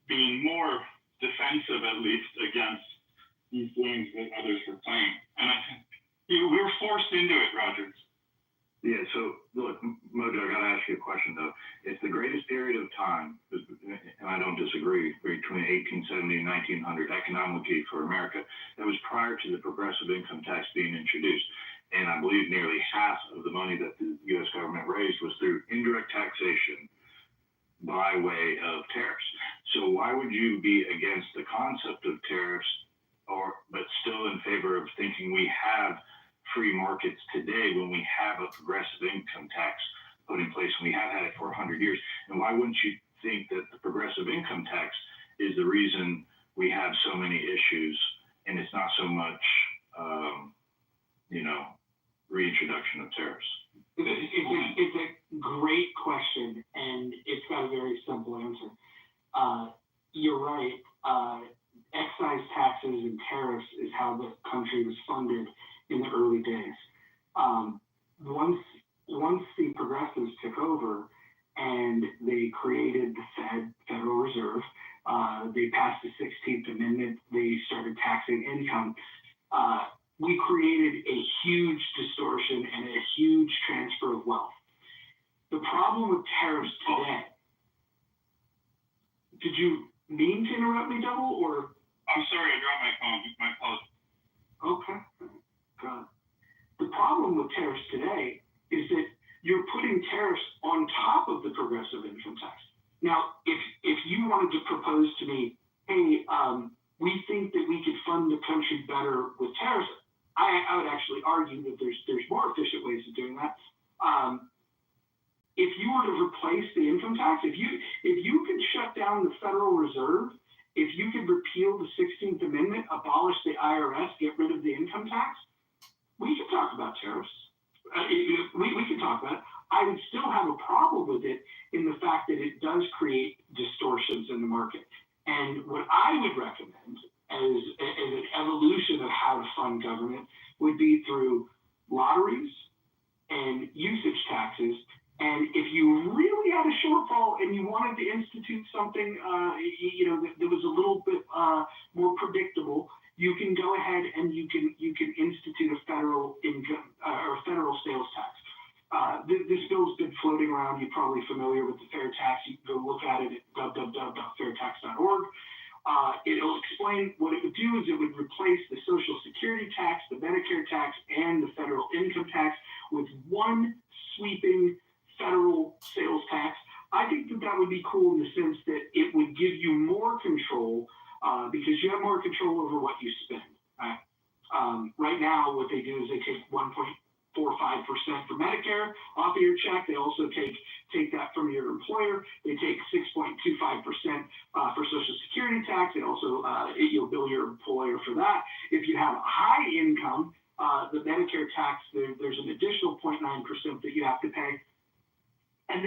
S19: being more defensive, at least, against these games that others were playing. And I think we were forced into it, Rogers.
S17: Yeah, so look, Mojo, I got to ask you a question, though. It's the greatest period of time, and I don't disagree, between 1870 and 1900 economically for America. That was prior to the progressive income tax being introduced. And I believe nearly half of the money that the U.S. government raised was through indirect taxation by way of tariffs. So why would you be against the concept of tariffs, but still in favor of thinking we have free markets today when we have a progressive income tax put in place and we have had it for 100 years? And why wouldn't you think that the progressive income tax is the reason we have so many issues and it's not so much, reintroduction of tariffs?
S7: It's a great question, and it's got a very simple answer. You're right. Excise taxes and tariffs is how the country was funded in the early days. Once the progressives took over and they created the Federal Reserve, they passed the 16th Amendment, they started taxing income. We created a huge distortion and a huge transfer of wealth. The problem with tariffs today, did you mean to interrupt me, Double, or?
S19: I'm sorry, I dropped my phone. My apologies.
S7: Okay. God. The problem with tariffs today is that you're putting tariffs on top of the progressive income tax. Now, if you wanted to propose to me, hey, we think that we could fund the country better with tariffs, I would actually argue that there's more efficient ways of doing that. If you were to replace the income tax, if you could shut down the Federal Reserve, if you could repeal the 16th Amendment, abolish the IRS, get rid of the income tax, we could talk about tariffs. We could talk about it. I would still have a problem with it in the fact that it does create distortions in the market. And what I would recommend as an evolution of how to fund government would be through lotteries and usage taxes. And if you really had a shortfall and you wanted to institute something, that was a little bit more predictable, you can go ahead and you can institute a federal income or federal sales tax. This bill's been floating around. You're probably familiar with the fair tax. You can go look at it at www.fairtax.org. It'll explain what it would do is it would replace the Social Security tax, the Medicare tax, and the federal income tax with one sweeping federal sales tax. I think that would be cool in the sense that it would give you more control because you have more control over what you spend. Right? Right now, what they do is they take 1.45% for Medicare off of your check. They also take that from your employer. They take 6.25% for Social Security tax. They also you'll bill your employer for that. If you have a high income, the Medicare tax there's an additional 0.9% that you have to pay. And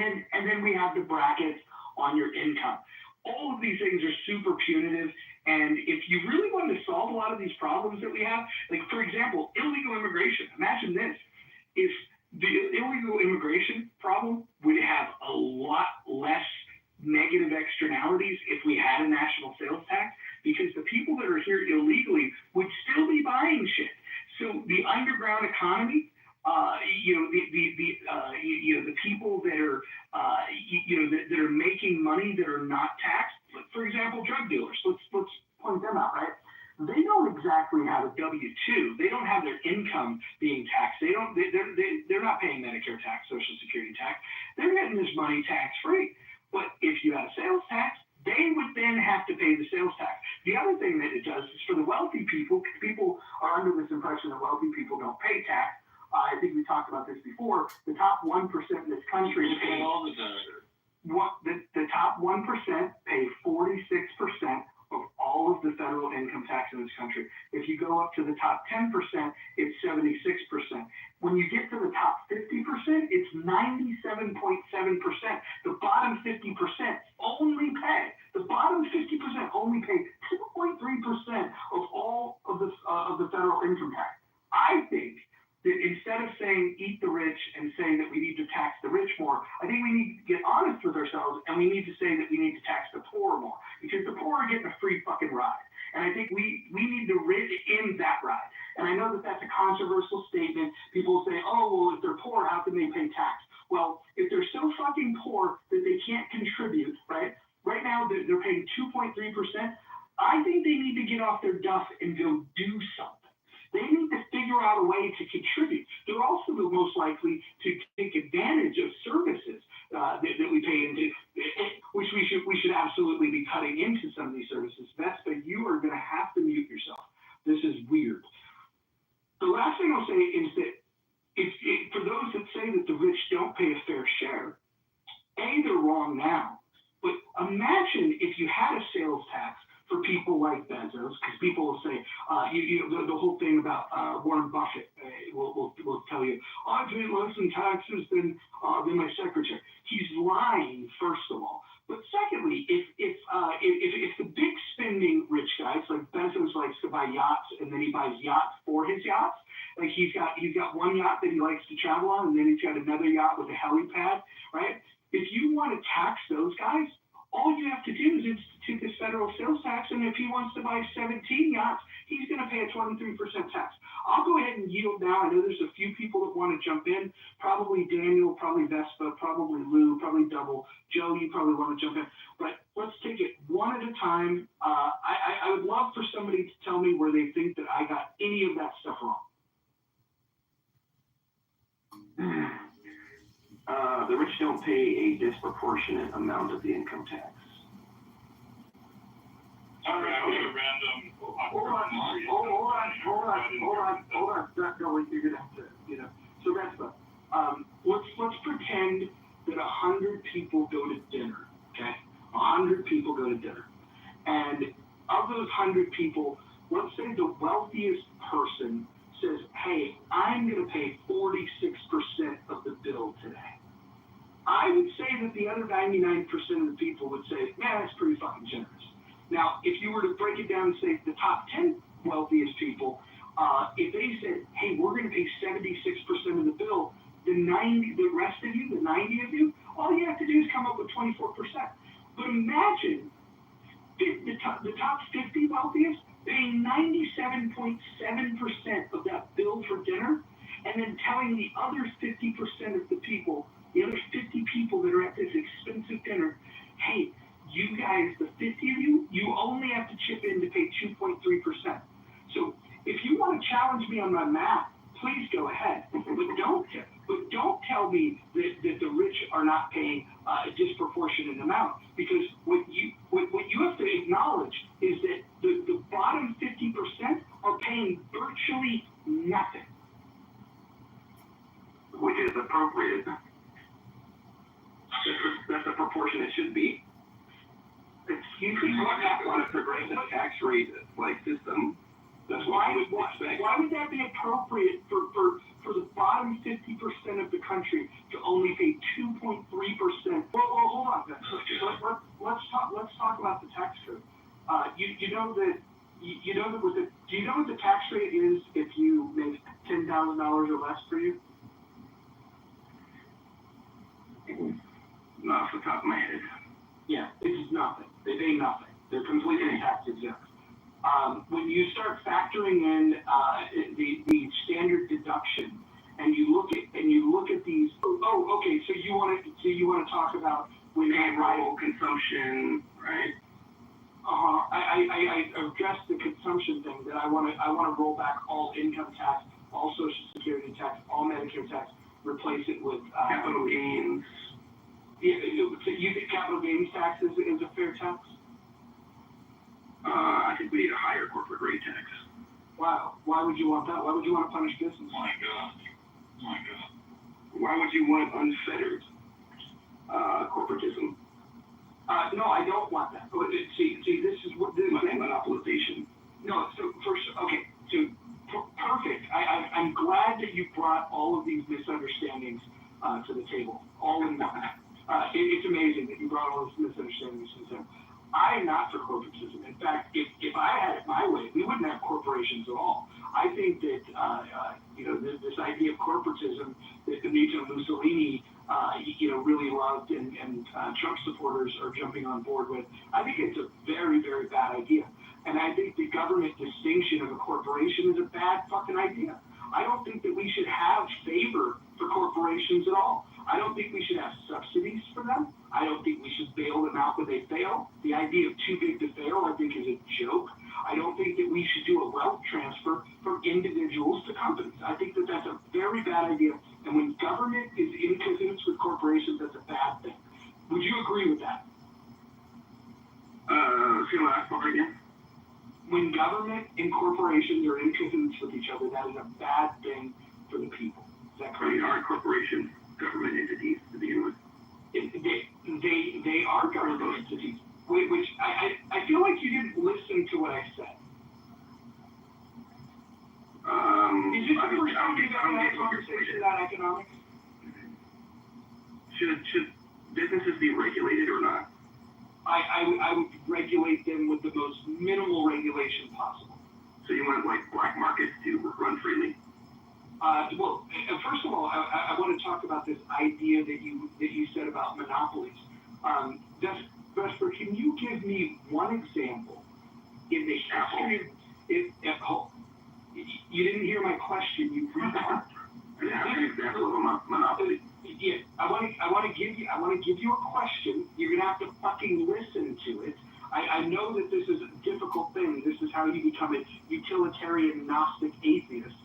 S7: then we have the brackets on your income. All of these things are super punitive. And if you really want to solve a lot of these problems that we have, like for example, illegal immigration. Imagine this. If the illegal immigration problem would have a lot less negative externalities if we had a national sales tax, because the people that are here illegally would still be buying shit. So the underground economy, the people that are, that are making money that are not taxed. For example, drug dealers. Let's point them out, right? They don't exactly have a W-2. They don't have their income being taxed. They're not paying Medicare tax, Social Security tax. They're getting this money tax free. But if you had a sales tax, they would then have to pay the sales tax. The other thing that it does is for the wealthy people, people are under this impression that wealthy people don't pay tax. I think we talked about this before. The top 1% in this country pay the top 1% pay 46% of all of the federal income tax in this country. If you go up to the top 10%, it's 76%. When you get to the top 50%, it's 97.7%. The bottom 50% only pay. The bottom 50% only pay 2.3% of all of the federal income tax. I think that instead of saying eat the rich and saying that we need to tax the rich more, I think we need to get honest with ourselves and we need to say that we need to tax the poor more because the poor are getting a free fucking ride. And I think we need the rich in that ride. And I know that that's a controversial statement. People say, oh, well, if they're poor, how can they pay tax? Well, if they're so fucking poor that they can't contribute, right? Right now, they're paying 2.3%. I think they need to get off their duff and go do something. They need to figure out a way to contribute. They're also the most likely to take advantage of services that we pay into, which we should absolutely be cutting into some of these services. Vespa, you are going to have to mute yourself. This is weird. The last thing I'll say is that for those that say that the rich don't pay a fair share, they're wrong now. But imagine if you had a sales tax for people like Bezos, because people will say, the whole thing about Warren Buffett will tell you, I pay less in taxes than my secretary. He's lying, first of all. But secondly, if the big spending rich guys like Bezos likes to buy yachts and then he buys yachts for his yachts, like he's got one yacht that he likes to travel on and then he's got another yacht with a helipad, right? If you want to tax those guys, all you have to do is institute this federal sales tax, and if he wants to buy 17 yachts, he's going to pay a 23% tax. I'll go ahead and yield now. I know there's a few people that want to jump in. Probably Daniel, probably Vespa, probably Lou, probably Double. Joe, you probably want to jump in. But let's take it one at a time. I would love for somebody to tell me where they think that I got any of that stuff wrong.
S17: The rich don't pay a disproportionate amount of the income tax.
S7: All right, okay. Hold on. No, you're gonna have to, So Vespa, let's pretend that 100 people go to dinner. Okay, 100 people go to dinner, and of those 100 people, let's say the wealthiest person says, "Hey, I'm gonna pay 46% of the bill today." I would say that the other 99% of the people would say, "Man, that's pretty fucking generous." Now, if you were to break it down and say the top 10 wealthiest people, if they said, "Hey, we're going to pay 76% of the bill," the rest of you, the 90 of you, all you have to do is come up with 24%. But imagine the top 50 wealthiest paying 97.7% of that bill for dinner. and then telling the other 50% of the people, the other 50 people that are at this expensive dinner, hey, you guys, the 50 of you, you only have to chip in to pay 2.3%. So if you want to challenge me on my math, please go ahead. But don't tell me that the rich are not paying a disproportionate amount, because what you have to acknowledge is that the bottom 50% are paying virtually nothing.
S17: Which is appropriate. That's the proportion it should be.
S7: Excuse me?
S17: On a progressive tax rate like system, that's what I would expect.
S7: Why would that be appropriate for the bottom 50% of the country to only pay 2.3%? Well, hold on. Let's talk about the tax code. Do you know what the tax rate is if you make $10,000 or less per year?
S17: Not off the top of my head.
S7: Yeah, it's nothing. They pay nothing. They're completely tax exempt. When you start factoring in the standard deduction, and you look at these. Oh, okay. So you want to talk about when
S17: payroll, consumption, right?
S7: I addressed the consumption thing. That I want to roll back all income tax, all Social Security tax, all Medicare tax, replace it with
S17: capital gains.
S7: Yeah, so you think capital gains tax is a fair tax?
S17: I think we need a higher corporate rate tax.
S7: Wow. Why would you want that? Why would you want to punish business?
S17: My God. Why would you want unfettered corporatism?
S7: No, I don't want that. See, this is what this
S17: monopolization.
S7: No, so first, okay, so perfect. I'm glad that you brought all of these misunderstandings to the table, all in one. It's amazing that you brought all these misunderstandings to the table. I am not for corporatism. In fact, if I had it my way, we wouldn't have corporations at all. I think that this idea of corporatism that Benito Mussolini really loved and Trump supporters are jumping on board with, I think it's a very, very bad idea. And I think the government distinction of a corporation is a bad fucking idea. I don't think that we should have favor for corporations at all. I don't think we should have subsidies for them. I don't think we should bail them out when they fail. The idea of too big to fail, I think, is a joke. I don't think that we should do a wealth transfer from individuals to companies. I think that that's a very bad idea. And when government is in cahoots with corporations, that's a bad thing. Would you agree with that?
S17: See the last part again?
S7: When government and corporations are in cahoots with each other, that is a bad thing for the people. Is that correct?
S17: They are corporations, government entities to begin with.
S7: They are government entities, which I feel like you didn't listen to what I said. Is this the first time you've ever had a conversation about economics?
S17: Should businesses be regulated or not?
S7: I would regulate them with the most minimal regulation possible.
S17: So you want black markets to run freely?
S7: Well, first of all, I want to talk about this idea that you said about monopolies. Vesper, can you give me one example in the history of you didn't hear my question, you retard.
S17: An example of a monopoly.
S7: Yeah, I want to give you a question. You're gonna have to fucking listen to it. I know that this is a difficult thing. This is how you become a utilitarian Gnostic atheist.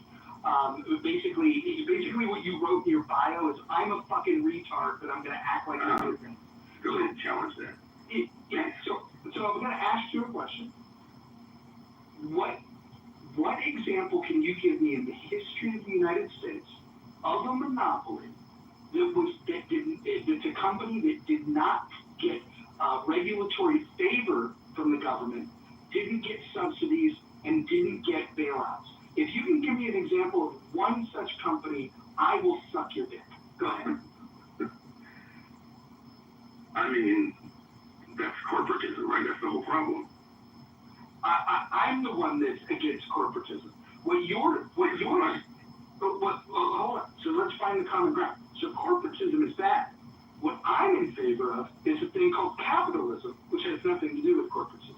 S7: Basically what you wrote in your bio is, I'm a fucking retard, but I'm gonna act like a good thing.
S17: Go ahead and challenge that.
S7: Yeah. So I'm gonna ask you a question. What example can you give me in the history of the United States of a monopoly that's a company that did not get regulatory favor from the government, didn't get subsidies, and didn't get bailouts? If you can give me an example of one such company, I will suck your dick. Go ahead.
S17: I mean, that's corporatism, right? That's the whole problem.
S7: I'm the one that's against corporatism. Hold on. So let's find the common ground. So corporatism is bad. What I'm in favor of is a thing called capitalism, which has nothing to do with corporatism.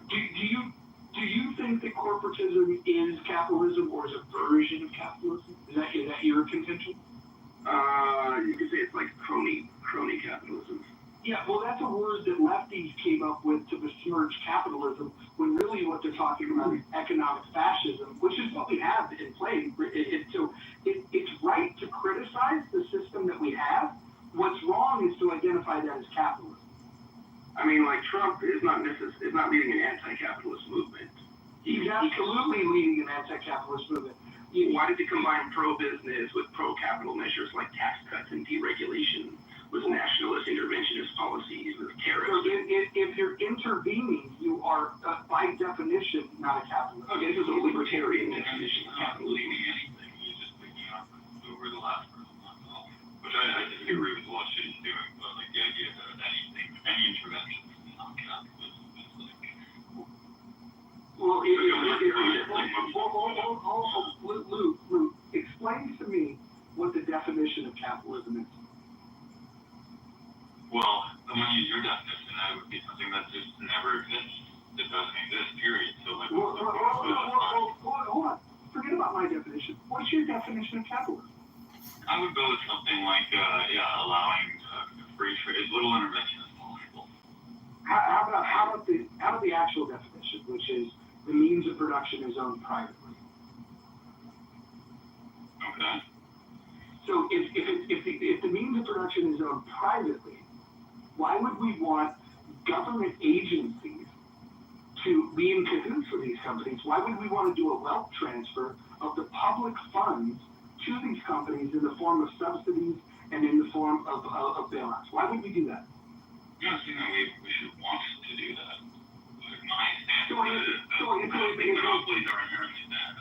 S7: Do you think that corporatism is capitalism or is a version of capitalism? Is that your contention?
S17: You could say it's like crony capitalism.
S7: Yeah, well, that's a word that lefties came up with to besmirch capitalism, when really what they're talking about is economic fascism, which is what we have in play. It's right to criticize the system that we have. What's wrong is to identify that as capitalism.
S17: I mean, like Trump is not leading an anti-capitalist movement.
S7: He's absolutely leading an anti-capitalist movement.
S17: Why did he combine pro-business with pro-capital measures like tax cuts and deregulation with nationalist interventionist policies with tariffs?
S7: So if you're intervening, you are, by definition, not a capitalist.
S17: Okay, this is a libertarian definition of capitalism.
S11: He's just picking up over the last person, which I disagree with what she's doing, but like the idea that any intervention is not capitalism is like.
S7: Well, Luke, explain to me what the definition of capitalism is.
S11: Well, I'm going to use your definition. That would be something that just never exists. It doesn't exist, period. So, like,
S7: hold on. Forget about my definition. What's your definition of capitalism?
S11: I would go with something like, allowing free trade, as little intervention as possible.
S7: How about the actual definition, which is the means of production is owned privately?
S11: Okay.
S7: So if the means of production is owned privately, why would we want government agencies to be in cahoots with these companies? Why would we want to do a wealth transfer of the public funds to these companies in the form of subsidies and in the form of bailouts? Why would we do that?
S11: I'm not saying that we should want to do that. But my stance is monopolies are inherently bad.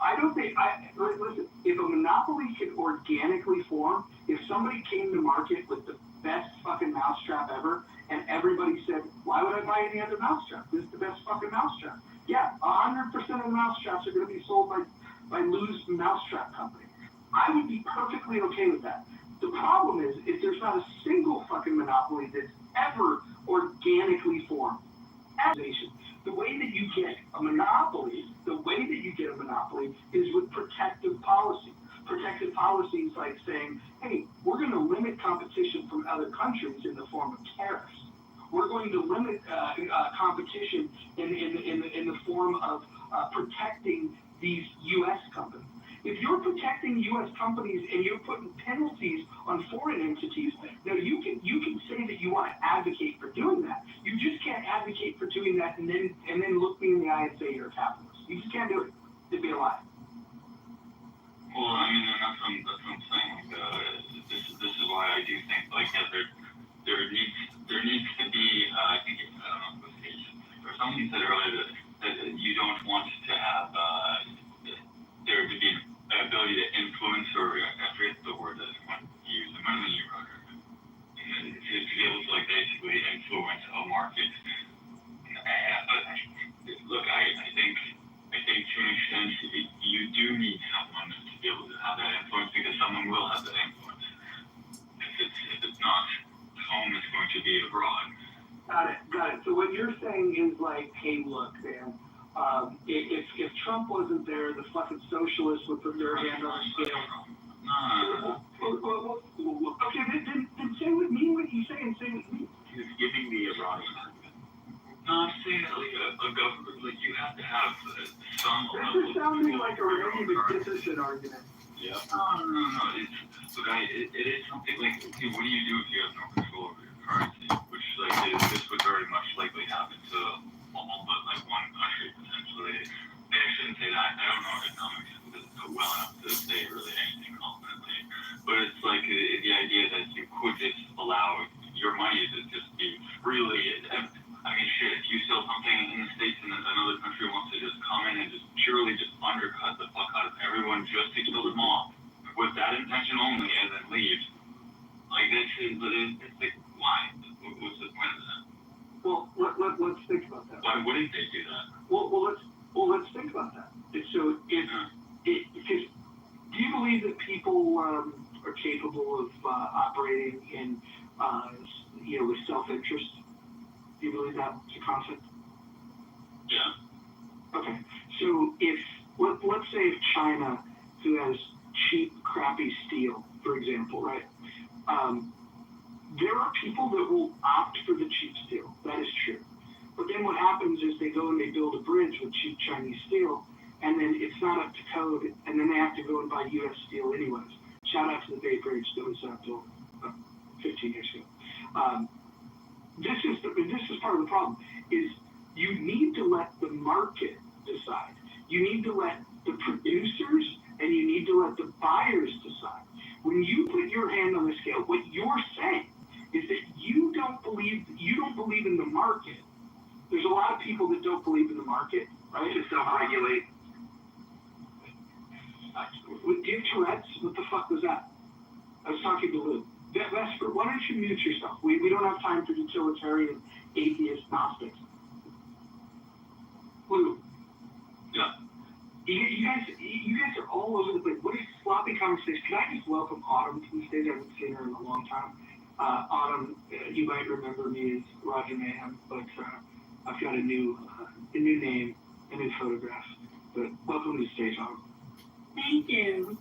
S7: I don't think, listen, if a monopoly could organically form, if somebody came to market with the best fucking mousetrap ever, and everybody said, why would I buy any other mousetrap? This is the best fucking mousetrap. Yeah, 100% of the mousetraps are going to be sold by Lou's Mousetrap Company. I would be perfectly okay with that. The problem is there's not a single fucking monopoly that's ever organically formed. The way that you get a monopoly is with protective policy. Protective policy is like saying, hey, we're going to limit competition from other countries in the form of tariffs. We're going to limit competition in the form of protecting these U.S. companies. If you're protecting U.S. companies and you're putting penalties on foreign entities, now you can say that you want to advocate for doing that. You just can't advocate for doing that and then look me in the eye and say you're a capitalist. You just can't do it. It'd be a lie.
S11: Well, I mean, that's what I'm saying. Like, this is why I do think, like, yeah, there needs to be, I think, I don't know, or somebody said earlier that you don't want to have there to be an ability to influence, or I forget the word that I want to use. I'm going to use it. To be able to, like, basically influence a market. Look, I think to an extent you do need someone to be able to have that influence, because someone will have that influence. If it's not home, it's going to be abroad.
S7: Got it. So what you're saying is like, hey, look, man, if Trump wasn't there, the fucking socialists would put their hand on the scale. Okay, then say with me what you say and say with me.
S11: He's giving me a wrong argument. No, I'm saying that, like, a government, like, you have to have some.
S7: This is sounding like a Renee McDickerson argument.
S11: Yeah. No. It is something like, okay, what do you do if you have no control over your currency? Which, like, this would very much likely happen to all but, like, one country, potentially. Maybe I shouldn't say that. I don't know economics well enough to say really anything confidently. But it's like the idea that you could just allow your money to just be freely. I mean, shit, if you sell something in the States and another country wants to just come in and just purely just undercut the fuck out of everyone just to kill them off with that intention only and then leave, like, it's like, why? What's the point of that?
S7: Well, let's think about that.
S11: Why wouldn't they do that?
S7: Well, let's think about that. So because do you believe that people are capable of operating in with self-interest? Do you believe that's a concept?
S11: Yeah.
S7: Okay, so let's say if China, who has cheap, crappy steel, for example, right? There are people that will opt for the cheap steel. That is true. But then what happens is they go and they build a bridge with cheap Chinese steel, and then it's not up to code, and then they have to go and buy U.S. steel anyways. Shout out to the Bay Bridge that was built 15 years ago. This is part of the problem. Is you need to let the market decide. You need to let the producers and you need to let the buyers decide. When you put your hand on the scale, what you're saying is that you don't believe in the market. There's a lot of people that don't believe in the market, right?
S15: To self-regulate.
S7: Do you have Tourette's? What the fuck was that? I was talking to Lou. Vesper, why don't you mute yourself? We don't have time for utilitarian atheist Gnostics. Lou.
S15: Yeah.
S7: You guys are all over the place. What is sloppy conversation? Can I just welcome Autumn to the stage? I haven't seen her in a long time. Autumn, you might remember me as Roger Mayhem, but I've got a new name, a new photograph. But welcome to the stage, Autumn.
S20: Thank you.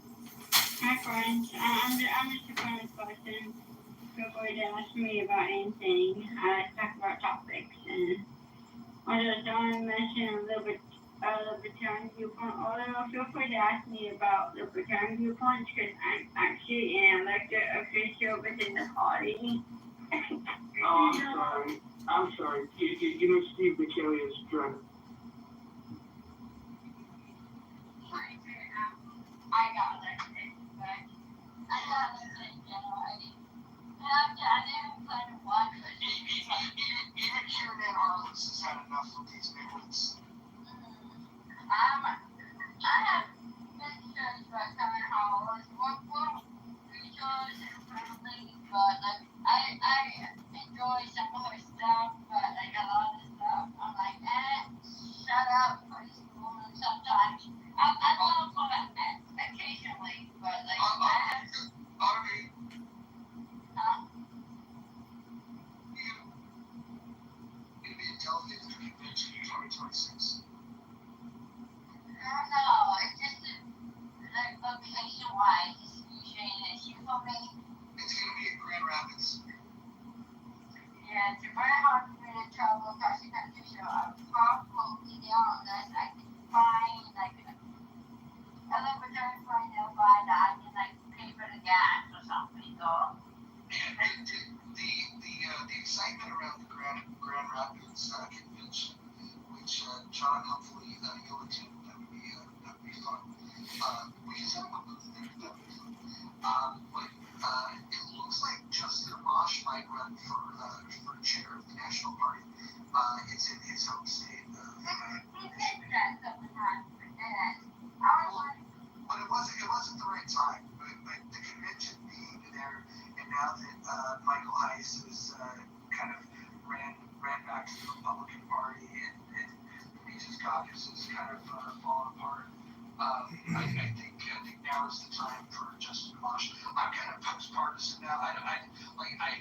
S20: Hi, friends. I'm just a friend of question. Feel free to ask me about anything. I talk about topics. And although Don mentioned a little bit libertarian viewpoint, although feel free to ask me about libertarian viewpoints because I'm actually an elected official within the party.
S7: Oh, I'm sorry. You know Steve McKelly is drunk.
S4: I got elected, but I got elected in January. And I didn't plan to watch it. Even here in Harlem has had enough of these neighborhoods. I have been shows about coming home. Well, rejoice and friendly, but like I enjoy some of her stuff, but like a lot of stuff, I'm like, shut up, crazy woman. Sometimes I love her occasionally, but like I have. Arby. Huh? You be a delegate to the convention in 2026. No, it's just like location-wise distribution issue for me. It's gonna be in Grand Rapids. Yeah, it's very hard for me to travel across the country, so I'm probably the unless I can find like a libertarian friend nearby that I can like pay for the gas or something. So the excitement around the Grand Rapids convention, which John hopefully you'll attend. That'd be fun. We can set up a booth there. That'd be fun. But it looks like Justin Amash might run for chair of the National Party. It's in his home state. He's been that a couple times, but it wasn't the right time. But the convention being there, and now that Michael Heiss has kind of ran back to the Republican Party, and Jesus Caucus has kind of fallen apart. I think now is the time for Justin Amash. I'm kind of post-partisan now. I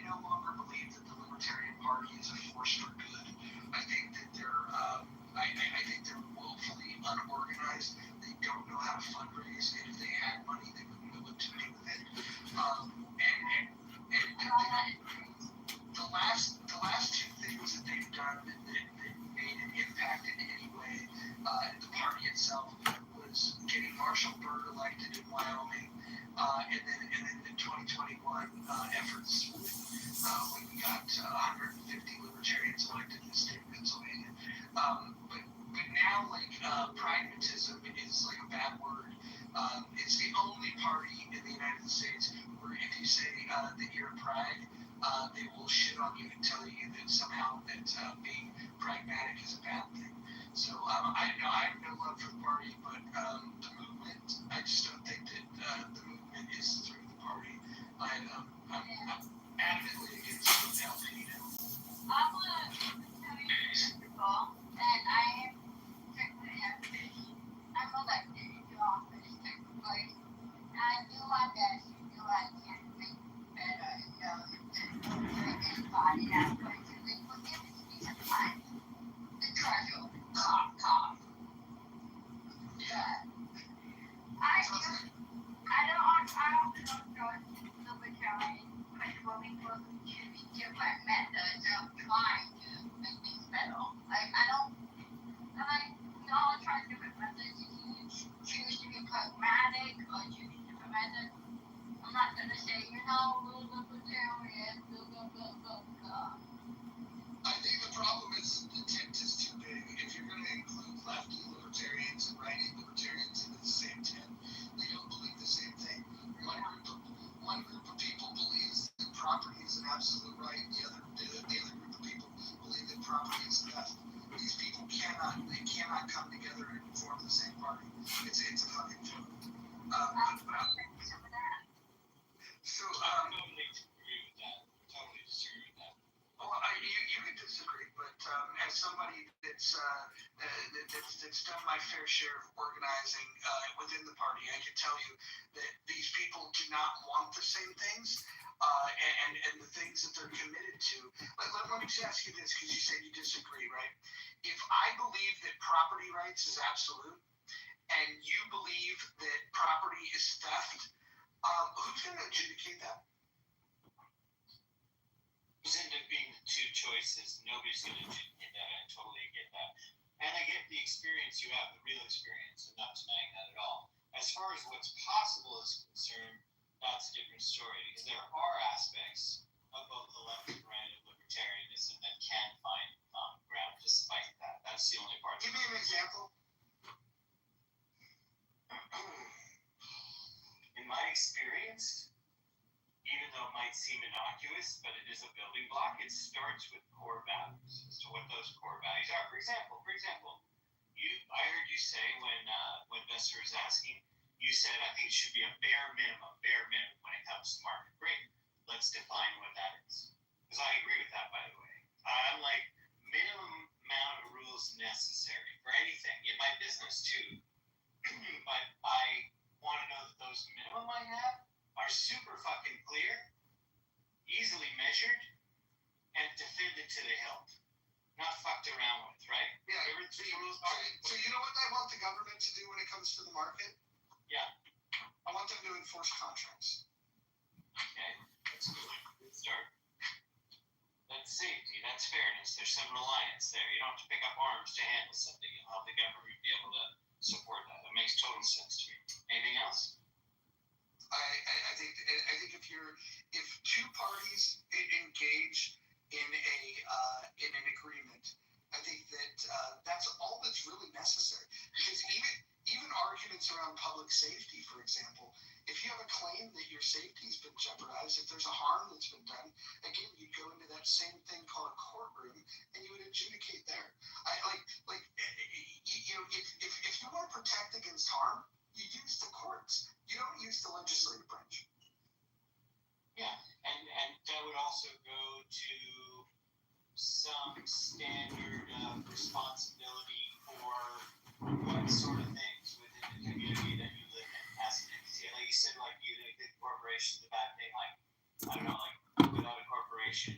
S4: no longer believe that the Libertarian Party is a force for good. I think that they're woefully unorganized. They don't know how to fundraise, and if they had money, they wouldn't know what to do with it. The last two things that they've done that made an impact in any way in the party itself was getting Marshall Byrd elected in Wyoming, and then the 2021 efforts when we got 150 libertarians elected in the state of Pennsylvania. But now, like, pragmatism is like a bad word. It's the only party in the United States where if you say that you're a prag, they will shit on you and tell you that somehow that being pragmatic is a bad thing. So I have no love for the party, but the movement, I just don't think that the movement is through the party. I'm adamantly against the LP now. I'm a 2 years people, and I am technically I'm elected into office technically. And I do my best to do what I can to make better, anybody that's going to they will give it to me sometimes. The treasure, cough. that. I don't know the county, but when we look use different methods of trying to make things better. Like, we all try different methods. If you choose to be pragmatic or choose different methods, I'm not gonna say, we're libertarian,
S17: I think the problem is the tent is too big. If you're going to include lefty libertarians and righty libertarians into the same tent, they don't believe the same thing. One group of people believes that property is an absolute right. The other group of people believe that property is theft. These people cannot come together and form the same party. It's a fucking joke.
S13: Totally disagree with that. Totally disagree with that.
S17: Well, you can disagree, but as somebody that's done my fair share of organizing within the party, I can tell you that these people do not want the same things, and the things that they're committed to. Let me just ask you this, because you said you disagree, right? If I believe that property rights is absolute, and you believe that property is theft, who's going to adjudicate that?
S13: Those end up being the two choices. Nobody's going to get that. I totally get that. And I get the experience you have, the real experience. I'm not denying that at all. As far as what's possible is concerned, that's a different story. Because there are aspects of both the left and right of libertarianism that can find common ground despite that. That's the only part.
S17: Give me an example.
S13: In my experience, even though it might seem innocuous, but it is a building block, it starts with core values as to what those core values are. For example, I heard you say when Besser was asking, you said I think it should be a bare minimum when it comes to market rate. Let's define what that is. Because I agree with that, by the way. I'm like, minimum amount of rules necessary for anything, in my business too. But I want to know that those minimum I have are super fucking clear, easily measured, and defended to the hilt. Not fucked around with, right?
S17: Yeah. So you know what I want the government to do when it comes to the market?
S13: Yeah.
S17: I want them to enforce contracts.
S13: Okay, that's good. Good start. That's safety. That's fairness. There's some reliance there. You don't have to pick up arms to handle something. You'll help the government be able to support that. That makes total sense to me. Anything else?
S17: I think if two parties engage in an agreement, I think that that's all that's really necessary. Because even arguments around public safety, for example, if you have a claim that your safety's been jeopardized, if there's a harm that's been done, again, you'd go into that same thing called a courtroom and you would adjudicate there. If you want to protect against harm, you use the courts. You don't use the legislative branch.
S13: Yeah, and that would also go to some standard responsibility for what sort of things within the community that you live in as an entity. Like you said, like you think corporation's a bad thing. Like, I don't know, like without a corporation,